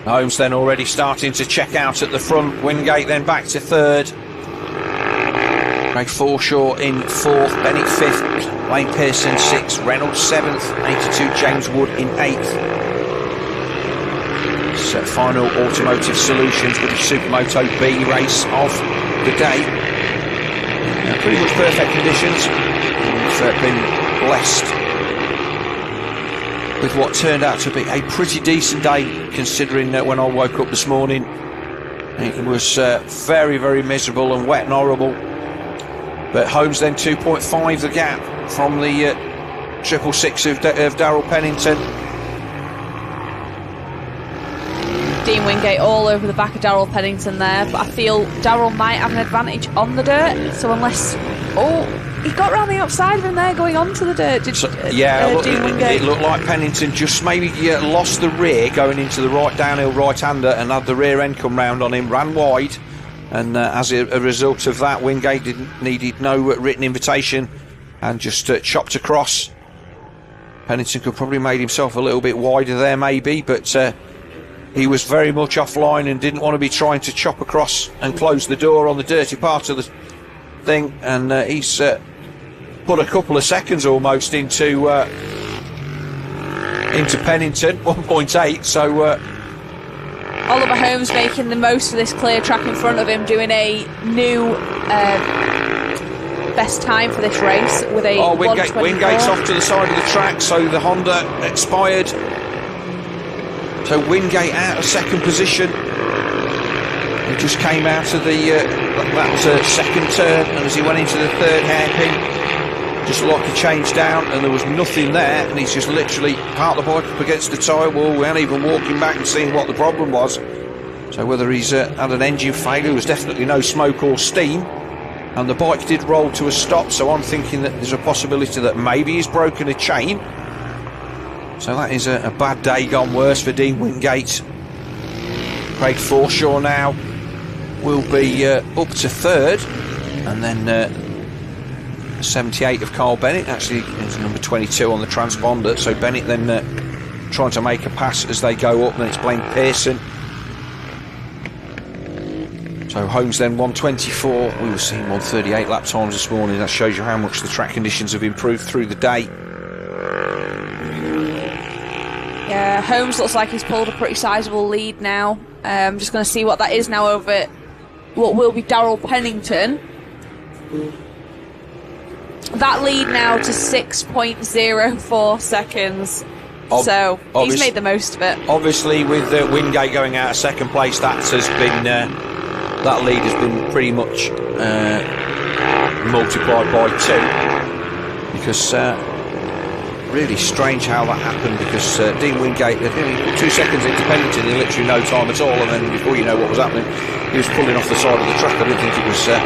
Holmes then already starting to check out at the front. Wingate then back to third. Craig Forshaw in fourth. Bennett fifth. Wayne Pearson sixth. Reynolds seventh. 82 James Wood in eighth. So final Automotive Solutions British Supermoto B race of the day. Now, pretty much perfect conditions. We've been blessed with what turned out to be a pretty decent day, considering that when I woke up this morning It was very, very miserable and wet and horrible. But Holmes then 2.5 the gap from the 666 of Darrell Pennington. Dean Wingate all over the back of Darrell Pennington there, but I feel Darrell might have an advantage on the dirt, so unless... Oh, he got round the outside of him there going onto the dirt, Dean Wingate? It looked like Pennington just maybe lost the rear going into the right downhill right-hander and had the rear end come round on him, ran wide, and as a result of that, Wingate needed no written invitation and just chopped across. Pennington could probably made himself a little bit wider there maybe, but he was very much offline and didn't want to be trying to chop across and close the door on the dirty part of the thing, and he's put a couple of seconds almost into Pennington, 1.8, so Oliver Holmes making the most of this clear track in front of him, doing a new best time for this race with a Wingate's off to the side of the track, so the Honda expired. So Wingate out of second position. He just came out of the that second turn, and as he went into the third hairpin, just like a change down, and there was nothing there, and he's just literally parked the bike up against the tyre wall without even walking back and seeing what the problem was. So whether he's had an engine failure, there was definitely no smoke or steam, and the bike did roll to a stop, so I'm thinking that there's a possibility that maybe he's broken a chain. So that is a bad day gone worse for Dean Wingate. Craig Forshaw now will be up to third, and then 78 of Carl Bennett, actually is number 22 on the transponder, so Bennett then trying to make a pass as they go up, and it's Blaine Pearson. So Holmes then 124, we were seeing 138 lap times this morning. That shows you how much the track conditions have improved through the day. Yeah, Holmes looks like he's pulled a pretty sizable lead now. I'm just going to see what that is now over what will be Darrell Pennington. That lead now to 6.04 seconds. So he's made the most of it. Obviously, with Wingate going out of second place, that has been that lead has been pretty much multiplied by 2, because really strange how that happened, because Dean Wingate had nearly 2 seconds into Pennington in literally no time at all, and then before you know what was happening, he was pulling off the side of the track. I didn't think it was a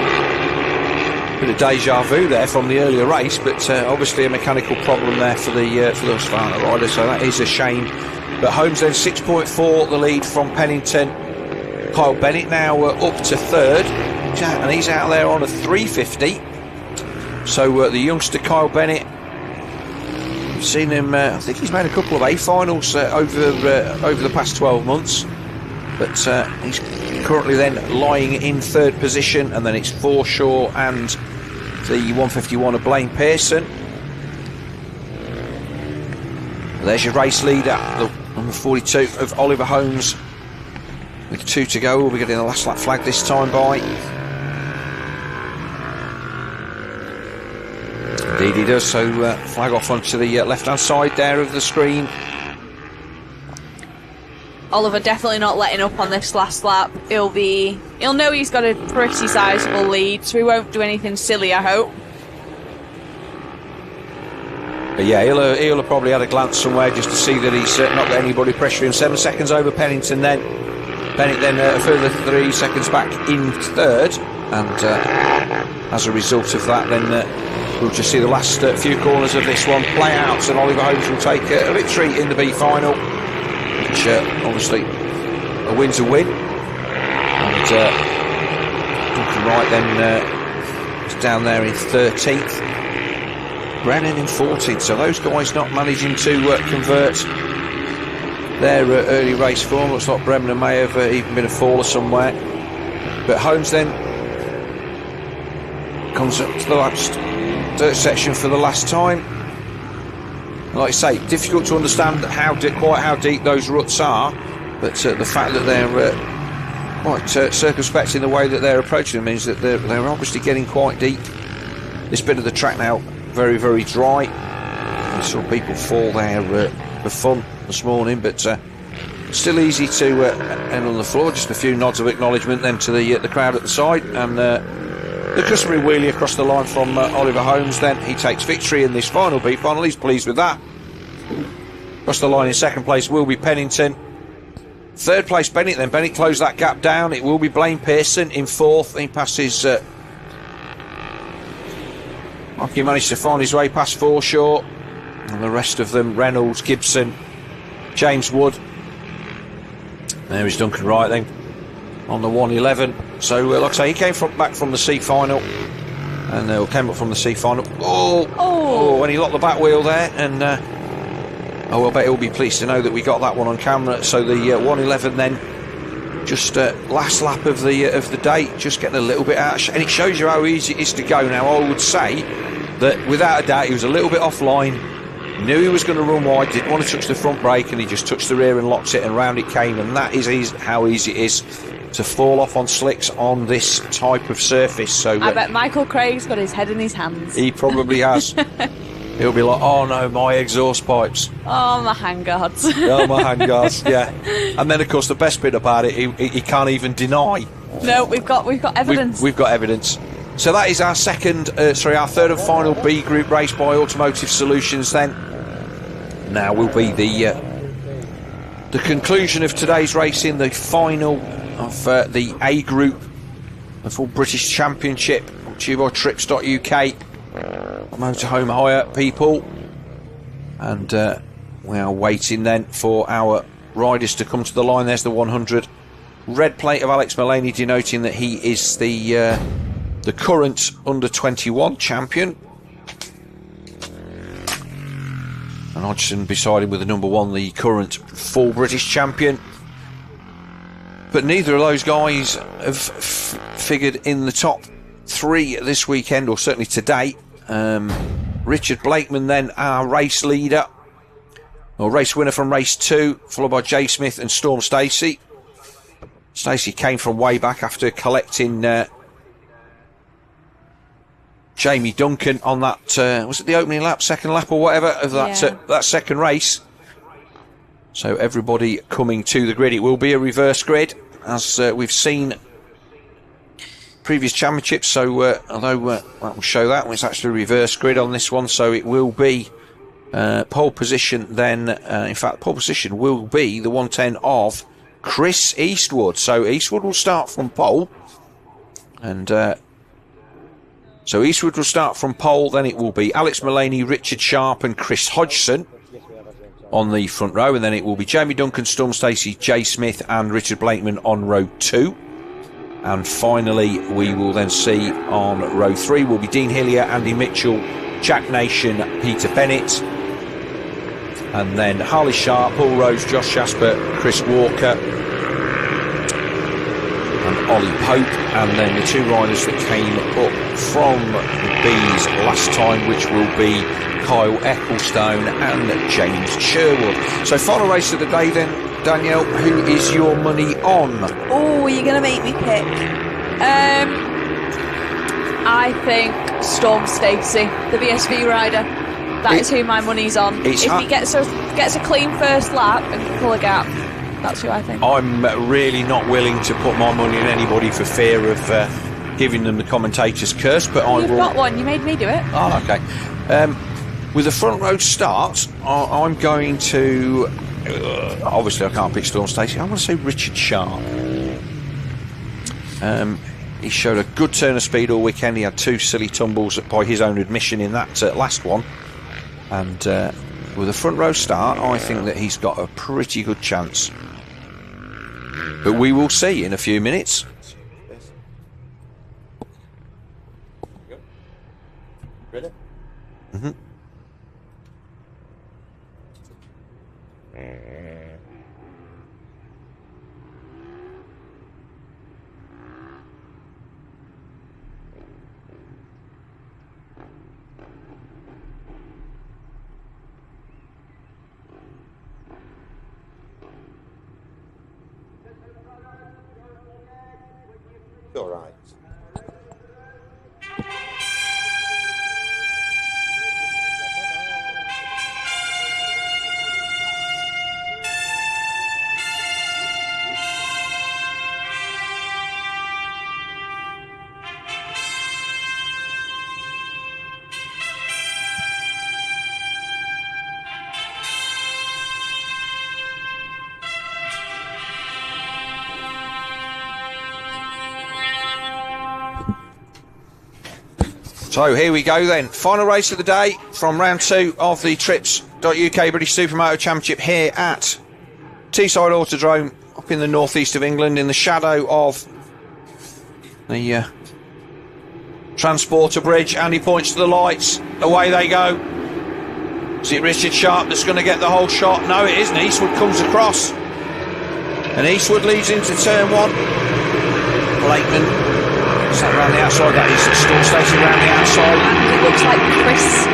bit of deja vu there from the earlier race, but obviously a mechanical problem there for the Husqvarna rider, so that is a shame. But Holmes then 6.4 the lead from Pennington. Kyle Bennett now up to third, and he's out there on a 350. So the youngster Kyle Bennett, we've seen him, I think he's made a couple of A finals over the past 12 months, but he's currently then lying in third position, and then it's Forshaw and the 151 of Blaine Pearson. There's your race leader, the number 42 of Oliver Holmes, with 2 to go. We'll be getting the last lap flag this time by. Indeed he does, so flag off onto the left hand side there of the screen. Oliver definitely not letting up on this last lap. He'll know he's got a pretty sizable lead, so he won't do anything silly, I hope. But yeah, he'll have probably had a glance somewhere just to see that he's not got anybody pressuring him. 7 seconds over Pennington then. Bennett then a further 3 seconds back in third, and as a result of that then we'll just see the last few corners of this one play out, and Oliver Holmes will take a victory in the B final, which obviously a win's a win. And Duncan Wright then is down there in 13th, Brennan in 14th, so those guys not managing to convert their early race form. Looks like Bremner may have even been a faller somewhere, but Holmes then comes up to the last dirt section for the last time. Like I say, difficult to understand quite how deep those ruts are, but the fact that they're quite circumspect in the way that they're approaching them means that they're obviously getting quite deep. This bit of the track now very, very dry. I saw people fall there for fun this morning, but Still easy to end on the floor. Just a few nods of acknowledgement then to the crowd at the side, and the customary wheelie across the line from Oliver Holmes. Then he takes victory in this final beat final. He's pleased with that. Across the line in second place will be Pennington. Third place Bennett. Then Bennett closed that gap down. It will be Blaine Pearson in fourth. He passes. He managed to find his way past Forshaw, and the rest of them: Reynolds, Gibson, James Wood. There is Duncan Wright then on the 111. So, like I say, he came back from the C final, and came up from the C final. When he locked the back wheel there, and I bet he'll be pleased to know that we got that one on camera. So the 111 then, just last lap of the day, just getting a little bit out, and it shows you how easy it is to go. Now, I would say that without a doubt he was a little bit offline. Knew he was going to run wide, didn't want to touch the front brake, and he just touched the rear and locked it, and round it came. And that is how easy it is to fall off on slicks on this type of surface. So I bet Michael Craig's got his head in his hands. He probably has. He'll be like, oh no, my exhaust pipes. Oh, my handguards. Oh, my handguards, yeah. And then, of course, the best bit about it, he can't even deny. No, we've got evidence. We've got evidence. So that is our our third and final B group race by Automotive Solutions. Then now will be the conclusion of today's racing, the final of the A group, the full British Championship, brought to you by Tripz.uk, motorhome hire people, and we are waiting then for our riders to come to the line. There's the 100 red plate of Alex Mullaney, denoting that he is the current under-21 champion. And Hodgson beside him with the number 1, the current full British champion. But neither of those guys have figured in the top 3 this weekend, or certainly today. Richard Blakeman then, our race leader, or race winner from race 2, followed by Jay Smith and Storm Stacey. Stacey came from way back after collecting Jamie Duncan on that, was it the opening lap, second lap or whatever of that that second race. So everybody coming to the grid. It will be a reverse grid, as we've seen previous championships. So although that will show that, it's actually a reverse grid on this one. So it will be pole position then. In fact, pole position will be the 110 of Chris Eastwood. So Eastwood will start from pole, and so Eastwood will start from pole. Then it will be Alex Mullaney, Richard Sharp and Chris Hodgson on the front row, and then it will be Jamie Duncan, Storm Stacey, Jay Smith and Richard Blakeman on row 2. And finally we will then see on row 3 will be Dean Hillier, Andy Mitchell, Jack Nation, Peter Bennett, and then Harley Sharp, Paul Rose, Josh Jasper, Chris Walker and Ollie Pope, and then the 2 riders that came up from the Bs last time, which will be Kyle Ecclestone and James Sherwood. So final race of the day then, Danielle, who is your money on? Oh, you're going to make me pick. I think Storm Stacey, the BSV rider. That is who my money's on. If he gets a clean first lap and can pull a gap, that's who I think. I'm really not willing to put my money on anybody for fear of giving them the commentator's curse, but I will. You've got one, you made me do it. Oh, okay. With the front row start, I'm going to... obviously I can't pick Storm Stacey. I want to say Richard Sharp. He showed a good turn of speed all weekend. He had 2 silly tumbles by his own admission in that last one. And with a front row start, I think that he's got a pretty good chance. But we will see in a few minutes. Ready? Mm-hmm. All right. So here we go then. Final race of the day from round 2 of the Tripz.uk British Supermoto Championship here at Teesside Autodrome up in the northeast of England in the shadow of the Transporter Bridge. And he points to the lights. Away they go. Is it Richard Sharp that's going to get the whole shot? No, it isn't. Eastwood comes across. And Eastwood leads into turn 1. Blakeman. Is that around the outside? That is Storm Stacey around the outside. And it looks like Chris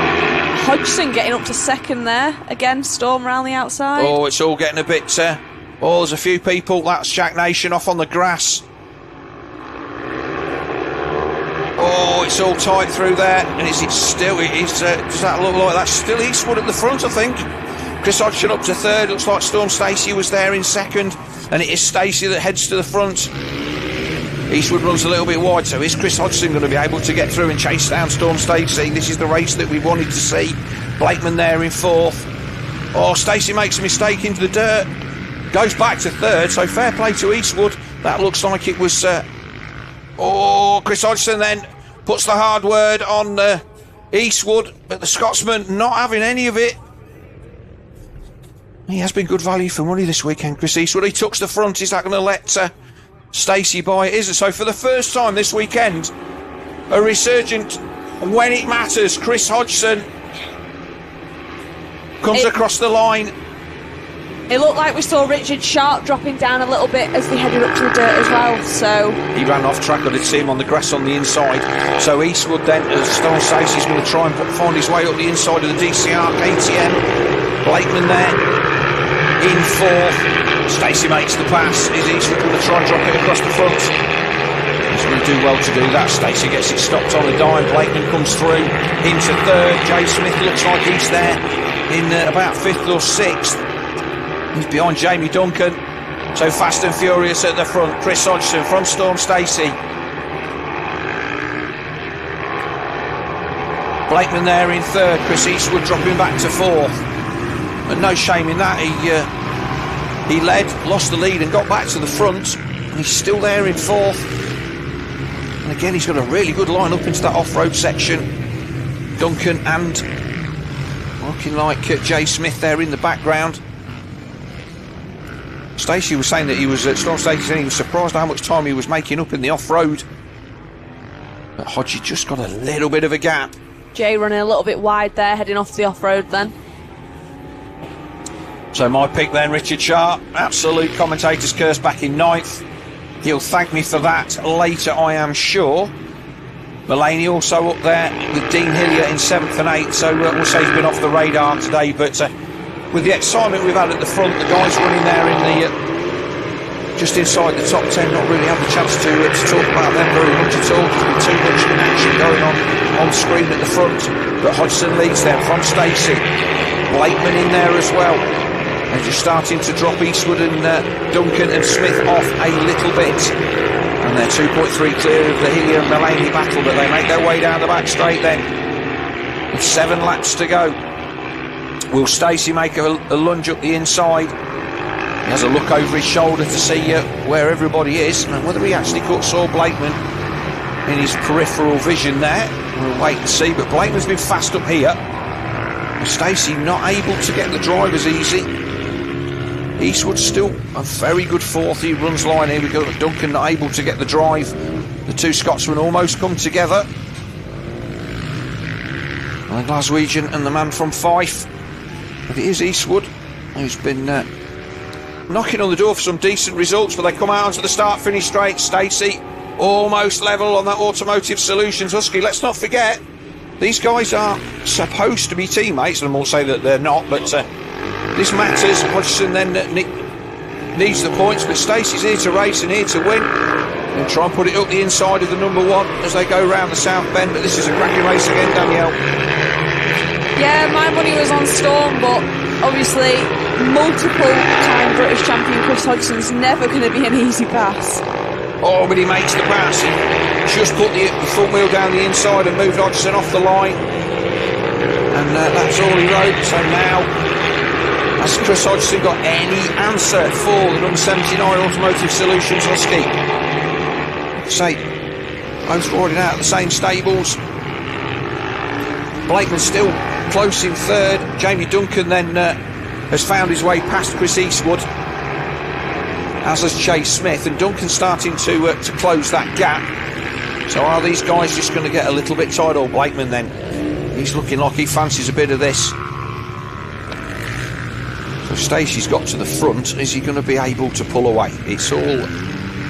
Hodgson getting up to second there. Again, Storm around the outside. Oh, it's all getting a bit... there's a few people. That's Jack Nation off on the grass. Oh, it's all tight through there. And is it still... does that look like that's still Eastwood at the front, I think? Chris Hodgson up to third. Looks like Storm Stacey was there in second. And it is Stacey that heads to the front. Eastwood runs a little bit wide, so is Chris Hodgson going to be able to get through and chase down Storm Stacey? This is the race that we wanted to see. Blakeman there in fourth. Oh, Stacey makes a mistake into the dirt. Goes back to third, so fair play to Eastwood. That looks like it was... Chris Hodgson then puts the hard word on Eastwood, but the Scotsman not having any of it. He has been good value for money this weekend, Chris Eastwood. He tucks the front. Is that going to let... Stacey by? It isn't. So for the first time this weekend, a resurgent when it matters. Chris Hodgson comes across the line. It looked like we saw Richard Sharp dropping down a little bit as they headed up to the dirt as well. So he ran off track. I did see him on the grass on the inside. So Eastwood then, as Storm Stacey's going to try and find his way up the inside of the DCR KTM. Blakeman there in fourth. Stacey makes the pass. Is Eastwood going to try and drop it across the front? He's going to do well to do that. Stacey gets it stopped on a dime. Blakeman comes through into third. Jay Smith looks like he's there in about fifth or sixth. He's behind Jamie Duncan. So fast and furious at the front. Chris Hodgson from Storm Stacey. Blakeman there in third. Chris Eastwood dropping back to fourth. But no shame in that. He led, lost the lead and got back to the front, and he's still there in fourth. And again, he's got a really good line up into that off-road section. Duncan and looking like Jay Smith there in the background. Stacey was saying that he was Storm Stacey saying he was surprised at how much time he was making up in the off-road. But Hodgie just got a little bit of a gap. Jay running a little bit wide there, heading off the off-road then. So my pick then, Richard Sharp, absolute commentator's curse back in ninth. He'll thank me for that later, I am sure. Mulaney also up there with Dean Hillier in 7th and 8th, so we'll say he's been off the radar today. But with the excitement we've had at the front, the guys running there in the just inside the top 10, not really had the chance to talk about them very much at all. There's been too much action going on screen at the front. But Hodgson leads them from Stacey. Blakeman in there as well. They're just starting to drop Eastwood and Duncan and Smith off a little bit. And they're 2.3 clear of the Hillier and Mulaney battle, but they make their way down the back straight then. With 7 laps to go. Will Stacey make a lunge up the inside? He has a look over his shoulder to see where everybody is, and whether he actually saw Blakeman in his peripheral vision there. We'll wait and see, but Blakeman's been fast up here. Stacey not able to get the drivers easy. Eastwood still a very good fourth. He runs line here. We go Duncan not able to get the drive. The two Scotsmen almost come together. The Glaswegian and the man from Fife. But it is Eastwood who's been knocking on the door for some decent results, but they come out onto the start-finish straight. Stacey almost level on that Automotive Solutions Husky. Let's not forget, these guys are supposed to be teammates, and we'll say that they're not, but this matters. Hodgson then needs the points, but Stacey's here to race and here to win. And try and put it up the inside of the number 1 as they go round the South Bend, but this is a cracking race again, Danielle. Yeah, my money was on Storm, but obviously multiple-time British champion Chris Hodgson's never going to be an easy pass. Oh, but he makes the pass. He just put the front wheel down the inside and moved Hodgson off the line. And that's all he wrote. So now, has Chris Hodgson got any answer for the number 79 Automotive Solutions Husky? Say, both riding out of the same stables. Blakeman still close in third. Jamie Duncan then has found his way past Chris Eastwood, as has Chase Smith, and Duncan's starting to close that gap. So are these guys just going to get a little bit tired? Or Blakeman then, he's looking like he fancies a bit of this. So Stacey's got to the front. Is he going to be able to pull away? It's all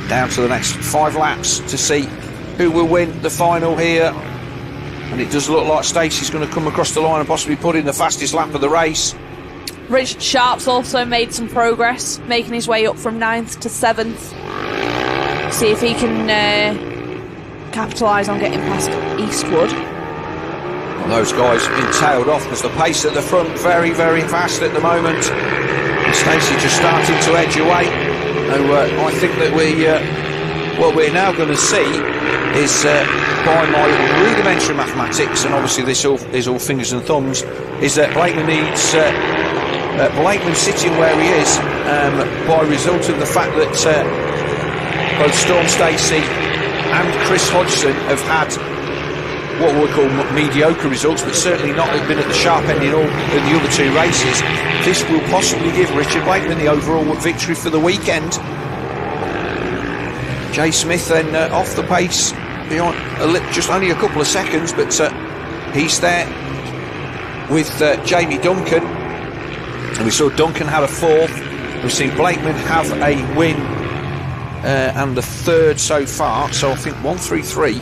down to the next 5 laps to see who will win the final here. And it does look like Stacey's going to come across the line and possibly put in the fastest lap of the race. Richard Sharp's also made some progress, making his way up from 9th to 7th. See if he can capitalise on getting past Eastwood. And those guys being tailed off because the pace at the front very, very fast at the moment. And Stacey just starting to edge away. I think that what we're now going to see is, by my rudimentary mathematics, and obviously this is all fingers and thumbs, is that Blakeman needs Blakeman sitting where he is by result of the fact that both Storm Stacey and Chris Hodgson have had what we'll call mediocre results, but certainly not have been at the sharp end in the other 2 races. This will possibly give Richard Blakeman the overall victory for the weekend. Jay Smith then off the pace beyond just only a couple of seconds, but he's there with Jamie Duncan, and we saw Duncan had a 4th. We've seen Blakeman have a win and the 3rd so far, so I think 1-3-3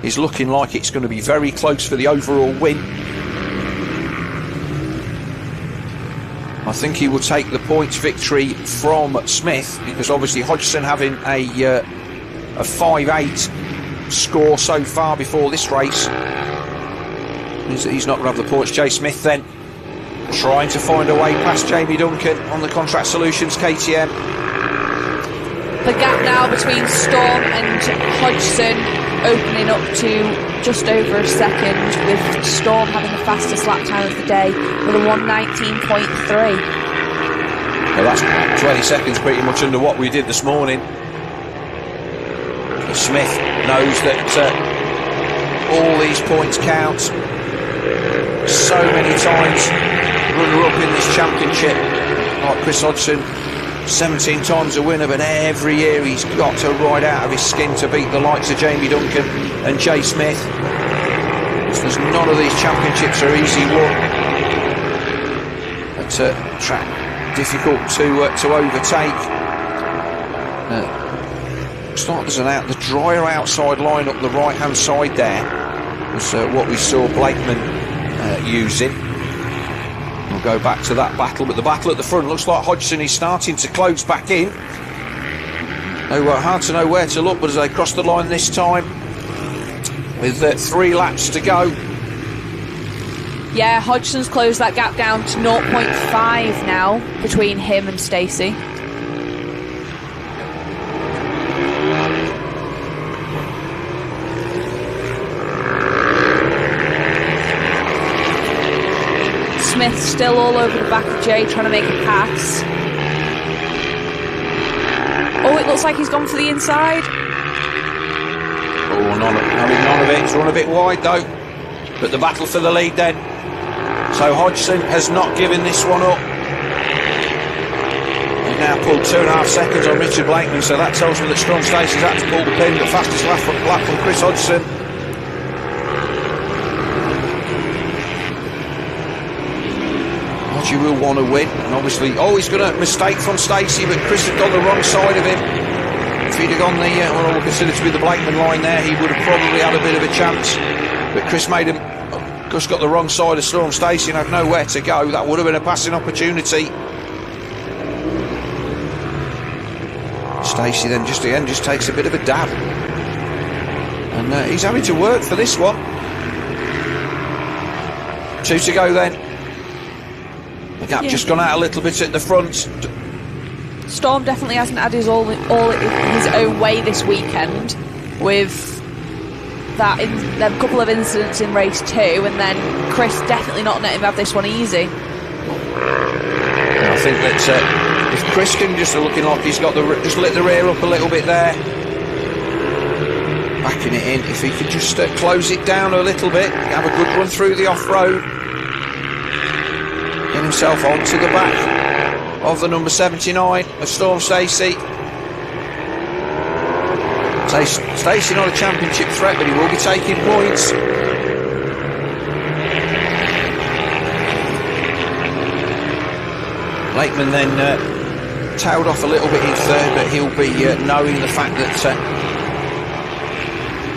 is looking like it's going to be very close for the overall win. I think he will take the points victory from Smith, because obviously Hodgson having a 5-8 score so far before this race means that he's not going to have the points. Jay Smith then trying to find a way past Jamie Duncan on the Contract Solutions KTM. The gap now between Storm and Hodgson opening up to just over a second, with Storm having the fastest lap time of the day with a 1:19.3. Well, that's 20 seconds pretty much under what we did this morning. Smith knows that all these points count. So many times runner-up in this championship, like Chris Hodgson, 17 times a winner, but every year he's got to ride out of his skin to beat the likes of Jamie Duncan and Jay Smith. Because none of these championships are easy won. But track difficult to overtake. Looks like there's the drier outside line up the right hand side there was what we saw Blakeman using. We'll go back to that battle, but the battle at the front looks like Hodgson is starting to close back in. Hard to know where to look, but as they cross the line this time with 3 laps to go. Yeah, Hodgson's closed that gap down to 0.5 now between him and Stacey. Smith still all over the back of Jay, trying to make a pass. Oh, it looks like he's gone for the inside. Oh, none of it. It's run a bit wide though. But the battle for the lead then. So Hodgson has not given this one up. He's now pulled 2.5 seconds on Richard Blakeman, so that tells me that Storm Stacey's had to pull the pin. The fastest lap from Chris Hodgson. You will want to win, and obviously, he's got a mistake from Stacey, but Chris had gone the wrong side of him. If he'd have gone the what I would consider to be the Blakeman line there, he would have probably had a bit of a chance. But Chris got the wrong side of Storm Stacey and had nowhere to go. That would have been a passing opportunity. Stacey then just takes a bit of a dab, and he's having to work for this one. 2 to go then. The gap just gone out a little bit at the front. Storm definitely hasn't had his all his own way this weekend, with that them couple of incidents in race 2, and then Chris definitely not letting him have this one easy. I think that if Chris can just looking like he's got just lit the rear up a little bit there, backing it in. If he could just close it down a little bit, have a good run through the off-road, get himself onto the back of the number 79 of Storm Stacey. Stacey not a championship threat, but he will be taking points. Blakeman then tailed off a little bit in third, but he'll be knowing the fact that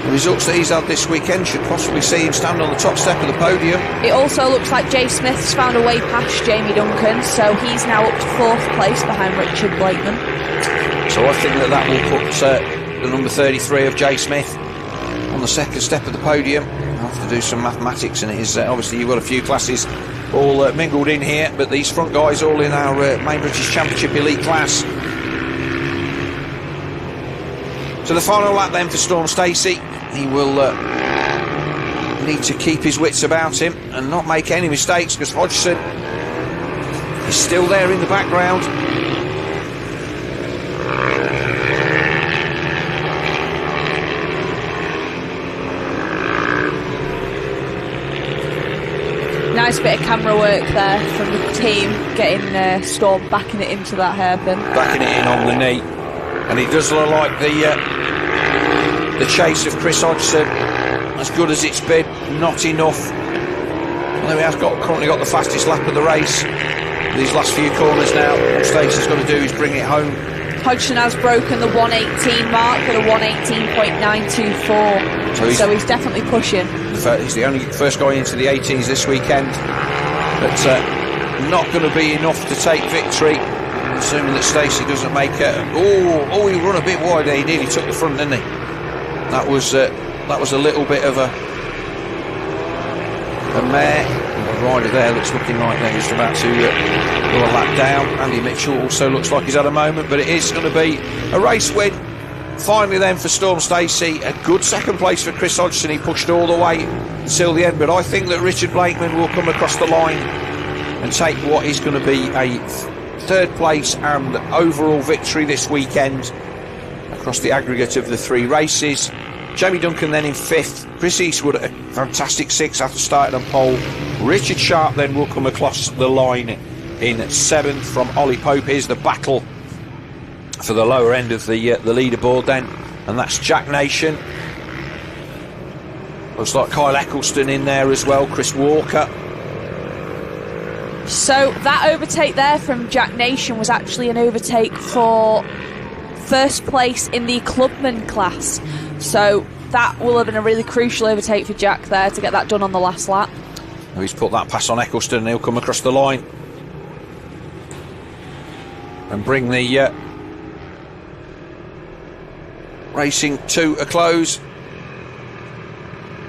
the results that he's had this weekend should possibly see him stand on the top step of the podium. It also looks like Jay Smith's found a way past Jamie Duncan, so he's now up to 4th place behind Richard Blakeman. So I think that will put the number 33 of Jay Smith on the second step of the podium. I'll have to do some mathematics, and it is obviously you've got a few classes all mingled in here, but these front guys all in our main British Championship elite class. So the final lap then for Storm Stacey. He will need to keep his wits about him and not make any mistakes, because Hodgson is still there in the background. Nice bit of camera work there from the team, getting Storm backing it into that hairpin. Backing it in on the knee. And he does look like the chase of Chris Hodgson, as good as it's been, not enough. Although he has currently got the fastest lap of the race. These last few corners now, what Stacey's got to do is bring it home. Hodgson has broken the 118 mark with a 118.924, so he's definitely pushing. He's the only first guy into the 18s this weekend, but not going to be enough to take victory, assuming that Stacey doesn't make it. Oh, he run a bit wide there. He nearly took the front, didn't he? That was a little bit of a mare. The rider there looks looking like they're just about to go a lap down. Andy Mitchell also looks like he's had a moment, but it is going to be a race win. Finally then for Storm Stacey, a good second place for Chris Hodgson. He pushed all the way until the end, but I think that Richard Blakeman will come across the line and take what is going to be a third place and overall victory this weekend across the aggregate of the 3 races. Jamie Duncan then in 5th, Chris Eastwood a fantastic 6th after starting on pole. Richard Sharp then will come across the line in 7th from Ollie Pope. Here's the battle for the lower end of the leaderboard then, and that's Jack Nation. Looks like Kyle Eccleston in there as well, Chris Walker. So that overtake there from Jack Nation was actually an overtake for first place in the clubman class, so that will have been a really crucial overtake for Jack there to get that done on the last lap. He's put that pass on Eccleston, and he'll come across the line and bring the racing to a close.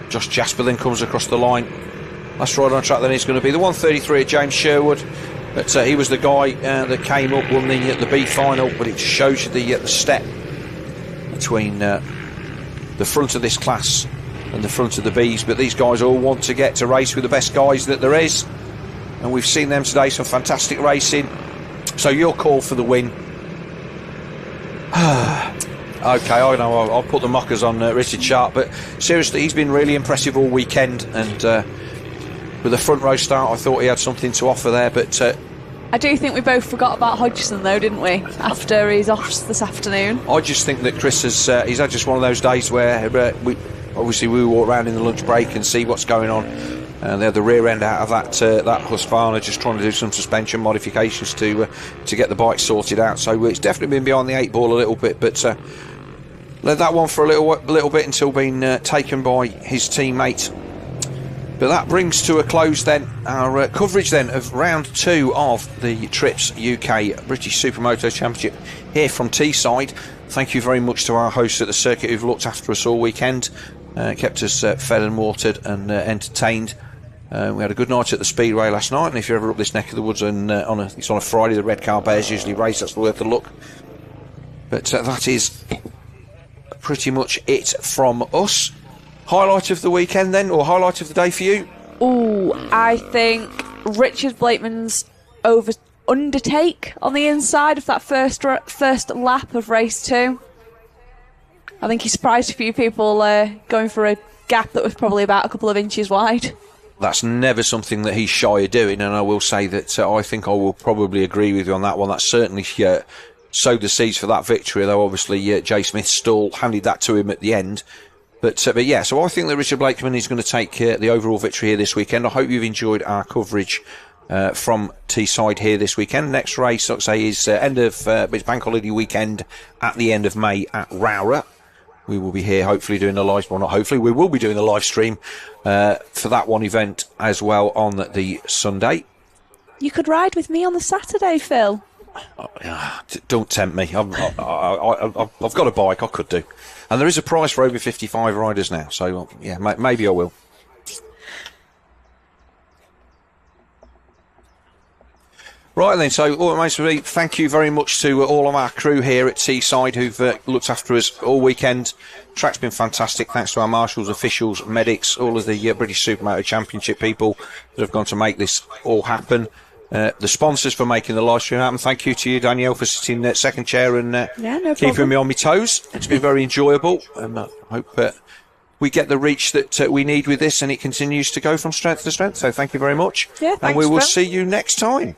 Josh Jasper then comes across the line. Last rider on track then is going to be the 133 of James Sherwood, but he was the guy that came up, won the B final, but it just shows you the step between the front of this class and the front of the Bs. But these guys all want to get to race with the best guys that there is, and we've seen them today, some fantastic racing. So your call for the win. Okay, I know I'll put the mockers on Richard Sharp, but seriously, he's been really impressive all weekend, and with a front row start I thought he had something to offer there, but I do think we both forgot about Hodgson though, didn't we, after he's off this afternoon. I just think that Chris has he's had just one of those days where we walk around in the lunch break and see what's going on. They had the rear end out of that Husqvarna, just trying to do some suspension modifications to get the bike sorted out. So it's definitely been behind the 8 ball a little bit, but led that one for a little bit until being taken by his teammate. But that brings to a close then our coverage then of round 2 of the Tripz UK British Supermoto Championship here from Teesside. Thank you very much to our hosts at the circuit who've looked after us all weekend, kept us fed and watered and entertained. We had a good night at the Speedway last night, and if you're ever up this neck of the woods and it's on a Friday, the Red Car Bears usually race, that's worth a look. But that is pretty much it from us. Highlight of the weekend then, or highlight of the day for you? Ooh, I think Richard Blakeman's undertake on the inside of that first lap of race 2. I think he surprised a few people going for a gap that was probably about a couple of inches wide. That's never something that he's shy of doing, and I will say that I think I will probably agree with you on that one. That's certainly sowed the seeds for that victory, though obviously Jay Smith's stall handed that to him at the end. But yeah, so I think that Richard Blakeman is going to take the overall victory here this weekend. I hope you've enjoyed our coverage from Teesside here this weekend. Next race, like I say, is end of it's Bank Holiday weekend at the end of May at Rowra. We will be here hopefully doing a live, well not hopefully, we will be doing a live stream for that one event as well on the Sunday. You could ride with me on the Saturday, Phil. Don't tempt me. I've got a bike, I could do. And there is a prize for over 55 riders now, so yeah, maybe I will. Right then, so all it remains for me, thank you very much to all of our crew here at Teesside who've looked after us all weekend. Track's been fantastic, thanks to our marshals, officials, medics, all of the British Supermoto Championship people that have gone to make this all happen. The sponsors for making the live stream happen. Thank you to you, Danielle, for sitting second chair and keeping me on my toes. It's been very enjoyable, and I hope we get the reach that we need with this, and it continues to go from strength to strength. So thank you very much, yeah, thanks, and we will Phil. see you next time.